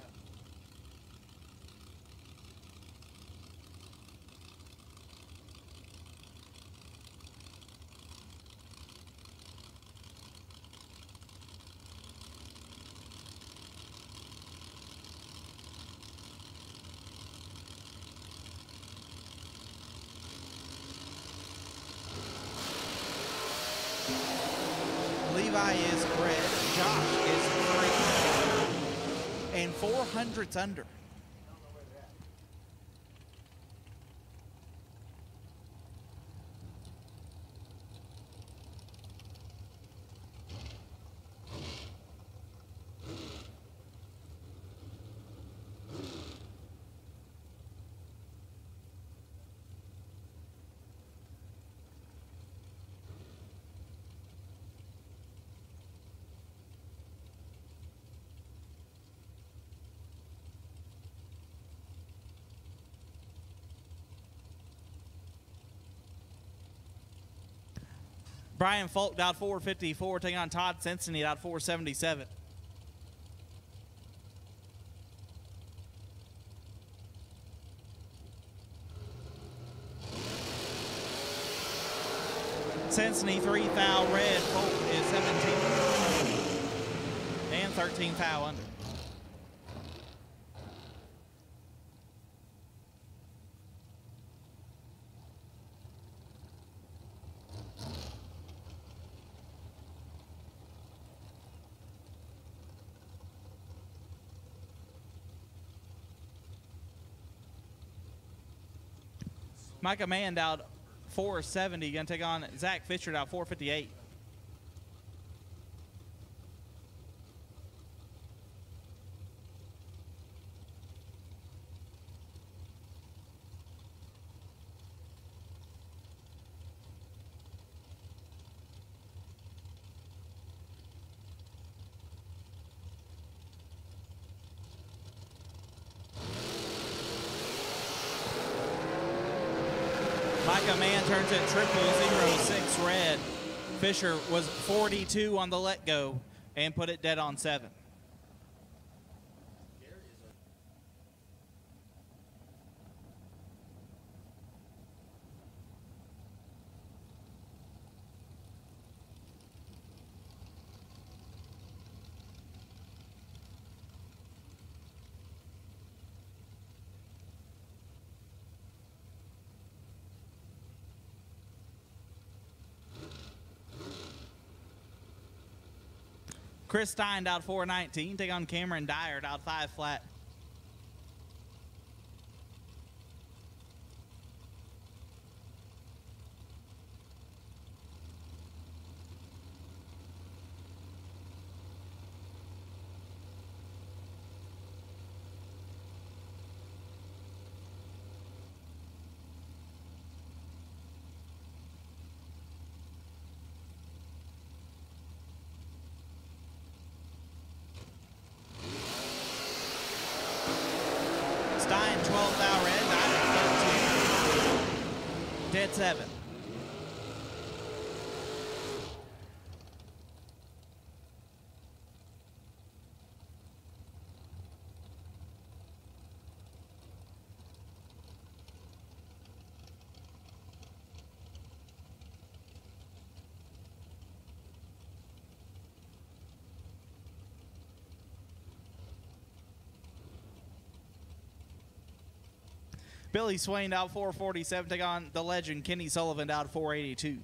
S2: Levi is red. Josh is green. And 400's under. Brian Folk out 454, taking on Todd Cincinnati out 477. Cincinnati 3 foul red, Folk is 17. And 13 foul under. Micah Mand out 470, going to take on Zach Fisher out 458. Micah Mann turns it 0006 red. Fisher was 42 on the let go and put it dead on 7. Chris Stein out 419, take on Cameron Dyer out 5 flat. Stein 12 thou red, 9 13. Dead 7. Billy Swain out 447. Take on the legend Kenny Sullivan out 482.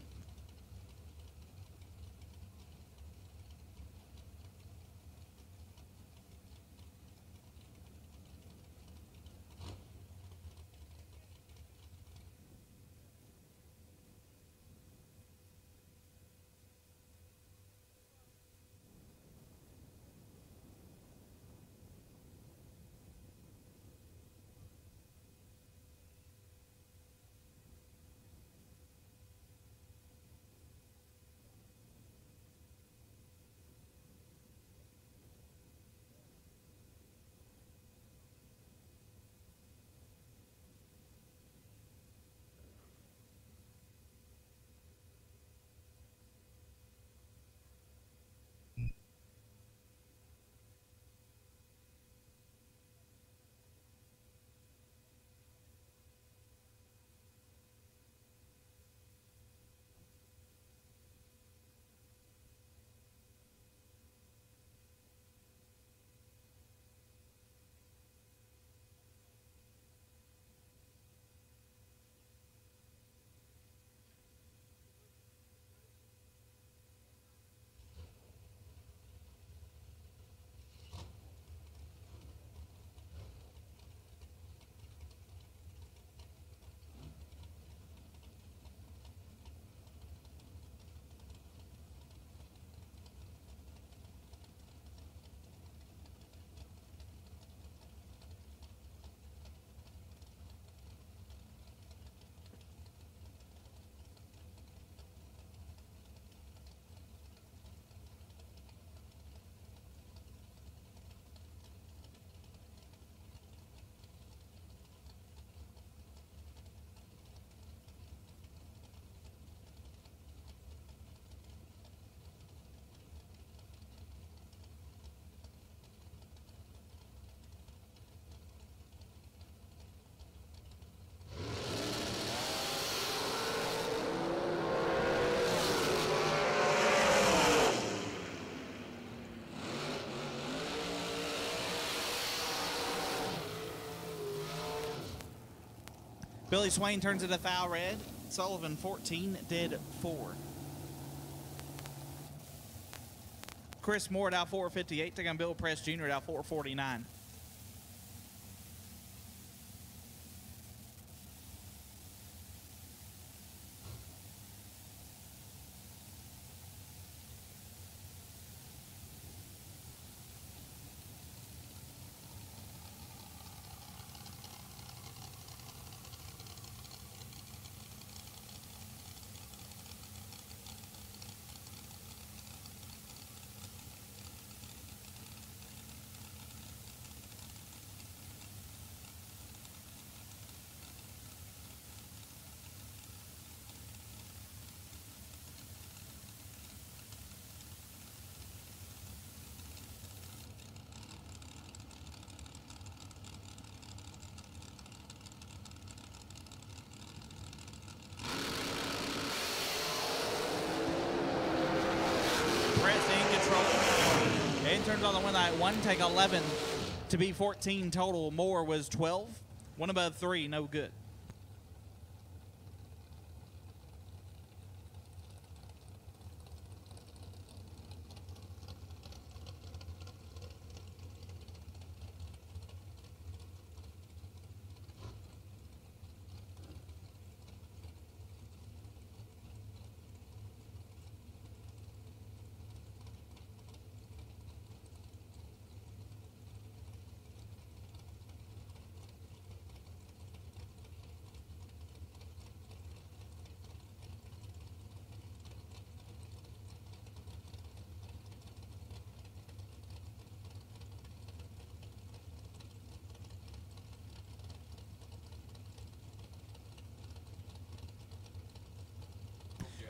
S2: Billy Swain turns it a thou red. Sullivan 14, dead 4. Chris Moore out 458. Taking on Bill Press Jr. out 449. And turns on the win night. One take 11 to be 14 total. Moore was 12. One above 3, no good.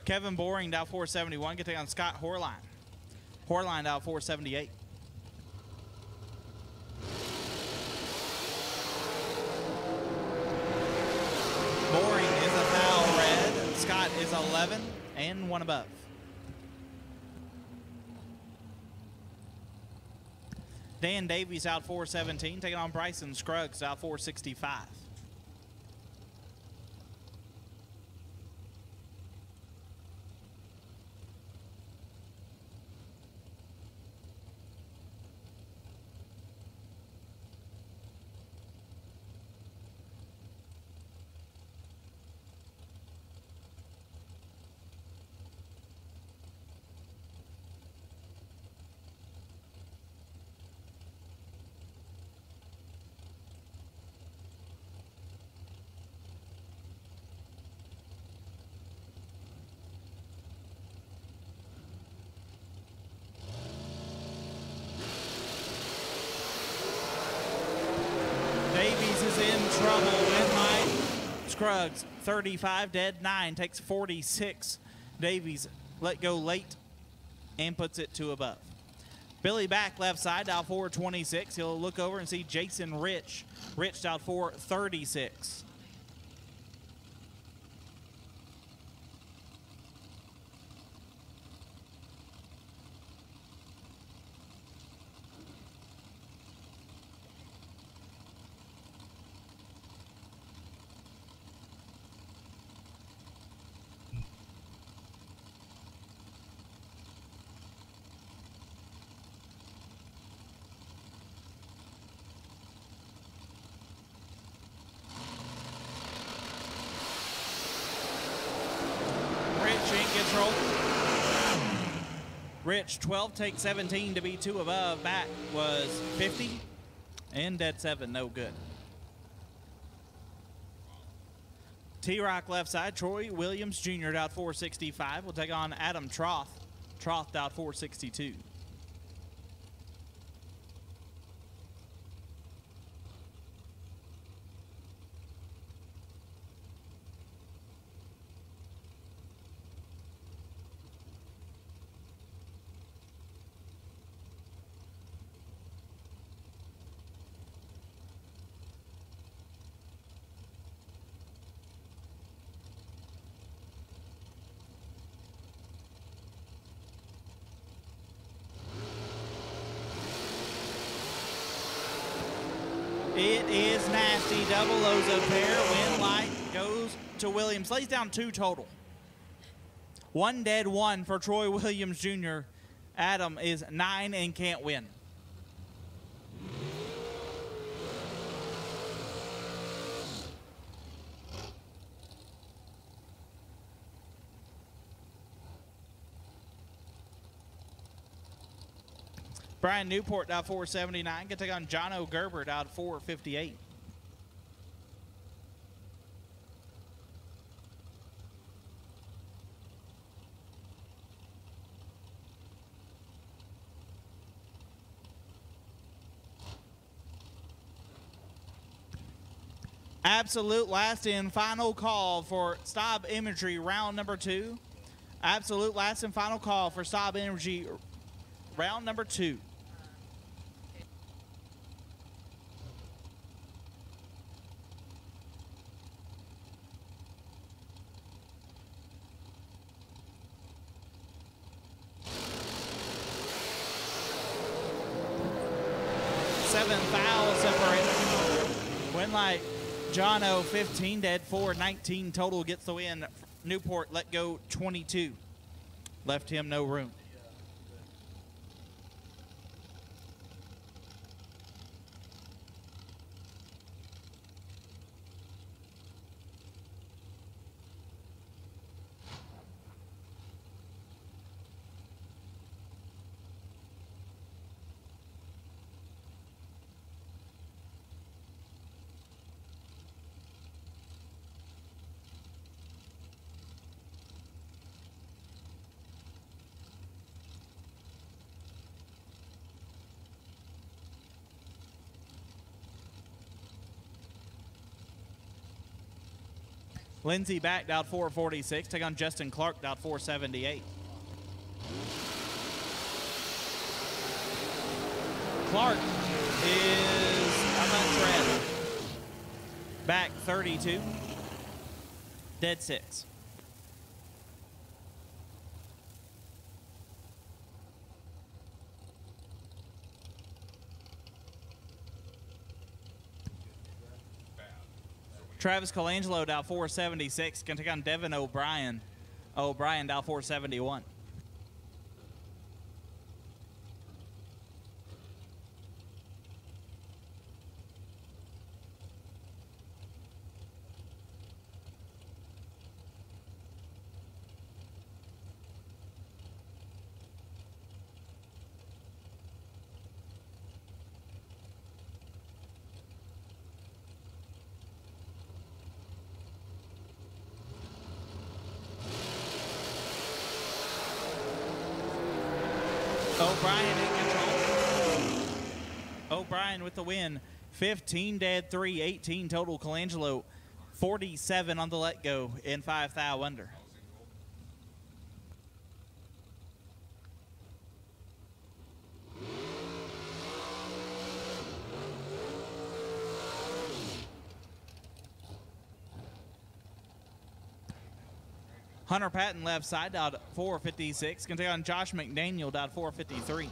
S2: Kevin Boring down 471. Get taking on Scott Horline. Horline down 478. Boring is a foul red. Scott is 11 and 1 above. Dan Davies out 417, taking on Bryson Scruggs out 465. Davies is in trouble. Win line. Scruggs 35 dead 9 takes 46. Davies let go late and puts it 2 above. Billy back left side out 426. He'll look over and see Jason Rich. Rich out 436. Rich 12 takes 17 to be 2 above. Matt was 50 and dead 7, no good. T-Rock left side, Troy Williams Jr. out 465. We'll take on Adam Troth. Troth out 462. It is nasty. Double O's a pair. Win light goes to Williams. Lays down 2 total. 1 dead 1 for Troy Williams Jr. Adam is 9 and can't win. Brian Newport out 479. Can take on John O'Gerbert out 458. Absolute last and final call for Staub Imagery round number 2. Absolute last and final call for Staub Imagery round number 2. Foul separate. Win light. John O 15 dead 4, 19 total gets the win. Newport let go 22. Left him no room. Lindsey backed out 446. Take on Justin Clark, out 478. Clark is a month red. Back 32. Dead 6. Travis Colangelo down 476. Going to take on Devin O'Brien. O'Brien down 471. O'Brien in control. O'Brien with the win. 15 dead, 3, 18 total. Colangelo 47 on the let go in 5 thou under. Hunter Patton left side, down 456. Going to take on Josh McDaniel, down 453.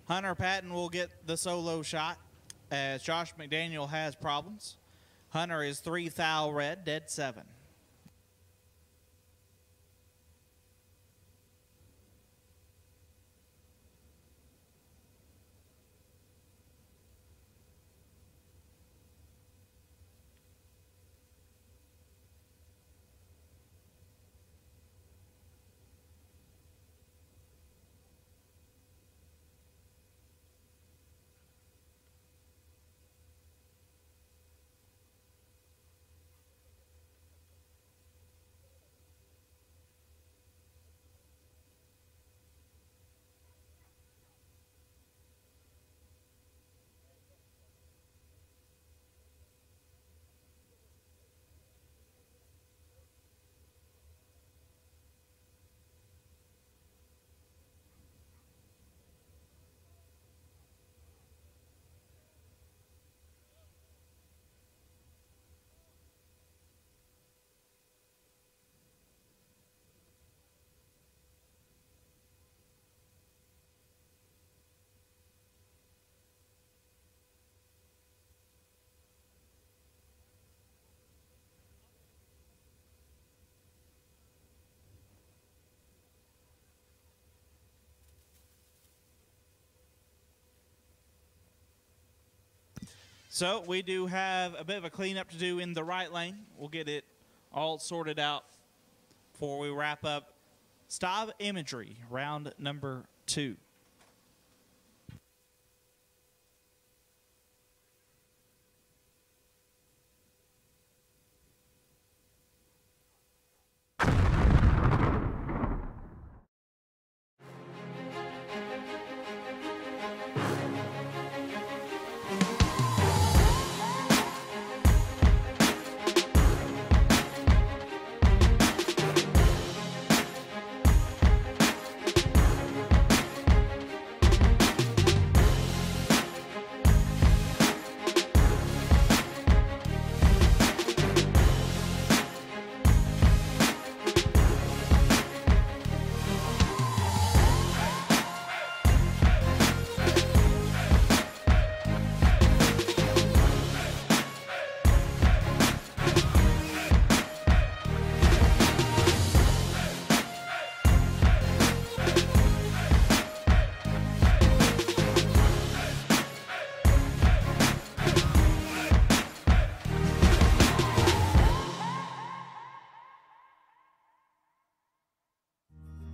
S2: Hunter Patton will get the solo shot as Josh McDaniel has problems. Hunter is 3 thou red, dead 7. So we do have a bit of a cleanup to do in the right lane. We'll get it all sorted out before we wrap up Stav Imagery, round number 2.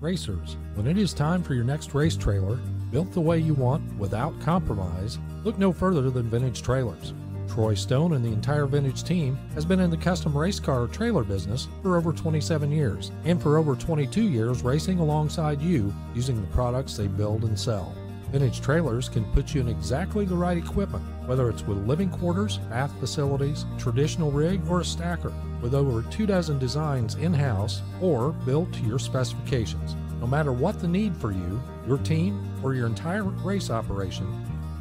S6: Racers, when it is time for your next race trailer, built the way you want without compromise, look no further than Vintage Trailers. Troy Stone and the entire Vintage team has been in the custom race car trailer business for over 27 years, and for over 22 years racing alongside you using the products they build and sell. Vintage Trailers can put you in exactly the right equipment, whether it's with living quarters, bath facilities, traditional rig, or a stacker, with over 24 designs in-house or built to your specifications. No matter what the need for you, your team, or your entire race operation,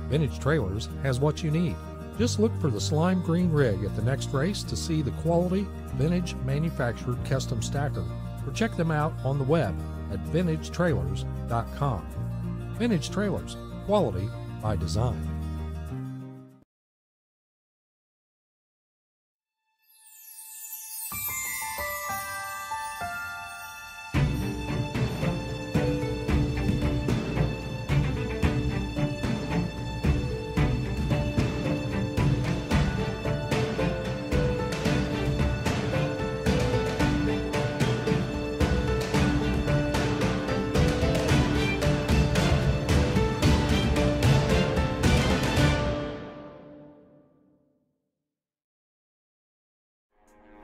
S6: Vintage Trailers has what you need. Just look for the slime green rig at the next race to see the quality Vintage manufactured custom stacker, or check them out on the web at vintagetrailers.com. Vintage Trailers, quality by design.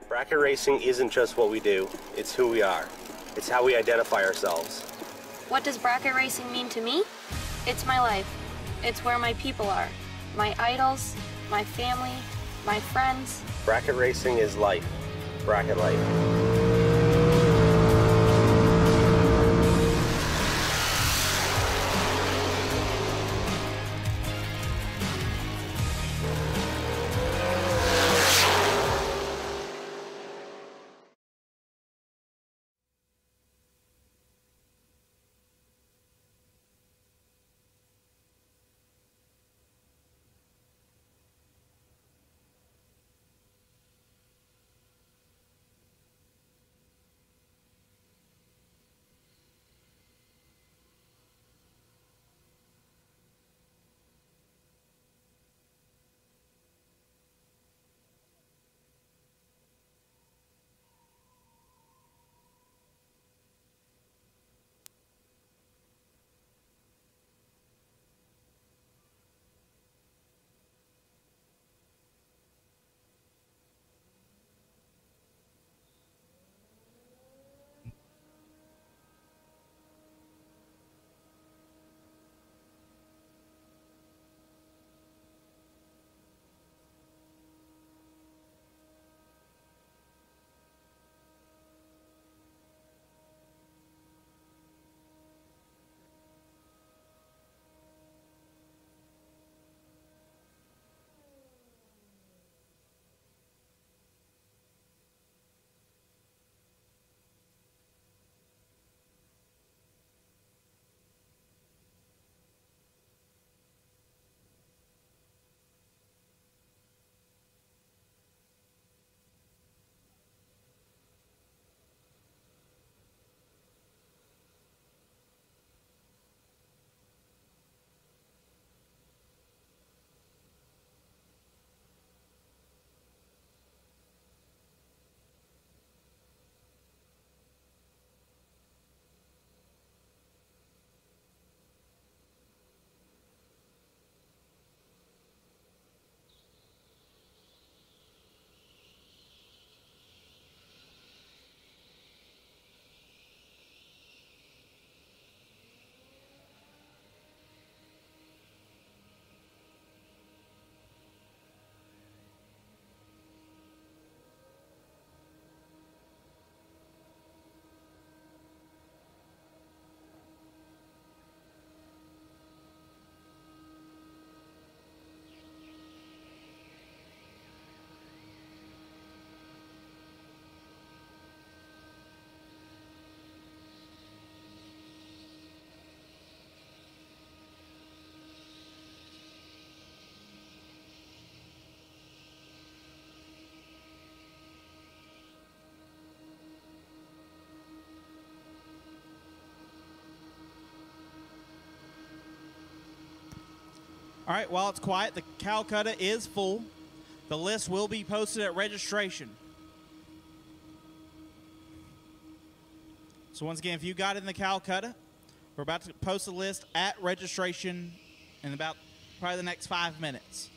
S7: Bracket racing isn't just what we do, it's who we are. It's how we identify ourselves.
S8: What does bracket racing mean to me? It's my life. It's where my people are. My idols, my family, my friends.
S7: Bracket racing is life. Bracket life.
S2: All right, while it's quiet, the Calcutta is full. The list will be posted at registration. So once again, if you got in the Calcutta, we're about to post a list at registration in about probably the next 5 minutes.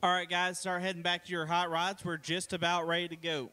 S2: All right, guys, start heading back to your hot rods. We're just about ready to go.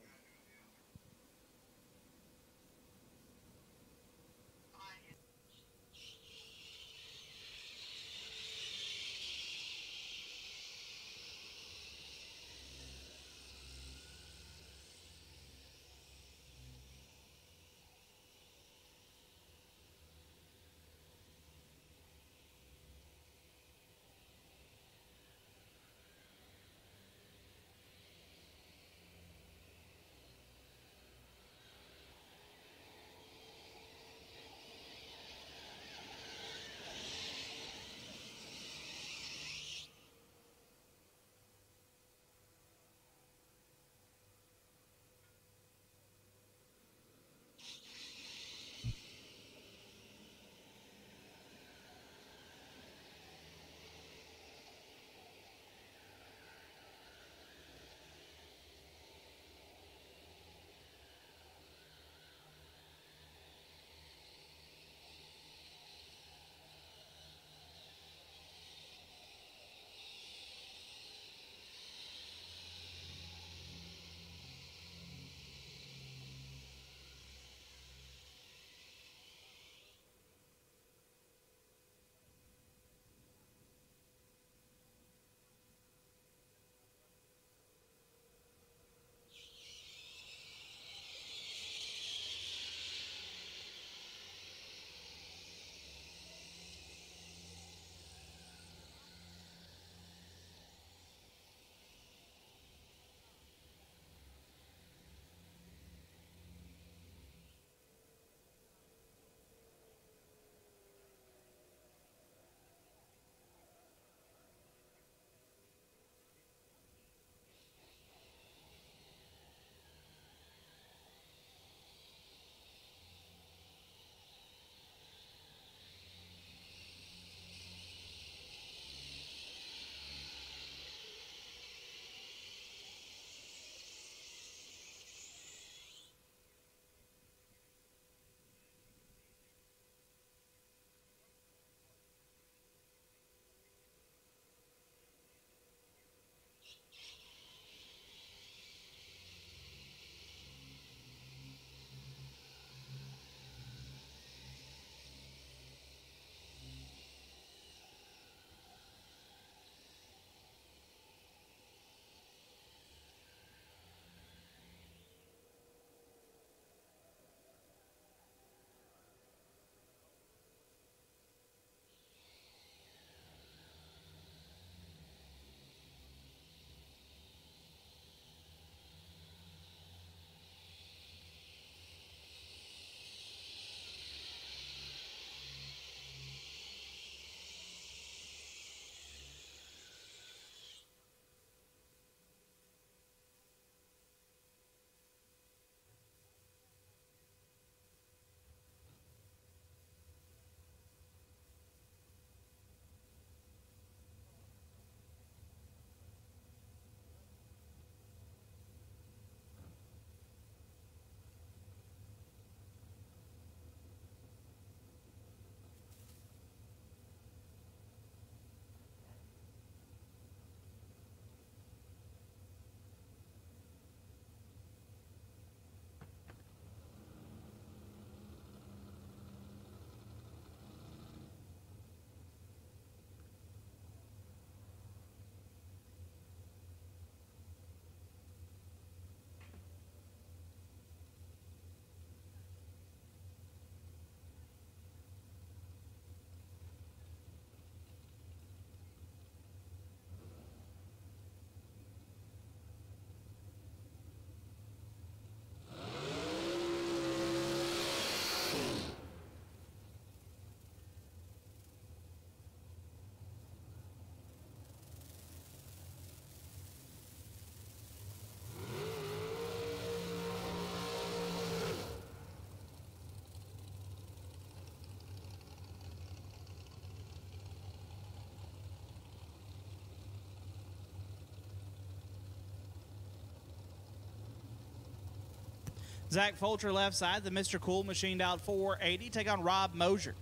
S2: Zach Fulcher left side. The Mr. Cool machined out 480. Take on Rob Mosier.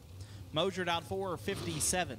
S2: Mosier out 457.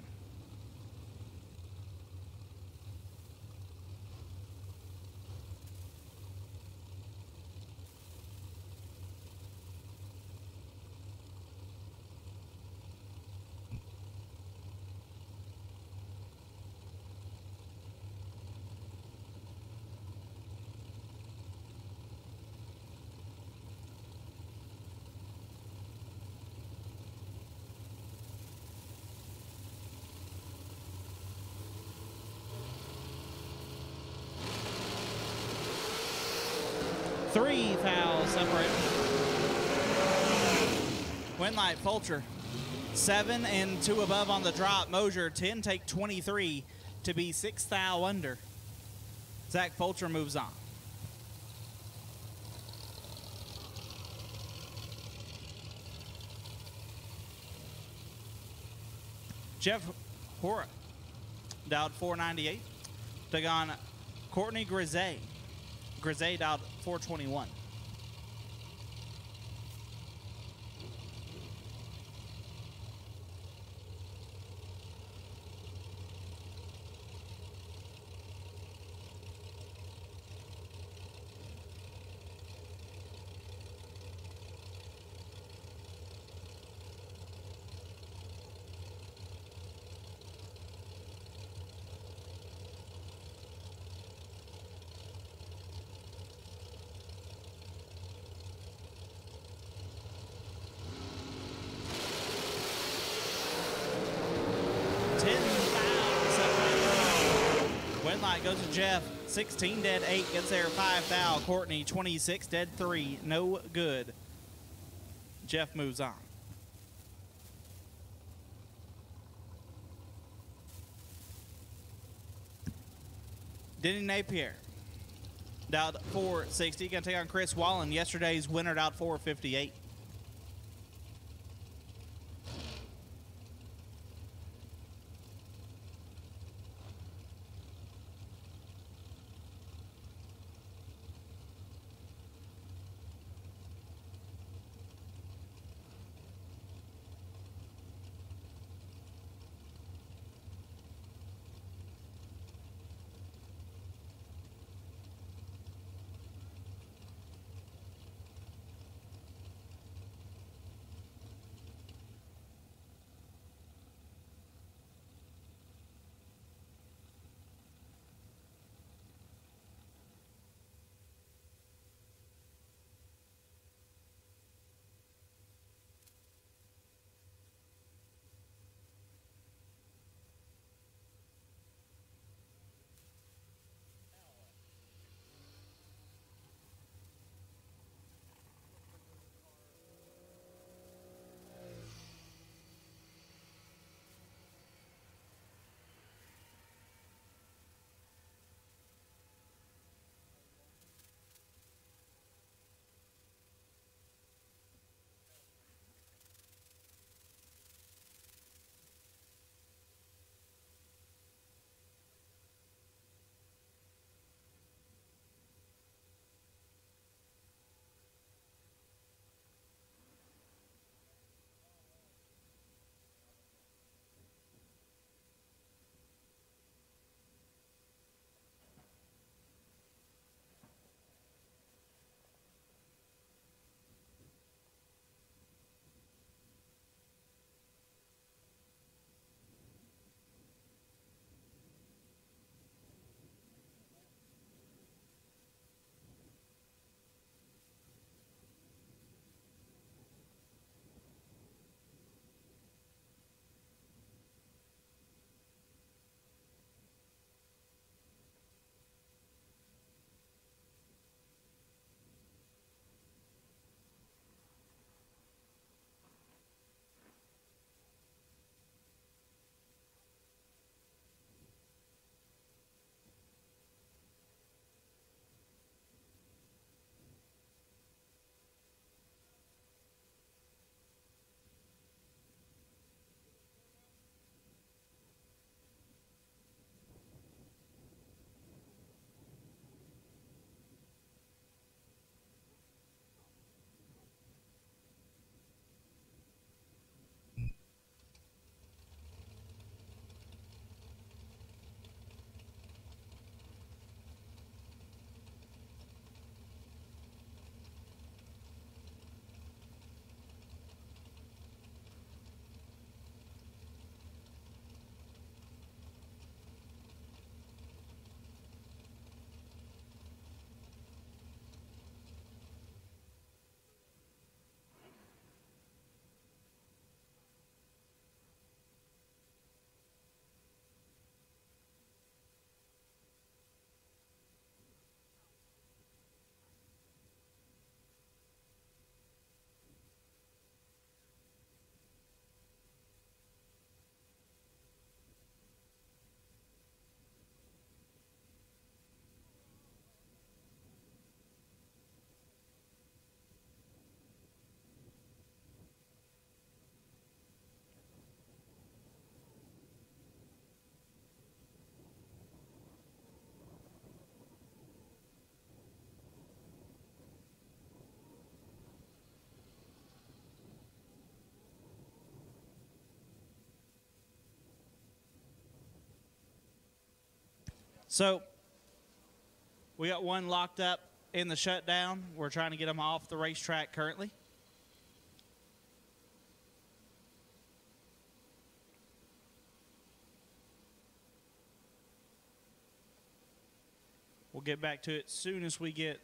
S2: 3 fouls separate. Winlight, Fulcher, 7 and 2 above on the drop. Mosier, 10, take 23 to be 6 foul under. Zach Fulcher moves on. Jeff Hora, dialed 498. Took on Courtney Grisey. Grisey dialed 421. Winlight goes to Jeff, 16 dead 8, gets there 5 foul. Courtney, 26 dead 3, no good. Jeff moves on. Denny Napier, dialed 460, gonna take on Chris Wallen. Yesterday's winner dialed 458. So we got one locked up in the shutdown. We're trying to get them off the racetrack currently. We'll get back to it as soon as we get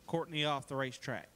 S2: Courtney off the racetrack.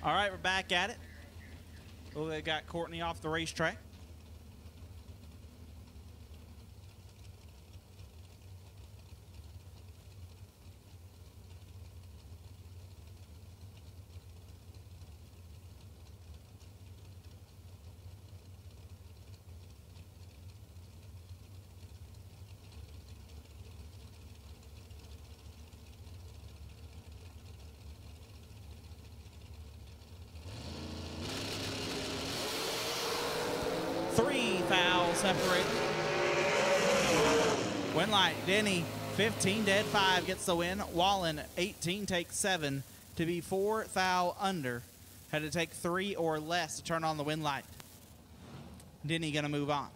S2: All right, we're back at it. Well, they got Courtney off the racetrack. Three fouls separated. Winlight, Denny, 15 dead 5 gets the win. Wallen, 18 takes 7 to be 4 foul under. Had to take 3 or less to turn on the Winlight. Denny gonna move on.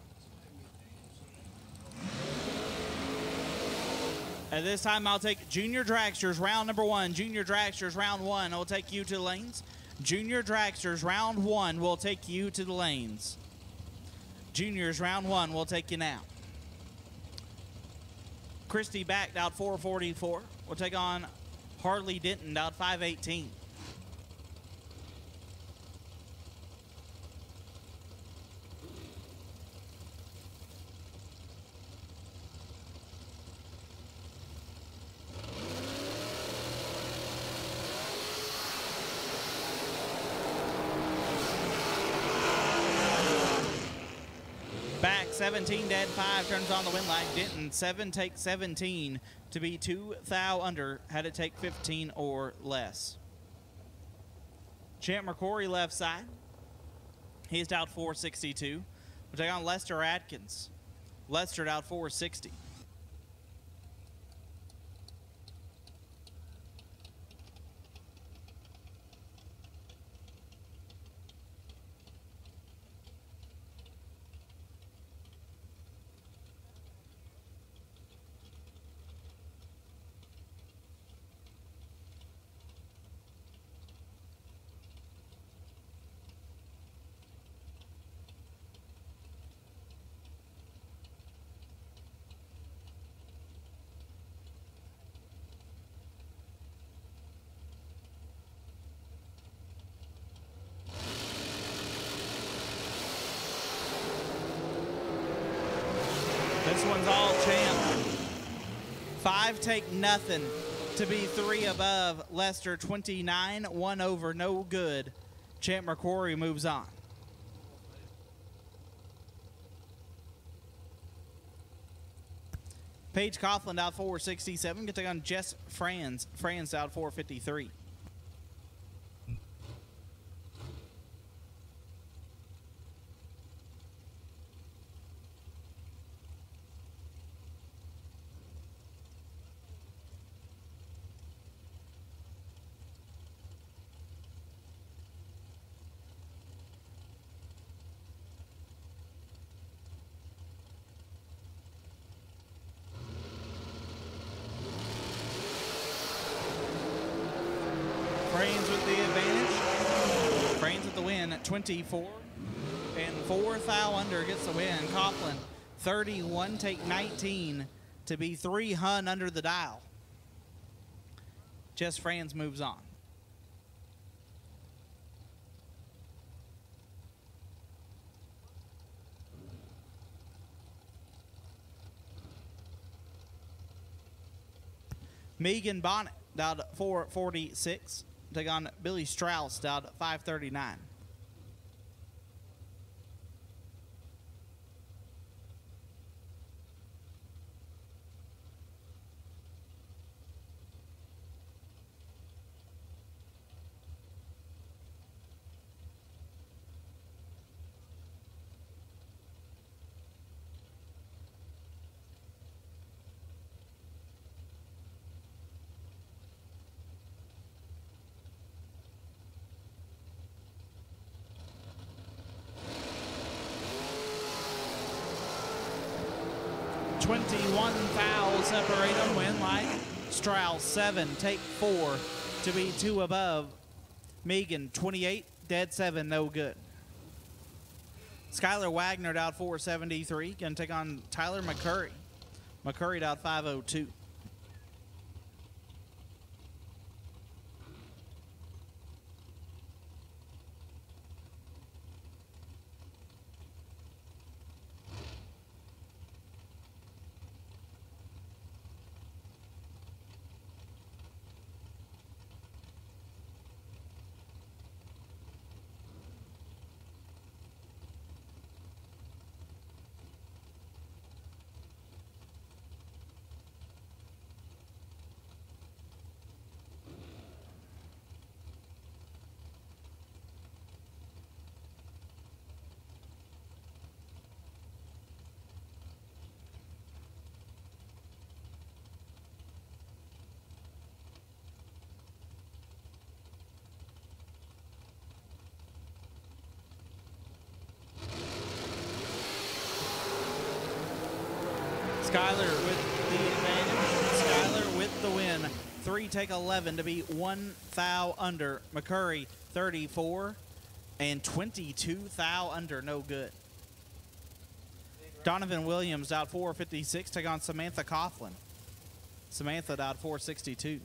S2: At this time, I'll take Junior Dragsters, round number 1. Junior Dragsters, round 1. I'll take you to the lanes. Junior Dragsters, round 1 will take you to the lanes. Juniors, round 1, we'll take you now. Christy backed out 444. We'll take on Harley Denton out 518. Back 17 dead 5 turns on the Winlight. Denton 7 takes 17 to be 2 thou under. Had to take 15 or less. Champ McCrory left side. He's out 462. We'll take on Lester Atkins. Lester out 460. This one's all Champ. 5 take nothing to be 3 above. Lester 29, 1 over, no good. Champ McCrory moves on. Paige Coughlin out 467. Gonna take on Jess Franz. Franz out 453. Frains with the advantage. Frains with the win at 24. And 4 thou under gets the win. Coughlin, 31, take 19 to be 3 hun under the dial. Jess Franz moves on. Megan Bonnet down to 446. Take on Billy Strauss down to 539. .21 fouls separate them. Winlight, Strauss 7, take 4 to be 2 above. Megan 28, dead 7, no good. Skylar Wagner out 473. Gonna take on Tyler McCurry. McCurry out 502. Skyler with the advantage. Skyler with the win. 3 take 11 to be 1 thou under. McCurry 34 and 22 thou under. No good. Donovan Williams out 456. Take on Samantha Coughlin. Samantha out 462.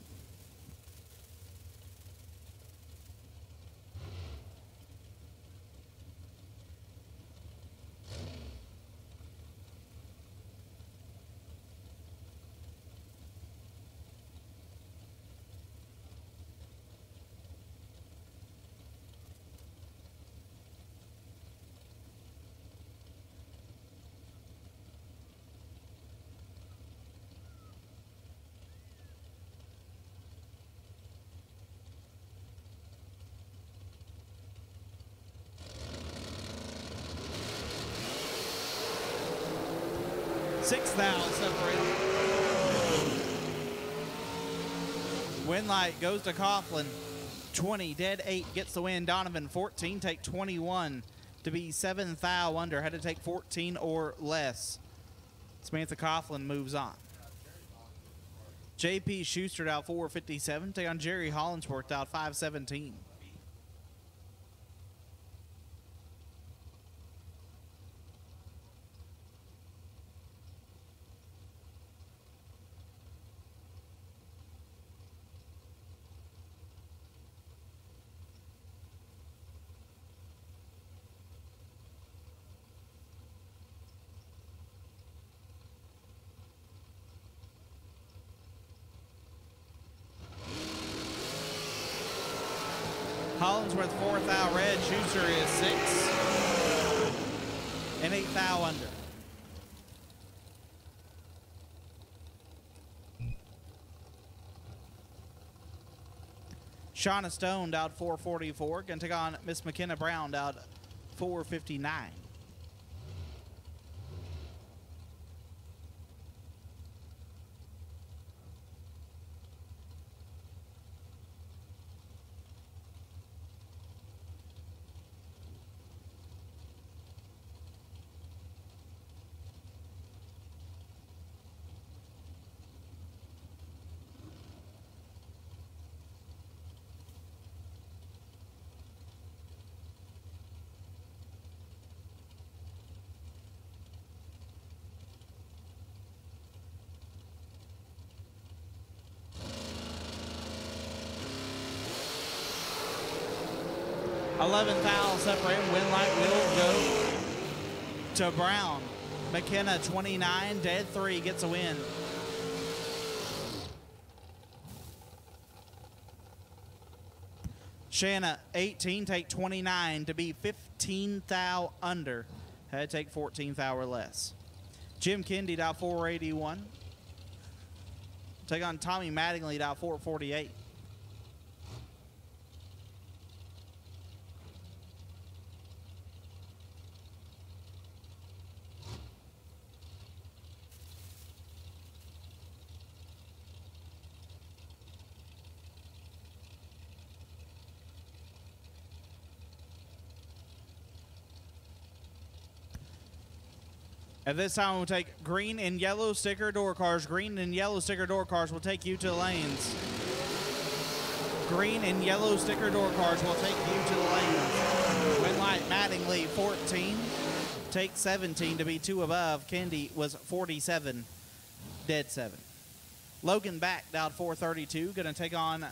S2: Six thou separated. Winlight goes to Coughlin. 20, dead 8, gets the win. Donovan 14, take 21 to be 7 thou under. Had to take 14 or less. Samantha Coughlin moves on. JP Schuster out 457. Take on Jerry Hollinsworth out 517. Hollinsworth 4 thou red. Schuster is 6 and 8 thou under. Shauna Stone out 444. Gonna take on Miss McKenna Brown out 459. Eleventh foul separating. Winlight will go to Brown. McKenna 29, dead 3, gets a win. Shanna 18, take 29 to be 15 thou under. Had to take 14 thou or less. Jim Kendi out 481. Take on Tommy Mattingly out 448. At this time, we'll take green and yellow sticker door cars. Green and yellow sticker door cars will take you to the lanes. Green and yellow sticker door cars will take you to the lanes. Winlight Mattingly 14, take 17 to be 2 above. Kendi was 47, dead 7. Logan back down 432, gonna take on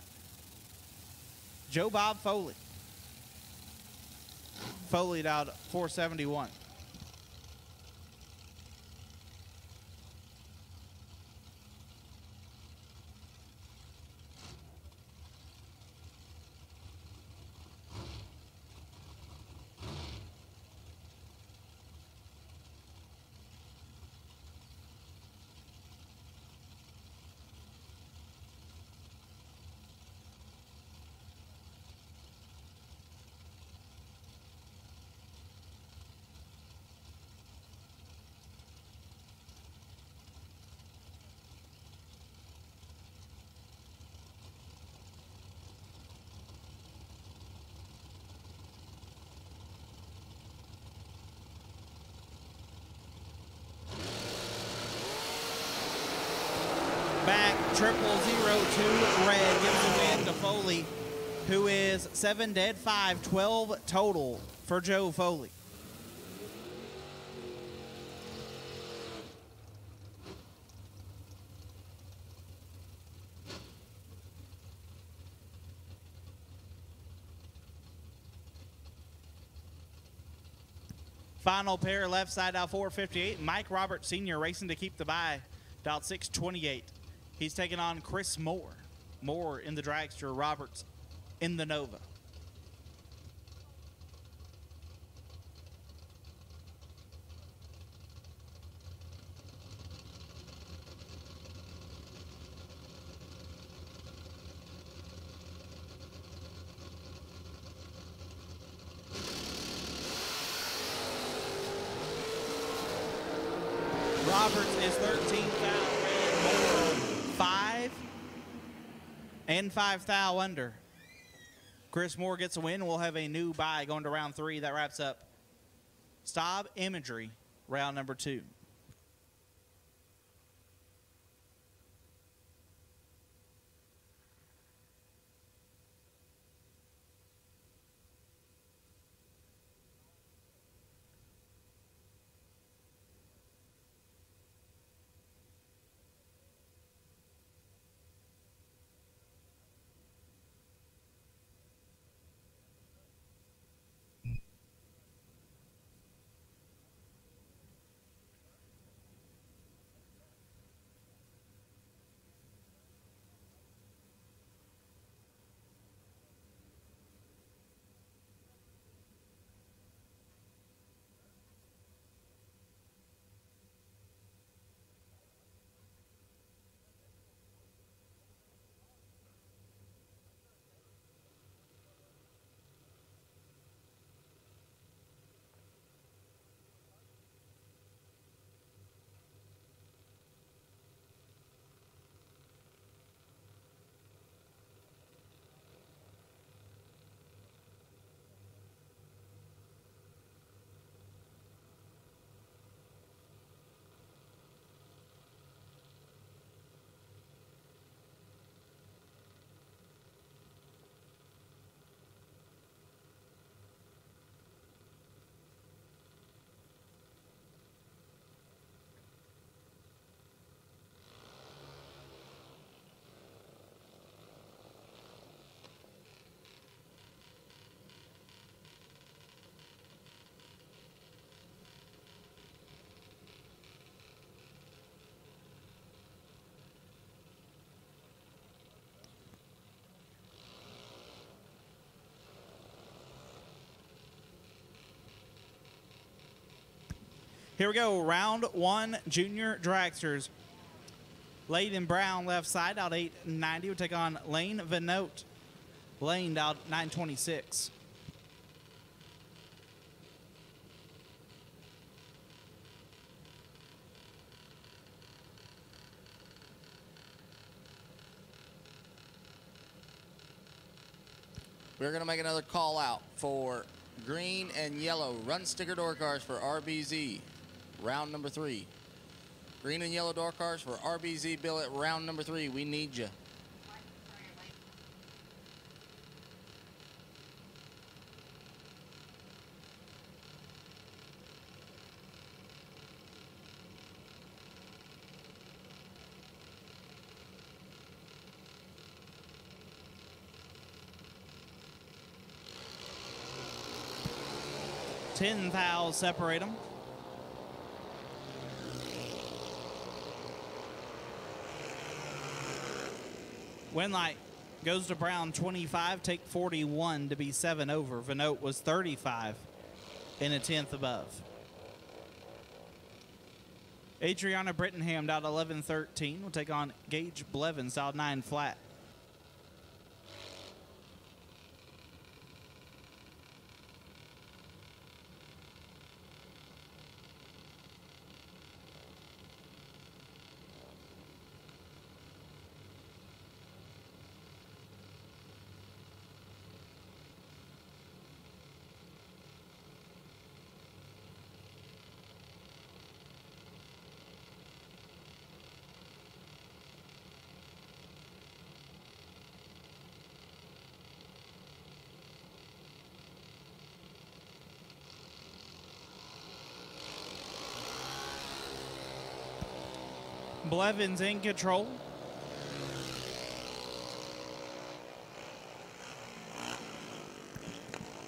S2: Joe Bob Foley. Foley down 471. back 000 to red. Gives the win to Foley, who is 7 dead, 5, 12 total for Joe Foley. Final pair left side out 458. Mike Roberts Sr. racing to keep the bye. Out 628. He's taking on Chris Moore. Moore in the dragster, Roberts in the Nova. Roberts is 13 thou, red, Moore 5, and 5 thou under. Chris Moore gets a win. We'll have a new bye going to round 3. That wraps up Staub Imagery, round number 2. Here we go, round 1, junior dragsters. Layden Brown left side, out 890, will take on Lane Vinote. Lane out 926.
S1: We're going to make another call out for green and yellow run sticker door cars for RBZ, round number 3. Green and yellow door cars for RBZ billet, round number 3. We need you.
S2: Ten thou separate them. Winlight goes to Brown 25, take 41 to be 7 over. Vinote was 35 and a 10th above. Adriana Brittenham out 11-13 will take on Gage Blevins out 9 flat. Blevins in control.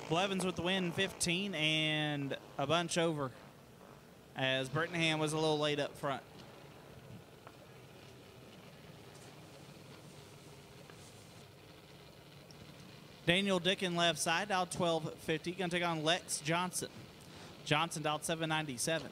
S2: Blevins with the win, 15 and a bunch over, as Brittingham was a little late up front. Daniel Dickin left side, out 12.50. Going to take on Lex Johnson. Johnson out 7.97.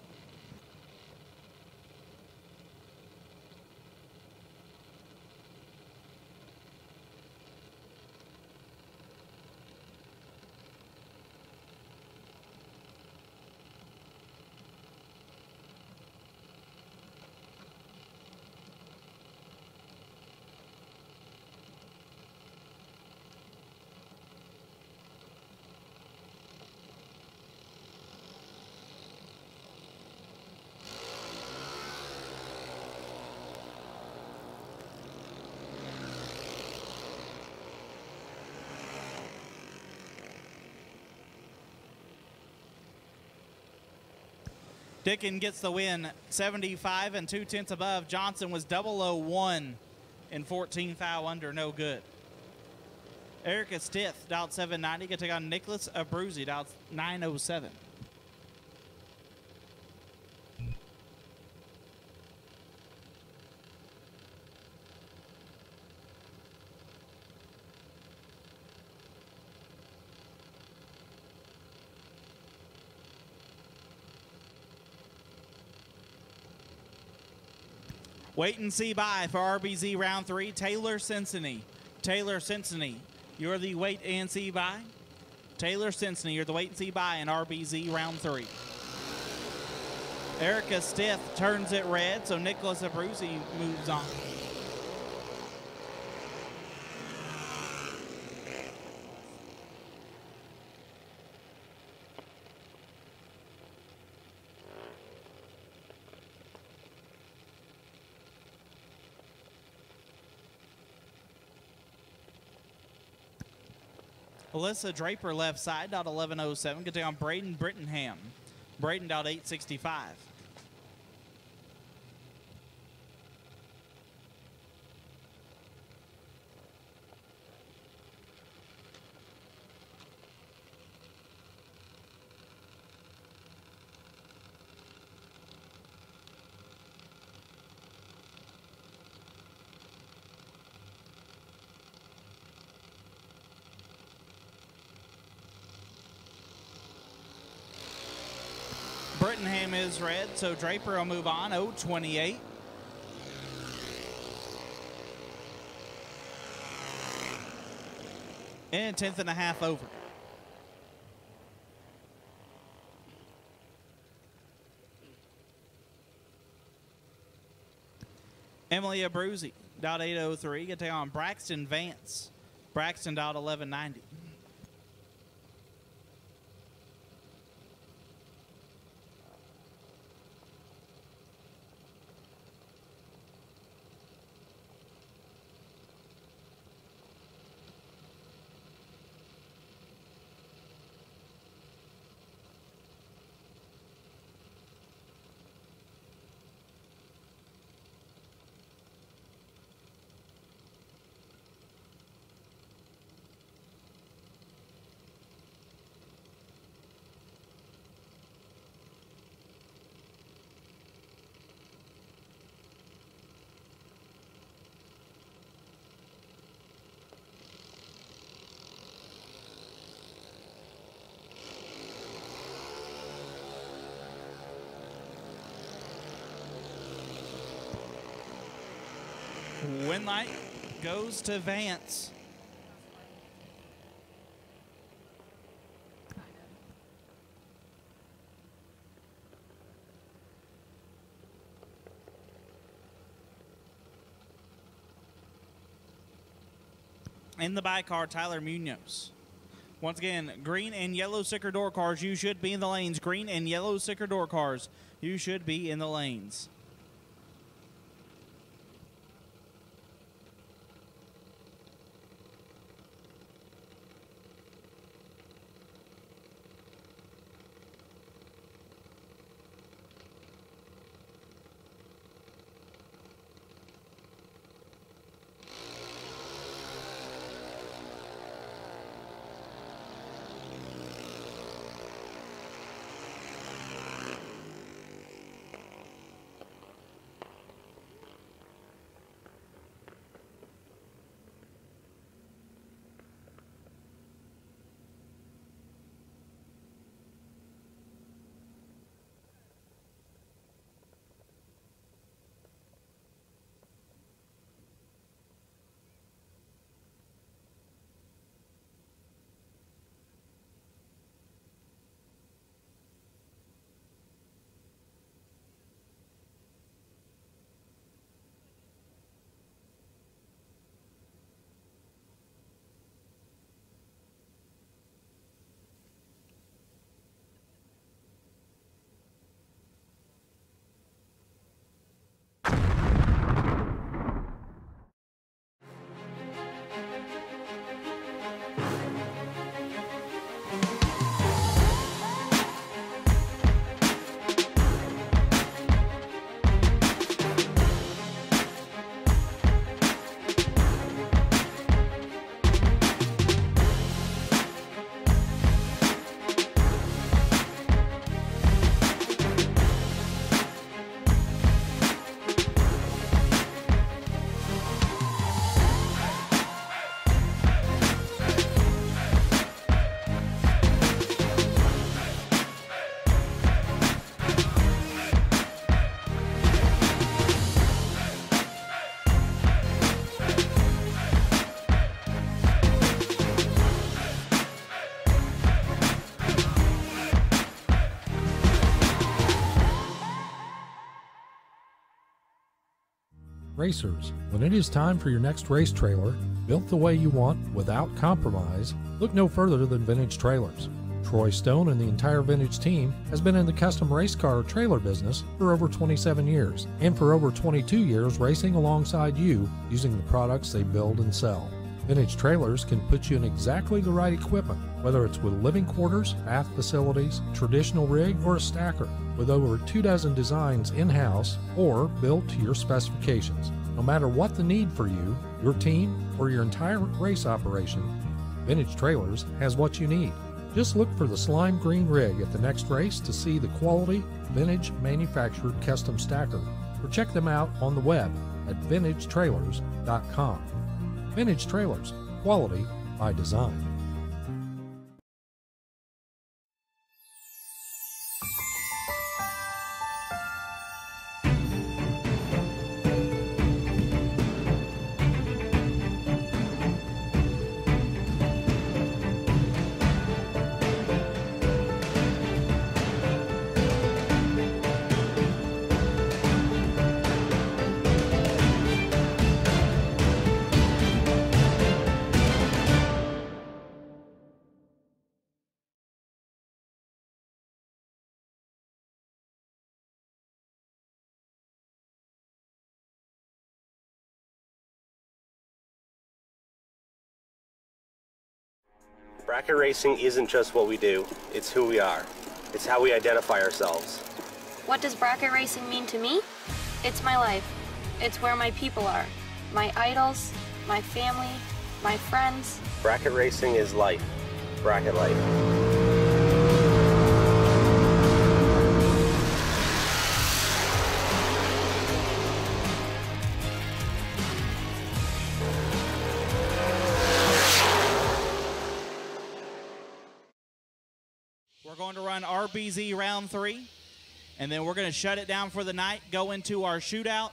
S2: Dickin gets the win, 75 and 2/10 above. Johnson was 001 in 14 foul under, no good. Erica Stith, out 790, going to take on Nicholas Abruzzi, out 907. Wait and see by for RBZ round 3, Taylor Cincinnati. Taylor Cincinnati, you're the wait and see by. Taylor Cincinnati, you're the wait and see by in RBZ round 3. Erica Stith turns it red, so Nicholas Abruzzi moves on. Alyssa Draper left side, out 11.07. Get down Braden Brittingham. Braden out 8.65. Brittingham is red, so Draper will move on, 0.28. And 10th and a half over. Emily Abruzzi, dot 803. Get take on Braxton Vance. Braxton, dot 1190. Win light goes to Vance. In the by car, Tyler Munoz. Once again, green and yellow sticker door cars, you should be in the lanes. Green and yellow sticker door cars, you should be in the lanes.
S6: Racers, when it is time for your next race trailer, built the way you want without compromise, look no further than Vintage Trailers. Troy Stone and the entire Vintage team has been in the custom race car trailer business for over 27 years, and for over 22 years racing alongside you using the products they build and sell. Vintage Trailers can put you in exactly the right equipment, whether it's with living quarters, bath facilities, traditional rig, or a stacker, with over 24 designs in-house or built to your specifications. No matter what the need for you, your team, or your entire race operation, Vintage Trailers has what you need. Just look for the slime green rig at the next race to see the quality, vintage manufactured custom stacker, or check them out on the web at vintagetrailers.com. Vintage Trailers, quality by design.
S7: Bracket racing isn't just what we do, it's who we are. It's how we identify ourselves.
S8: What does bracket racing mean to me? It's my life. It's where my people are. My idols, my family, my friends.
S7: Bracket racing is life. Bracket life.
S2: We're going to run RBZ round 3, and then we're going to shut it down for the night, go into our shootout.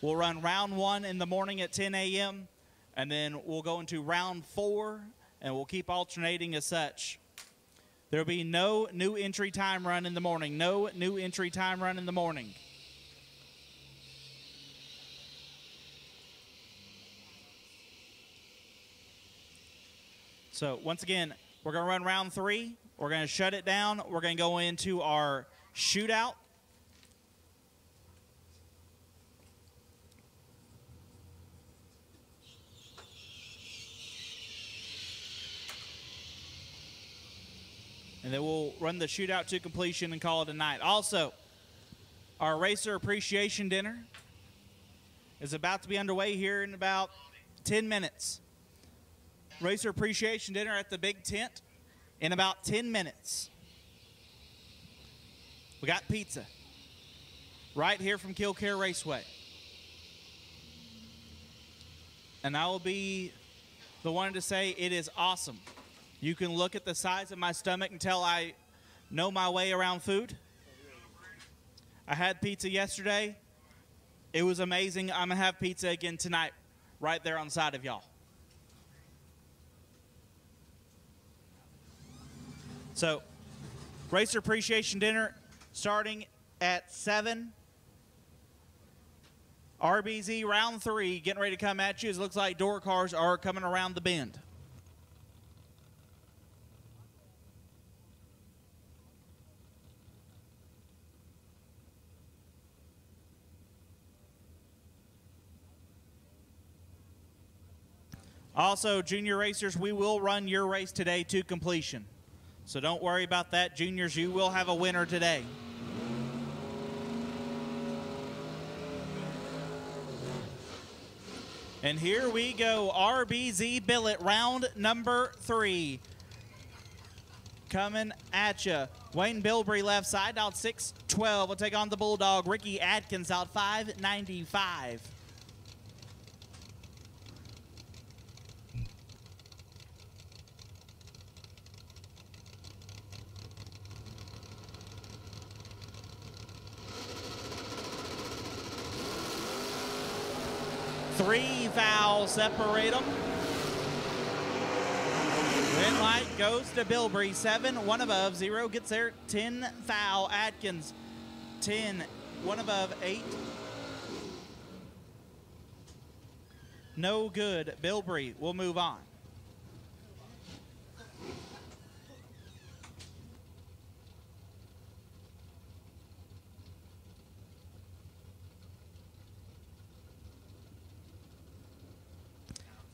S2: We'll run round 1 in the morning at 10 a.m., and then we'll go into round 4, and we'll keep alternating as such. There will be no new entry time run in the morning. No new entry time run in the morning. So once again, we're going to run round 3. We're going to shut it down. We're going to go into our shootout. And then we'll run the shootout to completion and call it a night. Also, our Racer Appreciation Dinner is about to be underway here in about 10 minutes. Racer Appreciation Dinner at the big tent in about 10 minutes. We got pizza right here from Kil-Kare Raceway. And I will be the one to say it is awesome. You can look at the size of my stomach and tell I know my way around food. I had pizza yesterday. It was amazing. I'm going to have pizza again tonight right there on the side of y'all. So, Racer Appreciation Dinner starting at 7. RBZ round 3 getting ready to come at you. It looks like door cars are coming around the bend. Also, junior racers, we will run your race today to completion. So don't worry about that. Juniors, you will have a winner today. And here we go, RBZ Billet, round number 3. Coming at you. Wayne Bilbrey left side, out 6'12". Will take on the Bulldog. Ricky Atkins out 5'95". Three fouls separate them. Red light goes to Bilbrey. 7, 1 above, 0 gets there. 10 foul. Atkins, 10, 1 above, 8. no good. Bilbrey will move on.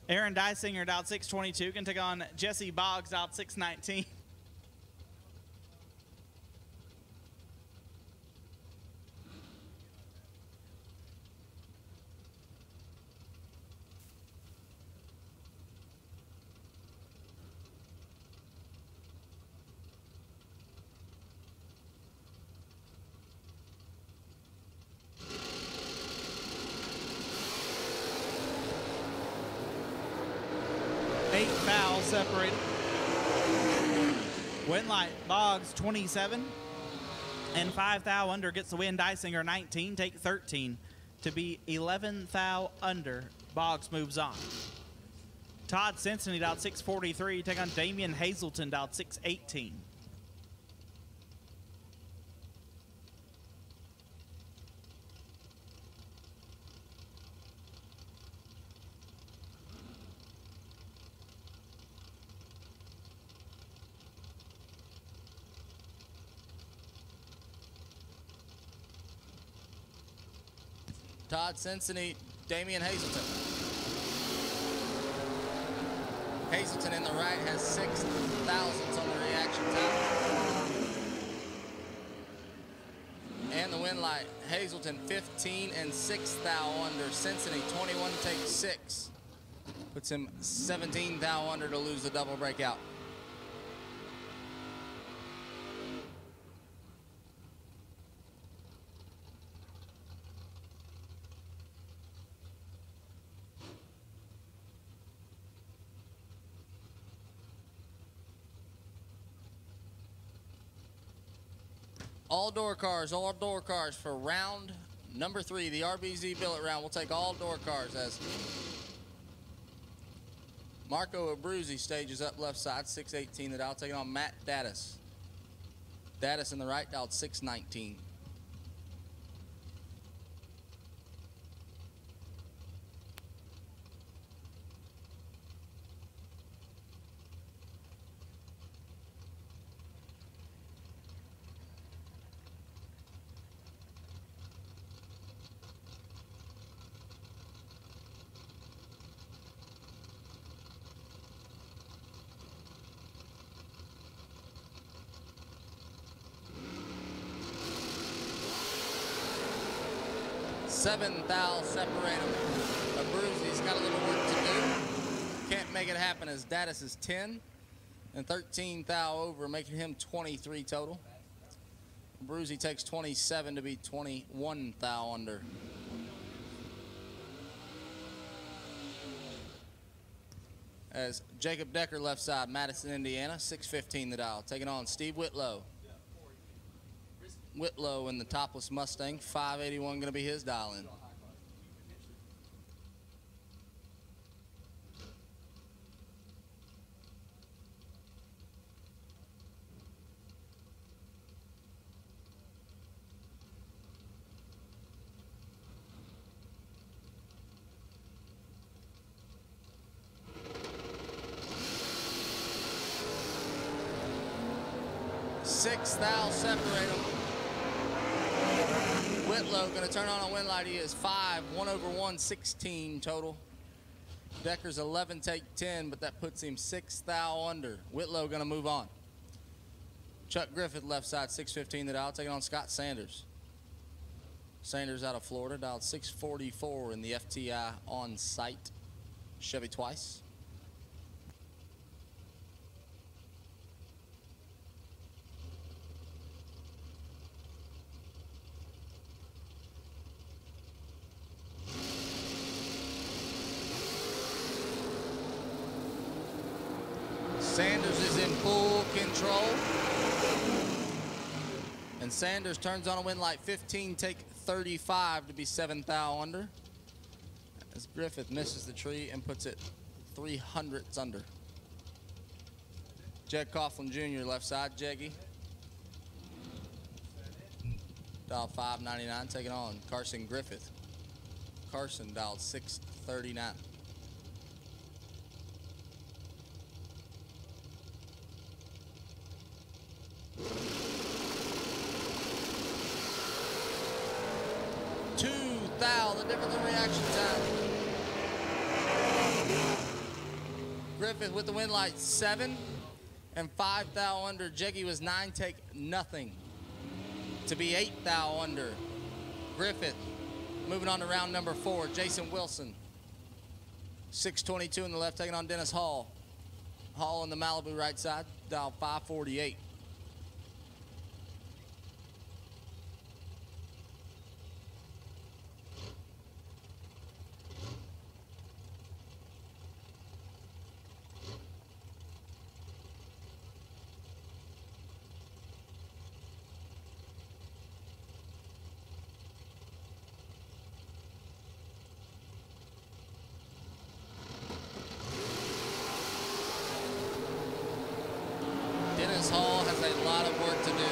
S2: Aaron Dysinger out 6:22 can take on Jesse Boggs out 6:19. Foul separated. Winlight Boggs 27 and 5 thou under gets the win. Dysinger 19, take 13 to be 11 thou under. Boggs moves on. Todd Cincinnati out 6:43 take on Damian Hazelton out 6:18.
S1: Todd Cincinnati, Damian Hazelton. Hazelton in the right has 6 thousandths on the reaction time. And the win light, Hazelton 15 and 6 thou under. Cincinnati 21 takes 6. Puts him 17 thou under to lose the double breakout. All door cars for round number 3, the RBZ billet round. We'll take all door cars as Marco Abruzzi stages up left side, 6:18 the dial, taking on Matt Dattis. Dattis in the right, dialed 6:19. Seven thou separate them. Abruzzi's got a little work to do. Can't make it happen as Dattis is 10 and 13 thou over, making him 23 total. Abruzzi takes 27 to be 21 thou under. As Jacob Decker left side, Madison, Indiana, 6:15 the dial, taking on Steve Whitlow. Whitlow in the topless Mustang, 581 going to be his dial in. Six thou separate them. Whitlow going to turn on a win light. He is 5, 1/1, 16 total. Decker's 11, take 10, but that puts him 6 thou under. Whitlow going to move on. Chuck Griffith left side, 6:15 the dial, taking on Scott Sanders. Sanders out of Florida, dialed 644 in the FTI on site. Chevy twice. Sanders is in full control. And Sanders turns on a win light, 15, take 35 to be 7 thou under. As Griffith misses the tree and puts it 300ths under. Jed Coughlin Jr. left side, Jeggy. Dialed 599, taking on Carson Griffith. Carson dialed 639. 2 thou, the difference in reaction time. Griffith with the win light, 7 and 5 thou under. Jeggy was 9, take nothing to be 8 thou under. Griffith moving on to round number 4. Jason Wilson, 622 in the left, taking on Dennis Hall. Hall on the Malibu right side, dial 548. Dennis Hall has a lot of work to do. 22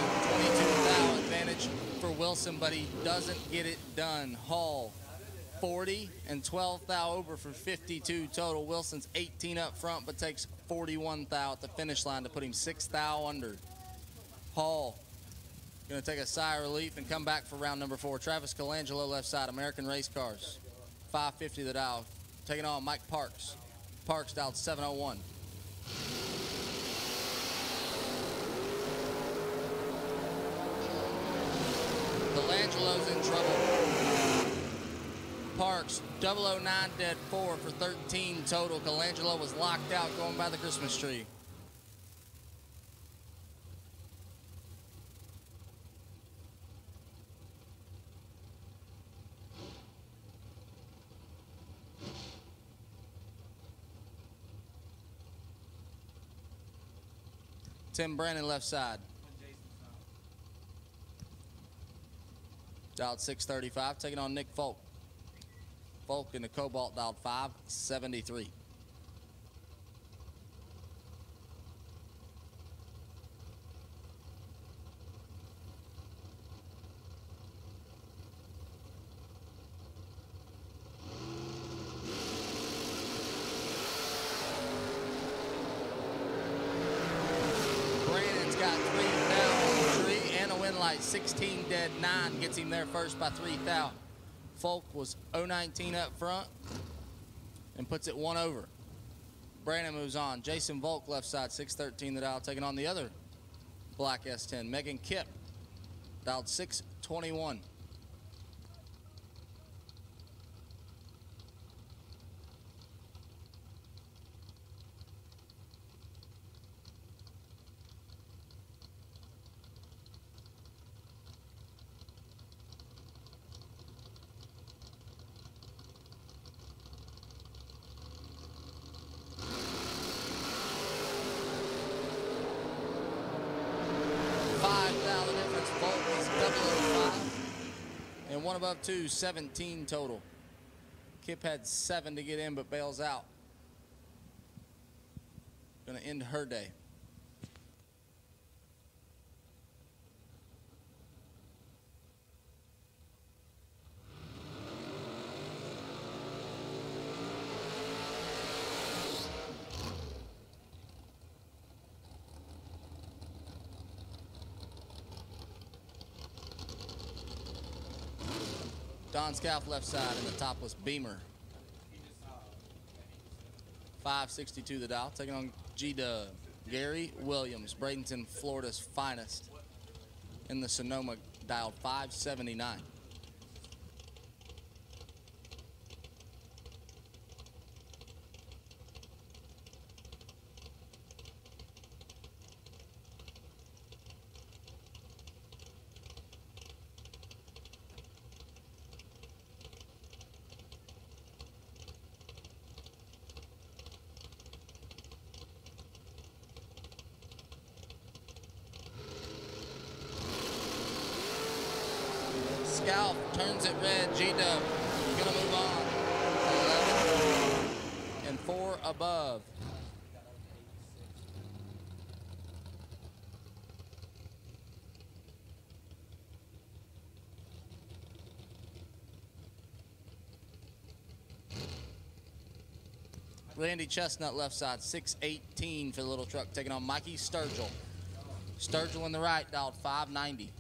S1: thou advantage for Wilson, but he doesn't get it done. Hall, 40 and 12 thou over for 52 total. Wilson's 18 up front, but takes 41 thou at the finish line to put him 6 thou under. Hall going to take a sigh of relief and come back for round number 4. Travis Colangelo left side, American Race Cars, 550 the dial. Taking on Mike Parks. Parks dialed 701. Colangelo's in trouble. Parks, 009 dead 4 for 13 total. Colangelo was locked out going by the Christmas tree. Tim Brandon left side. Dialed 635, taking on Nick Folk. Folk in the Cobalt dialed 573. Brandon's got 3 thou on the tree and a win light. 16 dead, 9 gets him there first by 3 thou. Folk was 019 up front and puts it 1 over. Brandon moves on. Jason Volk left side, 613 the dial, taking on the other black S10. Megan Kipp dialed 621. And 1 above 2, 17 total. Kip had 7 to get in, but bails out. Gonna end her day. Don Scalf left side in the topless Beamer. 562 the dial, taking on G-Dub. Gary Williams, Bradenton, Florida's finest in the Sonoma, dialed 579. Scalp turns it red. G-Dub gonna move on. 11 and 4 above. Randy Chestnut left side, 618 for the little truck, taking on Mikey Sturgill. Sturgill in the right, dialed 590.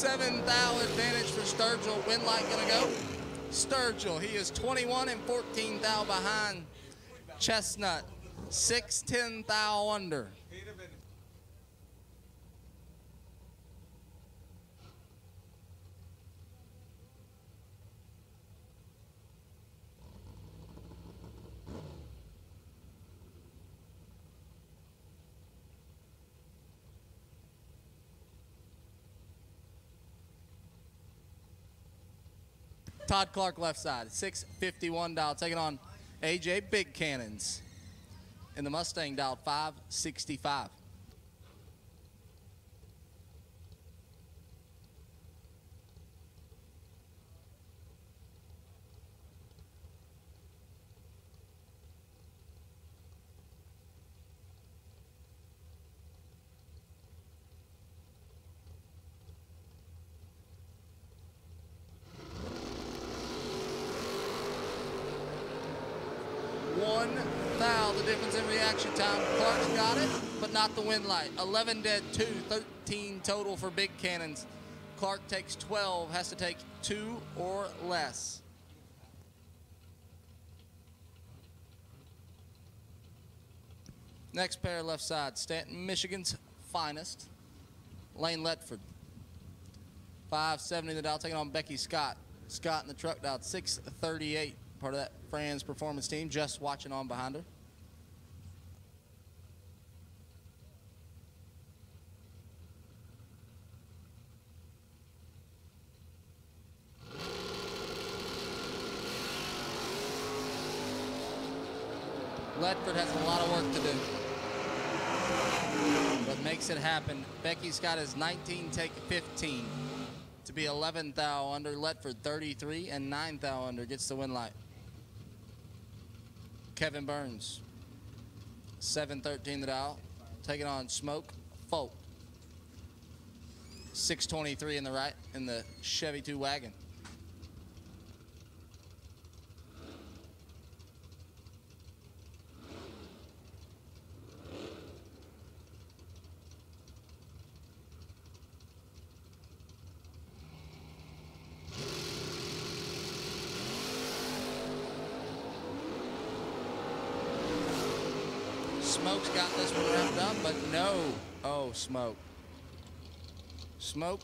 S1: 7 thou advantage for Sturgill. Win light gonna go. Sturgill, he is 21 and 14 thou behind Chestnut. 6-10 thou under. Todd Clark left side, 651 dialed, taking on AJ Big Cannons. In the Mustang dialed 565. The difference in reaction time. Clark's got it, but not the win light. 11 dead, 2, 13 total for Big Cannons. Clark takes 12, has to take 2 or less. Next pair left side, Stanton, Michigan's finest. Lane Letford. 570 the dial, taking on Becky Scott. Scott in the truck dialed 638. Part of that Fran's performance team, just watching on behind her. Ledford has a lot of work to do, but makes it happen. Becky Scott is 19, take 15 to be 11 thou under. Ledford 33 and 9 thou under, gets the win light. Kevin Burns, 713 the dial, taking on Smoke Folk. 623 in the right in the Chevy 2 wagon. Smoke's got this one wrapped up, but no. Oh, Smoke. Smoke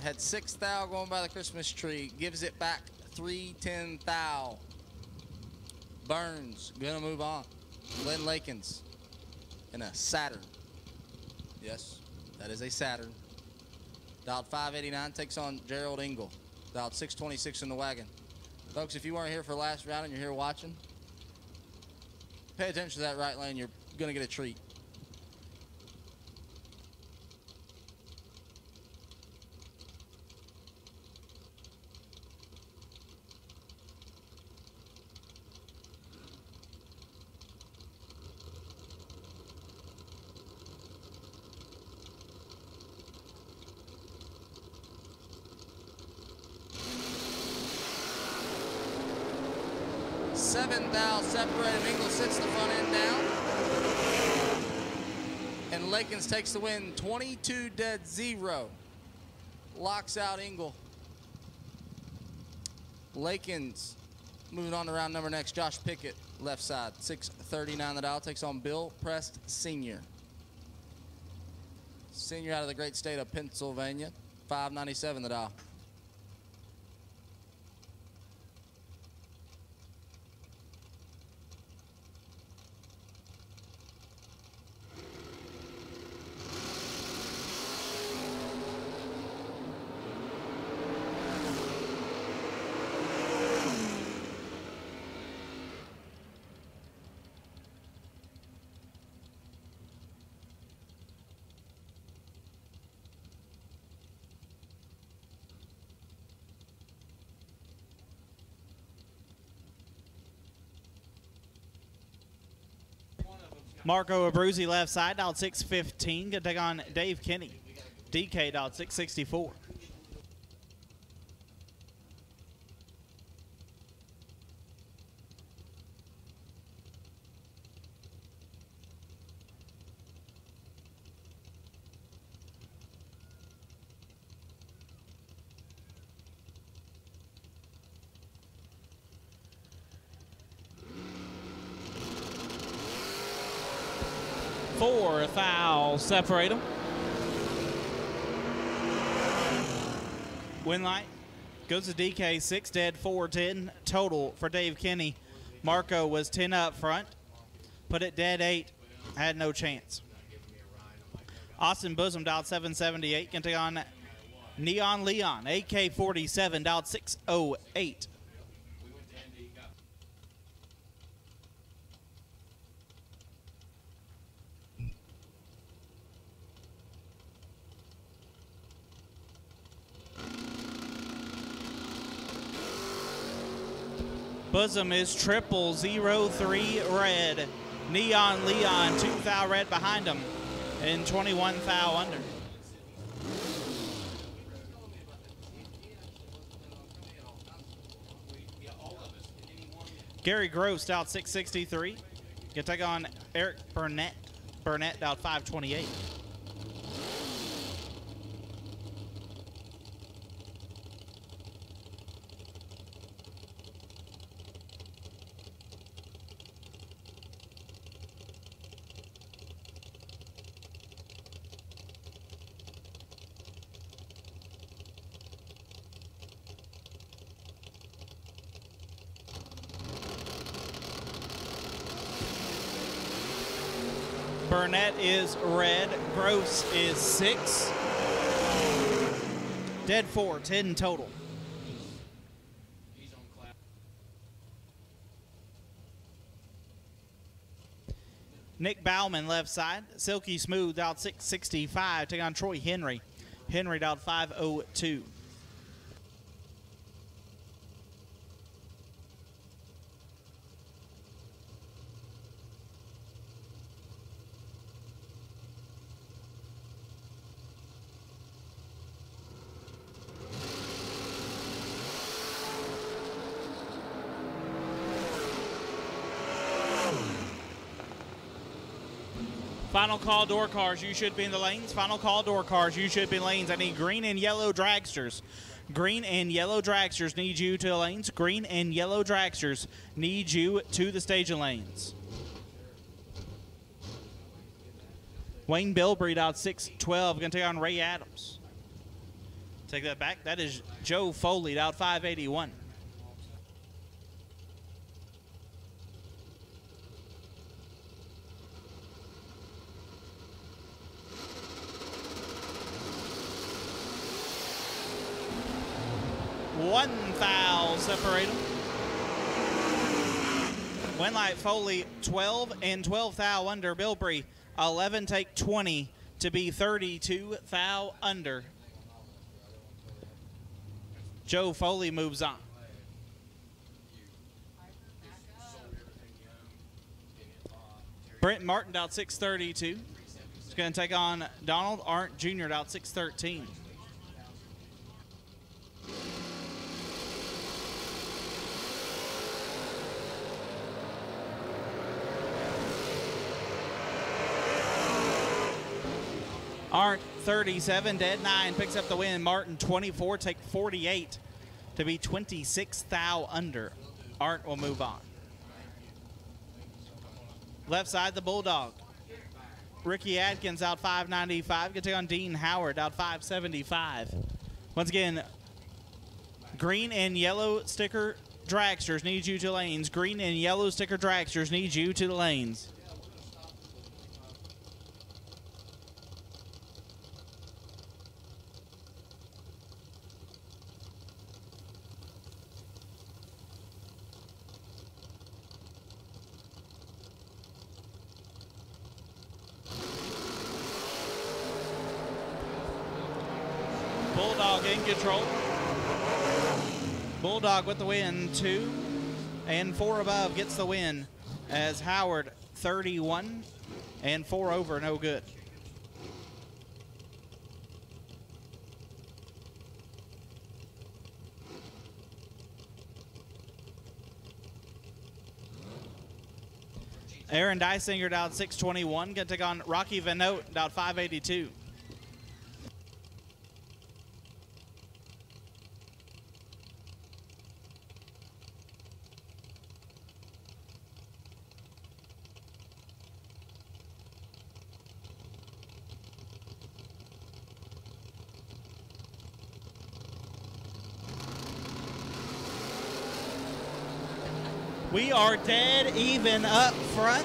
S1: had 6 thou going by the Christmas tree. Gives it back 310 thou. Burns, gonna move on. Glenn Lakins in a Saturn. Yes, that is a Saturn. Dialed 589, takes on Gerald Engel. Dialed 626 in the wagon. Folks, if you weren't here for last round and you're here watching, pay attention to that right lane. You're gonna get a treat. Seven thou separated. Engel sits the front end down. And Lakins takes the win, 22 dead, 0. Locks out Engel. Lakins moving on to round number next. Josh Pickett, left side, 639 the dial, takes on Bill Prest Sr. Senior out of the great state of Pennsylvania, 597 the dial.
S2: Marco Abruzzi left side, dialed 615. Going to take on Dave Kinney. DK dialed 664. 4 fouls separate them. Win light goes to DK, 6 dead, 4 10 total for Dave Kenny. Marco was 10 up front, put it dead 8, had no chance. Austin Bosom dialed 778, can take on Neon Leon, AK-47 dialed 608. Bosom is 0003 red. Neon Leon 2 foul red behind him and 21 foul under. Gary Gross out 663. Gonna take on Eric Burnett. Burnett out 528. Burnett is red. Gross is 6. Dead 4, 10 total. Nick Bauman left side. Silky Smooth out 665. Take on Troy Henry. Henry out 502. Final call door cars, you should be in the lanes. Final call door cars, you should be in lanes. I need green and yellow dragsters. Green and yellow dragsters need you to the lanes. Green and yellow dragsters need you to the staging lanes. Wayne Bilbrey out 612, going to take on Ray Adams. Take that back. That is Joe Foley out 581. One foul separate them. Winlight Foley 12 and 12 foul under. Bilbrey 11 take 20 to be 32 foul under. Joe Foley moves on. Brent Martin out 632. He's going to take on Donald Arndt Jr. out 613. Arndt 37, dead 9, picks up the win. Martin 24, take 48 to be 26 thou under. Arndt will move on. Left side, the Bulldog. Ricky Adkins out 595. Gonna take on Dean Howard out 575. Once again, green and yellow sticker dragsters need you to lanes. Green and yellow sticker dragsters need you to the lanes. Bulldog in control. Bulldog with the win. 2 and 4 above gets the win as Howard 31 and 4 over, no good. Aaron Dysinger out 621. Gonna take on Rocky Van Note out 582. We are dead even up front.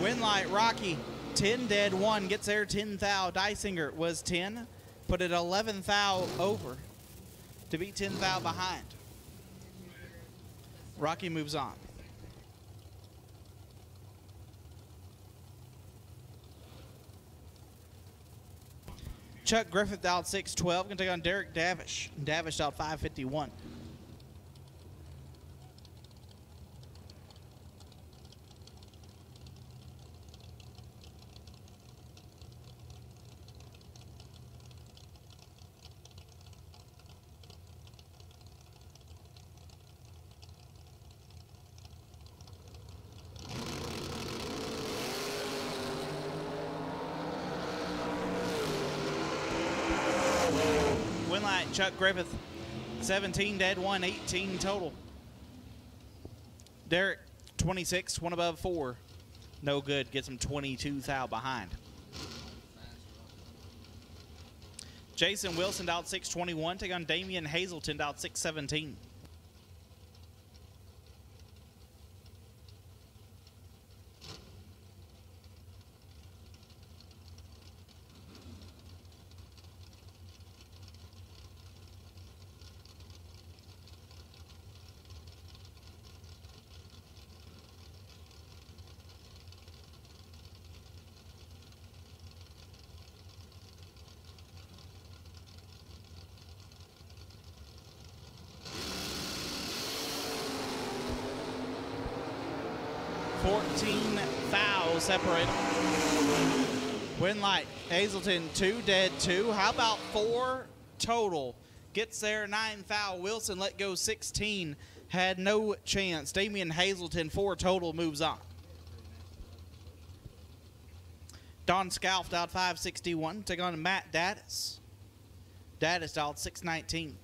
S2: Winlight, Rocky, 10 dead, 1, gets there, 10 thou. Dysinger was 10, put it 11 thou over to be 10 thou behind. Rocky moves on. Chuck Griffith out 6-12, going to take on Derek Davish. Davish out 5-51. Winlight, Chuck Griffith, 17 dead, 1, 18 total. Derek, 26, 1 above 4. No good, gets him 22 thou behind. Jason Wilson out 6-21, take on Damian Hazelton out 6-17. Thou separate. Winlight, Hazelton, 2 dead, 2. How about 4 total? Gets there, 9 thou. Wilson let go 16. Had no chance. Damian Hazelton, 4 total, moves on. Don Scalft out 5-61. Take on Matt Daddis. Daddis out 6-19.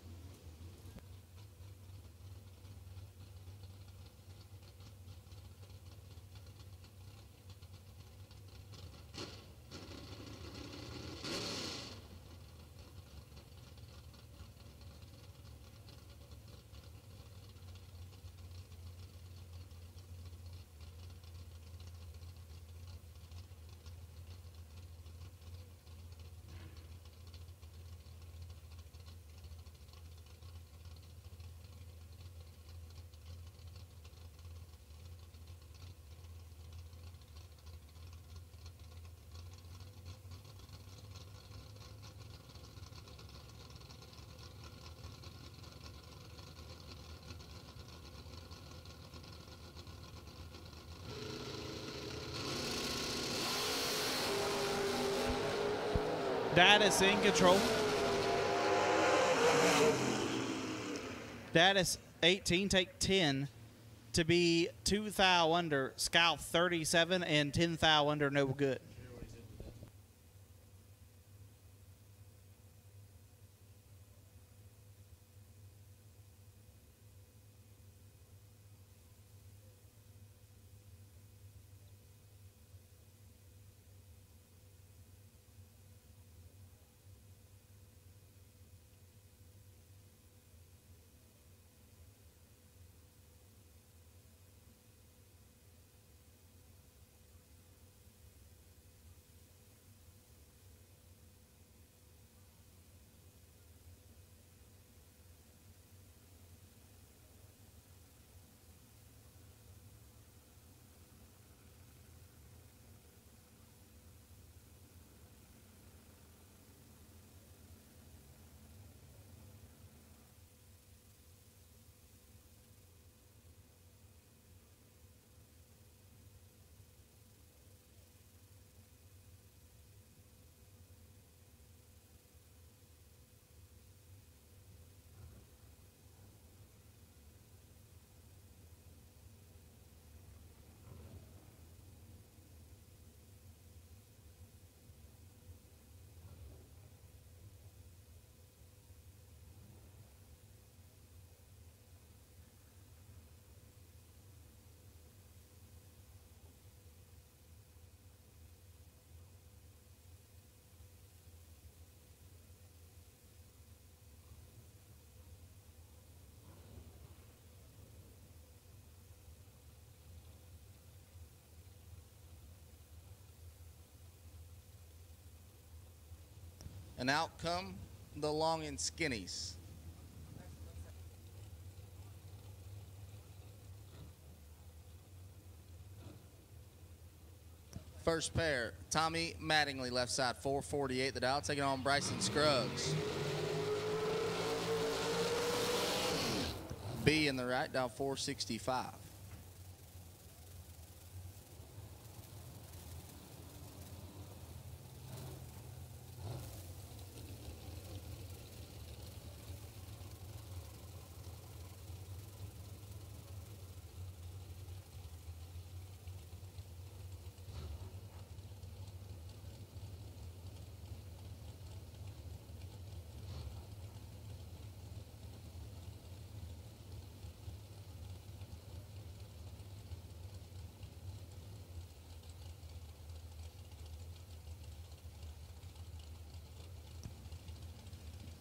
S2: Daddis in control. Daddis 18, take 10 to be 2 thou under. Scalf 37 and 10 thou under, no good.
S1: And out come the long and skinnies. First pair, Tommy Mattingly, left side, 448 the dial, taking on Bryson Scruggs. B in the right, down 465.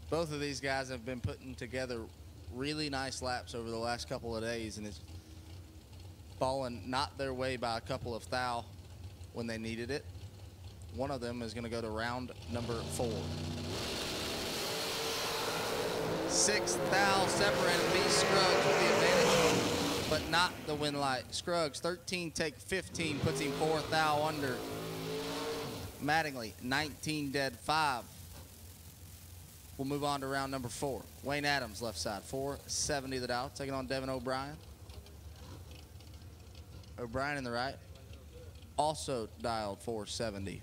S1: Both of these guys have been putting together really nice laps over the last couple of days, and it's fallen not their way by a couple of thou when they needed it. One of them is going to go to round number 4. 6 thou separating B. Scruggs with the advantage, but not the win light. Scruggs, 13 take 15, puts him 4 thou under. Mattingly, 19 dead 5. We'll move on to round number 4. Wayne Adams, left side, 470 the dial, taking on Devin O'Brien. O'Brien in the right, also dialed 470.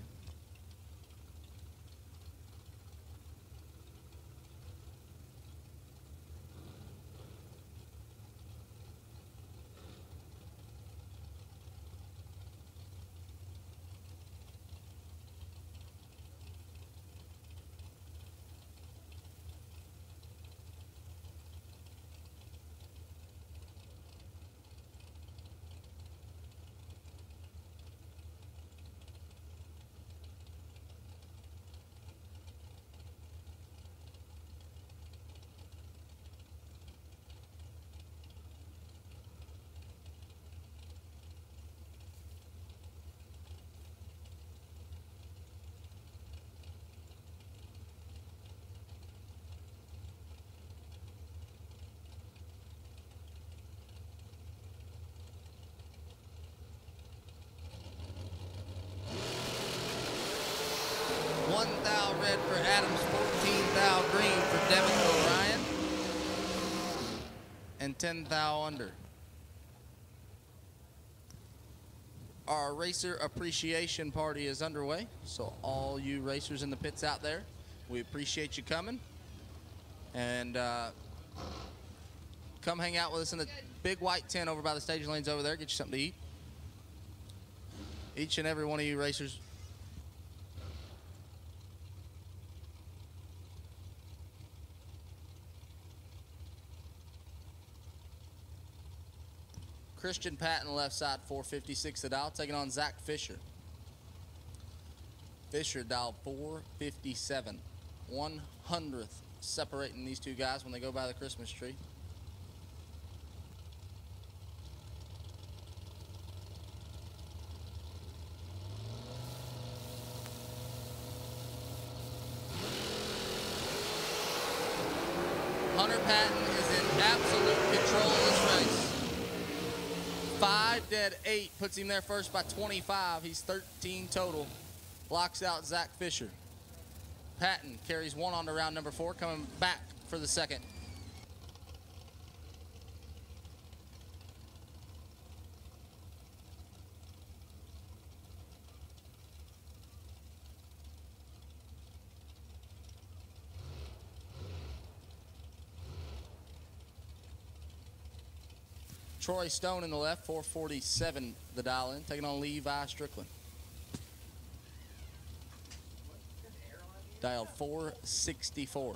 S1: One thou red for Adams, 14 thou green for Devin O'Brien, and 10 thou under. Our racer appreciation party is underway, so all you racers in the pits out there, we appreciate you coming. And come hang out with us in the big white tent over by the staging lanes over there. Get you something to eat. Each and every one of you racers. Christian Patton, left side, 456 the dial, taking on Zach Fisher. Fisher dialed 457. 100th separating these two guys when they go by the Christmas tree. Hunter Patton is in absolute control of this race. 5 dead 8 puts him there first by 25. He's 13 total. Locks out Zach Fisher. Patton carries 1 on to round number 4, coming back for the second. Troy Stone in the left, 447 the dial in, taking on Levi Strickland. Dialed 464.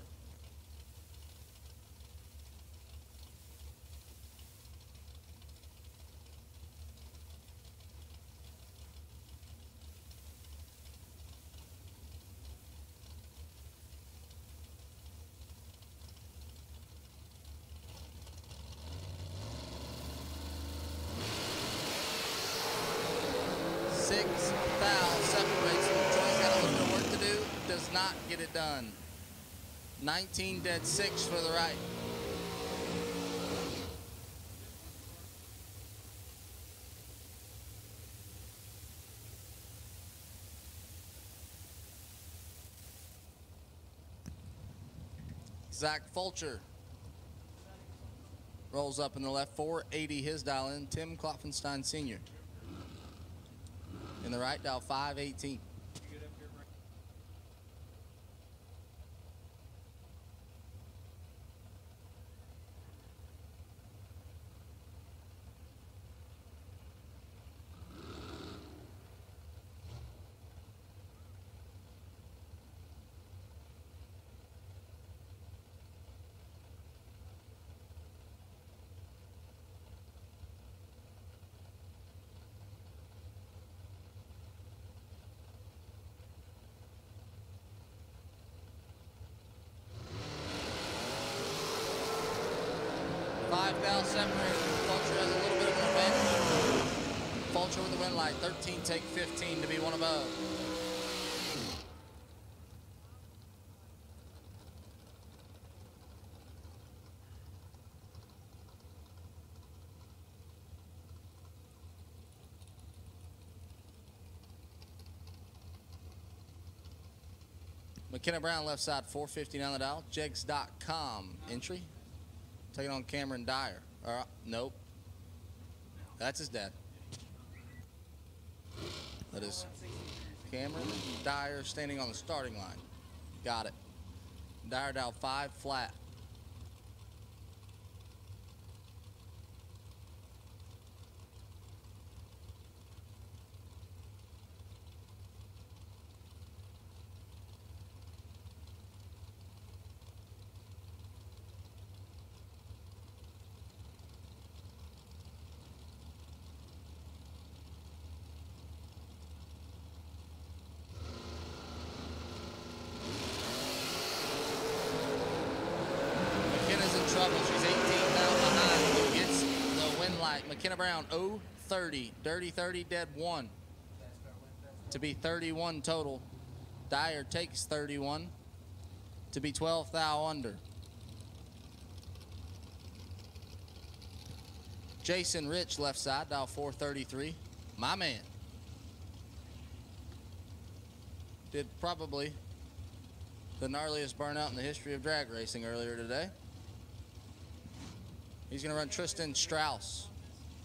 S1: not get it done. 19 dead 6 for the right. Zach Fulcher rolls up in the left, 480 his dial in. Tim Klopfenstein Sr. In the right, dial 518. Thou separated. Fulcher has a little bit of an advantage. Fulcher with the win light. 13 take 15 to be one above. McKenna Brown left side, 459 the dial. Jegs.com entry. Taking on Cameron Dyer. Nope. That's his dad. That is Cameron Dyer standing on the starting line. Got it. Dyer dial 5 flat. Trouble. She's 18 now behind. Who gets the win light? McKenna Brown, 0-30. Dirty 30, dead 1. To be 31 total. Dyer takes 31 to be 12 thou under. Jason Rich left side, dial 433. My man. Did probably the gnarliest burnout in the history of drag racing earlier today. He's going to run Tristan Strauss.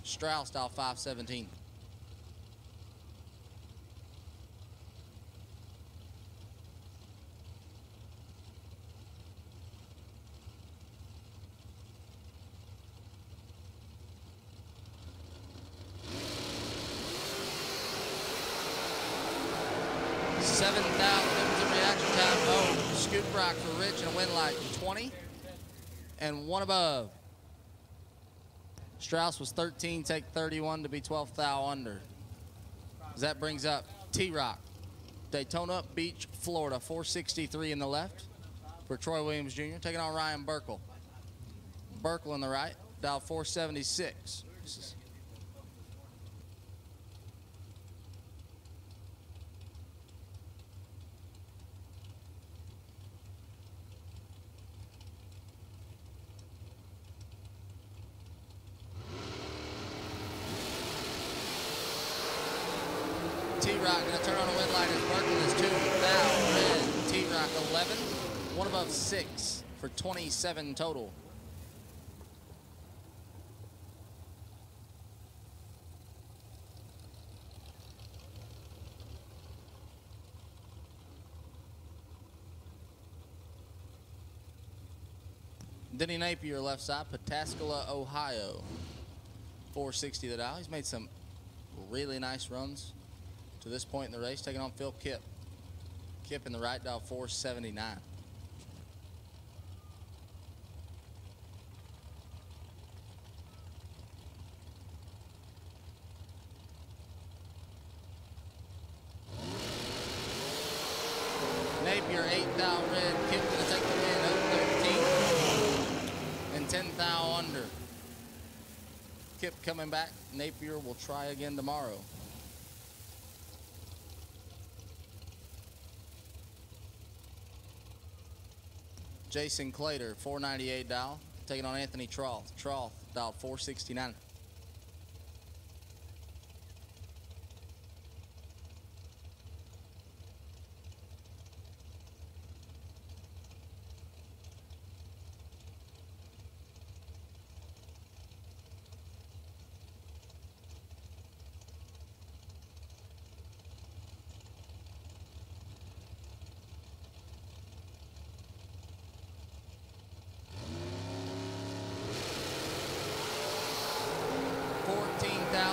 S1: Strauss, dial 517. Reaction time. Oh, scoop rock for Rich and a win light. 20 and 1 above. Strauss was 13, take 31 to be 12 thou under. That brings up T-Rock. Daytona Beach, Florida, 463 in the left for Troy Williams Jr. Taking on Ryan Burkle. Burkle in the right, dial 476. T-Rock going to turn on a win light as Burkle is 2 thou red. T-Rock 11, 1 above 6 for 27 total. Denny Napier left side, Pataskala, Ohio. 460 the dial. He's made some really nice runs to this point in the race, taking on Phil Kipp. Kipp in the right, dial 479. Napier, 8 thou red. Kipp going to take the win, 13 and 10 thou under. Kipp coming back. Napier will try again tomorrow. Jason Clater, 498 dial. Taking on Anthony Troth. Troth, dial 469.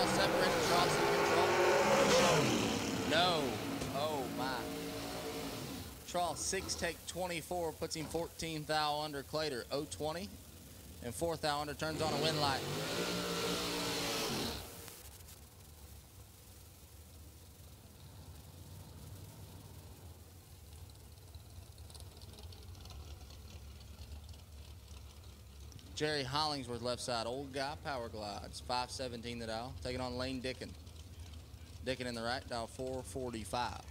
S1: Separated, Troth in control. No. Oh my. Troth 6 take 24 puts him 14 thou under. Clater 020 and 4 thou under, turns on a wind light. Jerry Hollingsworth left side, old guy, power glides, 517 the dial. Taking on Lane Dickin. Dickin in the right, dial 445.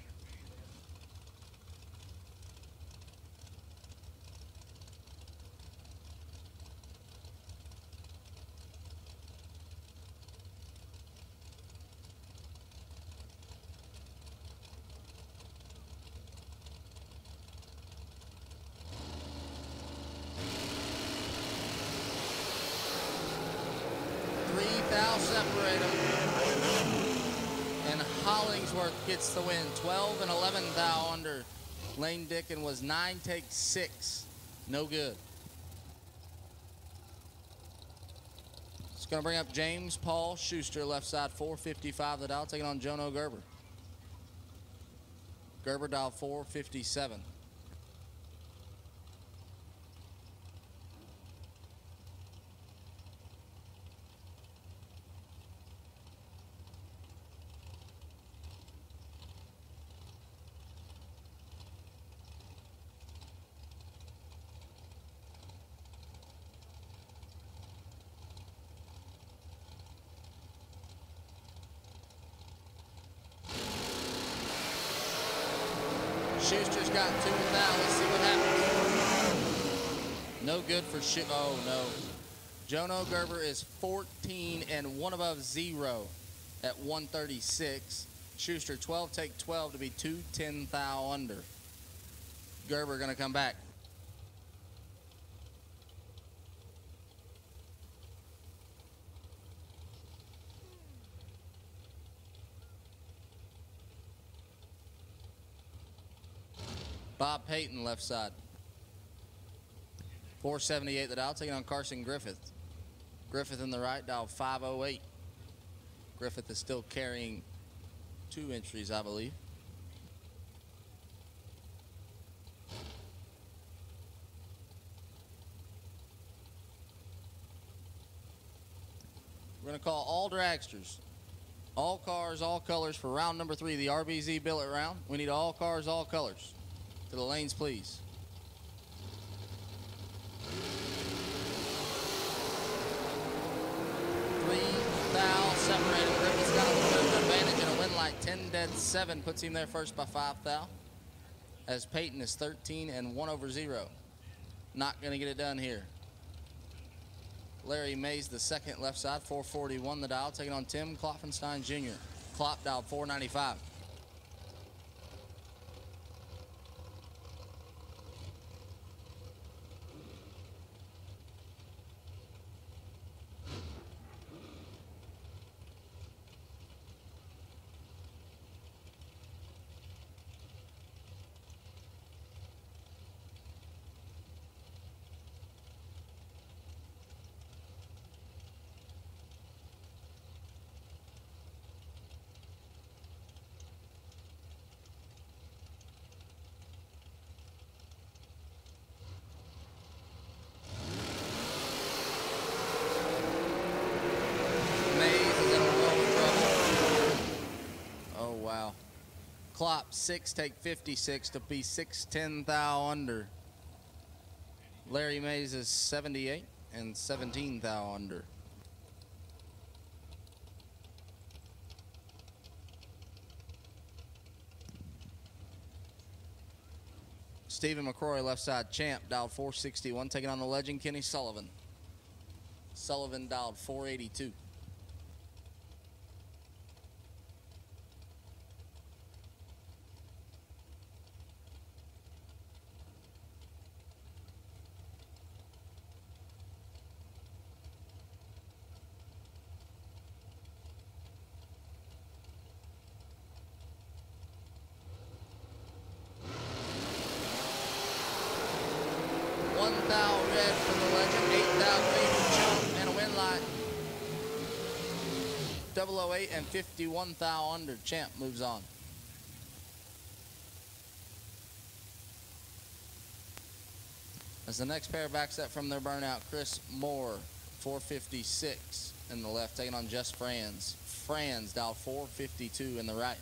S1: Separate them. And Hollingsworth gets the win. 12 and 11 thou under. Lane Dickin was 9 take 6. No good. It's going to bring up James Paul Schuster, left side, 455 the dial, taking on Jono Gerber. Gerber dial 457. Schuster's got 2 thou. Let's see what happens. No good for oh no. Jono Gerber is 14 and 1 above 0 at 136. Schuster 12 take 12 to be 210 thou under. Gerber gonna come back. Bob Payton, left side. 478 the dial, taking on Carson Griffith. Griffith in the right, dial 508. Griffith is still carrying 2 entries, I believe. We're going to call all dragsters. All cars, all colors for round number 3, the RBZ billet round. We need all cars, all colors. To the lanes, please. Separated. Griffith's got a little bit of advantage in a wind light. 10 dead 7 puts him there first by 5 thou. As Peyton is 13 and 1 over 0. Not going to get it done here. Larry Mays, the second, left side, 441 the dial, taking on Tim Klopfenstein Jr. Klopp dial 495. Klopp 6 take 56 to be 610 thou under. Larry Mays is 78 and 17 thou under. Stephen McCrory, left side champ, dialed 461, taking on the legend Kenny Sullivan. Sullivan dialed 482. Red for the legend, 8,000 for Chunk, and a win line. 008 and 51,000 under. Champ moves on. As the next pair backs up from their burnout, Chris Moore, 456 in the left, taking on Jess Franz. Franz dialed 452 in the right.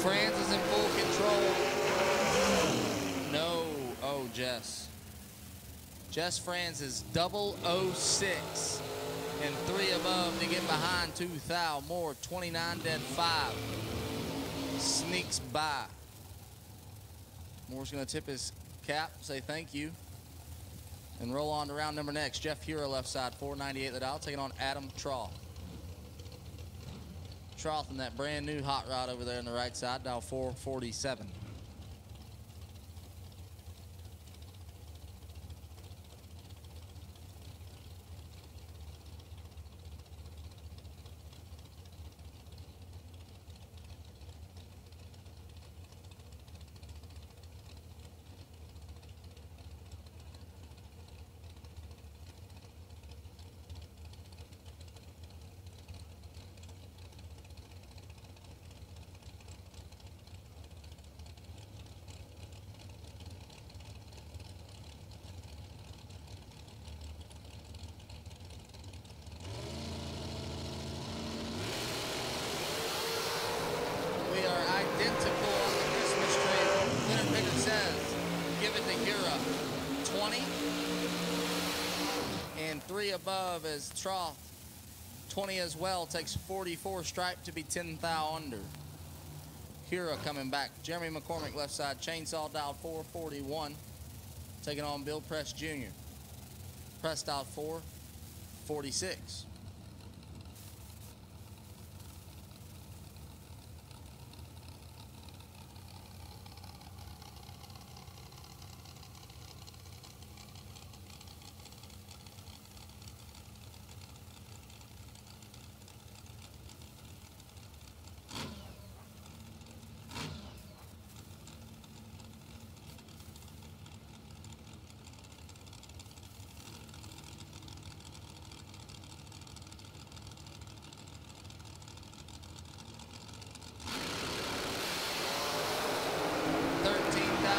S1: Franz is in full control. No. Oh, Jess. Jess Franz is 006 and 3 above to get behind 2,000. More 29 dead 5. Sneaks by. Moore's going to tip his cap, say thank you, and roll on to round number next. Jeff Hura, left side, 498 the dial, taking on Adam Troth. Troth in that brand new hot rod over there on the right side, dial 447. And 3 above as Troth, 20 as well, takes 44 stripe to be 10,000 under. Hura coming back. Jeremy McCormick, left side, chainsaw dialed 441, taking on Bill Press Jr. Press dialed 446.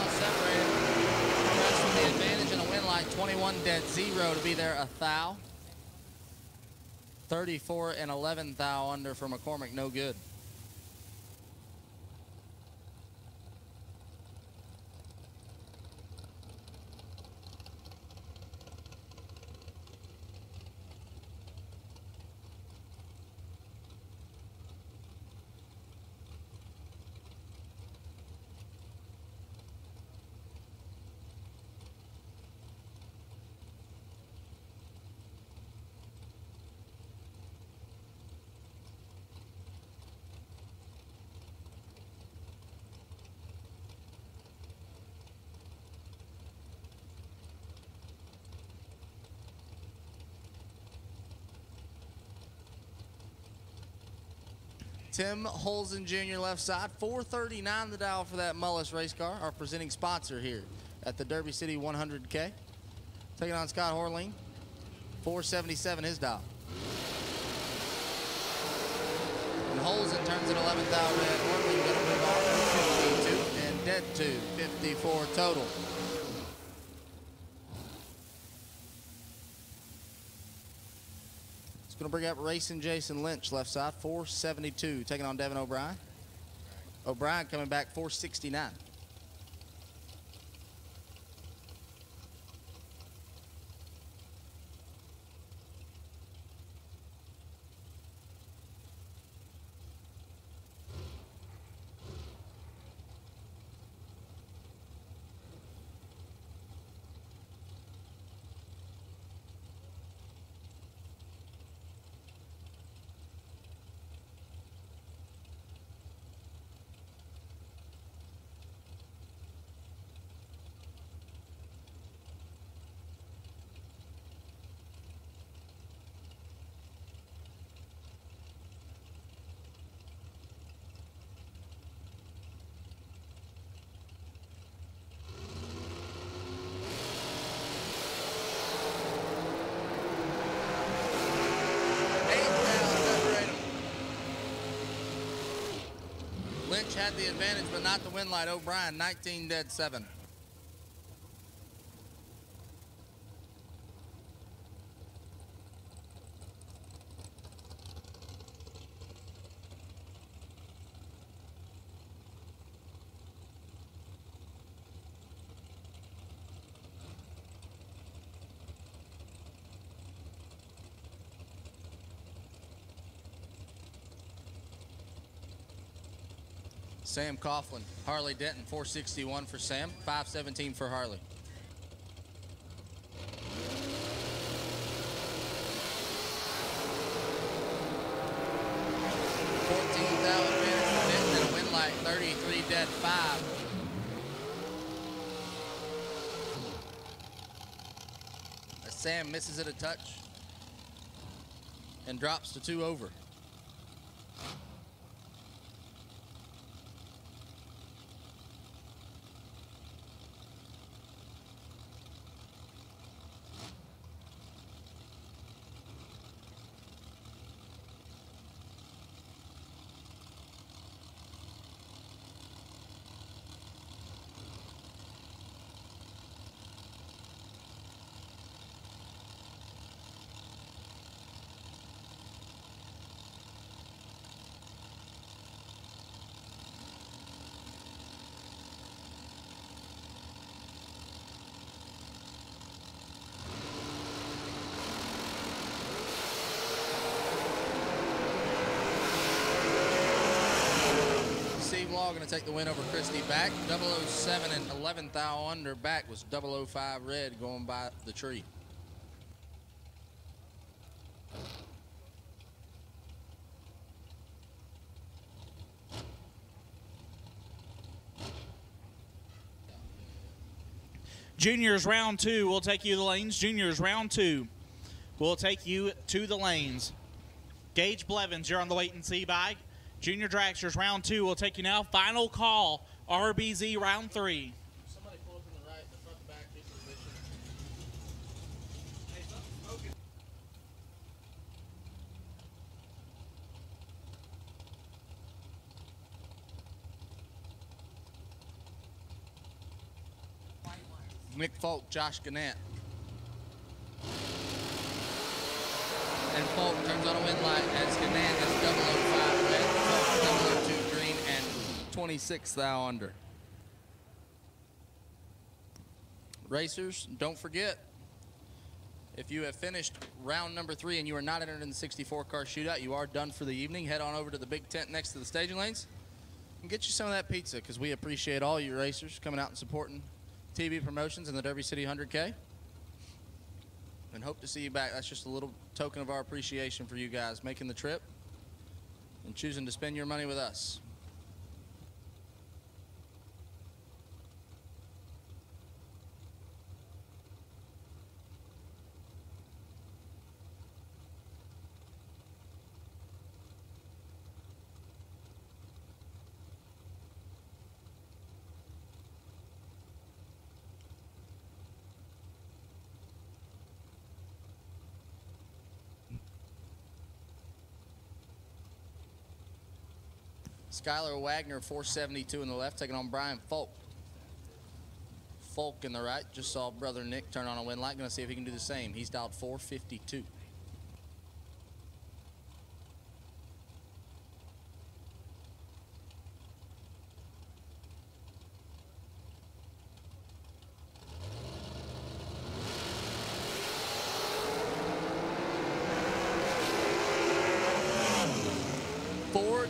S1: Separated. Press with the advantage in a win line, 21 dead 0 to be there, 1,000. 34 and 11,000 under for McCormick, no good. Tim Holzen Jr. left side, 439 the dial for that Mullis race car, our presenting sponsor here at the Derby City 100K. Taking on Scott Horling, 477 his dial. And Holzen turns at 11,000 red. Horling going to move on to 52 and dead 72, 54 total. It's going to bring up Racing Jason Lynch, left side, 472, taking on Devin O'Brien. O'Brien coming back 469. Lynch had the advantage, but not the win light. O'Brien, 19 dead 7. Sam Coughlin, Harley Denton, 461 for Sam, 517 for Harley. $14,000 and a win light, 33 dead 5. As Sam misses it a touch and drops to 2 over. Law going to take the win over Christie back. 007 and 11th thou under back was 005 red going by the tree.
S2: Juniors round 2 will take you to the lanes. Juniors round 2 will take you to the lanes. Gage Blevins, you're on the wait and see bike. Junior Dragsters round 2 will take you now. Final call, RBZ round 3.
S1: Somebody pull up in the right, the front and back, keep position.
S3: Hey, something's smoking.
S1: Nick Folk, Josh Gannett. And Folk turns on a win light as Gannett is 005 red, Folk 002 green, and 26 thou under. Racers, don't forget, if you have finished round number 3 and you are not entered in the 64-car shootout, you are done for the evening. Head on over to the big tent next to the staging lanes and get you some of that pizza, because we appreciate all you racers coming out and supporting TV promotions in the Derby City 100K. And hope to see you back. That's just a little token of our appreciation for you guys making the trip and choosing to spend your money with us. Skylar Wagner, 472 in the left, taking on Brian Folk, Folk in the right. Just saw brother Nick turn on a win light. Gonna see if he can do the same. He's dialed 452.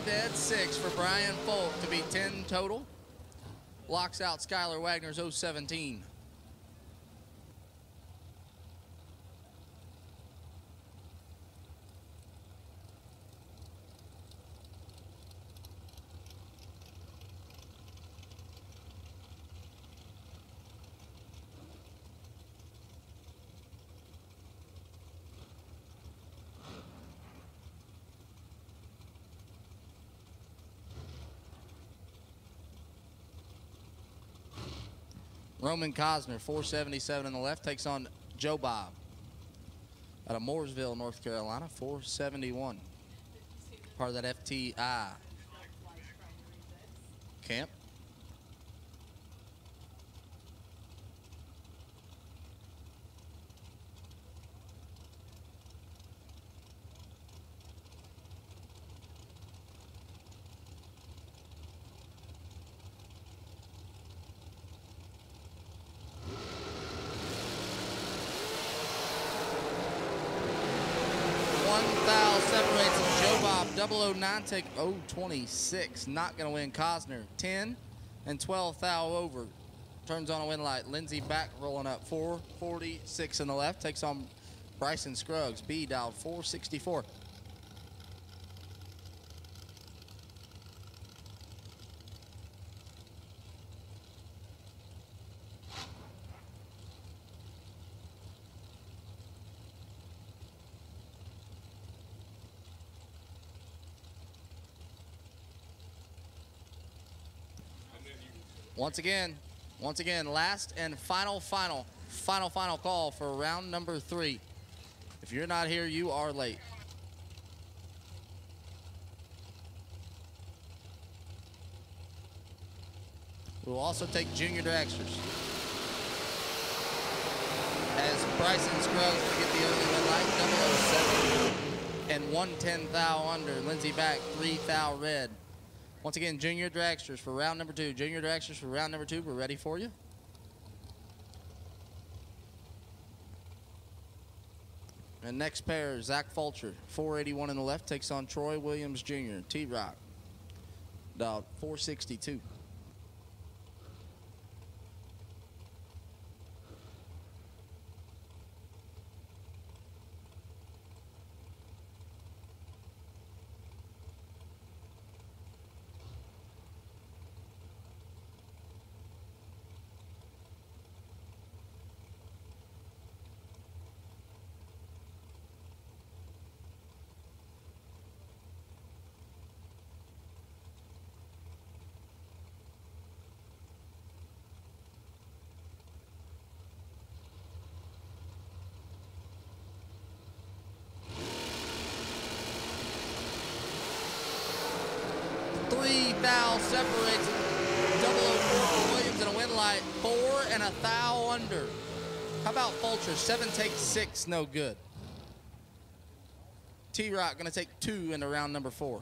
S1: Dead 6 for Brian Folk to be 10 total. Locks out Skylar Wagner's 017. Roman Cosner, 477 in the left, takes on Joe Bob out of Mooresville, North Carolina, 471. Part of that FTI camp. Separates him. Joe Bob 009 take 026. Not going to win. Cosner 10 and 12 thou over. Turns on a win light. Lindsey back rolling up 446 in the left. Takes on Bryson Scruggs. B dialed 464. Once again, last and final call for round number 3. If you're not here, you are late. We'll also take junior dragsters. As Bryson Scruggs to get the early red light, 007 and 110 thou under. Lindsey back, 3 thou red. Once again, junior dragsters for round number 2. Junior dragsters for round number 2. We're ready for you. And next pair, Zach Fulcher, 481 in the left, takes on Troy Williams Jr. T-Rock, dialed 462. Thou separates 004 for Williams and a win light, 4 and a thou under. How about Fulcher? 7 takes 6, no good. T-Rock gonna take 2 into round number 4.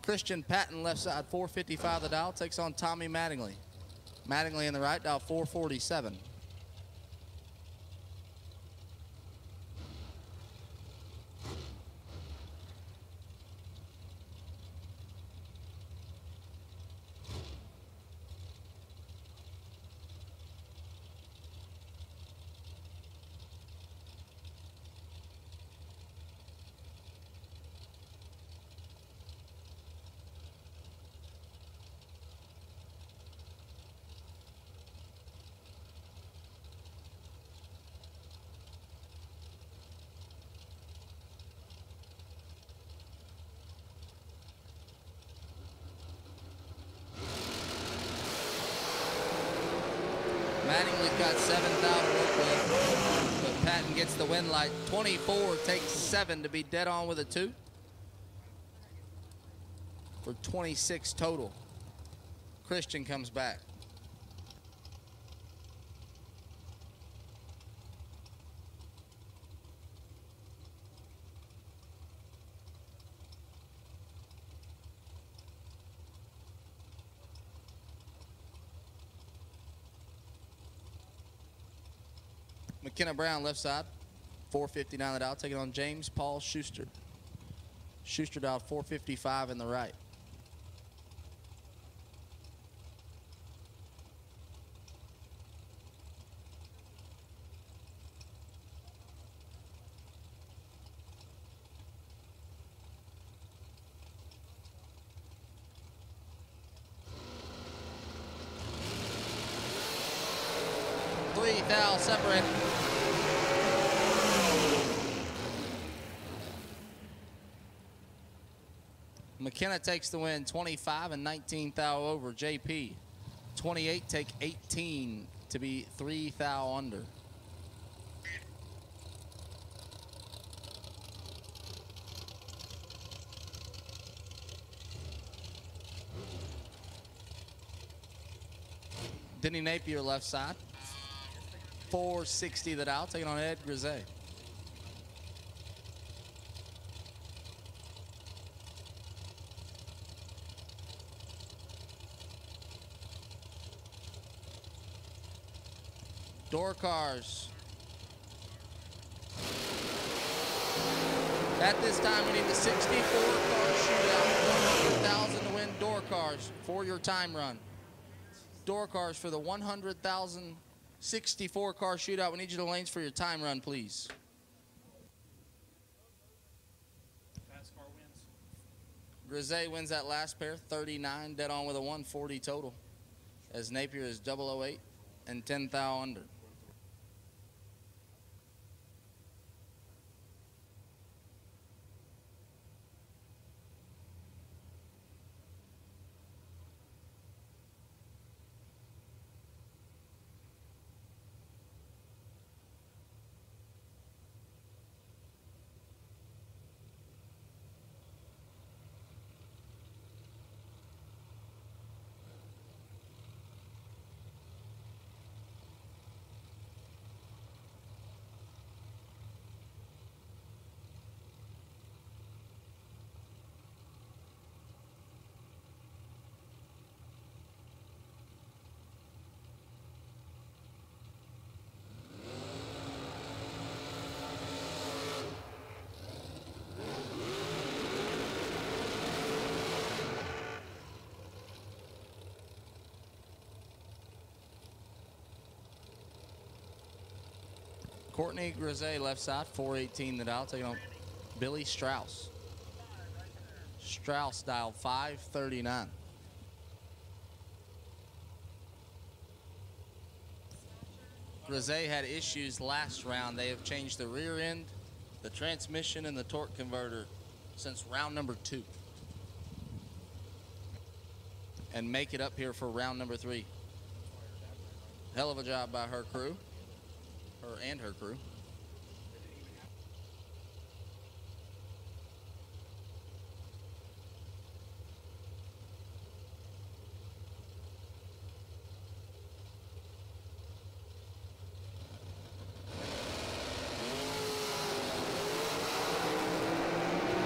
S1: Christian Patton left side, 455 the dial, takes on Tommy Mattingly. Mattingly in the right, dial 447. Mattingly's got 7 thou to work with, but Patton gets the win light. 24 takes 7 to be dead on with a 2 for 26 total. Christian comes back. McKenna Brown, left side, 459 the dial, taking on James Paul Schuster. Schuster dialed 455 in the right. Thou separate. McKenna takes the win, 25 and 19 thou over. JP, 28, take 18 to be 3 thou under. Denny Napier, left side. 460 that out, taking on Ed Grisey. Door cars. At this time, we need the 64-car shootout. 100,000 to win door cars for your time run. Door cars for the 100,000 64-car shootout. We need you to lanes for your time run, please.
S2: Fast car wins.
S1: Grisey wins that last pair, 39, dead on with a 140 total. As Napier is 008 and 10 thou under. Courtney Grisey, left side, 418 the dial, taking on Billy Strauss. Strauss dialed 539. Grisey had issues last round. They have changed the rear end, the transmission, and the torque converter since round number 2. And make it up here for round number 3. Hell of a job by her crew. Her and her crew.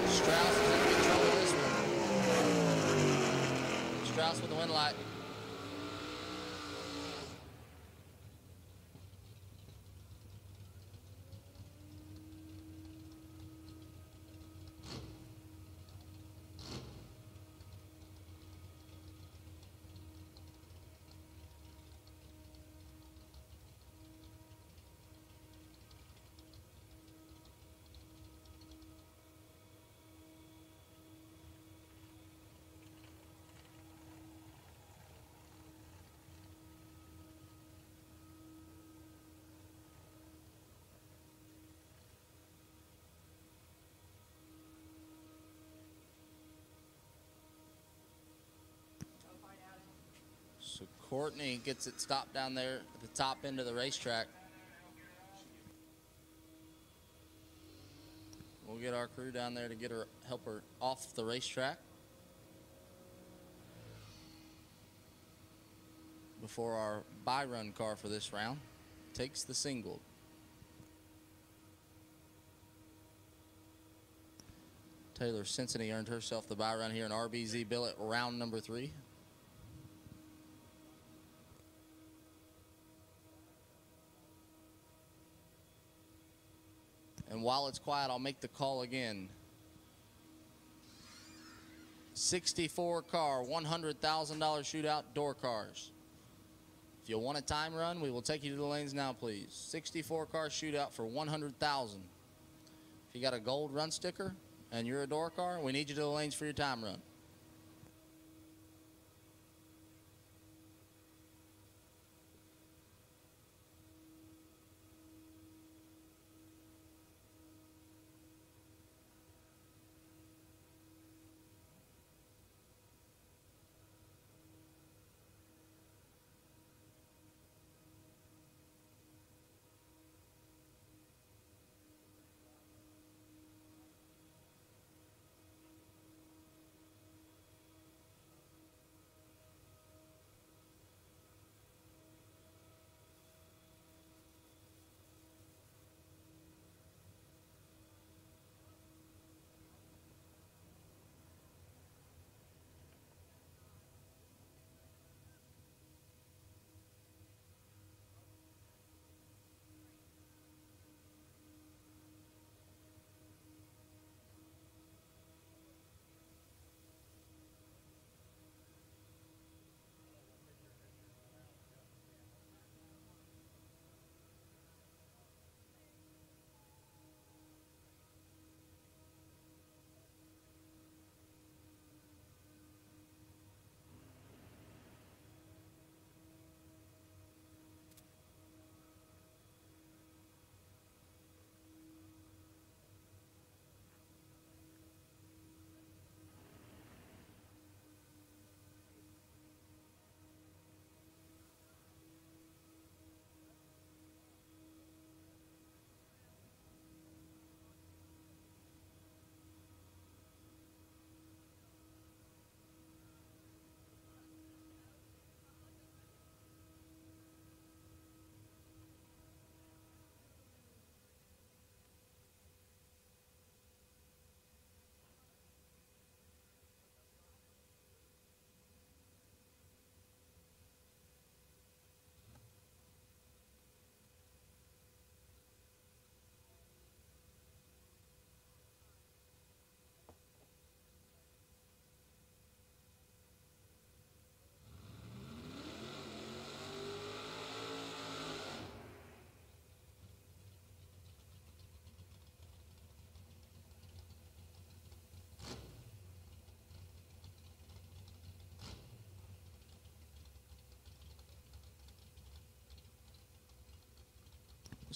S1: Strauss is in control of this one. Strauss with the win light. So Courtney gets it stopped down there at the top end of the racetrack. We'll get our crew down there to get her, help her off the racetrack before our by-run car for this round takes the single. Taylor Cincinnati earned herself the by-run here in RBZ billet round number 3. And while it's quiet, I'll make the call again. 64 car, $100,000 shootout, door cars. If you want a time run, we will take you to the lanes now, please. 64 car shootout for $100,000. If you got a gold run sticker and you're a door car, we need you to the lanes for your time run.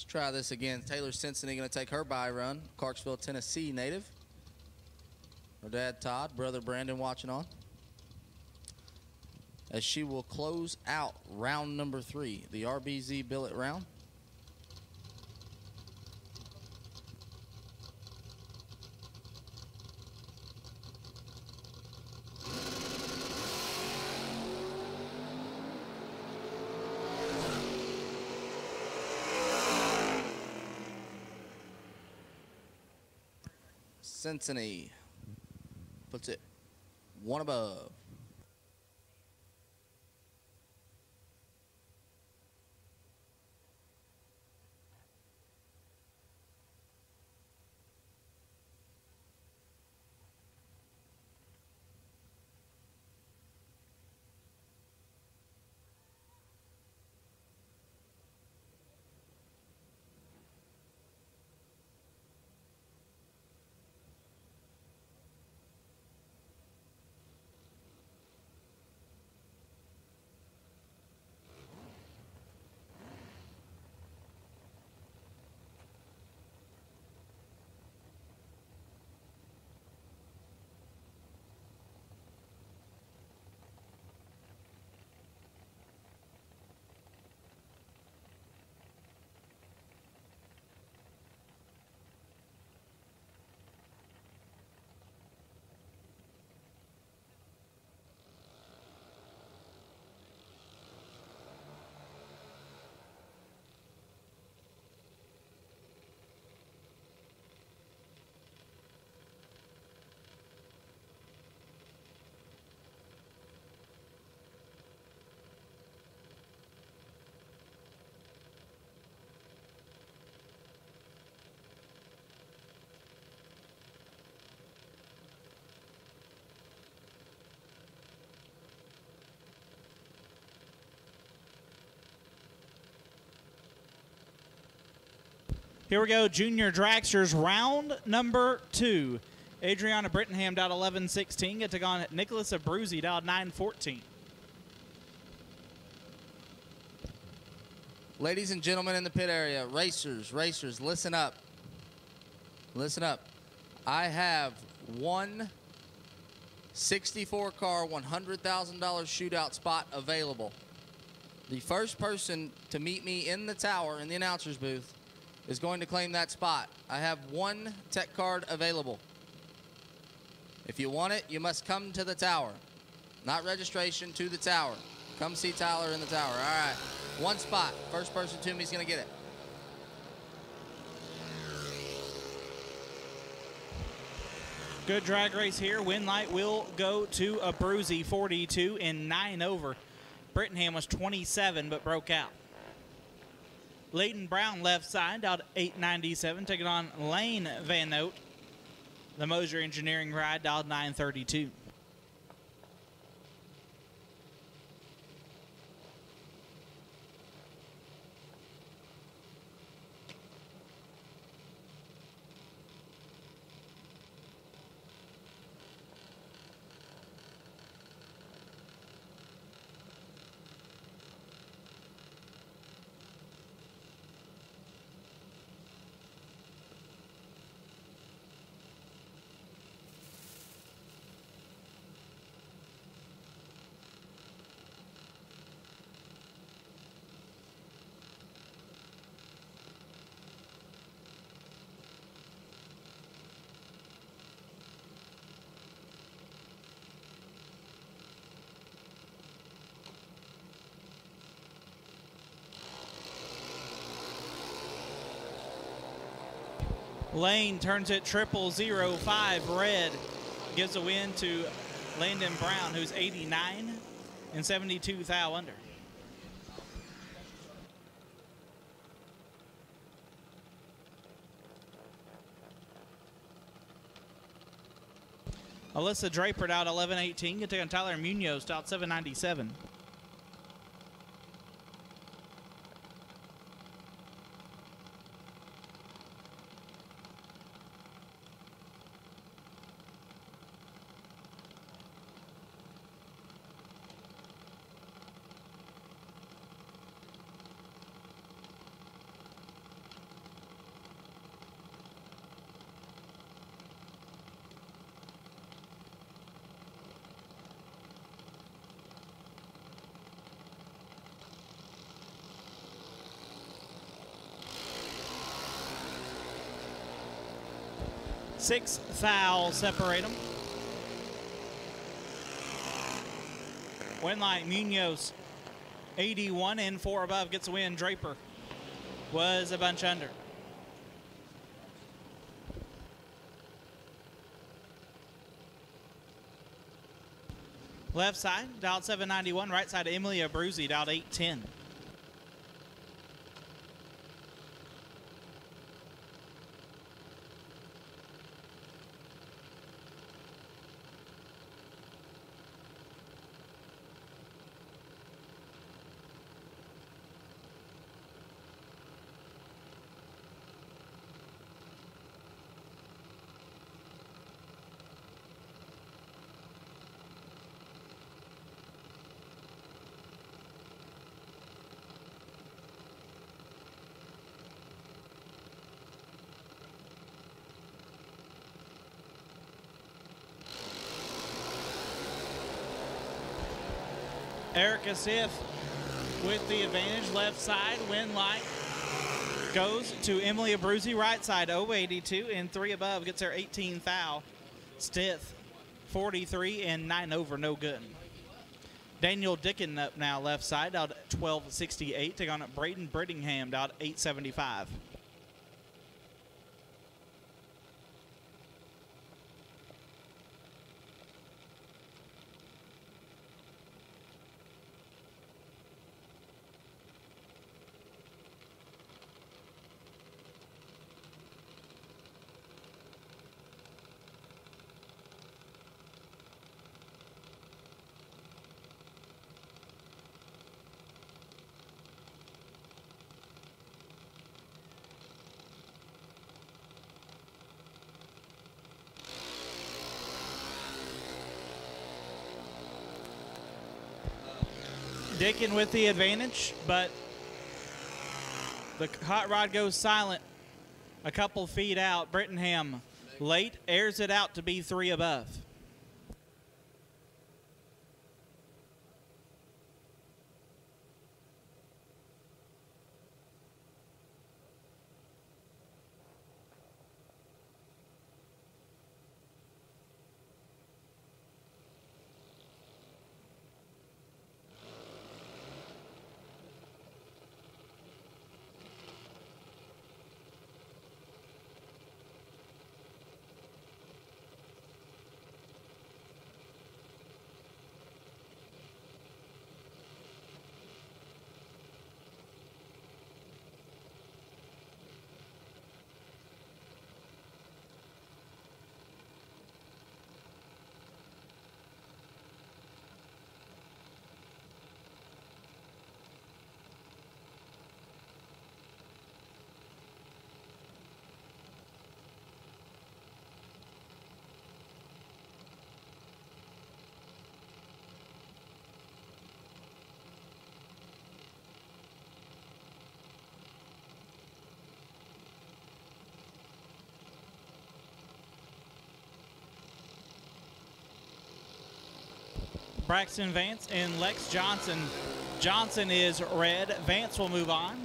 S1: Let's try this again. Taylor Cincinnati going to take her bye run. Clarksville, Tennessee native. Her dad, Todd, brother Brandon watching on. As she will close out round number 3, the RBZ billet round. Cincinnati puts it one above.
S2: Here we go, junior dragsters, round number 2. Adriana Brittenham, dialed 11-16, get to go on Nicholas Abruzzi, dialed 9-14.
S1: Ladies and gentlemen in the pit area, racers, listen up. Listen up. I have one 64-car, $100,000 shootout spot available. The first person to meet me in the tower, in the announcer's booth, is going to claim that spot. I have one tech card available. If you want it, you must come to the tower. Not registration, to the tower. Come see Tyler in the tower. All right. One spot. First person to me is going to get it.
S2: Good drag race here. Win light will go to Abruzzi, 42 and 9 over. Brittenham was 27 but broke out. Leighton Brown left side out 897, taking on Lane Van Note. The Mosier Engineering ride dialed 932. Lane turns it 0005 red. Gives a win to Landon Brown, who's 89 and 72 thou under. Alyssa Draper out 11-18. Get to Tyler Munoz out 797. Six thou separate them. Win light Munoz 81 and 4 above gets a win. Draper was a bunch under. Left side dialed 791. Right side Emily Abruzzi dialed 810. Erica Sith with the advantage. Left side, win light goes to Emily Abruzzi. Right side, 082 and 3 above gets her 18 thou. Stith, 43 and 9 over, no good. Daniel Dicken up now left side, out 1268. Take on Braden Brittingham, out 875. Dickin with the advantage, but the hot rod goes silent a couple feet out. Brittingham late, airs it out to be 3 above. Braxton Vance and Lex Johnson. Johnson is red. Vance will move on.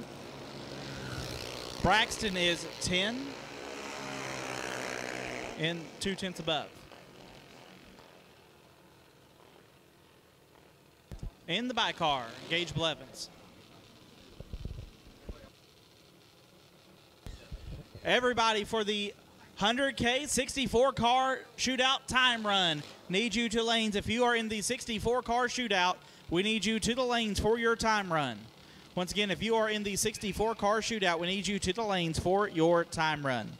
S2: Braxton is 10 and 2/10 above. In the bike car, Gage Blevins. Everybody for the 100K 64 car shootout time run. Need you to lanes. If you are in the 64 car shootout, we need you to the lanes for your time run. Once again, if you are in the 64 car shootout, we need you to the lanes for your time run.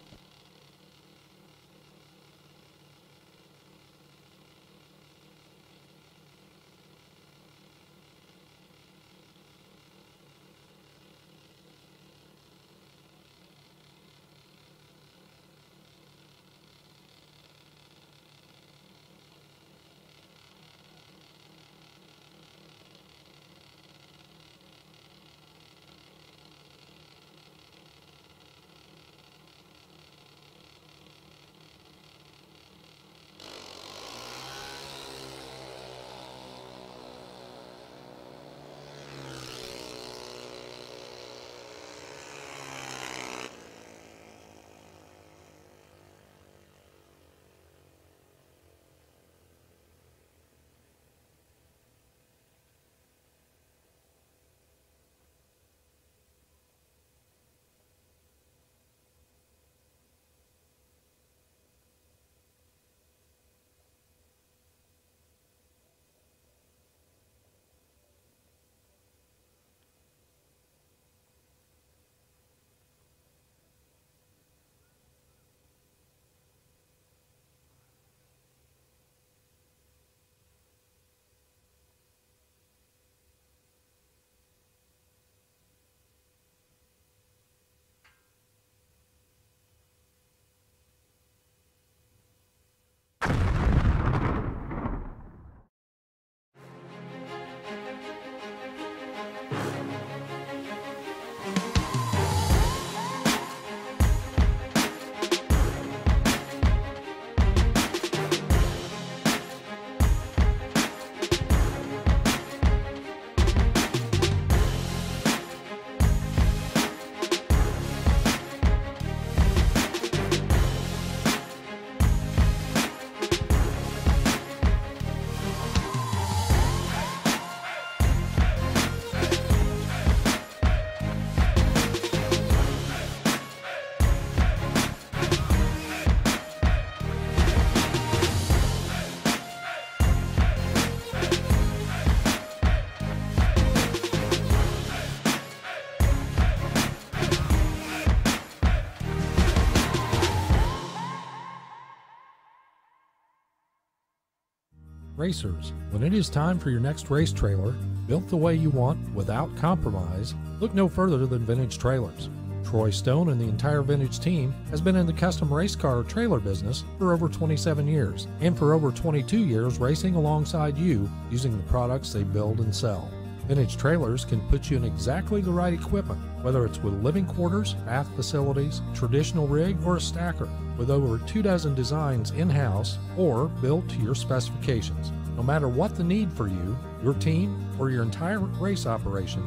S6: Racers, when it is time for your next race trailer, built the way you want without compromise, look no further than Vintage Trailers. Troy Stone and the entire Vintage team has been in the custom race car trailer business for over 27 years, and for over 22 years racing alongside you using the products they build and sell. Vintage Trailers can put you in exactly the right equipment, whether it's with living quarters, bath facilities, traditional rig, or a stacker, with over 24 designs in-house or built to your specifications. No matter what the need for you, your team, or your entire race operation,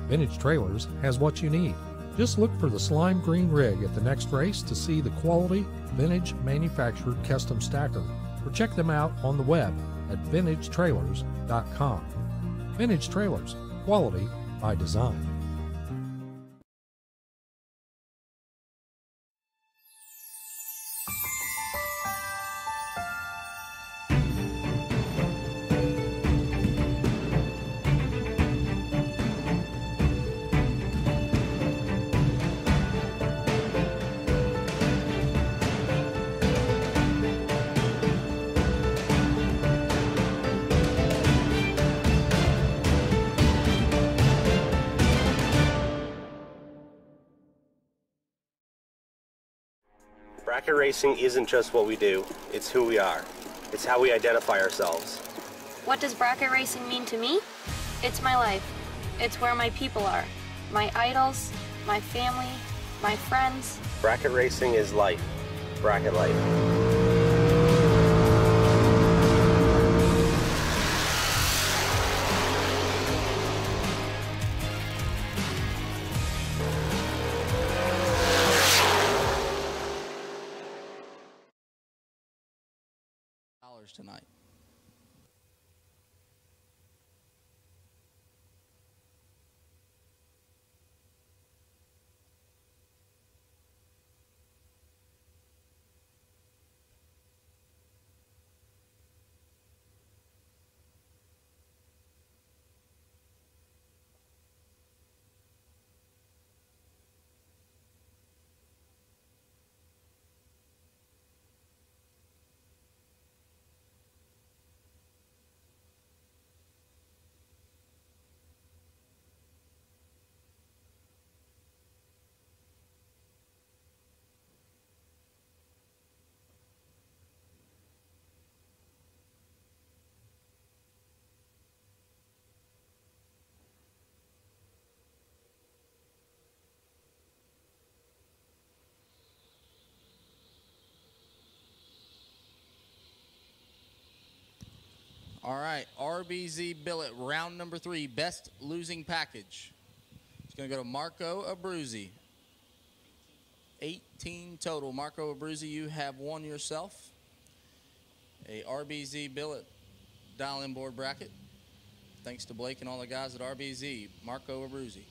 S6: Vintage Trailers has what you need. Just look for the slime green rig at the next race to see the quality vintage manufactured custom stacker, or check them out on the web at vintagetrailers.com. Vintage Trailers, quality by design.
S7: Bracket racing isn't just what we do, it's who we are. It's how we identify ourselves.
S8: What does bracket racing mean to me? It's my life. It's where my people are. My idols, my family, my friends.
S7: Bracket racing is life. Bracket life.
S1: Tonight. All right, RBZ billet, round number 3, best losing package. It's going to go to Marco Abruzzi. 18 total. Marco Abruzzi, you have won yourself a RBZ billet dial-in board bracket. Thanks to Blake and all the guys at RBZ. Marco Abruzzi.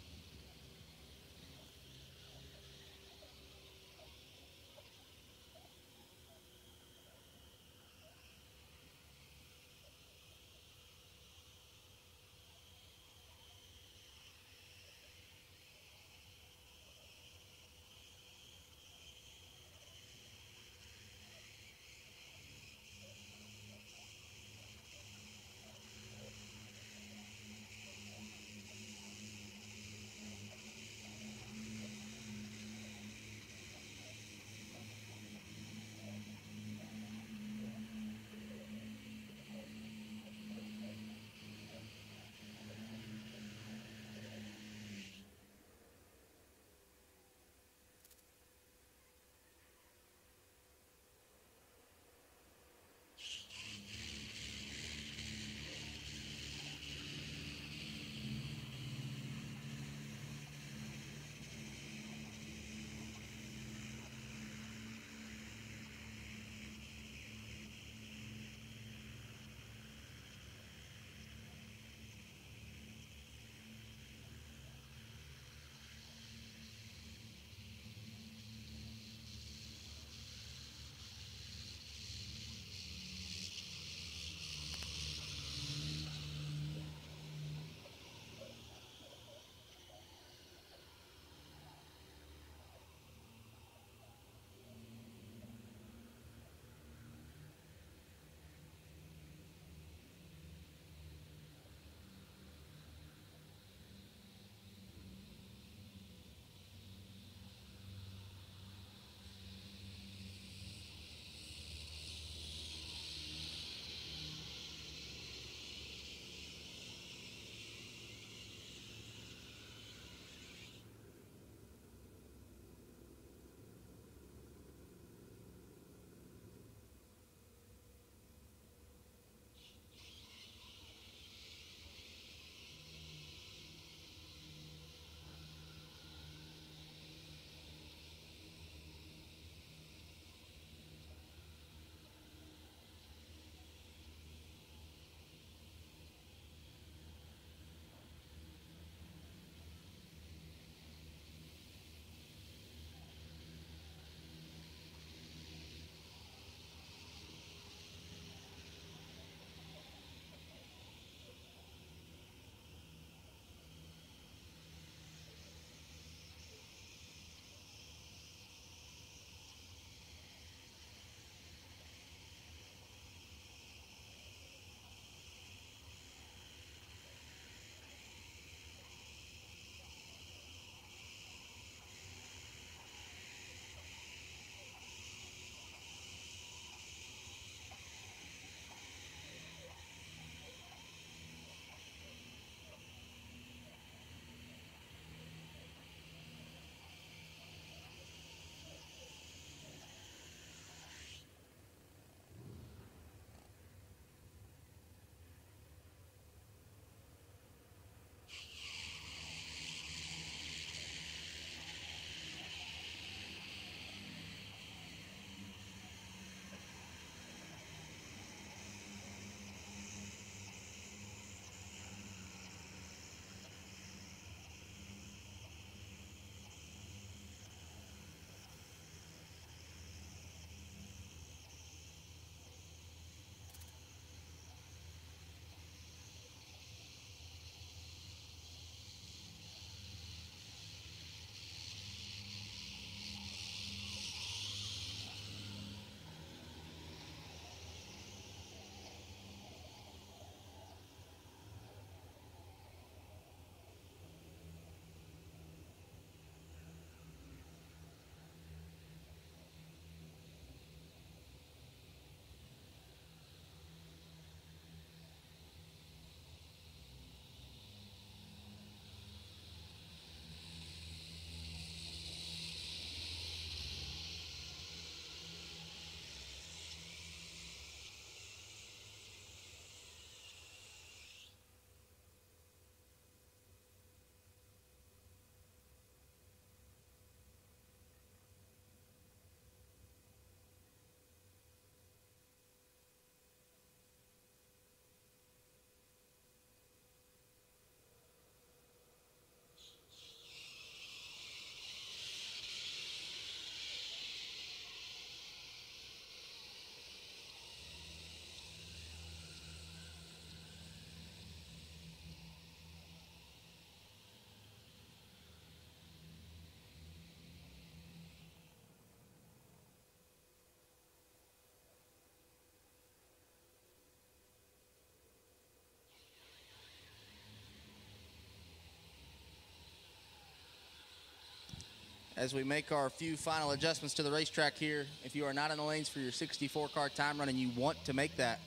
S1: as we make our few final adjustments to the racetrack here. If you are not in the lanes for your 64 car time run and you want to make that,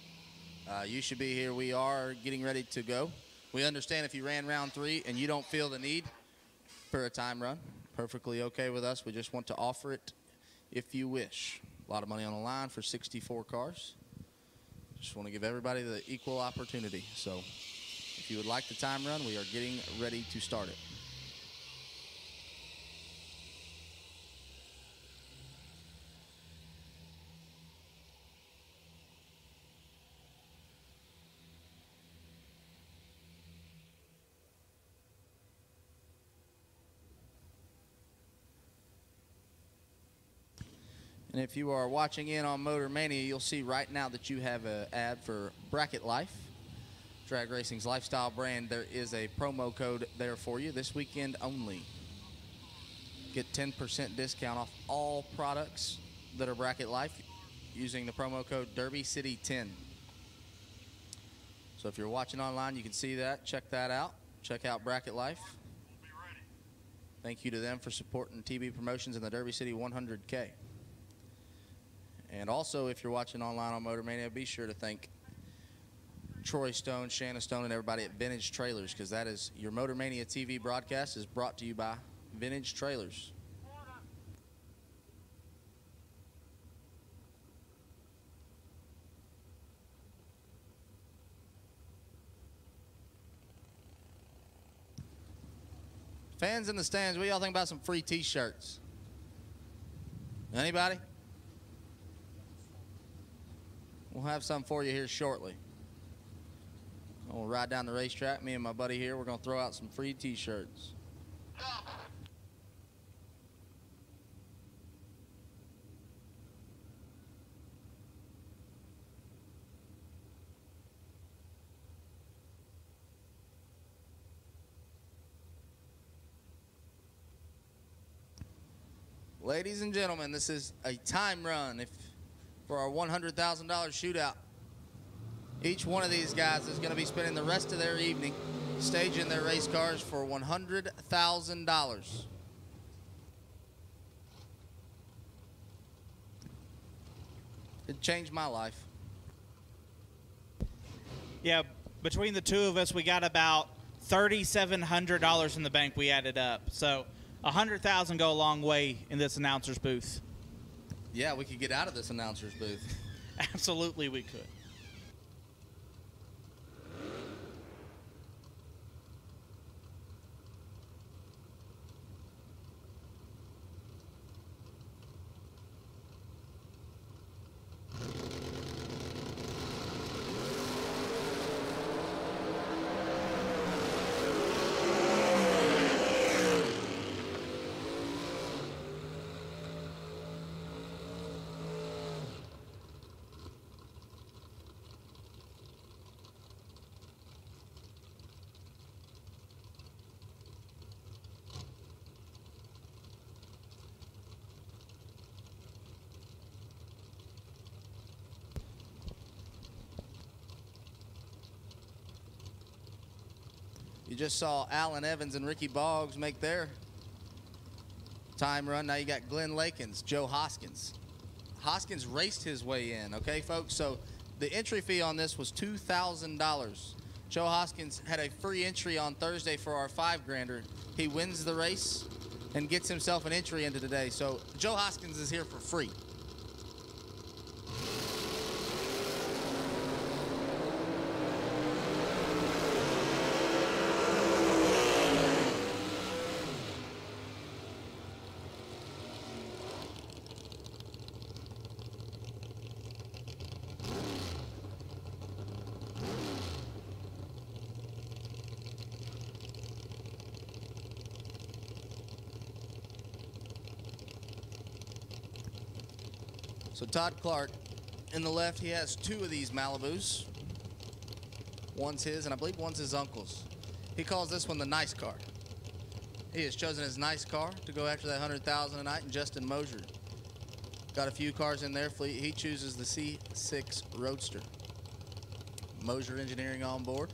S1: you should be here. We are getting ready to go. We understand if you ran round 3 and you don't feel the need for a time run, perfectly okay with us. We just want to offer it if you wish. A lot of money on the line for 64 cars. Just want to give everybody the equal opportunity. So if you would like the time run, we are getting ready to start it. And if you are watching in on Motor Mania, you'll see right now that you have an ad for Bracket Life, drag racing's lifestyle brand. There is a promo code there for you this weekend only. Get 10% discount off all products that are Bracket Life using the promo code DerbyCity10. So if you're watching online, you can see that. Check that out. Check out Bracket Life. Thank you to them for supporting TB Promotions in the Derby City 100K. And also, if you're watching online on Motor Mania, be sure to thank Troy Stone, Shanna Stone, and everybody at Vintage Trailers, because that is your Motor Mania TV broadcast is brought to you by Vintage Trailers. Fans in the stands, what do y'all think about some free t-shirts? Anybody? We'll have some for you here shortly. We'll ride down the racetrack. Me and my buddy here, we're going to throw out some free t-shirts. Ladies and gentlemen, this is a time run for our $100,000 shootout. Each one of these guys is going to be spending the rest of their evening staging their race cars for $100,000. It changed my life.
S2: Yeah, between the two of us, we got about $3,700 in the bank we added up. So $100,000 go a long way in this announcer's booth.
S1: Yeah, we could get out of this announcer's booth.
S2: Absolutely we could.
S1: You just saw Alan Evans and Ricky Boggs make their time run. Now you got Glenn Lakins, Joe Hoskins. Hoskins raced his way in, okay, folks? So the entry fee on this was $2,000. Joe Hoskins had a free entry on Thursday for our $5-grander. He wins the race and gets himself an entry into today. So Joe Hoskins is here for free. So Todd Clark in the left, he has two of these Malibus. One's his, and I believe one's his uncle's. He calls this one the nice car. He has chosen his nice car to go after that $100,000 tonight, and Justin Mosier got a few cars in their fleet. He chooses the C6 Roadster. Mosier Engineering on board.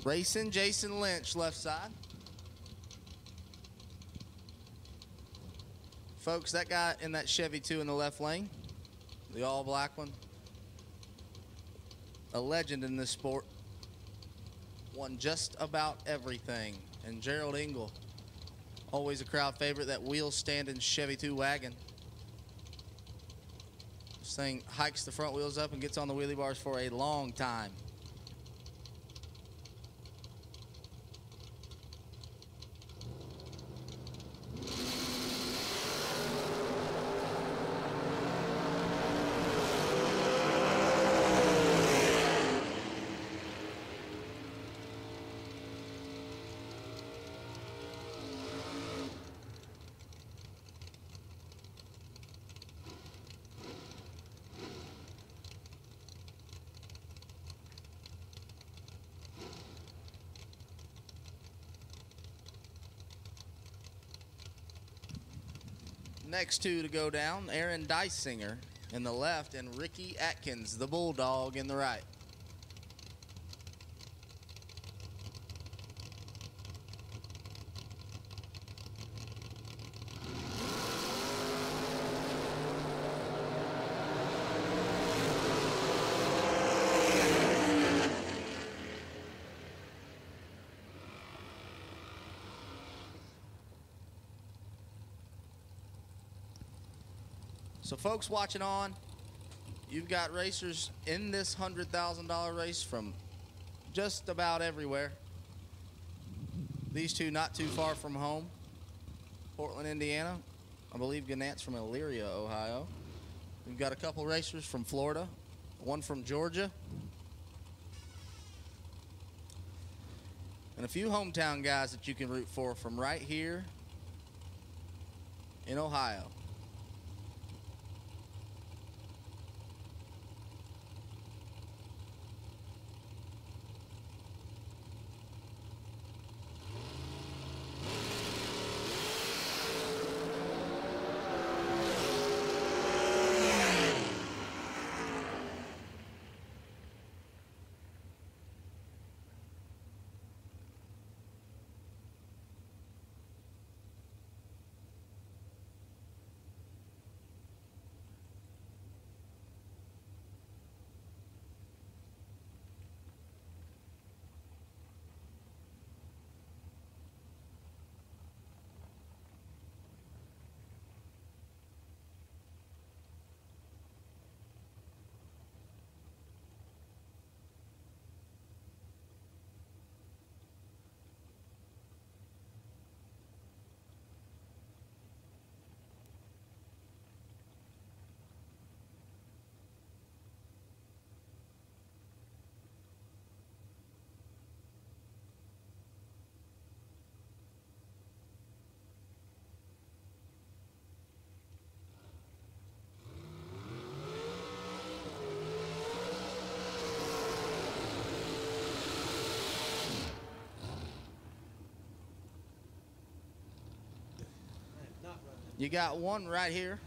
S1: Racing Jason Lynch, left side. Folks, that guy in that Chevy 2 in the left lane, the all black one, a legend in this sport, won just about everything. And Gerald Engel, always a crowd favorite, that wheel standing Chevy 2 wagon. This thing hikes the front wheels up and gets on the wheelie bars for a long time. Next two to go down, Aaron Dysinger in the left and Ricky Atkins, the Bulldog, in the right. So folks watching on, you've got racers in this $100,000 race from just about everywhere. These two not too far from home. Portland, Indiana. I believe Gannat's from Elyria, Ohio. We've got a couple racers from Florida, one from Georgia, and a few hometown guys that you can root for from right here in Ohio. You got one right here,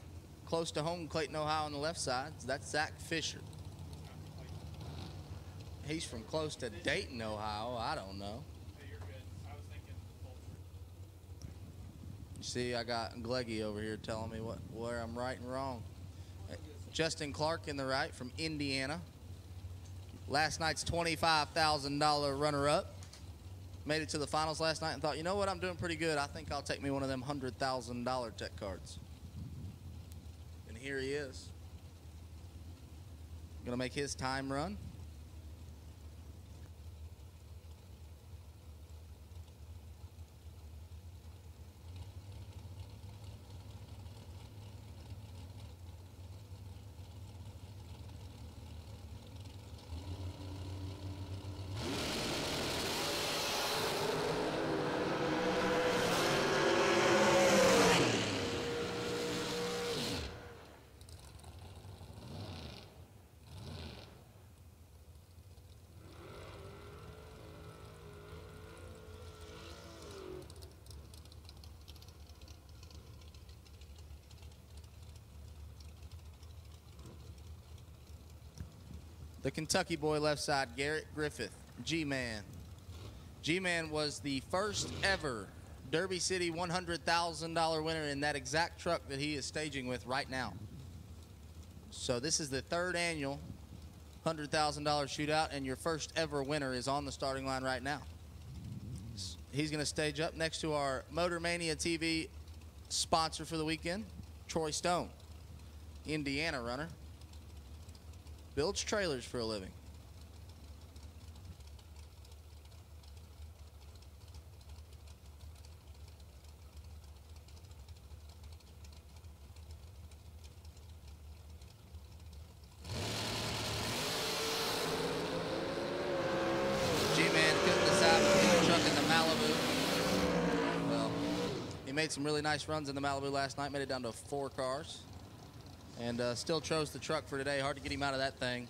S1: close to home, Clayton, Ohio, on the left side. That's Zach Fisher. He's from close to Dayton, Ohio. I don't know.
S3: Hey, you're good. I was thinking Fulton.
S1: You see, I got Gleggy over here telling me where I'm right and wrong. Justin Clark in the right from Indiana. Last night's $25,000 runner-up. Made it to the finals last night and thought, you know what, I'm doing pretty good. I think I'll take me one of them $100,000 tech cards. And here he is. Gonna make his time run. The Kentucky boy left side, Garrett Griffith, G-Man. G-Man was the first ever Derby City $100,000 winner in that exact truck that he is staging with right now. So this is the third annual $100,000 shootout, and your first ever winner is on the starting line right now. He's going to stage up next to our Motor Mania TV sponsor for the weekend, Troy Stone, Indiana runner. Builds trailers for a living. G-Man couldn't decide between the truck and the Malibu. Well, he made some really nice runs in the Malibu last night, made it down to 4 cars. And still chose the truck for today. Hard to get him out of that thing.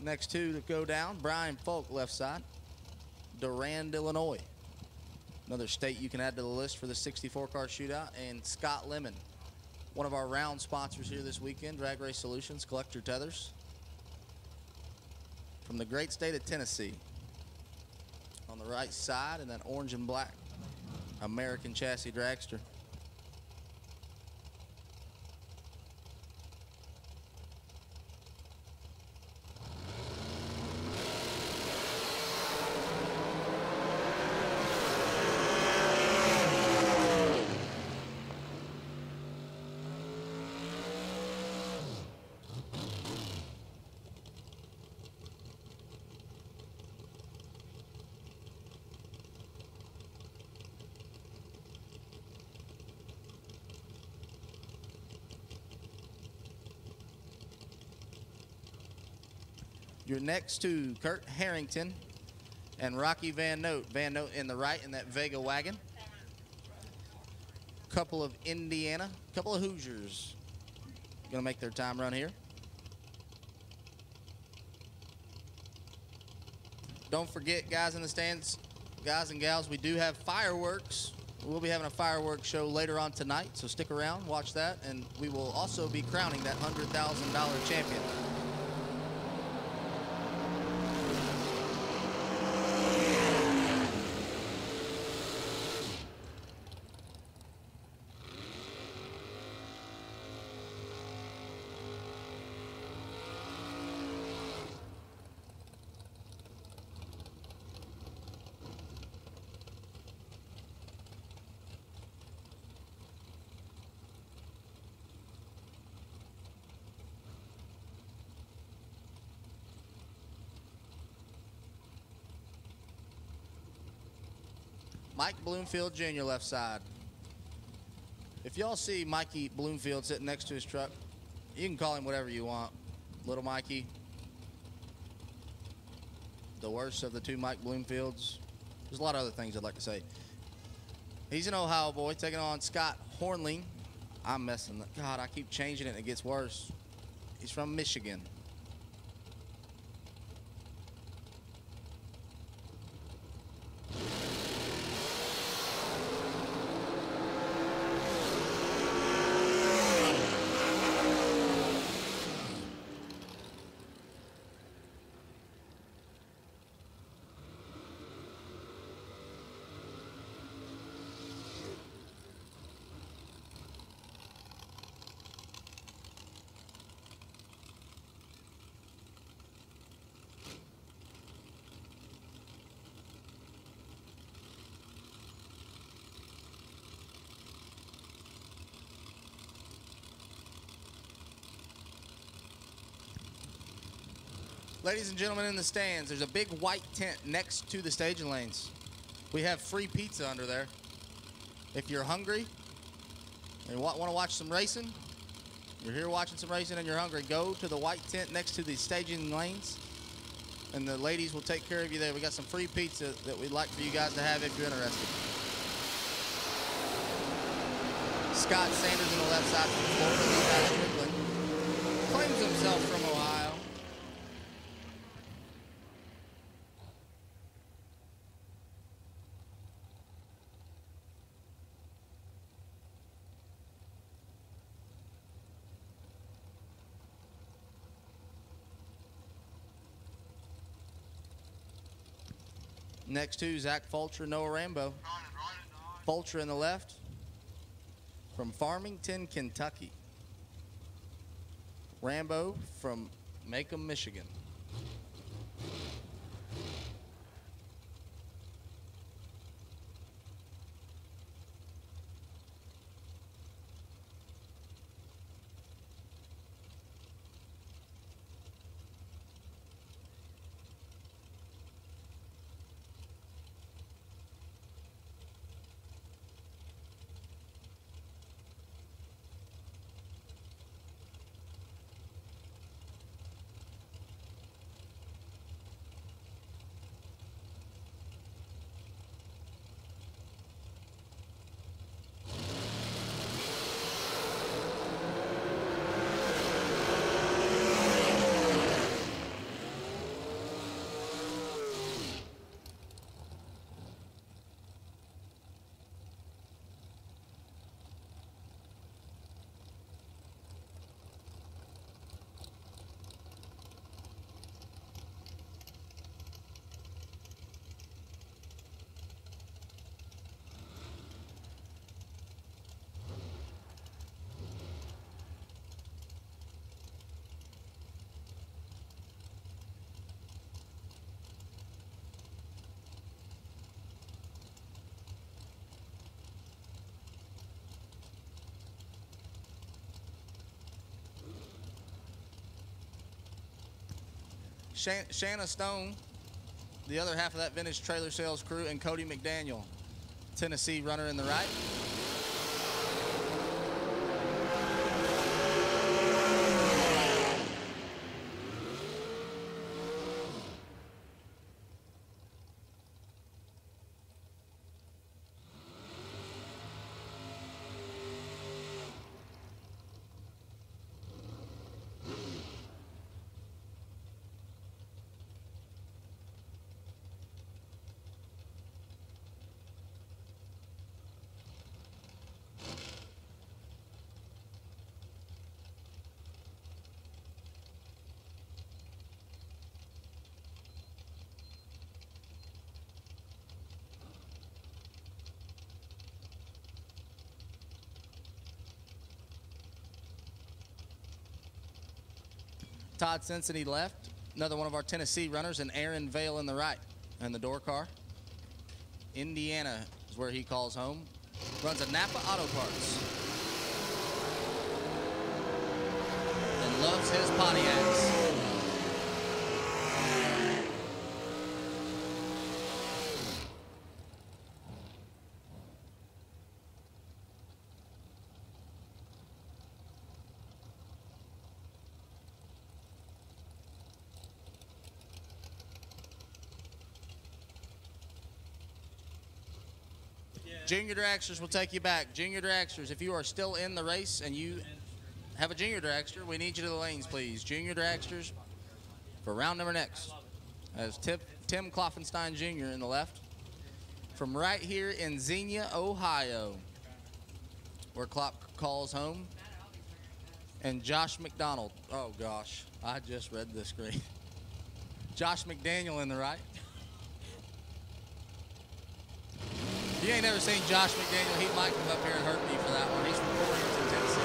S1: Next two to go down, Brian Folk, left side. Durand, Illinois. Another state you can add to the list for the 64-car shootout. And Scott Lemon, one of our round sponsors here this weekend, Drag Race Solutions, collect your tethers. From the great state of Tennessee. On the right side in that orange and black American chassis dragster. Your next two, Kurt Harrington and Rocky Van Note. Van Note in the right in that Vega wagon. Couple of Indiana, couple of Hoosiers gonna make their time run here. Don't forget, guys in the stands, guys and gals, we do have fireworks. We'll be having a fireworks show later on tonight, so stick around, watch that, and we will also be crowning that $100,000 champion. Mike Bloomfield Jr., left side. If y'all see Mikey Bloomfield sitting next to his truck, you can call him whatever you want. Little Mikey. The worst of the two Mike Bloomfields. There's a lot of other things I'd like to say. He's an Ohio boy taking on Scott Hornling. I'm messing. God, I keep changing it and it gets worse. He's from Michigan. Ladies and gentlemen in the stands, there's a big white tent next to the staging lanes. We have free pizza under there. If you're hungry and want to watch some racing, you're here watching some racing and you're hungry, go to the white tent next to the staging lanes and the ladies will take care of you there. We got some free pizza that we'd like for you guys to have if you're interested. Scott Sanders on the left side from Florida, Levi Strickland, claims himself from Ohio. Next two, Zach Fulcher, Noah Rambo. Fulcher in the left from Farmington, Kentucky. Rambo from Macomb, Michigan. Shanna Stone, the other half of that vintage trailer sales crew, and Cody McDaniel, Tennessee runner in the right. Todd Cincinnati left, another one of our Tennessee runners, and Aaron Vale in the right. And the door car, Indiana is where he calls home. Runs a Napa Auto Parts. And loves his Pontiacs. Junior dragsters will take you back. Junior dragsters, if you are still in the race and you have a junior dragster, we need you to the lanes, please. Junior dragsters for round number next. As Tim Kloffenstein Jr. in the left. From right here in Xenia, Ohio, where Klopp calls home. And Josh McDonald. Oh, gosh. I just read the screen. Josh McDaniel in the right. If you ain't never seen Josh McDaniel, he might come up here and hurt me for that one. He's from Corrington, Tennessee.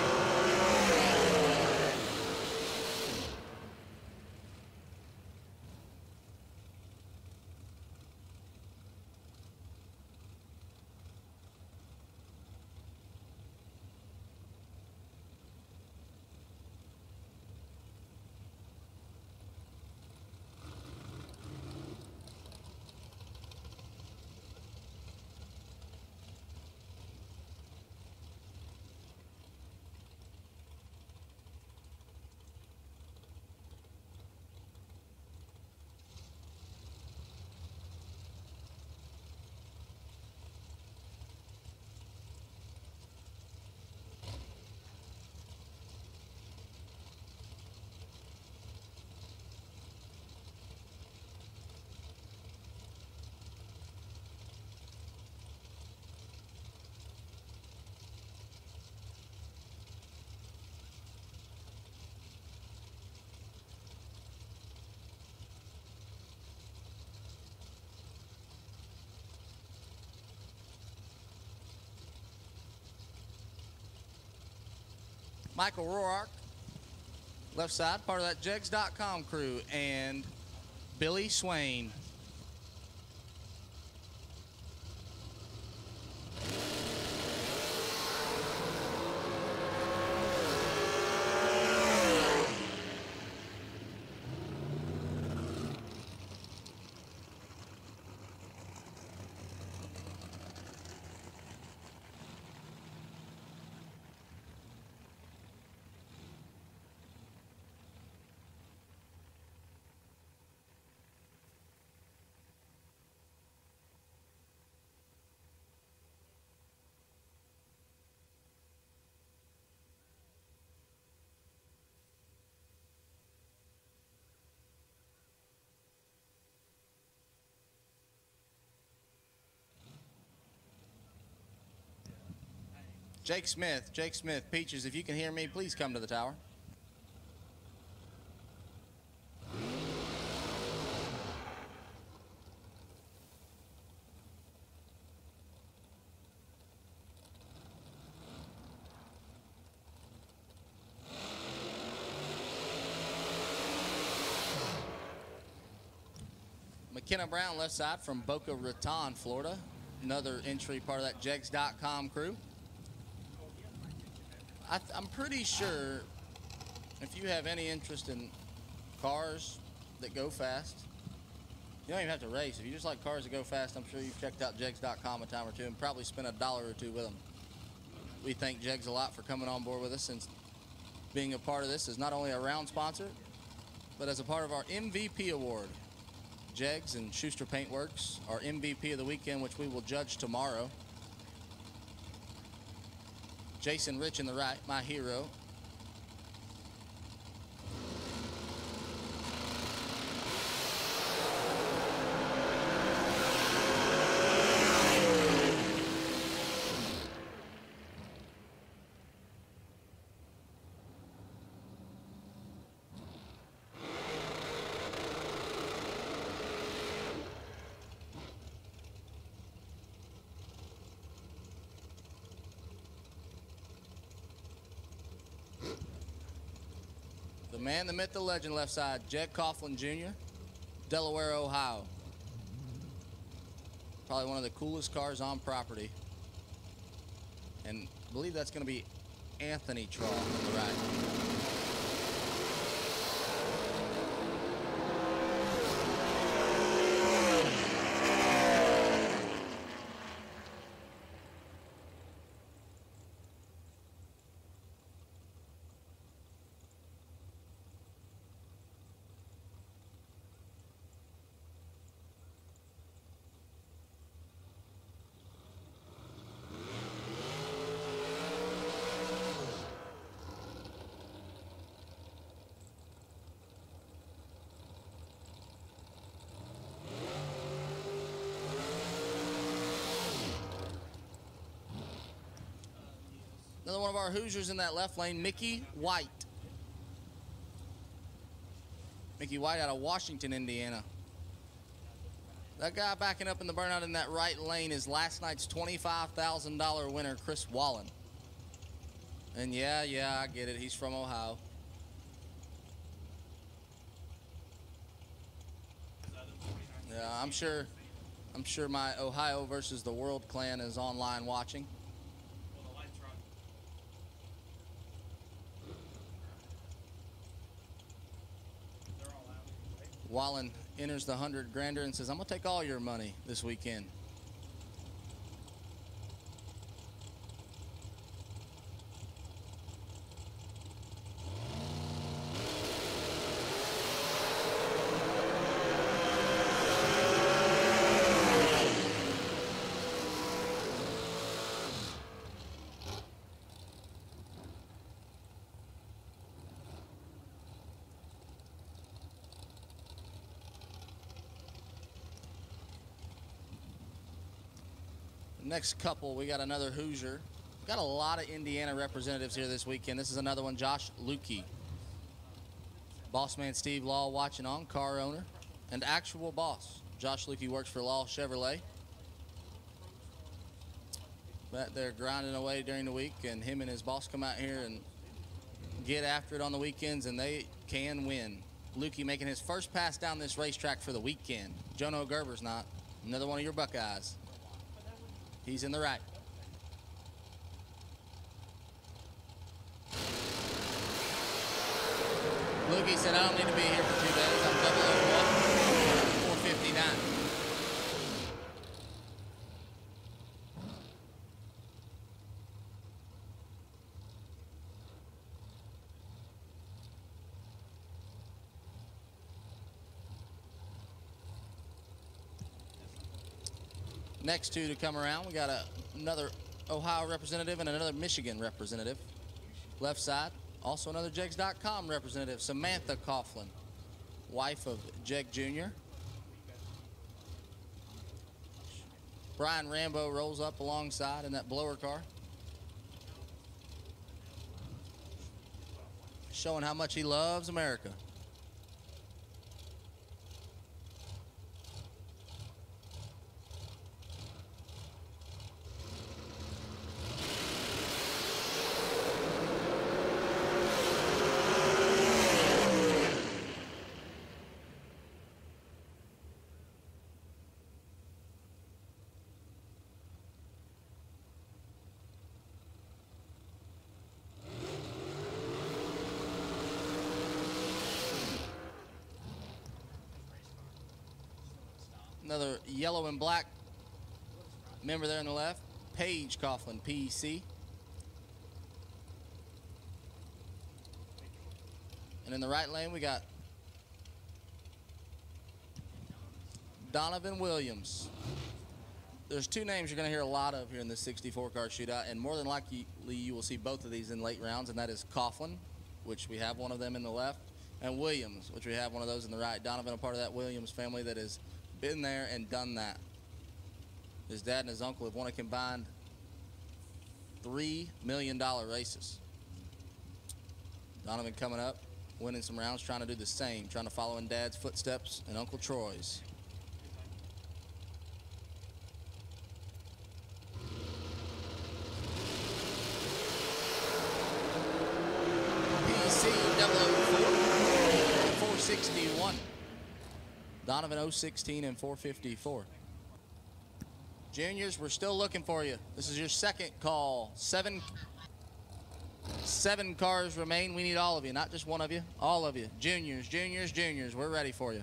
S1: Michael Roark, left side, part of that Jegs.com crew, and Billy Swain. Jake Smith, Peaches, if you can hear me, please come to the tower. McKenna Brown, left side from Boca Raton, Florida. Another entry, part of that Jegs.com crew. I'm pretty sure if you have any interest in cars that go fast, you don't even have to race. If you just like cars that go fast, I'm sure you've checked out Jegs.com a time or two and probably spent $1 or $2 with them. We thank Jegs a lot for coming on board with us, since being a part of this is not only a round sponsor, but as a part of our MVP award. Jegs and Schuster Paintworks, our MVP of the weekend, which we will judge tomorrow. Jason Rich in the right, my hero. The man, the myth, the legend, left side, Jed Coughlin Jr., Delaware, Ohio. Probably one of the coolest cars on property. And I believe that's going to be Anthony Traw on the right. Another one of our Hoosiers in that left lane, Mickey White. Mickey White out of Washington, Indiana. That guy backing up in the burnout in that right lane is last night's $25,000 winner, Chris Wallen. And yeah, I get it. He's from Ohio. Yeah, I'm sure my Ohio versus the World clan is online watching. Wallen enters the 100 grander and says, I'm going to take all your money this weekend. Next couple, we got another Hoosier. We've got a lot of Indiana representatives here this weekend. This is another one, Josh Lukey. Boss man Steve Law watching on, car owner and actual boss. Josh Lukey works for Law Chevrolet. But they're grinding away during the week, and him and his boss come out here and get after it on the weekends, and they can win. Lukey making his first pass down this racetrack for the weekend. Jono Gerber's not. Another one of your Buckeyes. He's in the right. Lukey said, I don't need to be here for 2 days. I'm 001, 459. Next two to come around, we got another Ohio representative and another Michigan representative. Left side, also another Jegs.com representative, Samantha Coughlin, wife of Jeg Jr. Brian Rambo rolls up alongside in that blower car, showing how much he loves America. Another yellow and black member there on the left, Paige Coughlin, PEC. And in the right lane, we got Donovan Williams. There's two names you're going to hear a lot of here in this 64 car shootout, and more than likely you will see both of these in late rounds, and that is Coughlin, which we have one of them in the left, and Williams, which we have one of those in the right. Donovan, a part of that Williams family that has been there and done that. His dad and his uncle have won a combined $3 million races. Donovan coming up, winning some rounds, trying to do the same, trying to follow in Dad's footsteps and Uncle Troy's. PC 004, 461. Donovan 016 and 454. Juniors, we're still looking for you. This is your second call. Seven cars remain. We need all of you, not just one of you, all of you. Juniors, juniors, juniors, we're ready for you.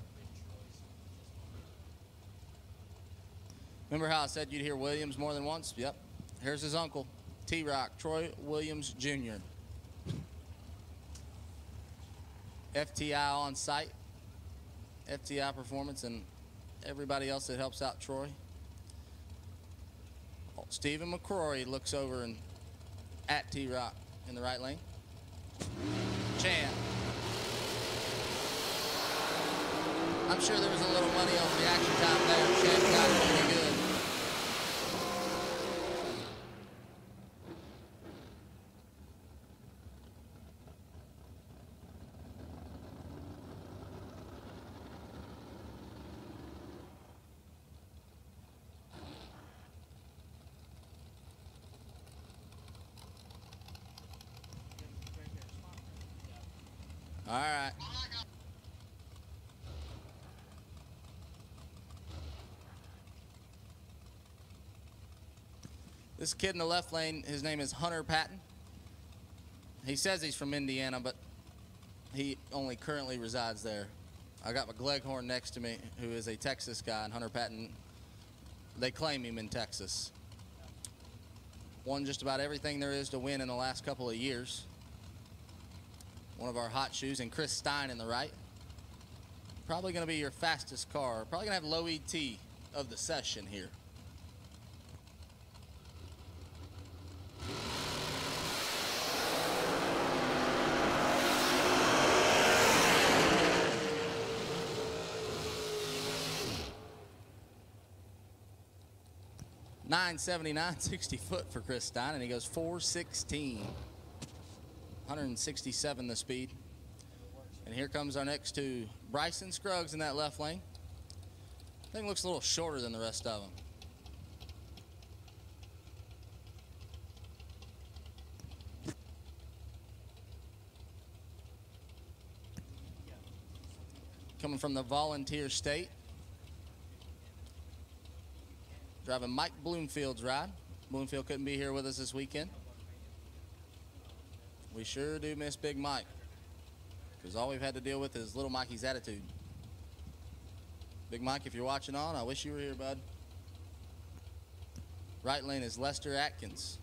S1: Remember how I said you'd hear Williams more than once? Yep. Here's his uncle, T-Rock, Troy Williams Jr. FTI on site. FTI Performance and everybody else that helps out Troy. Stephen McCrory looks over and at T-Rock in the right lane. Chan. I'm sure there was a little money on reaction time there. Chan got it pretty good. All right. This kid in the left lane, his name is Hunter Patton. He says he's from Indiana, but he only currently resides there. I got my Gleghorn next to me, who is a Texas guy, and Hunter Patton, they claim him in Texas. Won just about everything there is to win in the last couple of years. One of our hot shoes, and Chris Stein in the right. Probably going to be your fastest car. Probably going to have low ET of the session here. .979, 60 foot for Chris Stein, and he goes 416. 167 the speed. And here comes our next two. Bryson Scruggs in that left lane. Thing looks a little shorter than the rest of them. coming from the Volunteer State. Driving Mike Bloomfield's ride. Bloomfield couldn't be here with us this weekend. We sure do miss Big Mike, because all we've had to deal with is little Mikey's attitude. Big Mike, if you're watching on, I wish you were here, bud. Right lane is Lester Atkins.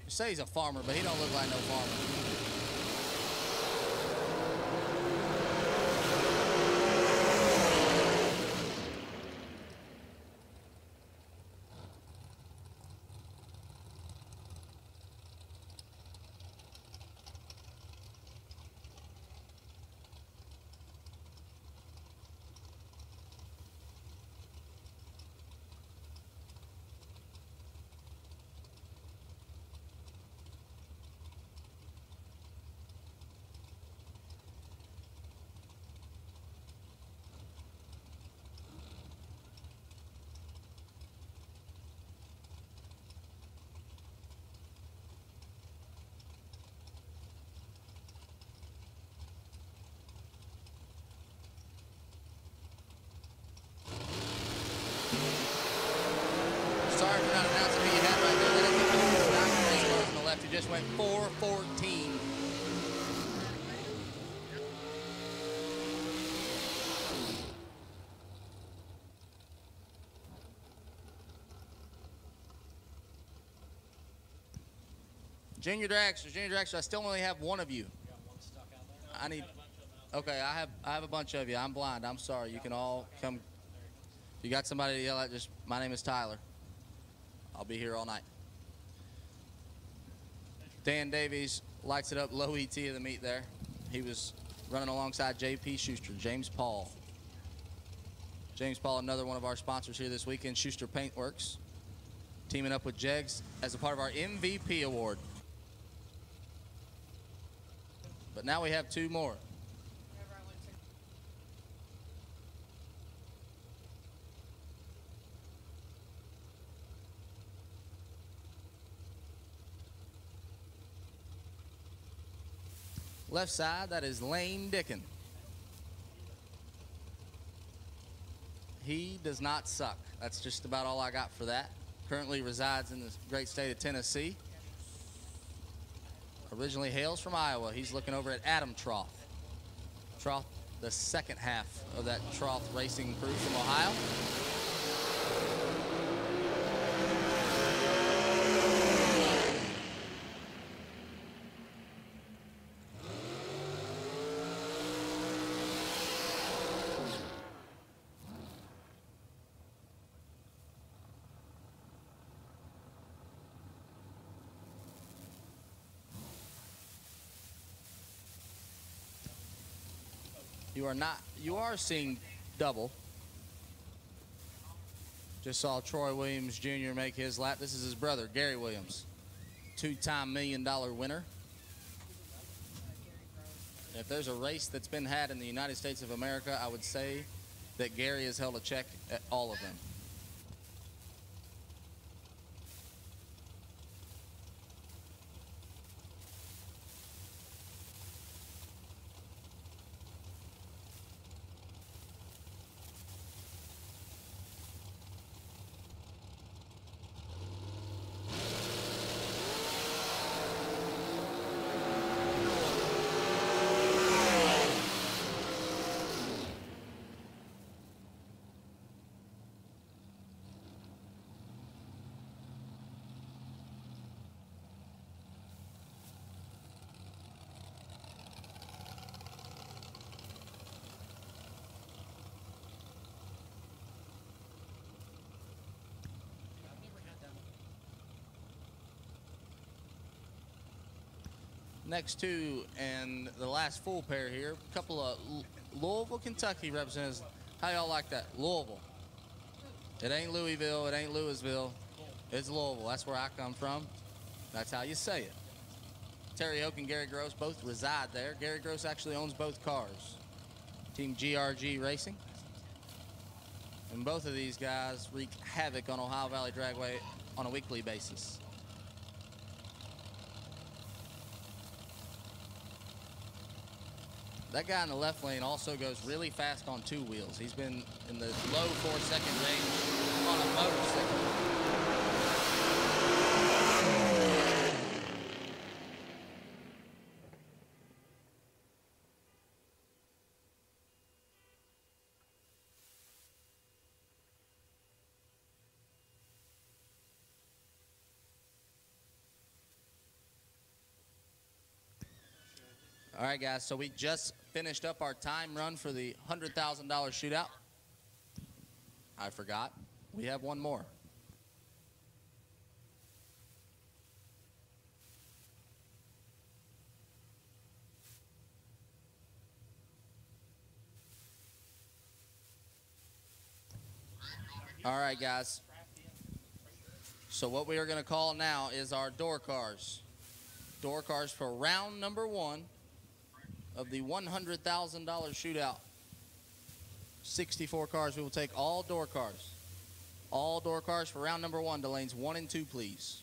S1: You say he's a farmer, but he don't look like no farmer. Sorry for not announcing who you had right there. That is the Diamond Race car on the left. He just went 4:14. Junior Dragster, I still only have one of you. I need. Okay, I have a bunch of you. I'm blind. I'm sorry. You can all come. You got somebody to yell at? Just my name is Tyler. I'll be here all night. Dan Davies lights it up, low ET of the meet there. He was running alongside JP Schuster, James Paul. James Paul, another one of our sponsors here this weekend, Schuster Paintworks, teaming up with Jegs as a part of our MVP award. But now we have two more. Left side, that is Lane Dickin. He does not suck. That's just about all I got for that. Currently resides in the great state of Tennessee. Originally hails from Iowa. He's looking over at Adam Troth. Troth, the second half of that Troth racing crew from Ohio. You are seeing double. Just saw Troy Williams Jr. make his lap. This is his brother, Gary Williams, two-time $1 million winner. If there's a race that's been had in the United States of America, I would say that Gary has held a check at all of them. Next two, and the last full pair here, a couple of Louisville, Kentucky representatives. How y'all like that? Louisville. It ain't Louisville, it ain't Louisville, it's Louisville. That's where I come from. That's how you say it. Terry Oak and Gary Gross both reside there. Gary Gross actually owns both cars. Team GRG Racing. And both of these guys wreak havoc on Ohio Valley Dragway on a weekly basis. That guy in the left lane also goes really fast on 2 wheels. He's been in the low 4-second range on a motorcycle. All right, guys, so we just finished up our time run for the $100,000 shootout. I forgot. We have one more. All right, guys. So what we are going to call now is our door cars. Door cars for round number 1 of the $100,000 shootout. 64 cars. We will take all door cars. All door cars for round number 1 to lanes 1 and 2, please.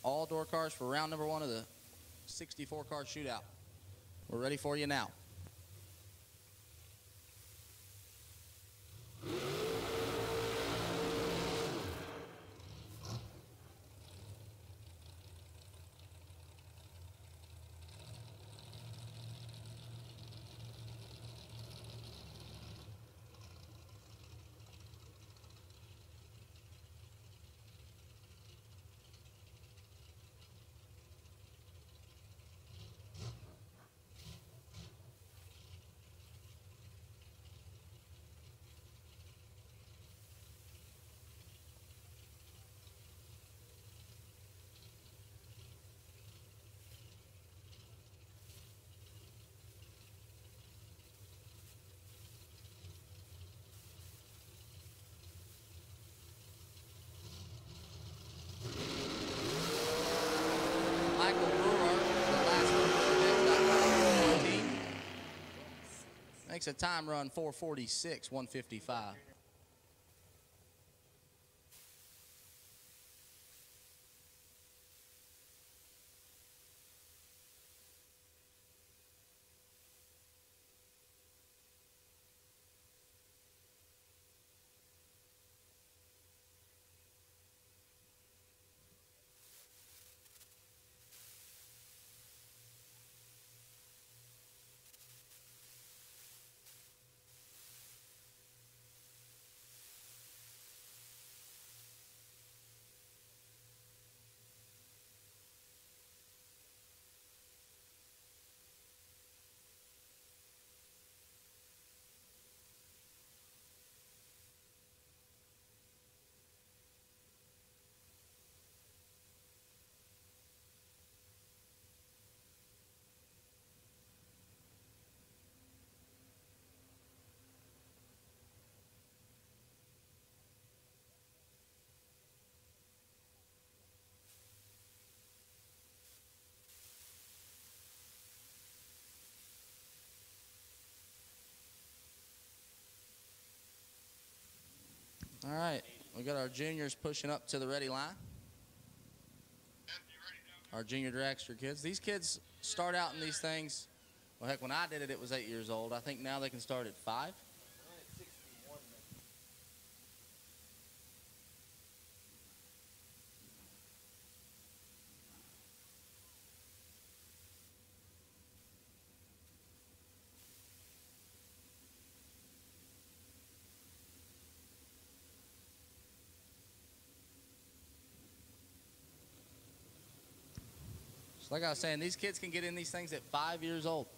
S1: All door cars for round number 1 of the 64 car shootout. We're ready for you now. Makes a time run 4:46, 1:55. All right, we got our juniors pushing up to the ready line. Our junior dragster kids. These kids start out in these things. Well, heck, when I did it, it was 8 years old. I think now they can start at 5. So like I was saying, these kids can get in these things at 5 years old.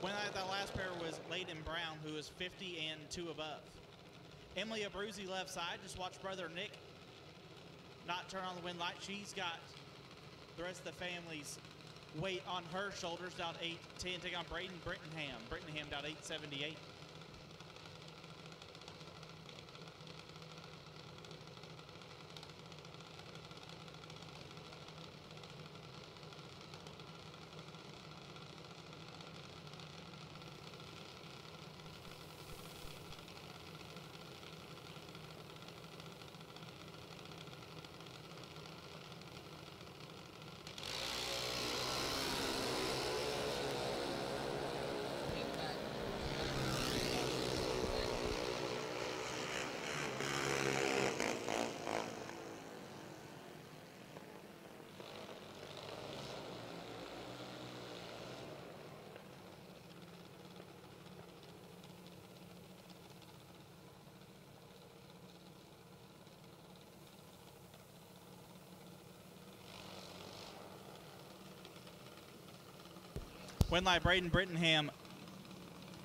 S2: That last pair was Layden Brown, who is 50 and 2 above. Emily Abruzzi left side. Just watch brother Nick not turn on the wind light. She's got the rest of the family's weight on her shoulders, down 8-10. Take on Braden Brittenham. Brittenham down 878. Winlight Braden Brittenham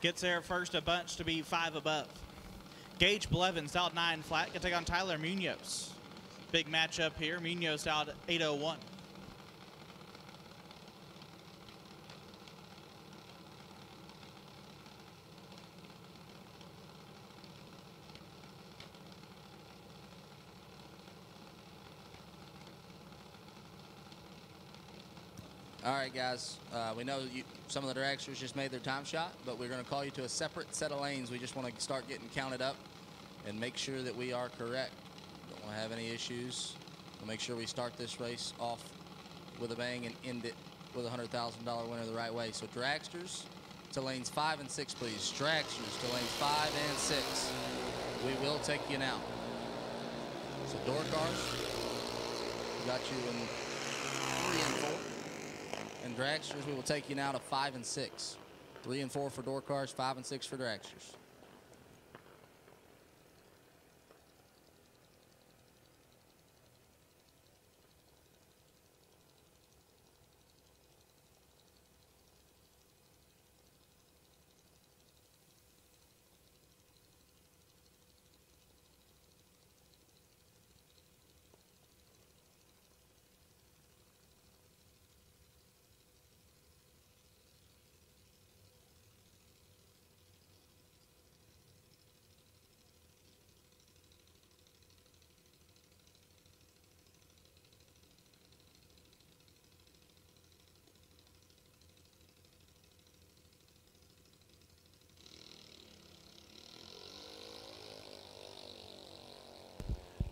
S2: gets there first, a bunch to be 5 above. Gage Blevins out 9 flat. Can take on Tyler Munoz. Big matchup here. Munoz out 801.
S1: All right, guys. We know some of the dragsters just made their time shot, but we're going to call you to a separate set of lanes. We just want to start getting counted up and make sure that we are correct. Don't want to have any issues. We'll make sure we start this race off with a bang and end it with a $100,000 winner the right way. So dragsters to lanes 5 and 6, please. Dragsters to lanes 5 and 6. We will take you now. So door cars, got you in 3 and 4. And dragsters, we will take you now to 5 and 6. 3 and 4 for door cars, 5 and 6 for dragsters.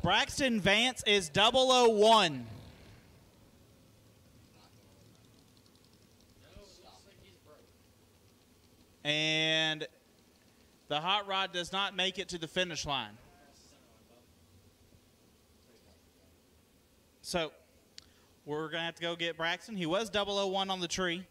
S2: Braxton Vance is 001. And the hot rod does not make it to the finish line. So we're going to have to go get Braxton. He was 001 on the tree.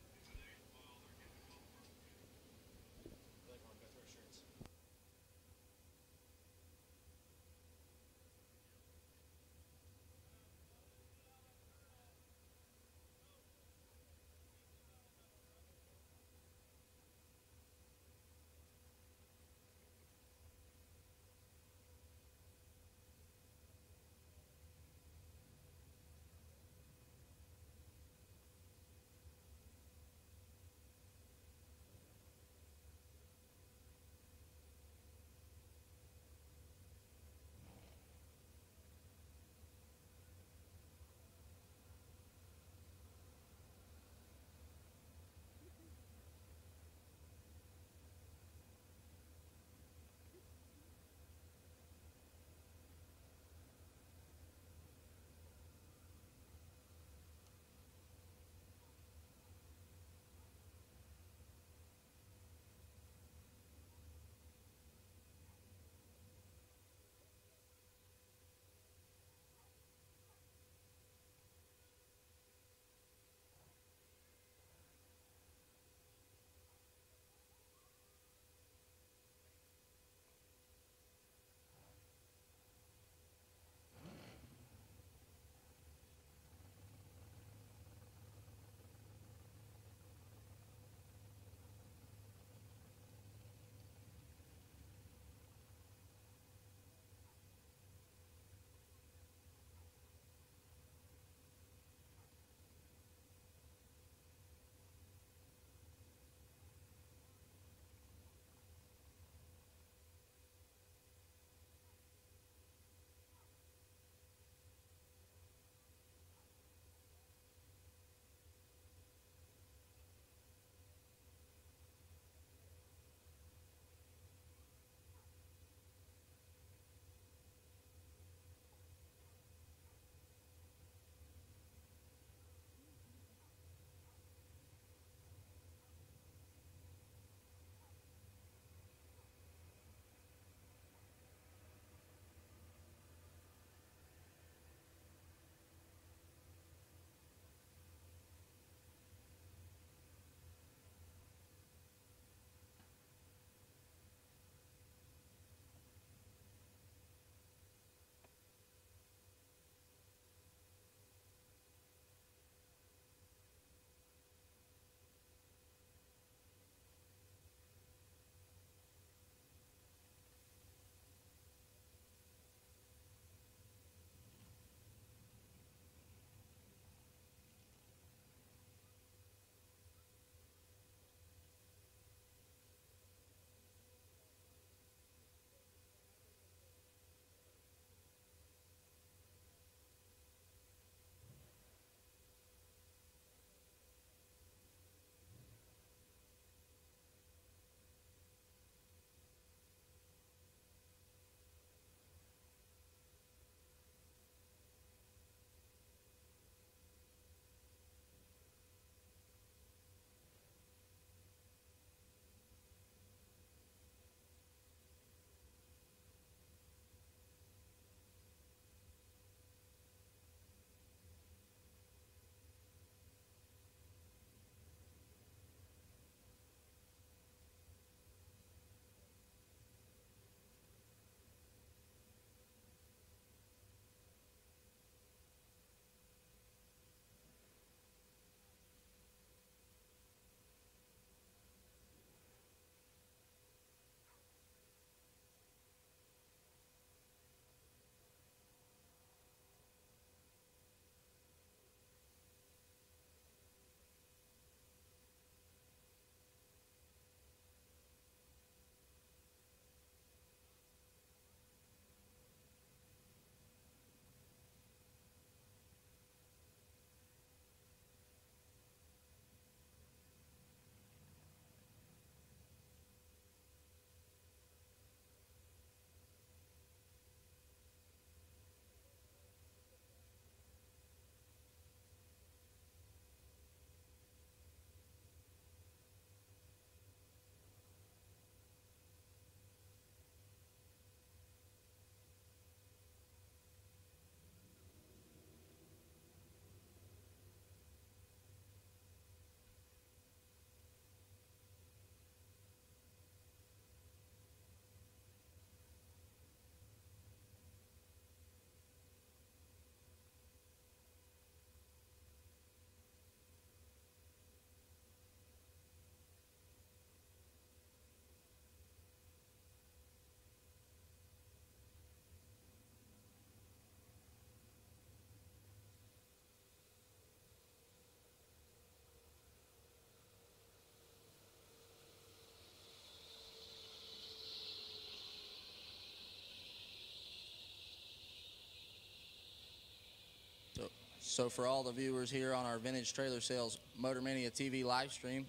S1: So for all the viewers here on our Vintage Trailer Sales Motor Mania TV live stream,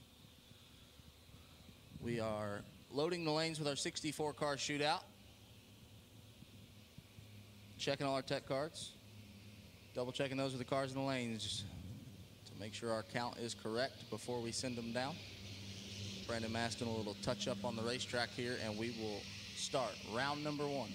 S1: we are loading the lanes with our 64 car shootout. Checking all our tech cards. Double checking those with the cars in the lanes just to make sure our count is correct before we send them down. Brandon Maston, a little touch up on the racetrack here, and we will start round number 1.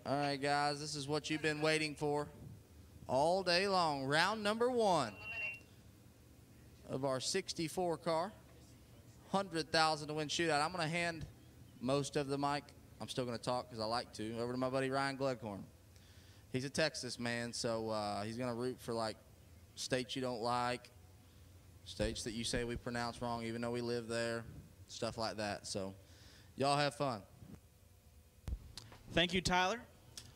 S1: All right, guys, this is what you've been waiting for all day long. Round number 1 of our 64 car, 100,000 to win shootout. I'm going to hand most of the mic. I'm still going to talk because I like to. Over to my buddy Ryan Gleghorn. He's a Texas man, so he's going to root for like states you don't like, states that you say we pronounce wrong even though we live there, stuff like that. So y'all have fun.
S2: Thank you, Tyler.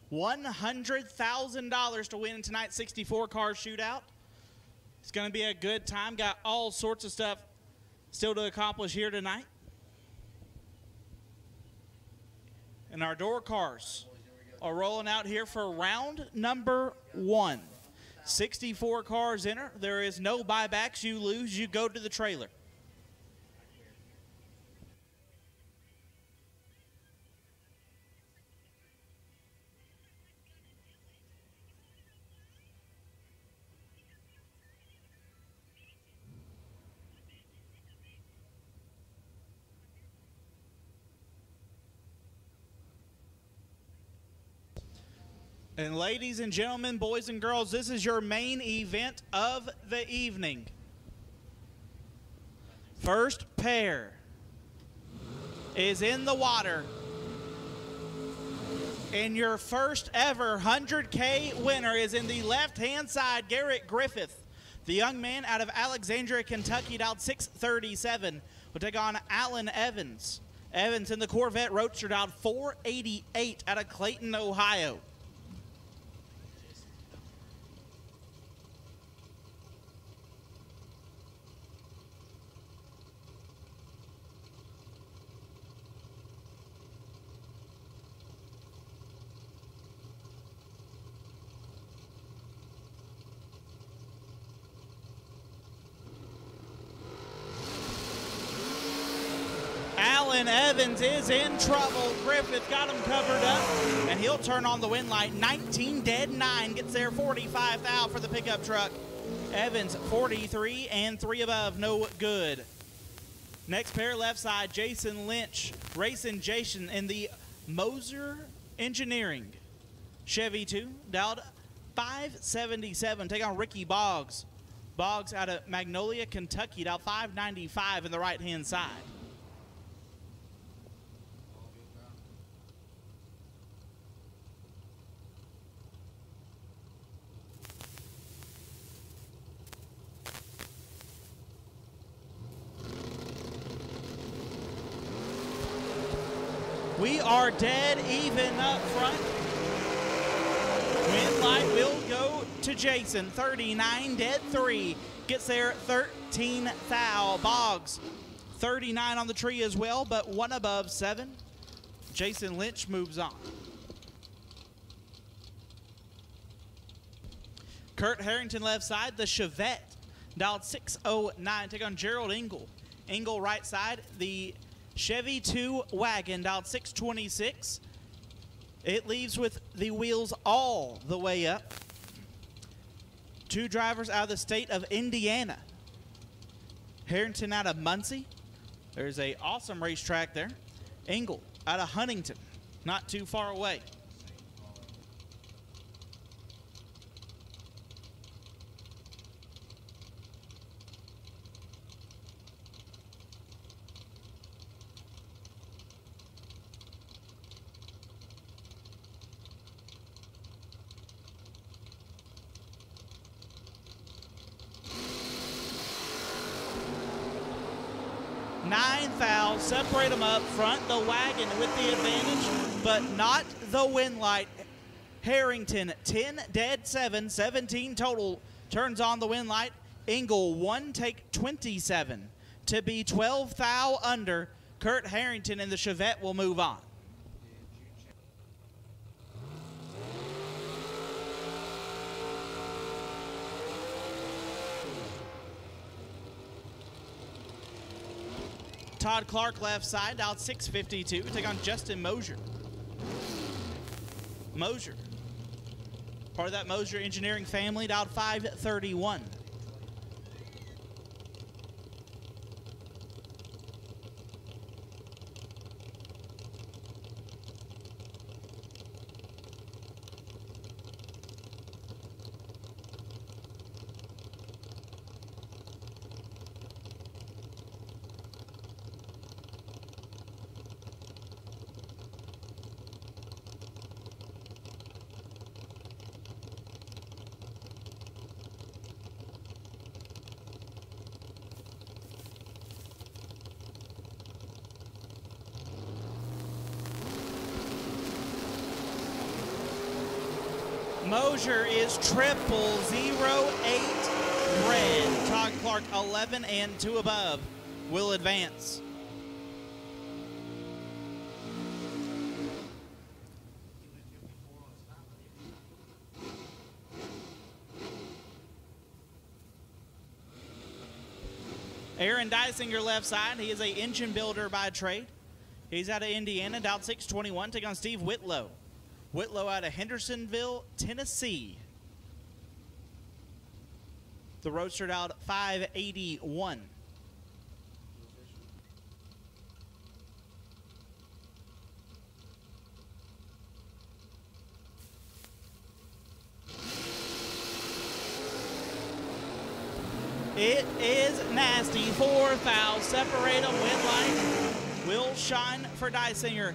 S2: $100,000 to win tonight's 64 car shootout. It's going to be a good time. Got all sorts of stuff still to accomplish here tonight. And our door cars are rolling out here for round number 1. 64 cars enter. There is no buybacks. You lose, you go to the trailer. And ladies and gentlemen, boys and girls, this is your main event of the evening. First pair is in the water. And your first ever 100K winner is in the left-hand side, Garrett Griffith. The young man out of Alexandria, Kentucky, dialed 637, will take on Alan Evans. Evans in the Corvette Roadster, dialed 488 out of Clayton, Ohio. Alan Evans is in trouble. Griffith got him covered up, and he'll turn on the wind light. 19 dead, 9 gets there. 45 thou for the pickup truck. Evans 43 and 3 above, no good. Next pair left side, Jason Lynch racing Jason in the Moser Engineering Chevy 2, dialed 577. Take on Ricky Boggs. Boggs out of Magnolia, Kentucky, dialed 595 in the right-hand side. We are dead even up front. Wind light will go to Jason. 39 dead, 3. Gets there 13 thou. Boggs 39 on the tree as well, but 1 above 7. Jason Lynch moves on. Kurt Harrington left side, the Chevette, dialed 609. Take on Gerald Engel. Engel right side, the Chevy 2 wagon, dialed 626. It leaves with the wheels all the way up. 2 drivers out of the state of Indiana. Harrington out of Muncie. There's an awesome racetrack there. Engel out of Huntington, not too far away. Separate them up front, the wagon with the advantage, but not the wind light. Harrington, 10 dead, 7, 17 total, turns on the wind light. Engel, 1 take 27 to be 12 thou under. Kurt Harrington and the Chevette will move on. Todd Clark left side, out 652. Take on Justin Mosier. Mosier, part of that Mosier Engineering family, out 531. Mosier is 0008 red. Todd Clark 11 and 2 above will advance. Aaron Dysinger left side. He is an engine builder by trade. He's out of Indiana, dialed 621, take on Steve Whitlow. Whitlow out of Hendersonville, Tennessee. The roadster dialed 581. It is nasty. 4 fouls. Separate them. Wind line will shine for Dysinger.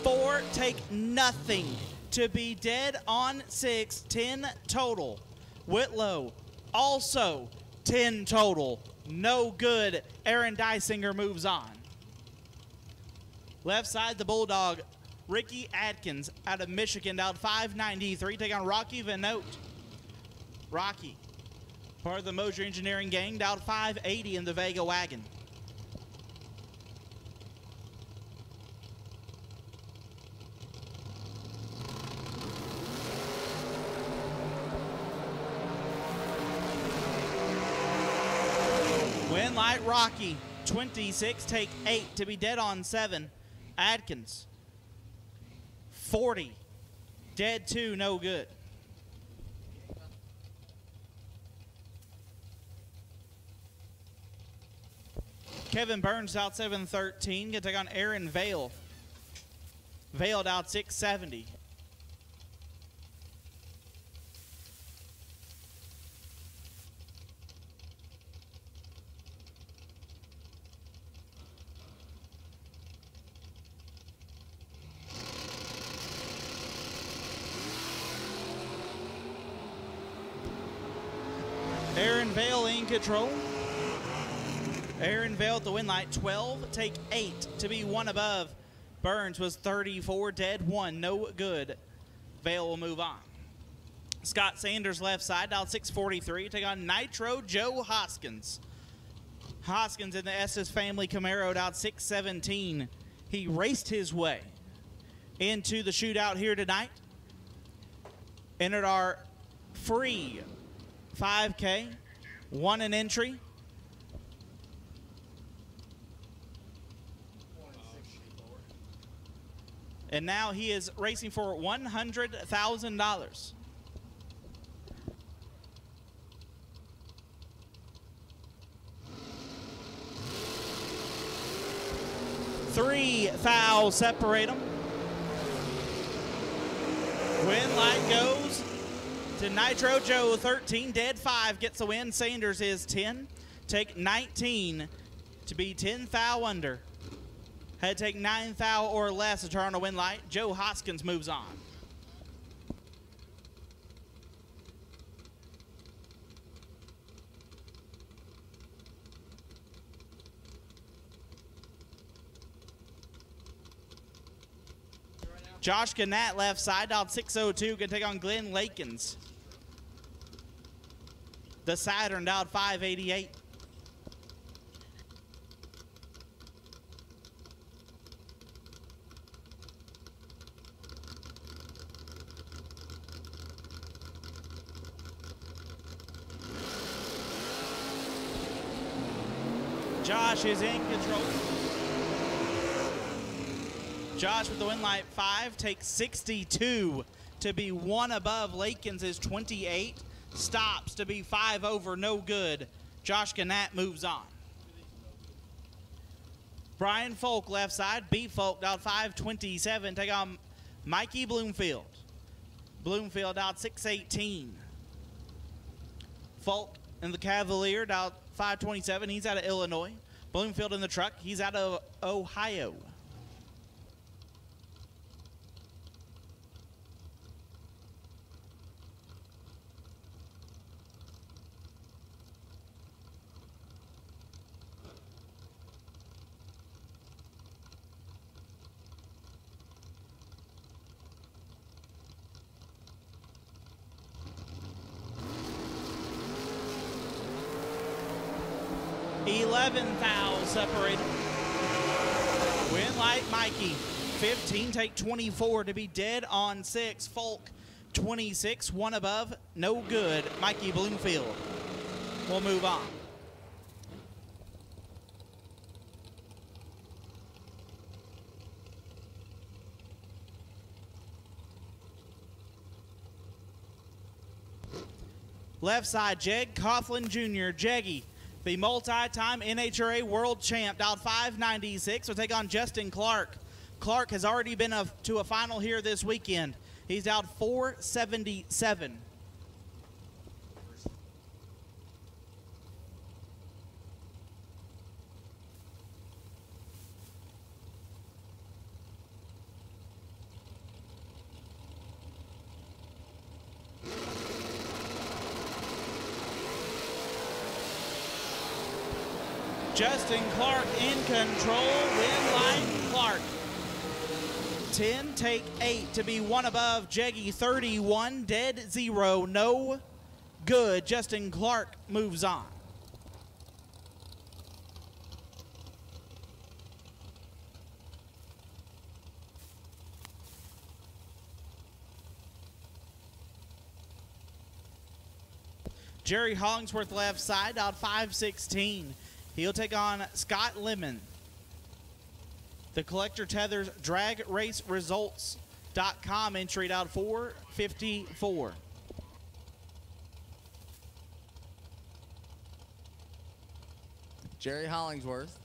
S2: 4 take nothing to be dead on 6. 10 total. Whitlow also 10 total. No good. Aaron Dysinger moves on. Left side, the Bulldog, Ricky Atkins out of Michigan, down 593. Take on Rocky Vanote. Rocky, part of the Mosier Engineering gang, down 580 in the Vega wagon. Win light Rocky, 26, take 8 to be dead on 7. Atkins, 40, dead 2, no good. Kevin Burns out 713. Gonna take on Aaron Vale. Vale out 670. Aaron Vale in control. Aaron Vale at the win light, 12, take 8 to be 1 above. Burns was 34, dead 1, no good. Vale will move on. Scott Sanders left side, dialed 643, take on Nitro Joe Hoskins. Hoskins in the Estes family Camaro, dialed 617. He raced his way into the shootout here tonight. Entered our free 5K, won an entry. And now he is racing for $100,000. Three fouls separate them. Win light goes to Nitro Joe, 13, dead 5, gets the win. Sanders is 10. Take 19 to be 10 foul under. Had to take 9 foul or less to turn on a win light. Joe Hoskins moves on. Josh Gannett left side, dialed 602, gonna take on Glenn Lakins. The Saturn dialed 588. Josh is in control. Josh with the win light, 5, takes 62 to be 1 above. Lakins is 28, stops to be 5 over, no good. Josh Gannett moves on. Brian Folk left side, B Folk dialed 527, take on Mikey Bloomfield. Bloomfield dialed 618. Folk in the Cavalier dialed 527, he's out of Illinois. Bloomfield in the truck, he's out of Ohio. 11 thou separated. Win light Mikey, 15, take 24 to be dead on 6. Folk, 26, one above, no good. Mikey Bloomfield. We'll move on. Left side, Jeg Coughlin Jr., Jeggy, the multi-time NHRA world champ, dialed 596, will take on Justin Clark. Clark has already been to a final here this weekend. He's dialed 477. Justin Clark in control, win line Clark. 10, take 8 to be one above. Jeggy 31, dead 0, no good. Justin Clark moves on. Jerry Hollingsworth left side, out 516. He'll take on Scott Lemon. The Collector Tethers drag race results.com entry out 454.
S1: Jerry Hollingsworth,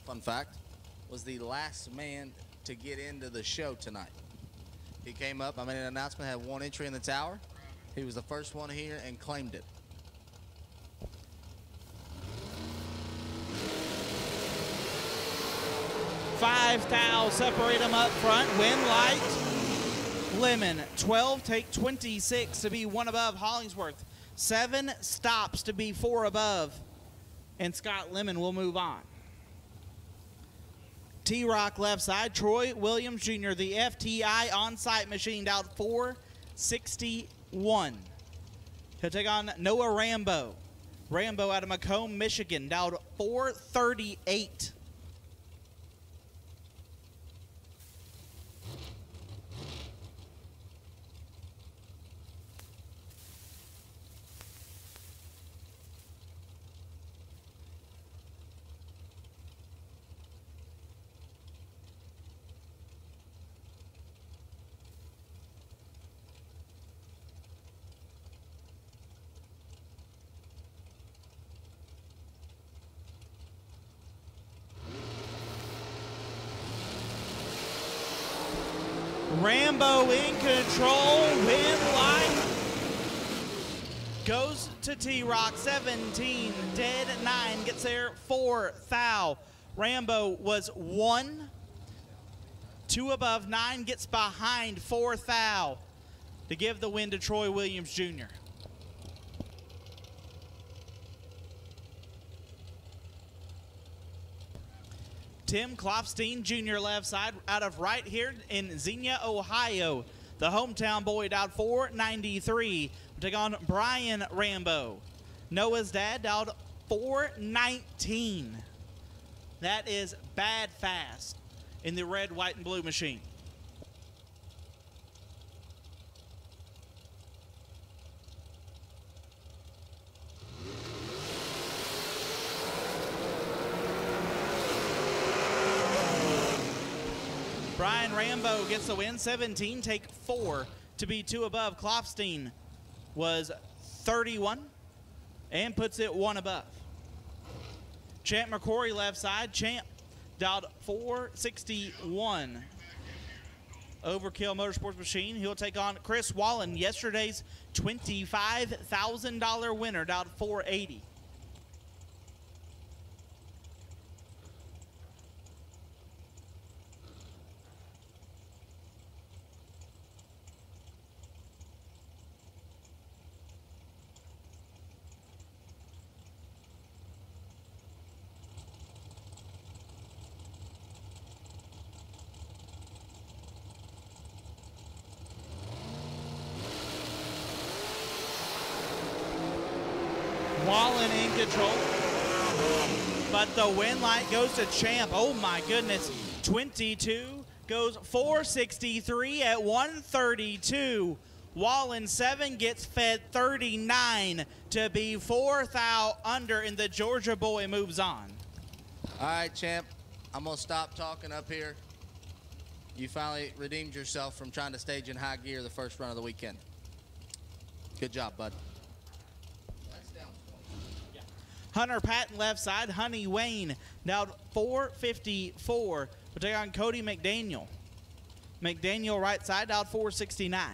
S1: fun fact, was the last man to get into the show tonight. He came up, I made an announcement, had one entry in the tower. He was the first one here and claimed it.
S2: Five thou separate them up front. Win light. Lemon 12, take 26 to be one above. Hollingsworth 7 stops to be 4 above. And Scott Lemon will move on. T-Rock left side. Troy Williams Jr., the FTI on-site machine, out 461. He'll take on Noah Rambo. Rambo out of Macomb, Michigan, down 438. Rambo in control, win line. Goes to T-Rock, 17, dead 9, gets there 4 thou. Rambo was 1, 2 above, 9 gets behind 4 thou to give the win to Troy Williams Jr. Tim Klopstein Jr. left side out of right here in Xenia, Ohio. The hometown boy out 493. We'll take on Brian Rambo. Noah's dad out 419. That is bad fast in the red, white, and blue machine. Brian Rambo gets the win, 17, take 4 to be 2 above. Klopstein was 31 and puts it 1 above. Champ McCrory left side. Champ dialed 461. Overkill Motorsports machine. He'll take on Chris Wallen, yesterday's $25,000 winner, dialed 480. Wallen in control, but the win light goes to Champ. Oh my goodness, 22 goes 463 at 132. Wallen 7 gets fed 39 to be 4th out under, and the Georgia boy moves on.
S1: All right, Champ, I'm going to stop talking up here. You finally redeemed yourself from trying to stage in high gear the first run of the weekend. Good job, bud.
S2: Hunter Patton left side. Honey Wayne down 454. We'll take on Cody McDaniel. McDaniel right side down 469.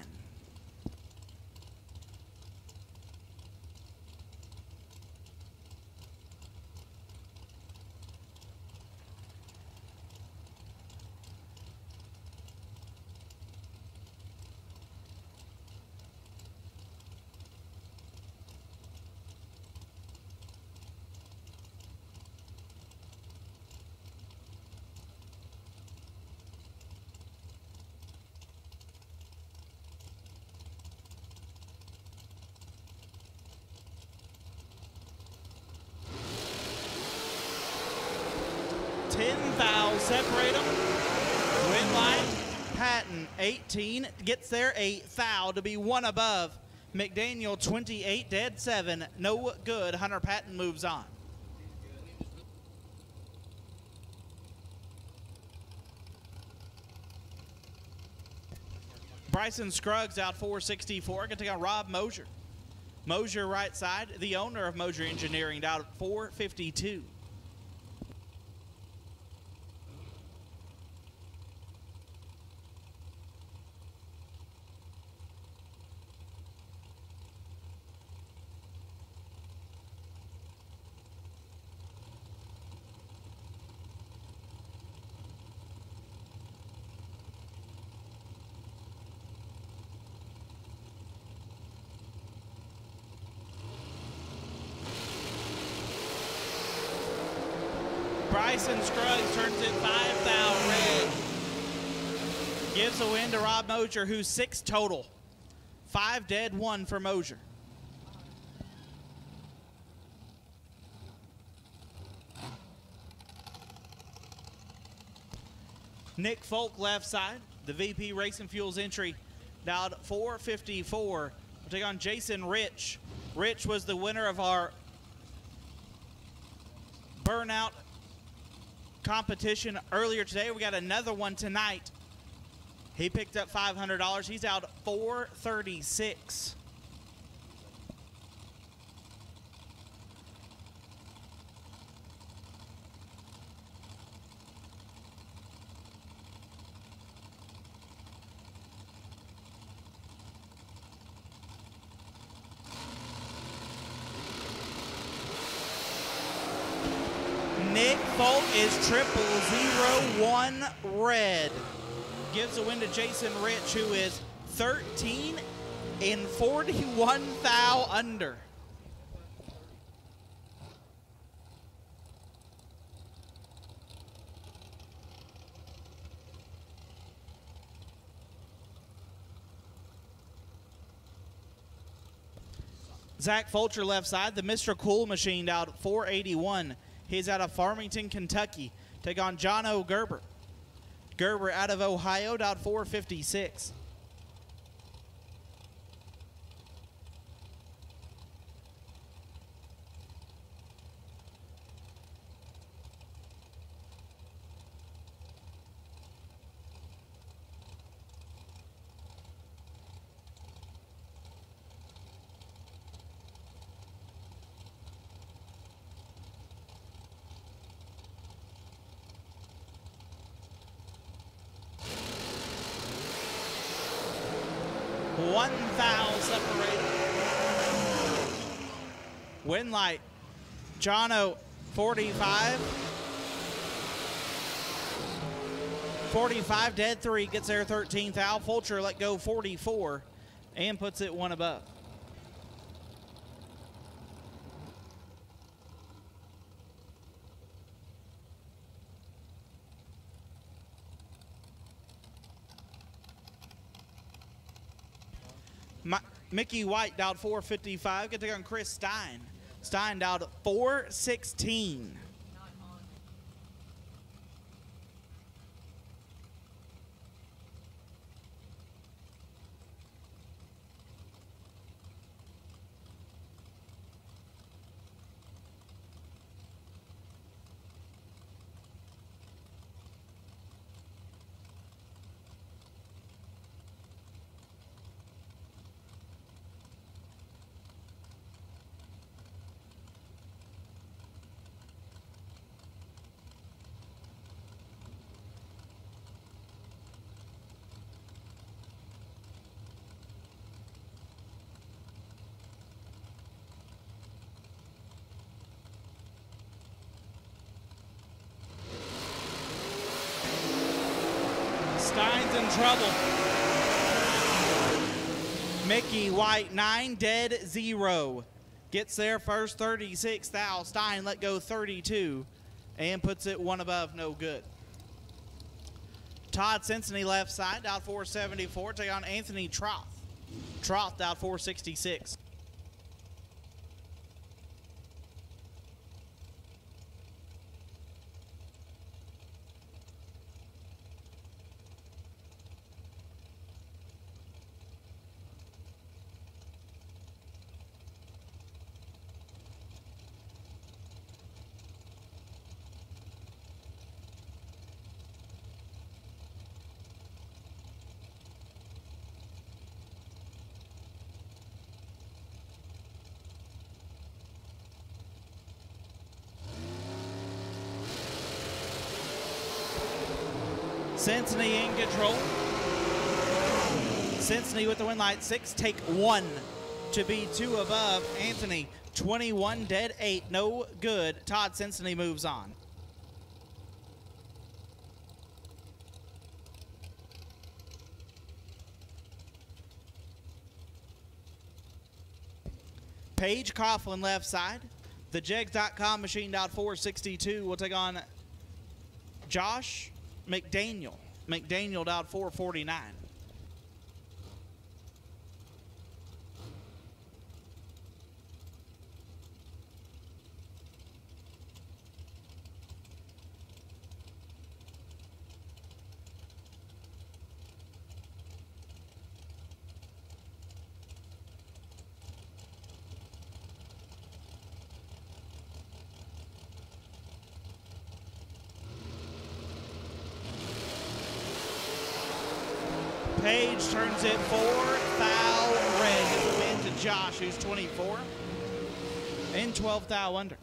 S2: Separate them. Win line. Patton 18 gets there a foul to be one above. McDaniel 28 dead 7 no good. Hunter Patton moves on. Bryson Scruggs out 464. Going to take on Rob Mosier. Mosier right side. The owner of Mosier Engineering down at 452. Bryson Scruggs turns it 5-thou red. Gives a win to Rob Mosier, who's 6 total. 5 dead, 1 for Mosier. Nick Folk left side. The VP Racing Fuels entry down 454. We'll take on Jason Rich. Rich was the winner of our burnout competition earlier today. We got another one tonight. He picked up $500. He's out 436. Nick Folk is 0001 red. Gives a win to Jason Rich, who is 13 and 41 thou under. Zach Fulcher left side. The Mr. Cool Machine out 481. He's out of Farmington, Kentucky. Take on John O. Gerber. Gerber out of Ohio, down 456. Win light, Jono 45. 45 dead 3 gets there 13th out. Fulcher let go 44 and puts it 1 above. Mickey White down 455. Get to go on Chris Stein. Stein down 416. Stein's in trouble. Mickey White, 9 dead, 0. Gets there first, 36 thou. Stein let go 32 and puts it one above, no good. Todd Cincinnati left side, out 474. Take on Anthony Troth. Troth out 466. Cincinnati in control. Cincinnati with the win light, 6, take 1 to be 2 above. Anthony, 21 dead, 8, no good. Todd Cincinnati moves on. Paige Coughlin left side. The Jegs.com machined out 462. We'll take on Josh McDaniel. McDaniel out 449. Page turns it 4, foul, red. It's a win to Josh, who's 24, and 12 thou under.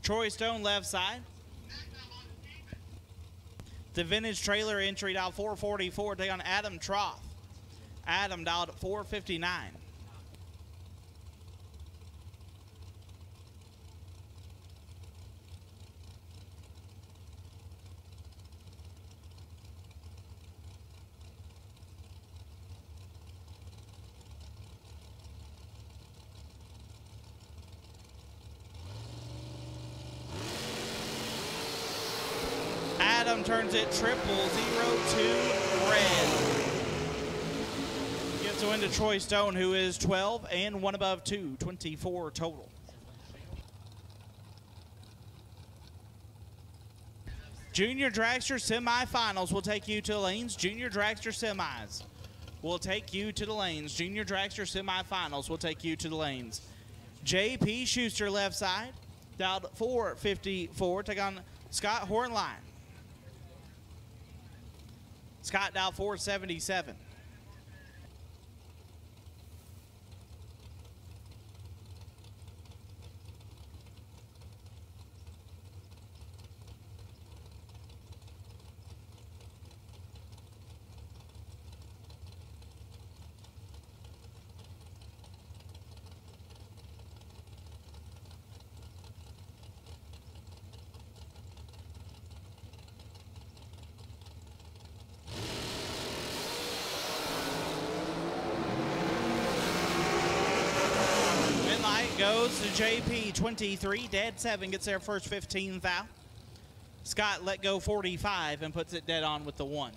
S2: Troy Stone left side. The vintage trailer entry out 444. Take on Adam Troth. Adam dialed 459. Adam turns it 0-0-2 red. Gets a win to Troy Stone, who is 12 and 1 above 2, 24 total. Junior Dragster semifinals will take you to the lanes. Junior Dragster semis will take you to the lanes. Junior Dragster semifinals will take you to the lanes. J.P. Schuster left side, dialed 454. Take on Scott Hornline. Scott dialed 477. Goes to JP, 23, dead 7, gets their first 15 foul. Scott let go 45 and puts it dead on with the 1.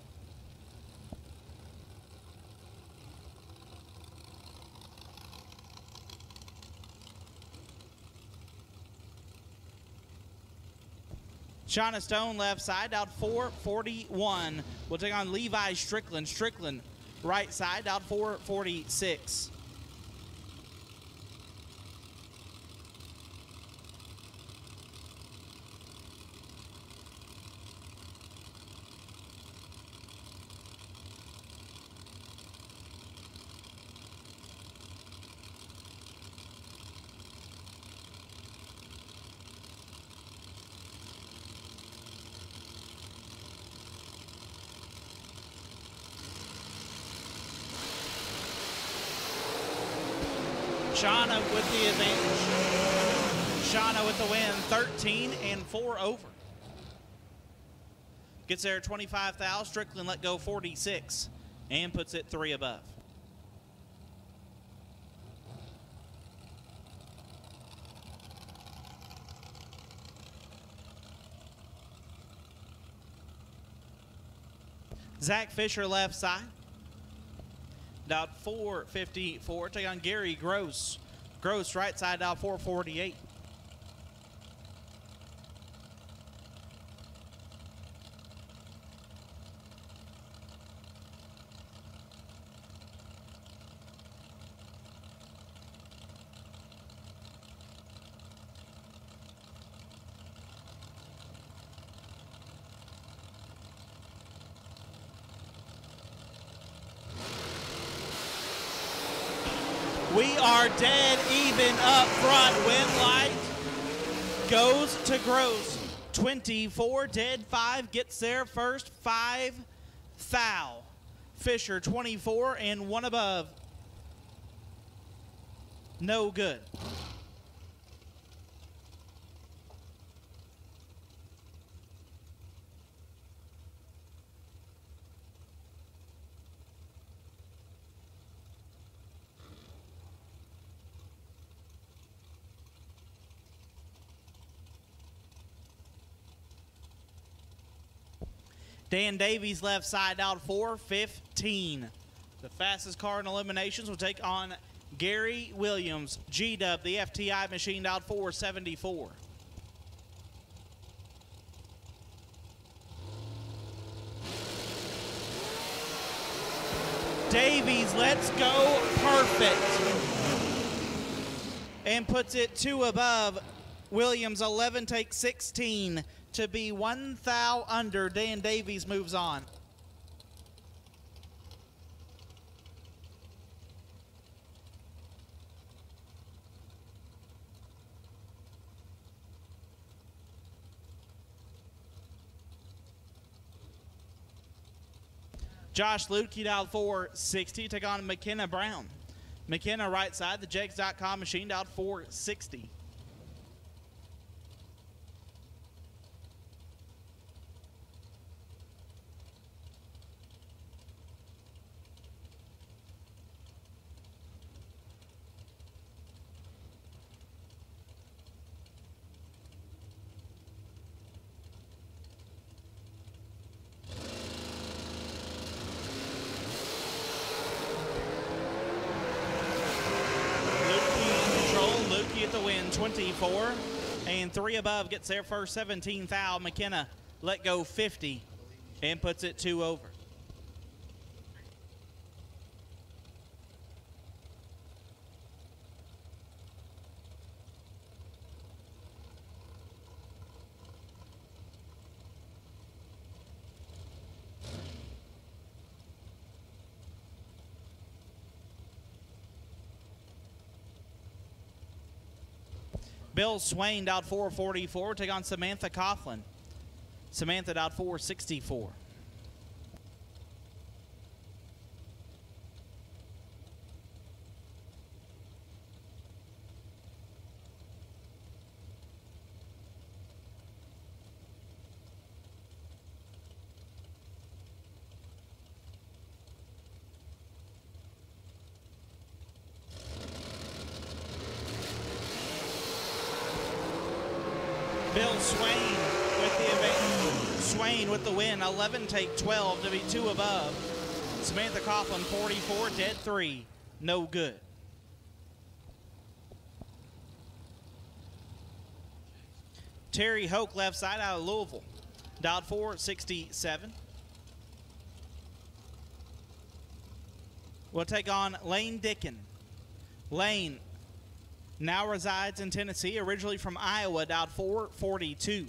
S2: Shauna Stone left side, out 441. We'll take on Levi Strickland. Strickland right side, out 446. Shauna with the advantage. Shauna with the win, 13 and 4 over. Gets there at 25 thou. Strickland let go 46 and puts it 3 above. Zach Fisher left side. Dialed 454. Take on Gary Gross. Gross right side dialed 448. We are dead even up front. Win light goes to Gross. 24, dead 5, gets there first, 5 thou. Fisher 24 and 1 above. No good. Dan Davies left side out 4:15. The fastest car in eliminations will take on Gary Williams. G-Dub, the FTI machine, out 4:74. Davies lets go perfect and puts it 2 above. Williams 11 takes 16 to be 1 thou under. Dan Davies moves on. Josh Lutke dialed 460. Take on McKenna Brown. McKenna right side. The Jegs.com machine dialed 460. At the win, 24 and 3 above, gets there first, 17 thou. McKenna let go 50 and puts it 2 over. Bill Swain out 444. Take on Samantha Coughlin. Samantha out 464. Bill Swain with the advantage. Swain with the win. 11 take 12 to be 2 above. Samantha Coughlin 44, dead 3. No good. Terry Hoke left side out of Louisville. Dialed 467. We'll take on Lane Dickin. Lane now resides in Tennessee, originally from Iowa, dialed 442.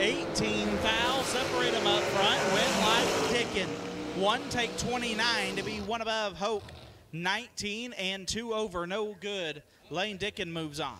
S2: 18 fouls separate them up front. Winlight, Dickin. 1 take 29 to be 1 above Hope. 19 and 2 over, no good. Lane Dickin moves on.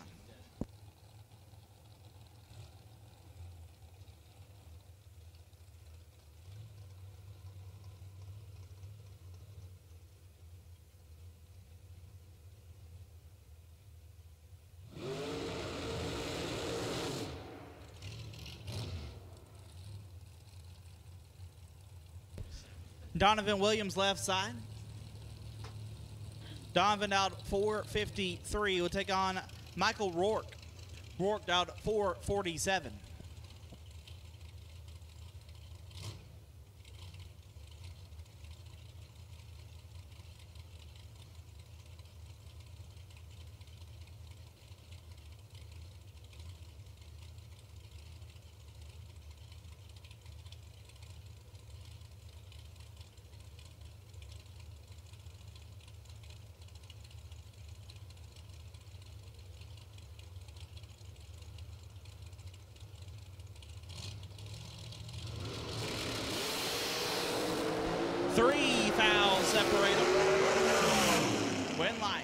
S2: Donovan Williams left side. Donovan out 4:53 will take on Michael Rourke. Rourke out 4:47. Three fouls separate them. Winlight.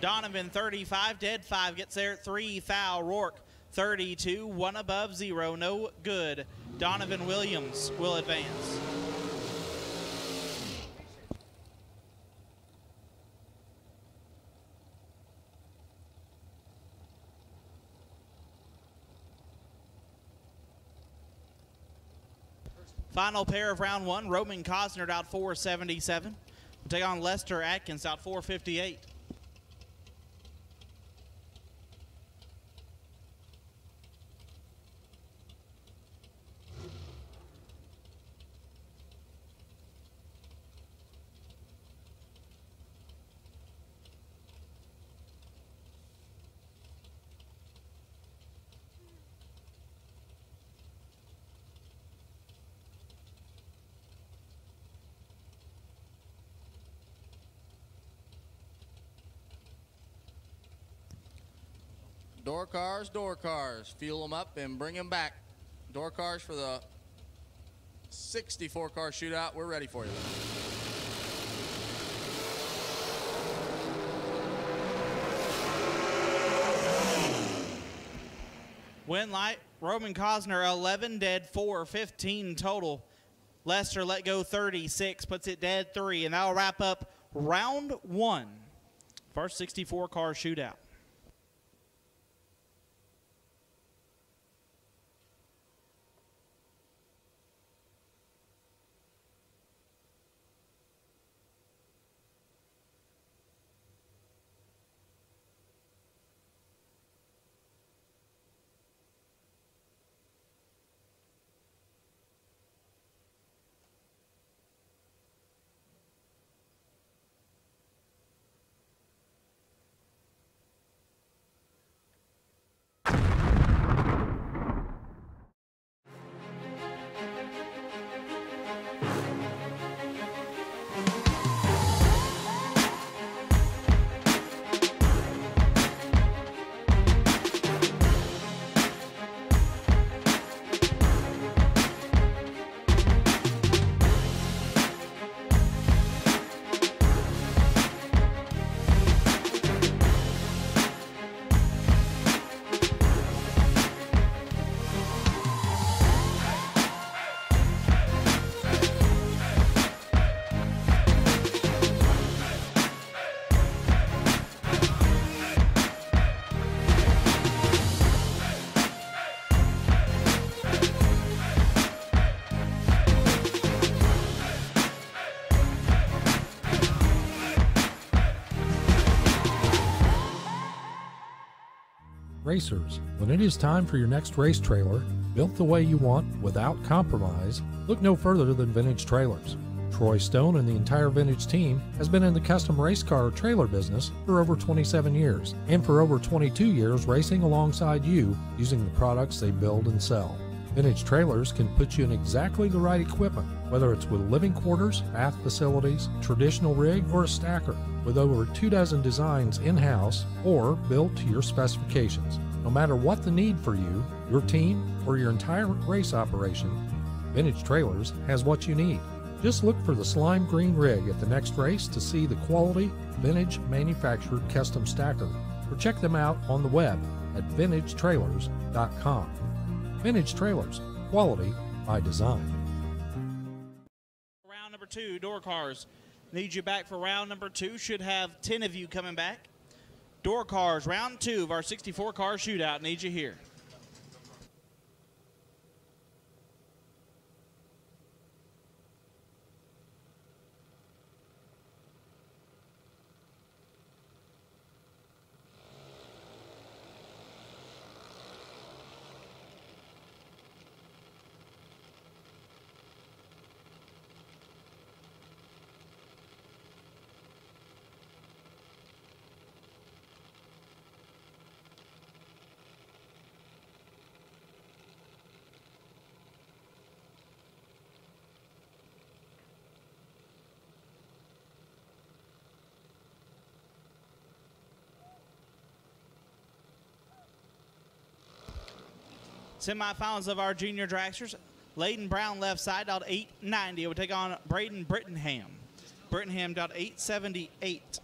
S2: Donovan 35, dead 5 gets there. 3 foul. Rourke 32, 1 above 0, no good. Donovan Williams will advance. Final pair of round 1, Roman Cosnard out 4:77. We'll take on Lester Atkins out 4:58.
S1: Door cars, fuel them up and bring them back. Door cars for the 64 car shootout. We're ready for you.
S2: Winlight, Roman Cosner 11, dead 4, 15 total. Lester let go 36, puts it dead 3, and that'll wrap up round 1. First 64 car shootout.
S6: Racers, when it is time for your next race trailer, built the way you want without compromise, look no further than Vintage Trailers. Troy Stone and the entire Vintage team has been in the custom race car trailer business for over 27 years, and for over 22 years racing alongside you using the products they build and sell. Vintage Trailers can put you in exactly the right equipment, whether it's with living quarters, bath facilities, traditional rig, or a stacker, with over 2 dozen designs in-house or built to your specifications. No matter what the need for you, your team, or your entire race operation, Vintage Trailers has what you need. Just look for the slime green rig at the next race to see the quality, vintage manufactured custom stacker, or check them out on the web at vintagetrailers.com. Vintage Trailers, quality by design.
S2: Round number 2, door cars. Need you back for round number 2. Should have 10 of you coming back. Door cars, round 2 of our 64 car shootout. Need you here. Semifinals of our junior dragsters. Layden Brown left side, out 890. It would take on Braden Brittenham. Brittenham, out 878.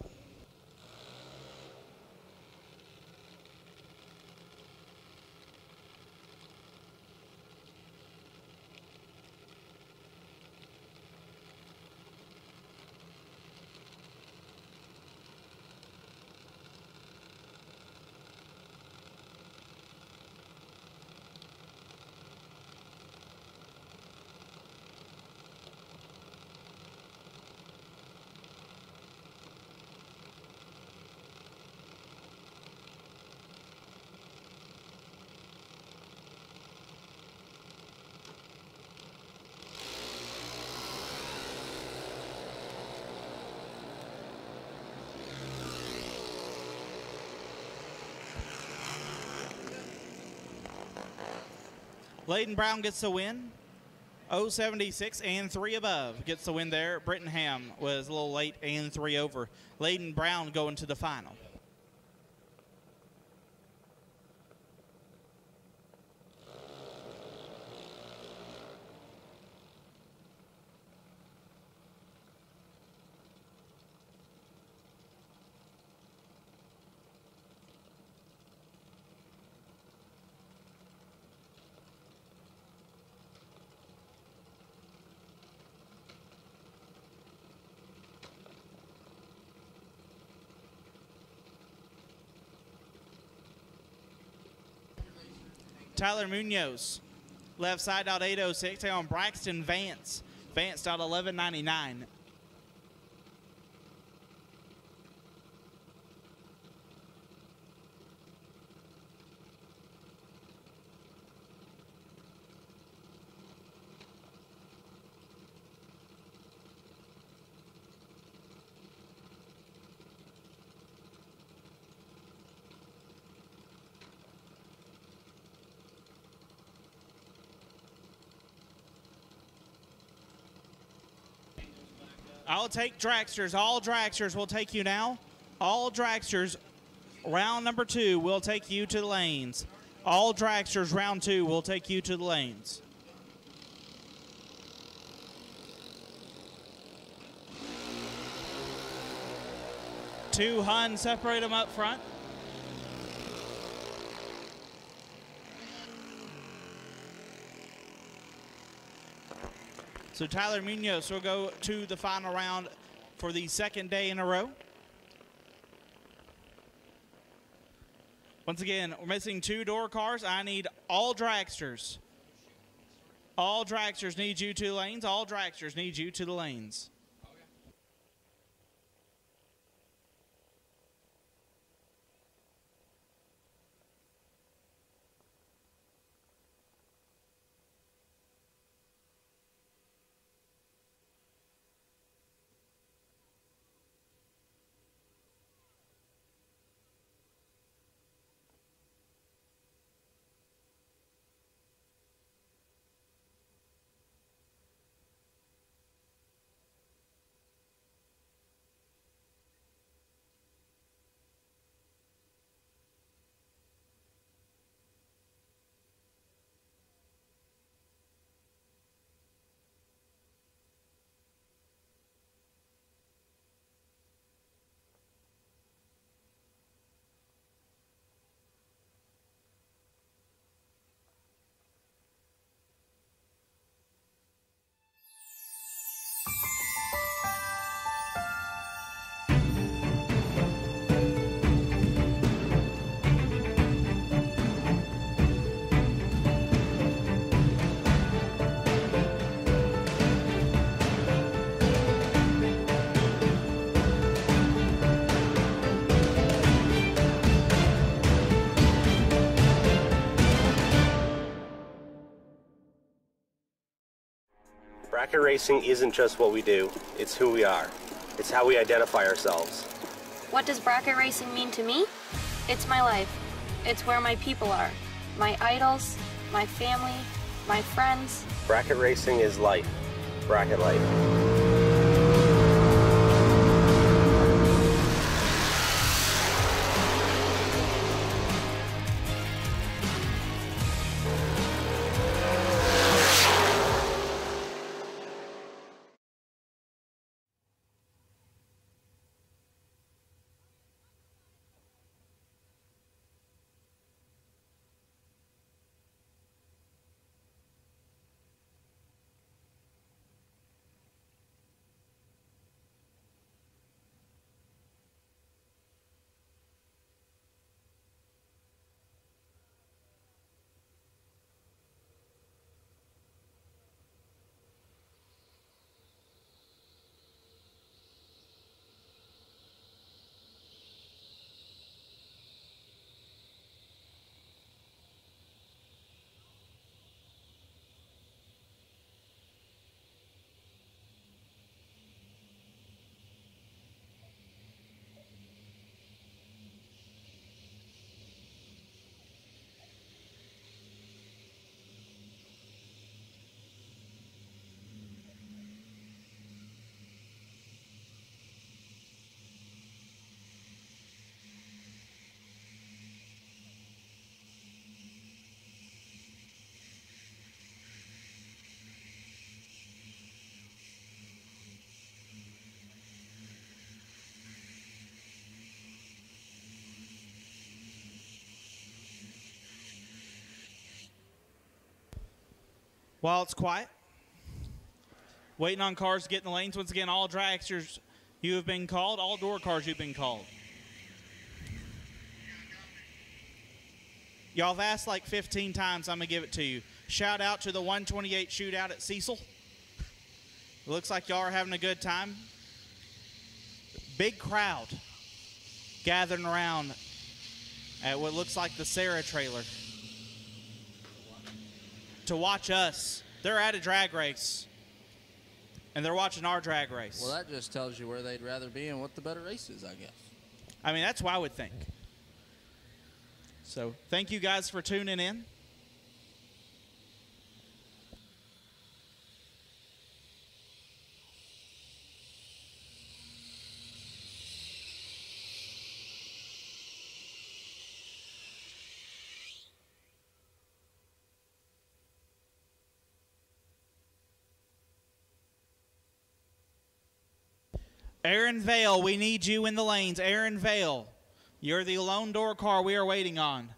S2: Layden Brown gets the win. 076 and 3 above gets the win there. Brittenham was a little late and 3 over. Layden Brown going to the final. Tyler Munoz, left side out 806, take on Braxton Vance. Vance out 1199. I'll take dragsters. All dragsters will take you now. All dragsters, round number 2, will take you to the lanes. All dragsters, round 2, will take you to the lanes. Two Huns separate them up front. So Tyler Munoz will go to the final round for the second day in a row. Once again, we're missing 2 door cars. I need all dragsters. All dragsters need you to the lanes. All dragsters need you to the lanes.
S7: Bracket racing isn't just what we do, it's who we are. It's how we identify ourselves.
S8: What does bracket racing mean to me? It's my life. It's where my people are. My idols, my family, my friends.
S7: Bracket racing is life. Bracket life.
S2: While it's quiet, waiting on cars to get in the lanes. Once again, all dragsters, you have been called. All door cars, you've been called. Y'all have asked like 15 times. I'm going to give it to you. Shout out to the 128 shootout at Cecil. It looks like y'all are having a good time. Big crowd gathering around at what looks like the Sarah trailer to watch us. They're at a drag race, and they're watching our drag race.
S1: Well, that just tells you where they'd rather be and what the better race is, I guess.
S2: I mean, that's what I would think. So thank you guys for tuning in. Aaron Vale, we need you in the lanes. Aaron Vale, you're the lone door car we are waiting on.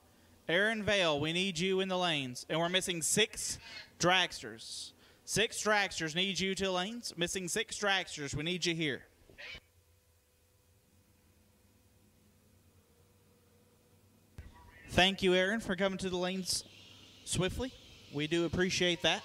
S2: Aaron Vale, we need you in the lanes. And we're missing 6 dragsters. 6 dragsters need you to the lanes. Missing 6 dragsters. We need you here. Thank you, Aaron, for coming to the lanes swiftly. We do appreciate that.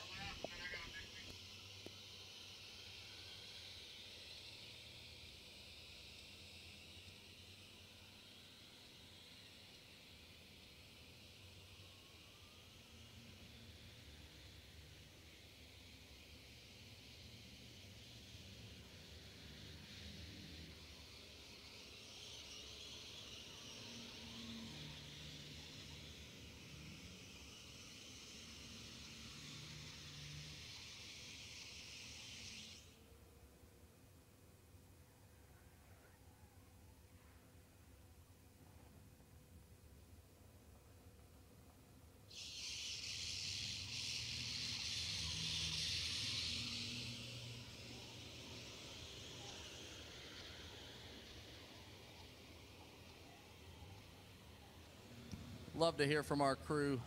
S1: Love to hear from our crew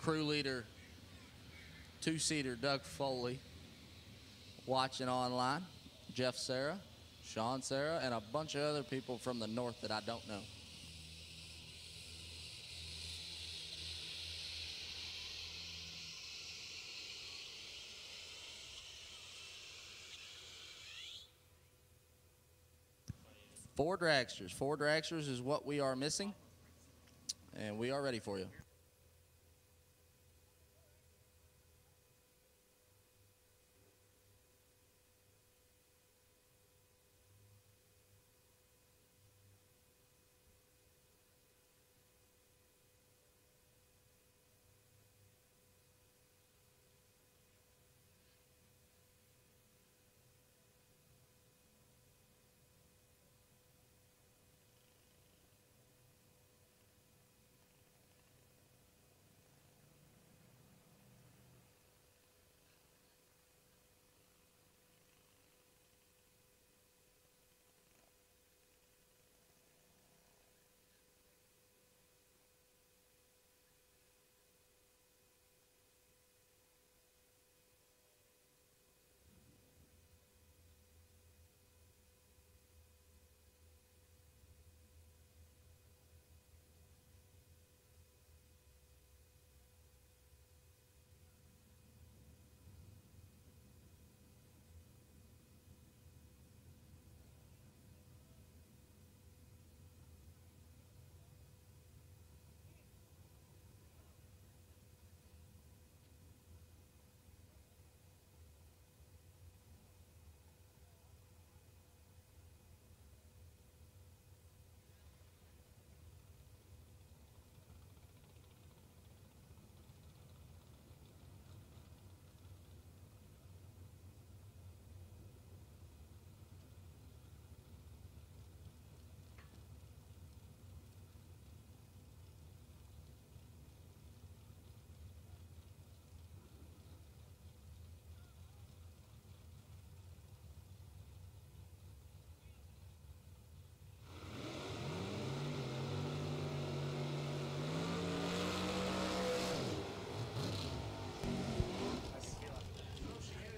S1: leader, 2-seater Doug Foley, watching online, Jeff Sarah, Sean Sarah, and a bunch of other people from the north that I don't know. Four dragsters is what we are missing, and we are ready for you.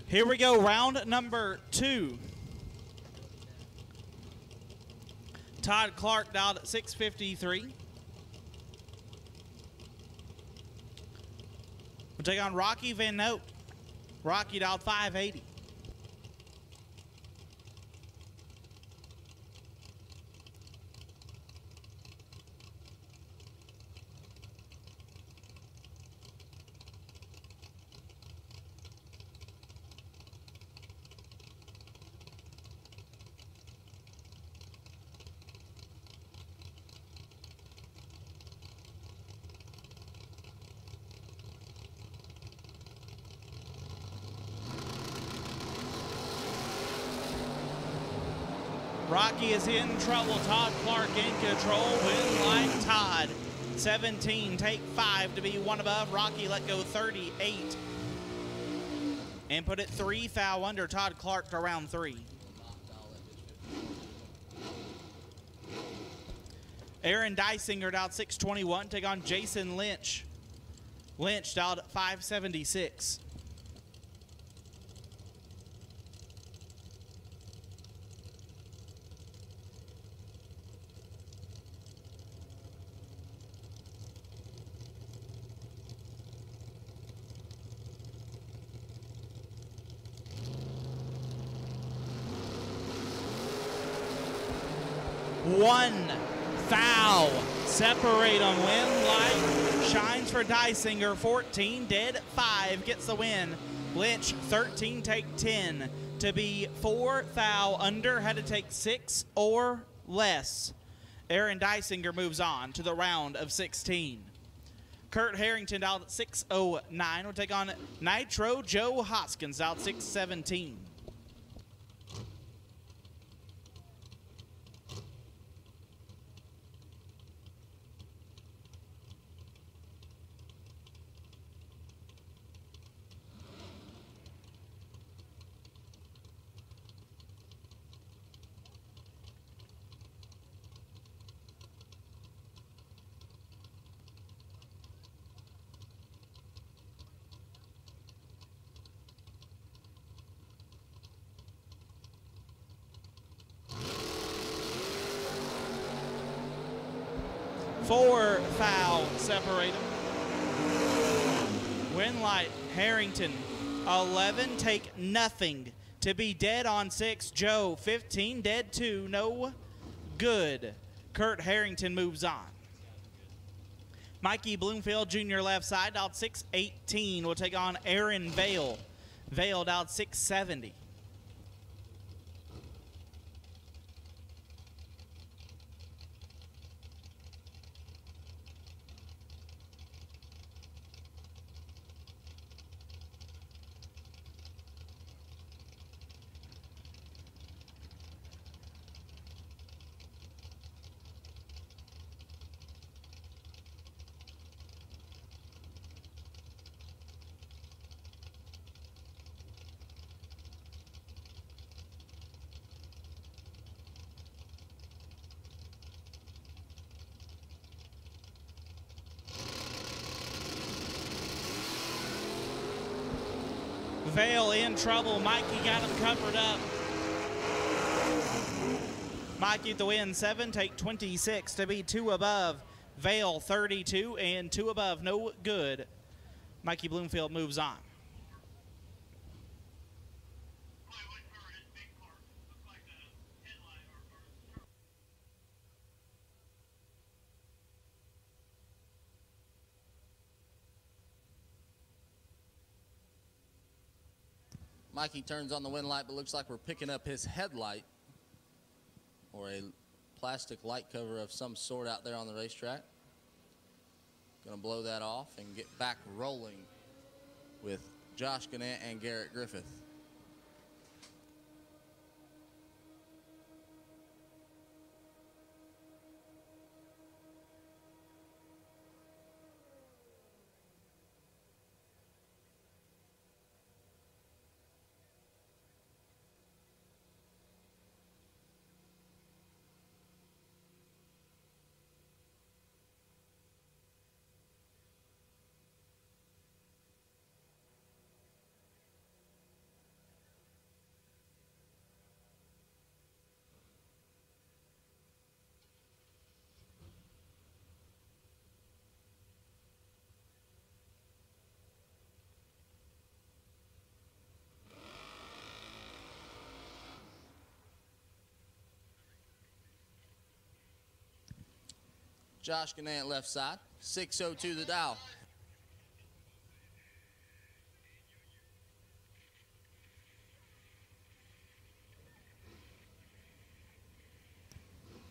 S2: Here we go, round number 2. Todd Clark dialed at 653. We'll take on Rocky Van Note. Rocky dialed 580. Rocky is in trouble. Todd Clark in control. Win like Todd. 17, take 5 to be one above. Rocky let go 38. And put it 3 foul under. Todd Clark to round 3. Aaron Dysinger dialed 621. Take on Jason Lynch. Lynch dialed 576. One foul. Separate them. Win light shines for Dysinger. 14 dead. 5 gets the win. Lynch 13 take 10 to be 4 foul under. Had to take 6 or less. Aaron Dysinger moves on to the round of 16. Kurt Harrington out at 609 will take on Nitro Joe Hoskins out 617. Four foul separate them. Winlight Harrington 11 take nothing to be dead on 6. Joe 15 dead 2 no good. Kurt Harrington moves on. Mikey Bloomfield Jr. left side out 618 will take on Aaron Vale. Vale out 670. Vale in trouble. Mikey got him covered up. Mikey at the win. 7 take 26 to be 2 above. Vale 32 and 2 above. No good. Mikey Bloomfield moves on.
S1: Mikey turns on the wind light, but looks like we're picking up his headlight or a plastic light cover of some sort out there on the racetrack. Gonna blow that off and get back rolling with Josh Gannett and Garrett Griffith. Josh Gannett left side. 6:02 the dial.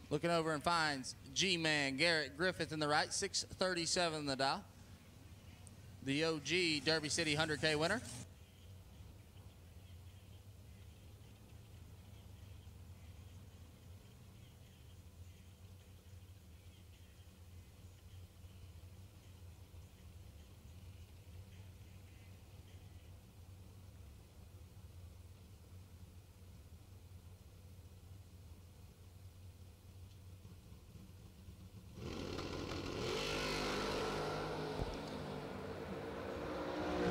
S1: Looking over and finds G-Man Garrett Griffith in the right. 6:37 the dial. The OG Derby City 100K winner.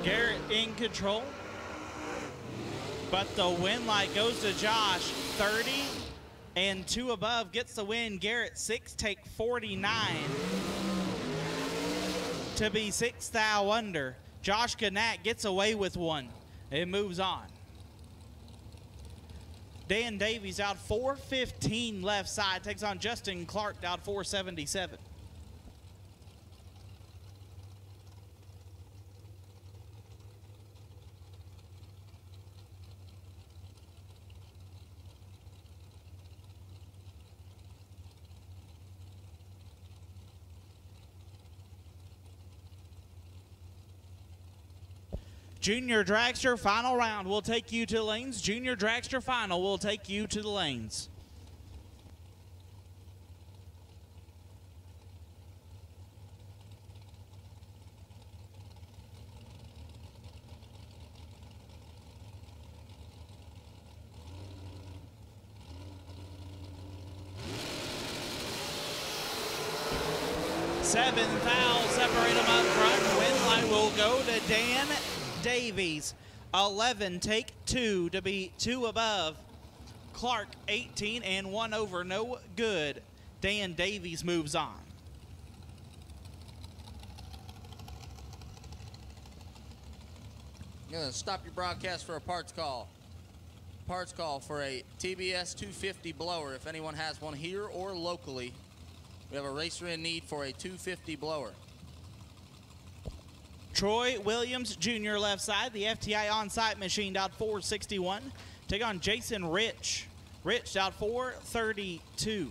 S2: Garrett in control, but the win light goes to Josh. 30 and 2 above gets the win. Garrett 6 take 49 to be 6 thou under. Josh Gannett gets away with one. It moves on. Dan Davies out 4:15 left side, takes on Justin Clark out 4:77. Junior Dragster final round will take you to the lanes. Junior Dragster final will take you to the lanes. Seven fouls separate them up front. Win light will go to Dan Davies. 11 take 2 to be 2 above. Clark 18 and 1 over, no good. Dan Davies moves on.
S1: I'm gonna stop your broadcast for a parts call. Parts call for a TBS 250 blower. If anyone has one here or locally, we have a racer in need for a 250 blower.
S2: Troy Williams Jr. left side. The FTI on-site machined out 461. Take on Jason Rich. Rich out 432.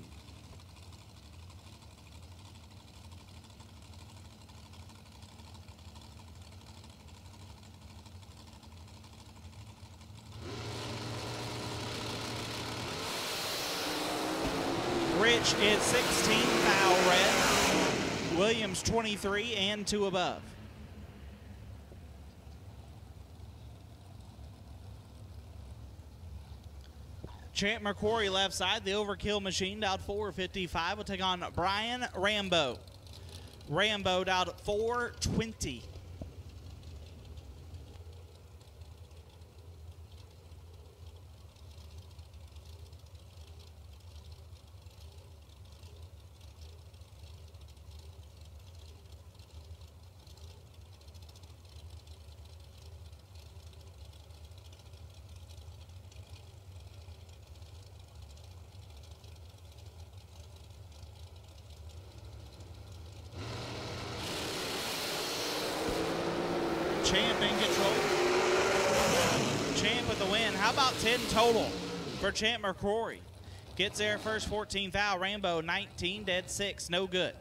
S2: Rich is 16 foul red. Williams 23 and 2 above. Champ McQuarrie left side. The overkill machined out 455. Will take on Brian Rambo. Rambo out 420. Champ in control. Champ with the win. How about 10 total for Champ McCrory? Gets there first, 14 foul. Rambo 19, dead 6, no good.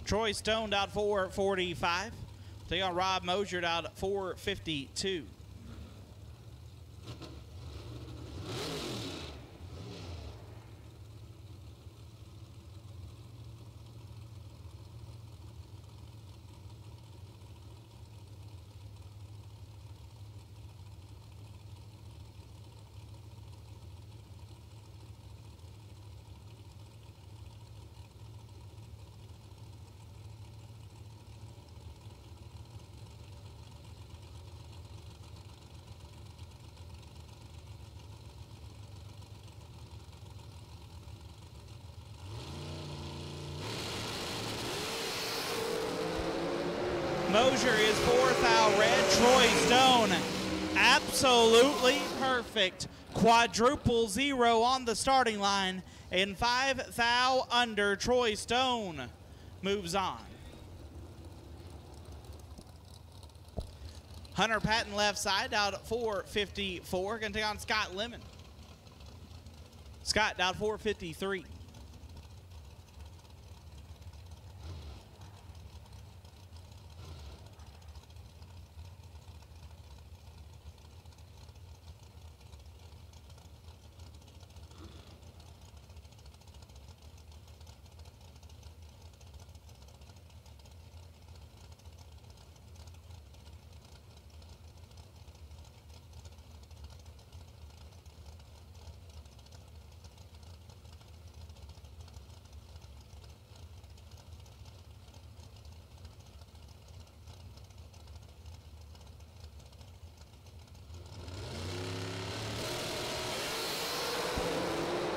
S2: Troy Stone out 445. Take on Rob Mosier out 452. Mosier is fourth out red. Troy Stone, absolutely perfect. Quadruple zero on the starting line. And 5 thou under. Troy Stone moves on. Hunter Patton left side out at 4:54. Going to take on Scott Lemon. Scott down 4:53.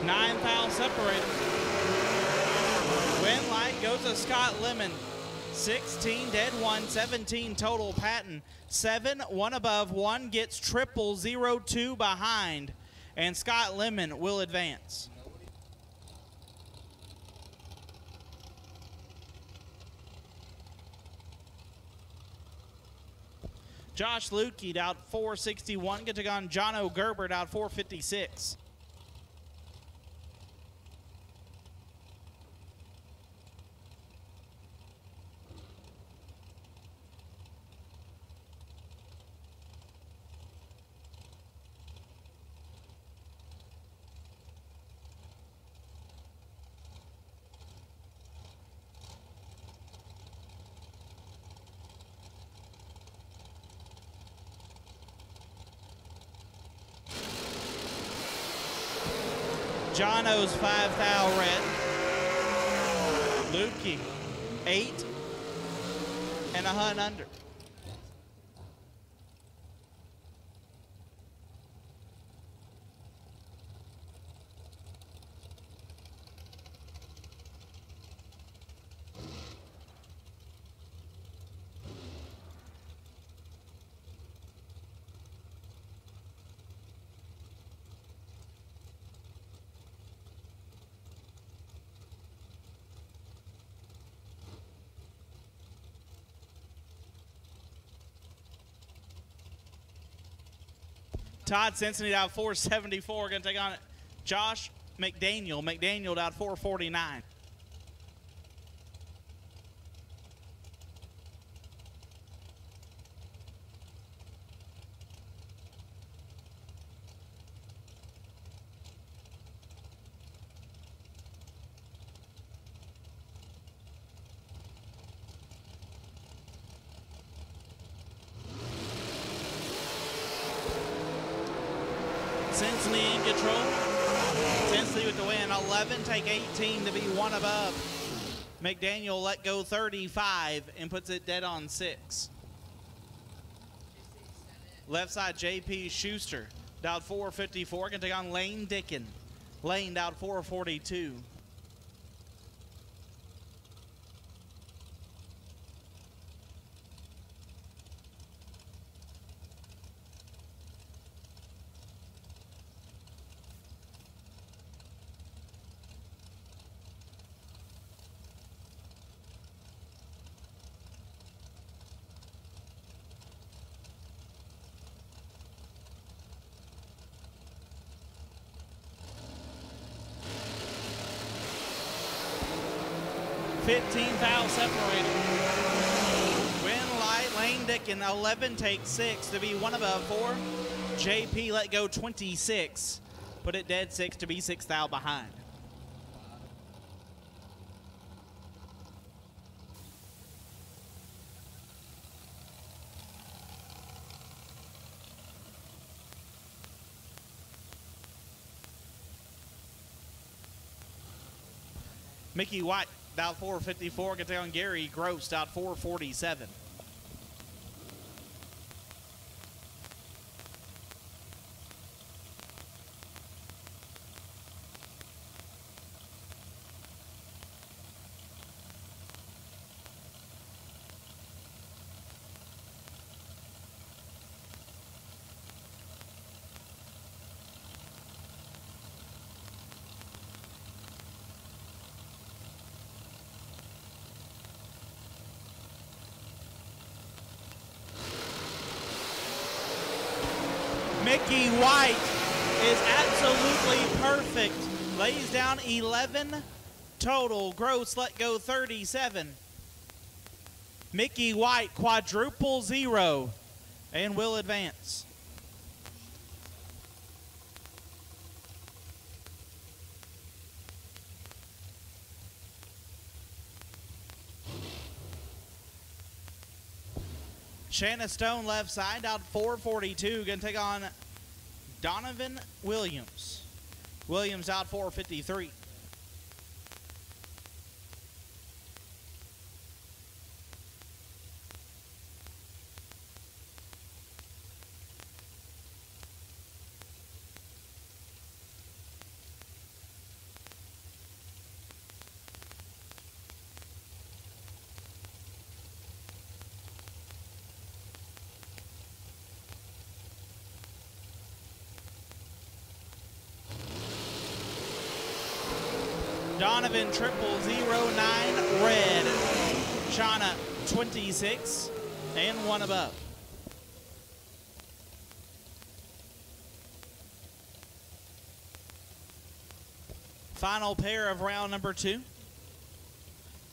S2: Nine thou separated. Win light goes to Scott Lemon. 16 dead, 1, 17 total. Patton 7, 1 above, 1 gets triple, 0, 2 behind, and Scott Lemon will advance. Josh Lukey out 4:61. Get to go on John O'Gerbert out 4:56. Jono's 5 thou red. Lukey 8 and a hunt under. Todd Cincinnati out 4:74. Going to take on Josh McDaniel. McDaniel out 4:49. Cincinnati in control. Cincinnati with the win. 11, take 18 to be 1 above. McDaniel let go 35 and puts it dead on 6. Left side, JP Schuster, down 4:54. Going to take on Lane Dickin. Lane down 4:42. Foul separated. Win light, Lane Dickin, 11, take 6 to be 1 above 4. JP let go 26. Put it dead 6 to be 6 thou behind. Mickey White out 4:54. Gets on Gary Gross out 4:47. Mickey White is absolutely perfect. Lays down 11 total. Gross let go 37. Mickey White quadruple 0 and will advance. Shanna Stone left side out 442. Going to take on Donovan Williams. Williams out 453. Donovan 0009 red. Shauna 26 and 1 above. Final pair of round number 2.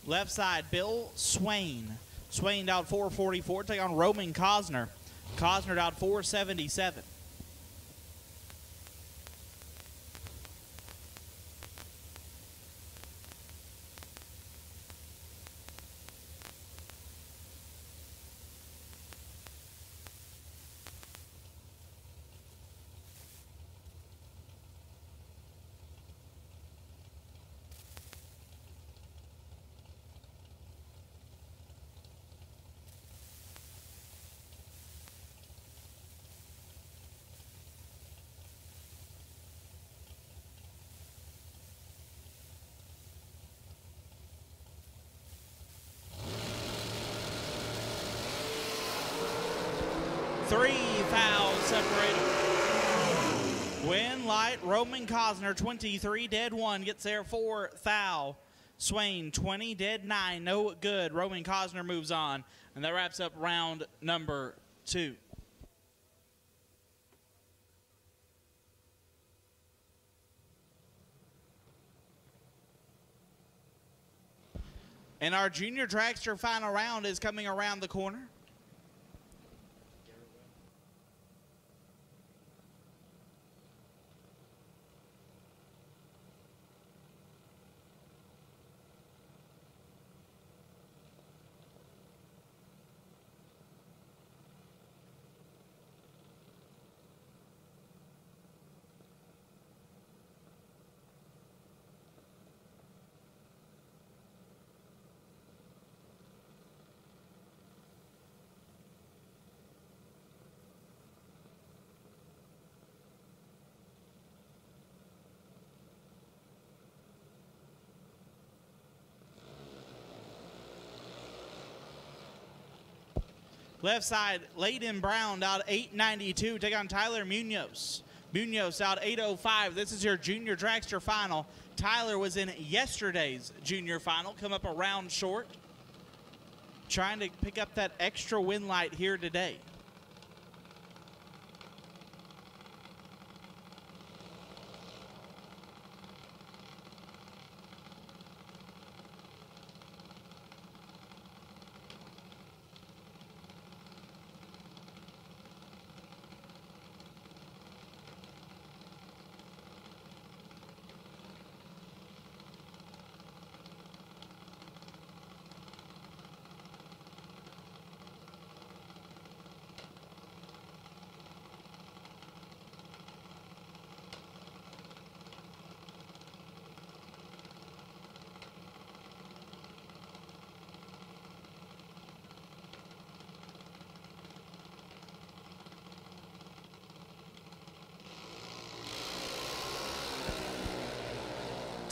S2: Left side, Bill Swain. Swain out 444. Take on Roman Cosner. Cosner out 477. Three fouls separated. Win light, Roman Cosner 23, dead 1, gets there 4 foul. Swain 20, dead 9, no good. Roman Cosner moves on, and that wraps up round number 2. And our junior dragster final round is coming around the corner. Left side, Layden Brown out 892. Take on Tyler Munoz. Munoz out 805. This is your junior dragster final. Tyler was in yesterday's junior final. Come up a round short. Trying to pick up that extra win light here today.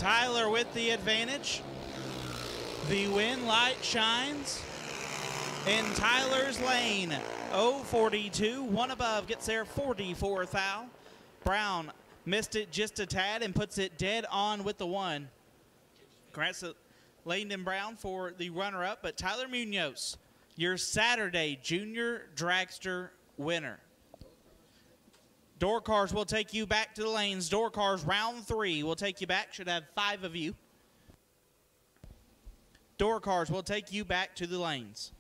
S2: Tyler with the advantage. The win light shines in Tyler's lane. 042, 1 above, gets there 44 foul. Brown missed it just a tad and puts it dead on with the 1. Congrats to Layden Brown for the runner-up, but Tyler Munoz, your Saturday junior dragster winner. Door cars will take you back to the lanes. Door cars round 3 will take you back. Should have 5 of you. Door cars will take you back to the lanes.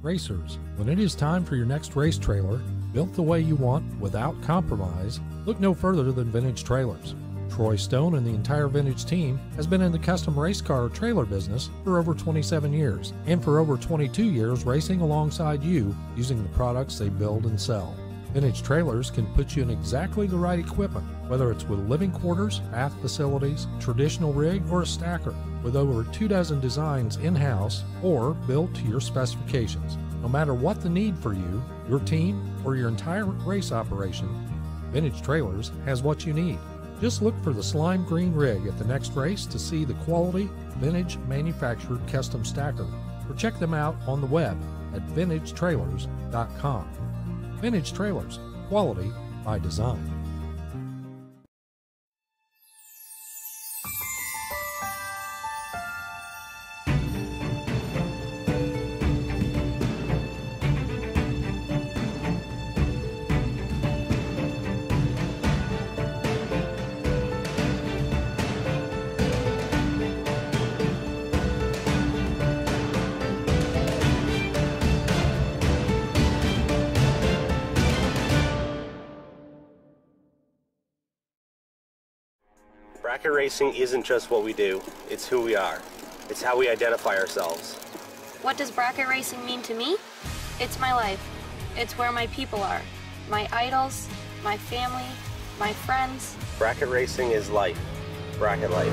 S6: Racers, when it is time for your next race trailer, built the way you want without compromise, look no further than Vintage Trailers. Troy Stone and the entire Vintage team has been in the custom race car trailer business for over 27 years, and for over 22 years racing alongside you using the products they build and sell. Vintage Trailers can put you in exactly the right equipment, whether it's with living quarters, bath facilities, traditional rig, or a stacker, with over 24 designs in-house or built to your specifications. No matter what the need for you, your team, or your entire race operation, Vintage Trailers has what you need. Just look for the slime green rig at the next race to see the quality, vintage manufactured custom stacker, or check them out on the web at vintagetrailers.com. Vintage Trailers, quality by design.
S7: Bracket racing isn't just what we do, it's who we are. It's how we identify ourselves.
S8: What does bracket racing mean to me? It's my life. It's where my people are. My idols, my family, my friends.
S7: Bracket racing is life. Bracket life.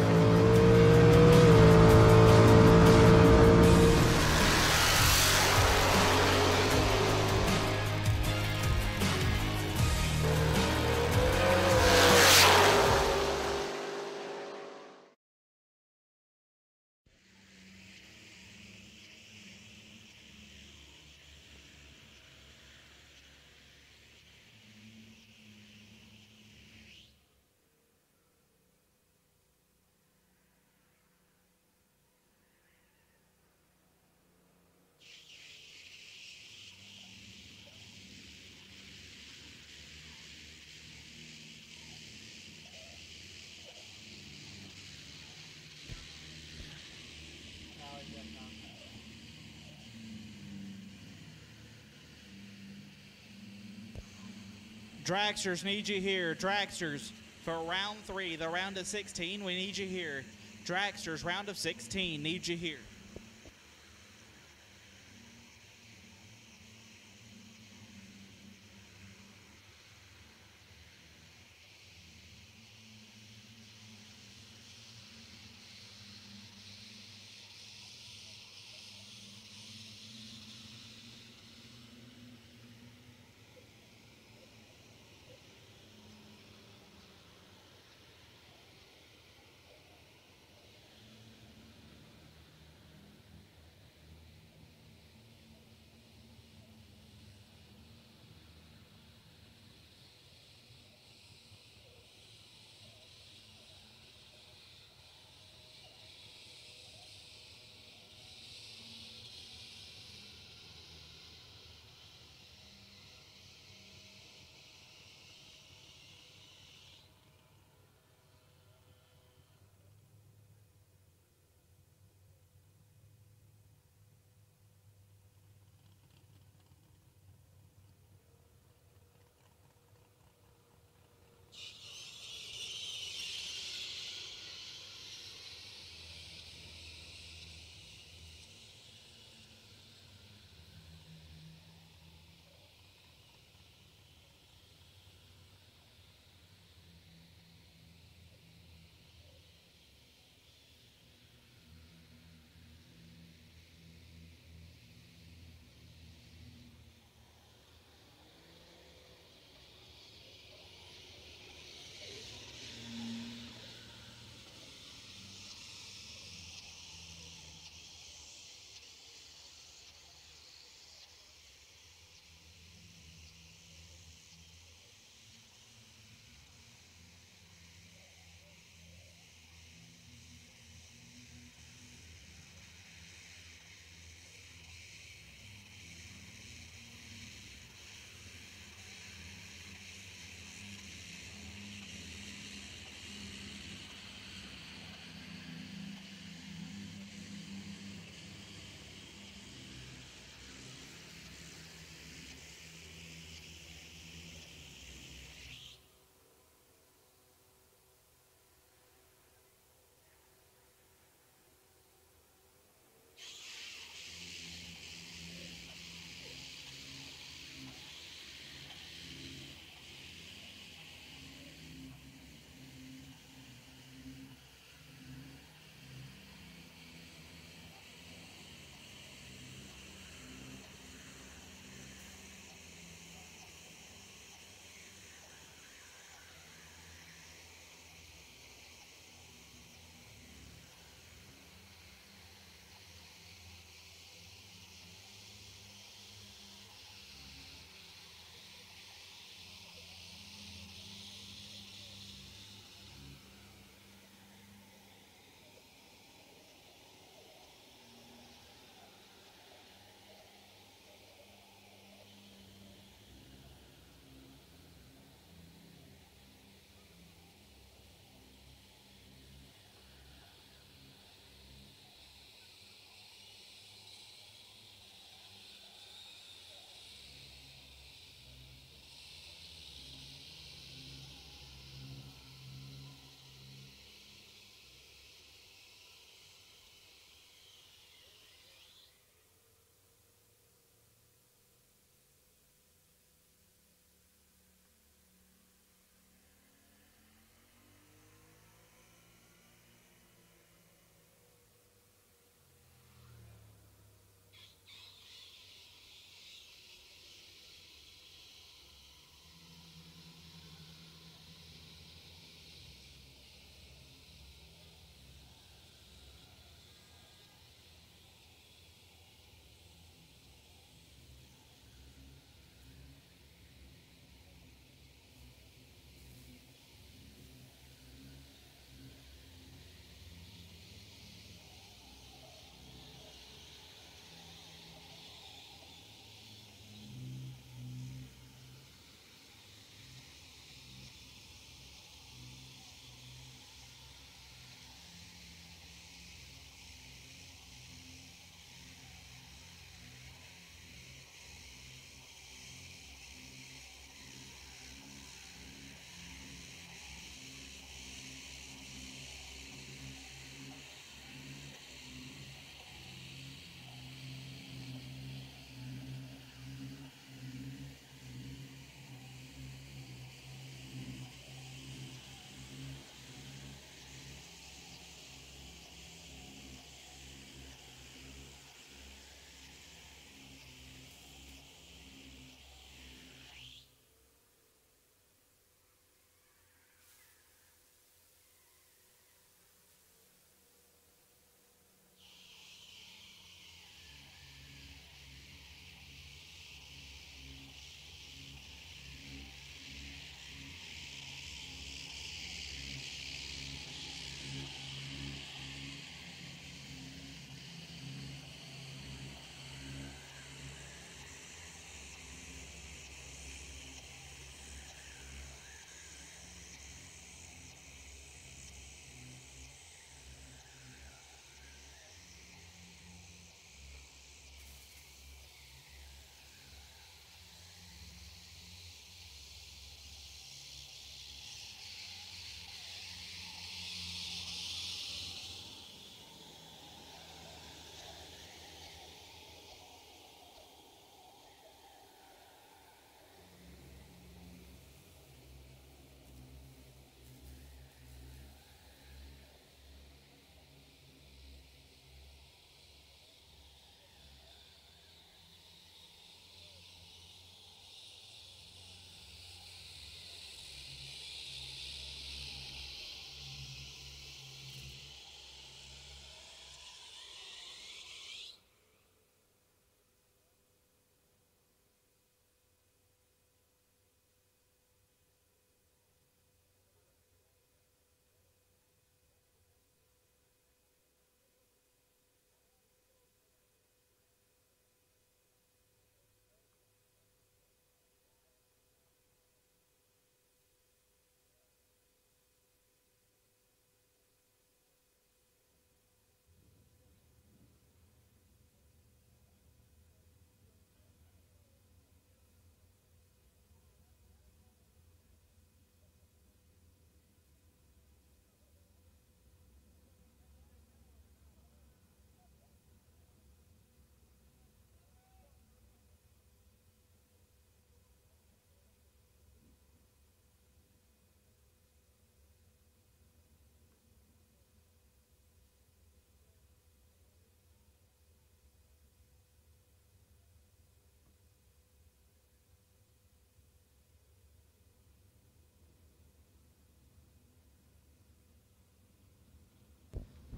S2: Dragsters, need you here. Dragsters for round 3, the round of 16. We need you here. Dragsters, round of 16, need you here.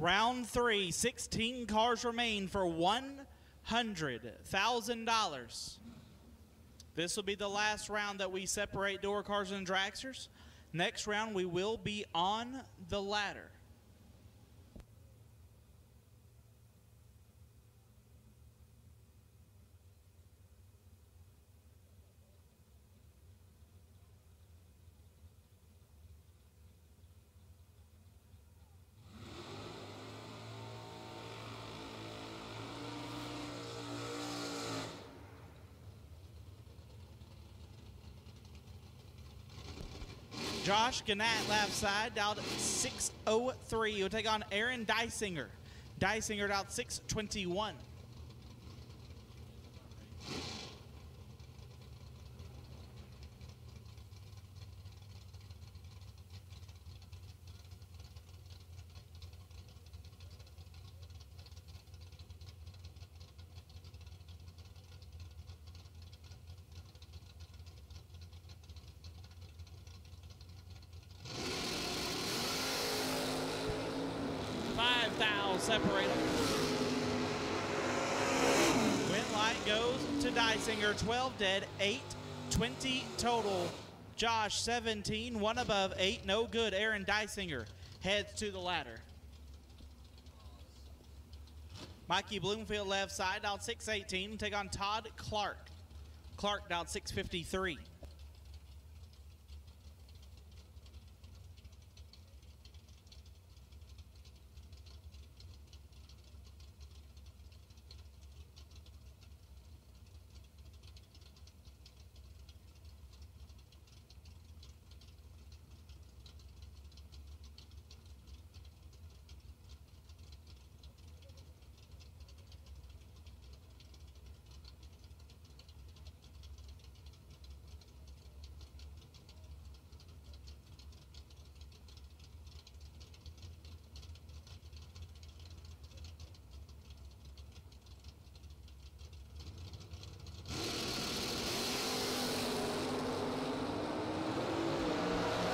S2: Round 3, 16 cars remain for $100,000. This will be the last round that we separate door cars and dragsters. Next round, we will be on the ladder. Josh Gannett, left side, down 6:03. He'll take on Aaron Dysinger. Dysinger down 6:21. Separate them. Win light goes to Dysinger, 12 dead, 8-20 total. Josh 17, 1 above, 8 no good. Aaron Dysinger heads to the ladder. Mikey Bloomfield left side, down 6:18. Take on Todd Clark. Clark down 6:53.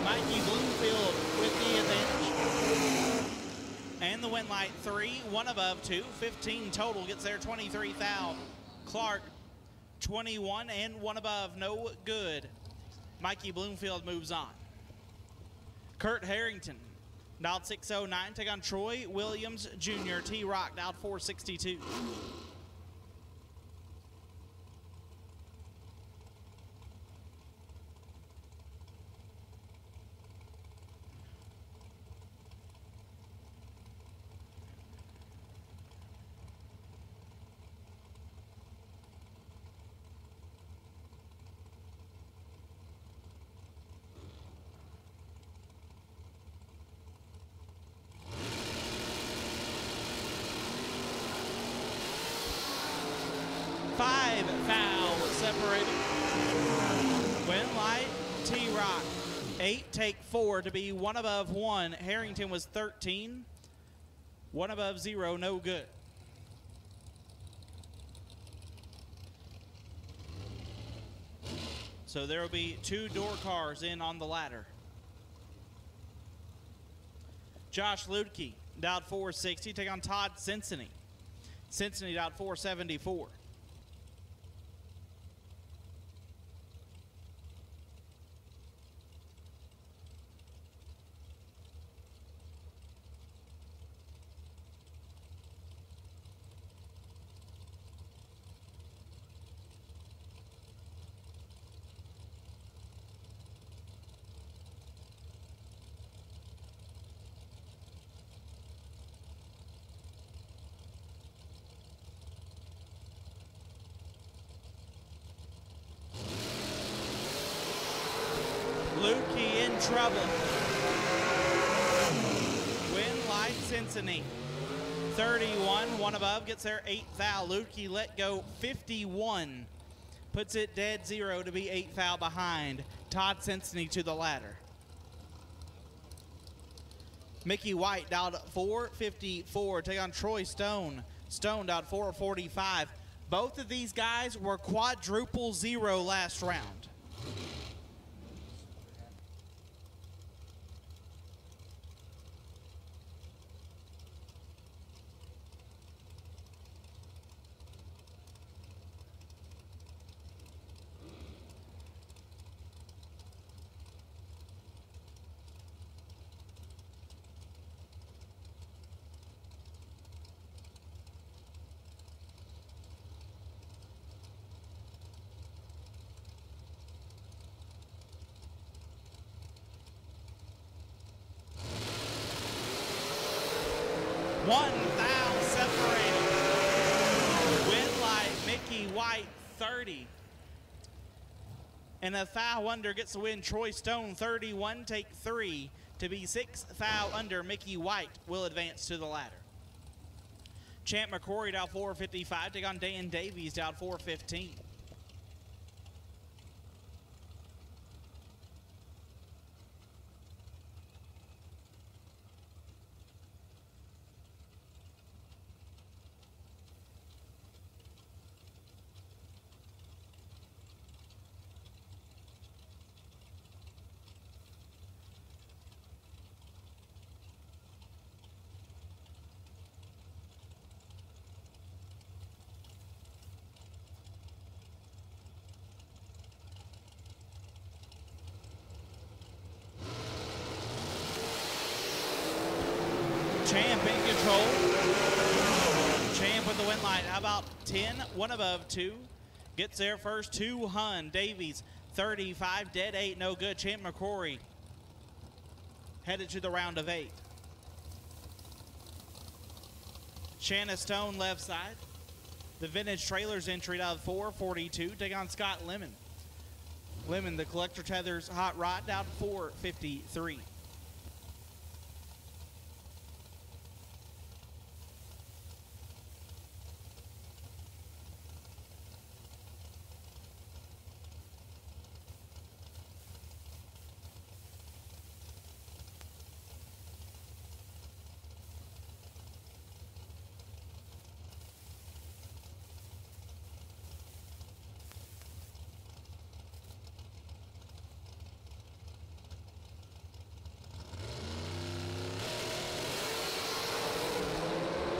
S2: Mikey Bloomfield with the advantage. And the win light 3, 1 above, 2, 15 total, gets there 23 thou. Clark 21 and 1 above, no good. Mikey Bloomfield moves on. Kurt Harrington, dialed 609, take on Troy Williams Jr. T-Rock, dialed 462. Separated. Win light, T-Rock. 8, take 4 to be 1 above 1. Harrington was 13. 1 above 0, no good. So there will be 2 door cars in on the ladder. Josh Ludke, dialed 460, take on Todd Cincinnati. Cincinnati dialed 474. Lukey in trouble. Win light Cincinnati. 31, 1 above, gets there 8 thou. Lukey let go 51. Puts it dead 0 to be 8 thou behind. Todd Cincinnati to the ladder. Mickey White dialed 454. Take on Troy Stone. Stone dialed 445. Both of these guys were quadruple 0 last round. 1 foul separating. Winlight, Mickey White, 30. And a foul under gets the win. Troy Stone, 31, take 3 to be 6 foul under. Mickey White will advance to the ladder. Champ McCrory down 455, take on Dan Davies down 415. Champ in control. Champ with the win light. How about 10? One above, 2. Gets there first. 2 Hun. Davies, 35. Dead 8. No good. Champ McCrory headed to the round of 8. Shanna Stone left side. The Vintage Trailers entry out of 442. Take on Scott Lemon. Lemon, the Collector Tethers Hot Rod down 453.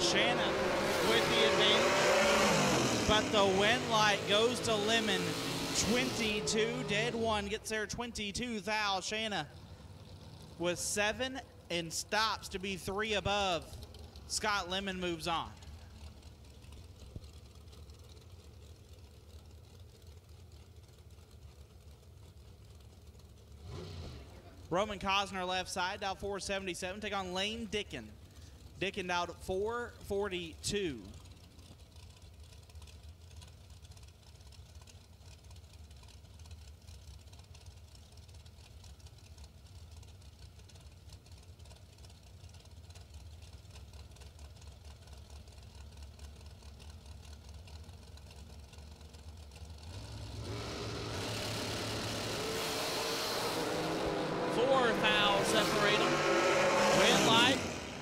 S2: Shanna with the advantage, but the win light goes to Lemon. 22, dead 1, gets there 22 thou. Shanna with 7 and stops to be 3 above. Scott Lemon moves on. Roman Cosner left side, down 477, take on Lane Dickin. Dickin out at 442.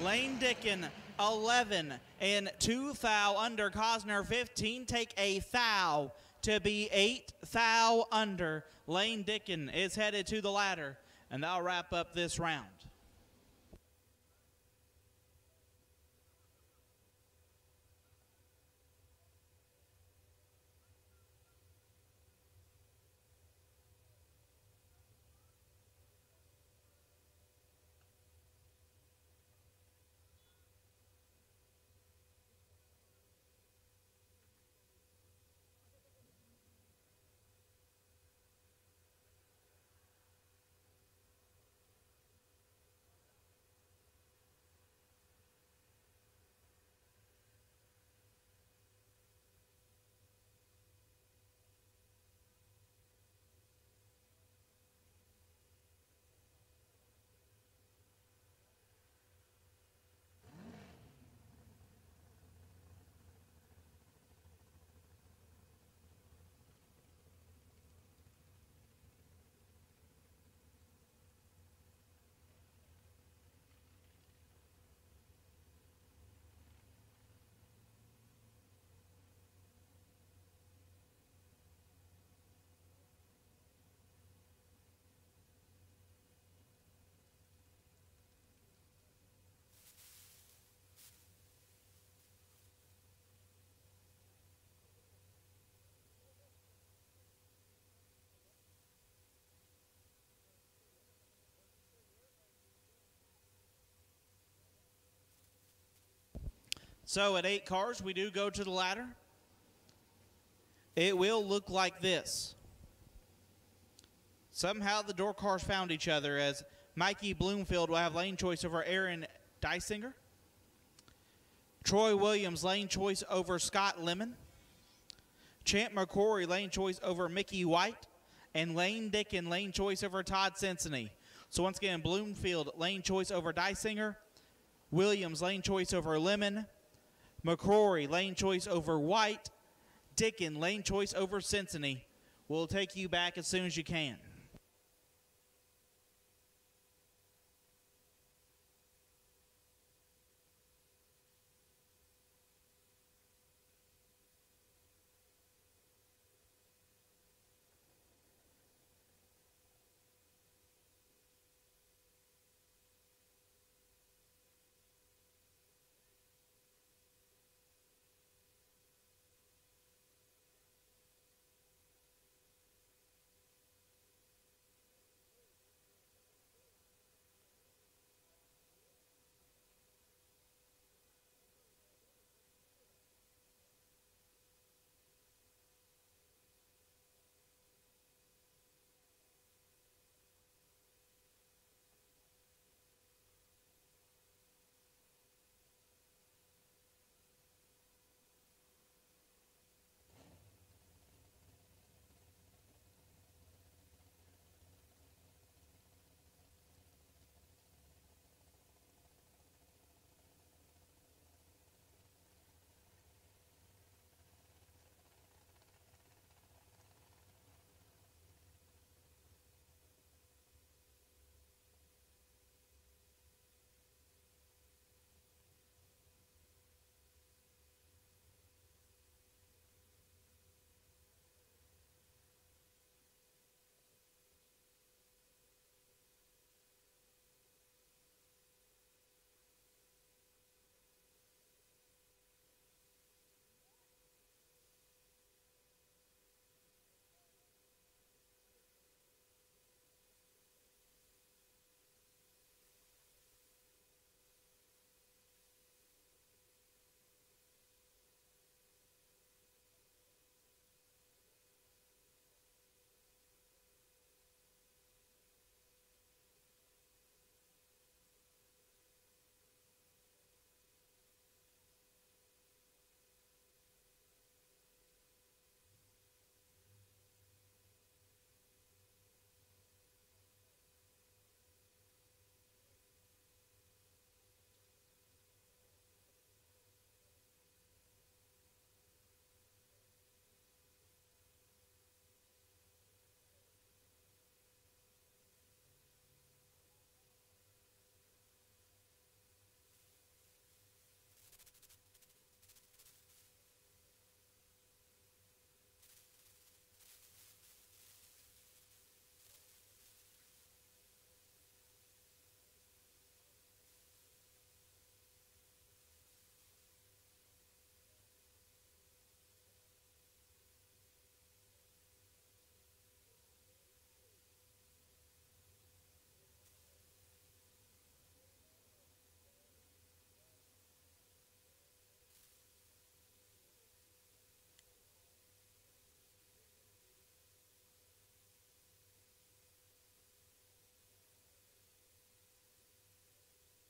S2: Lane Dickin, 11 and 2 thou under. Cosner, 15, take a thou to be 8 thou under. Lane Dickin is headed to the ladder, and that'll wrap up this round. So at 8 cars, we do go to the ladder. It will look like this. Somehow the door cars found each other, as Mikey Bloomfield will have lane choice over Aaron Dysinger. Troy Williams, lane choice over Scott Lemon. Champ McCrory, lane choice over Mickey White. And Lane Dickin, lane choice over Todd Cincinnati. So once again, Bloomfield, lane choice over Dysinger. Williams, lane choice over Lemon. McCrory, lane choice over White. Dickin, lane choice over Cincinnati. We'll take you back as soon as you can.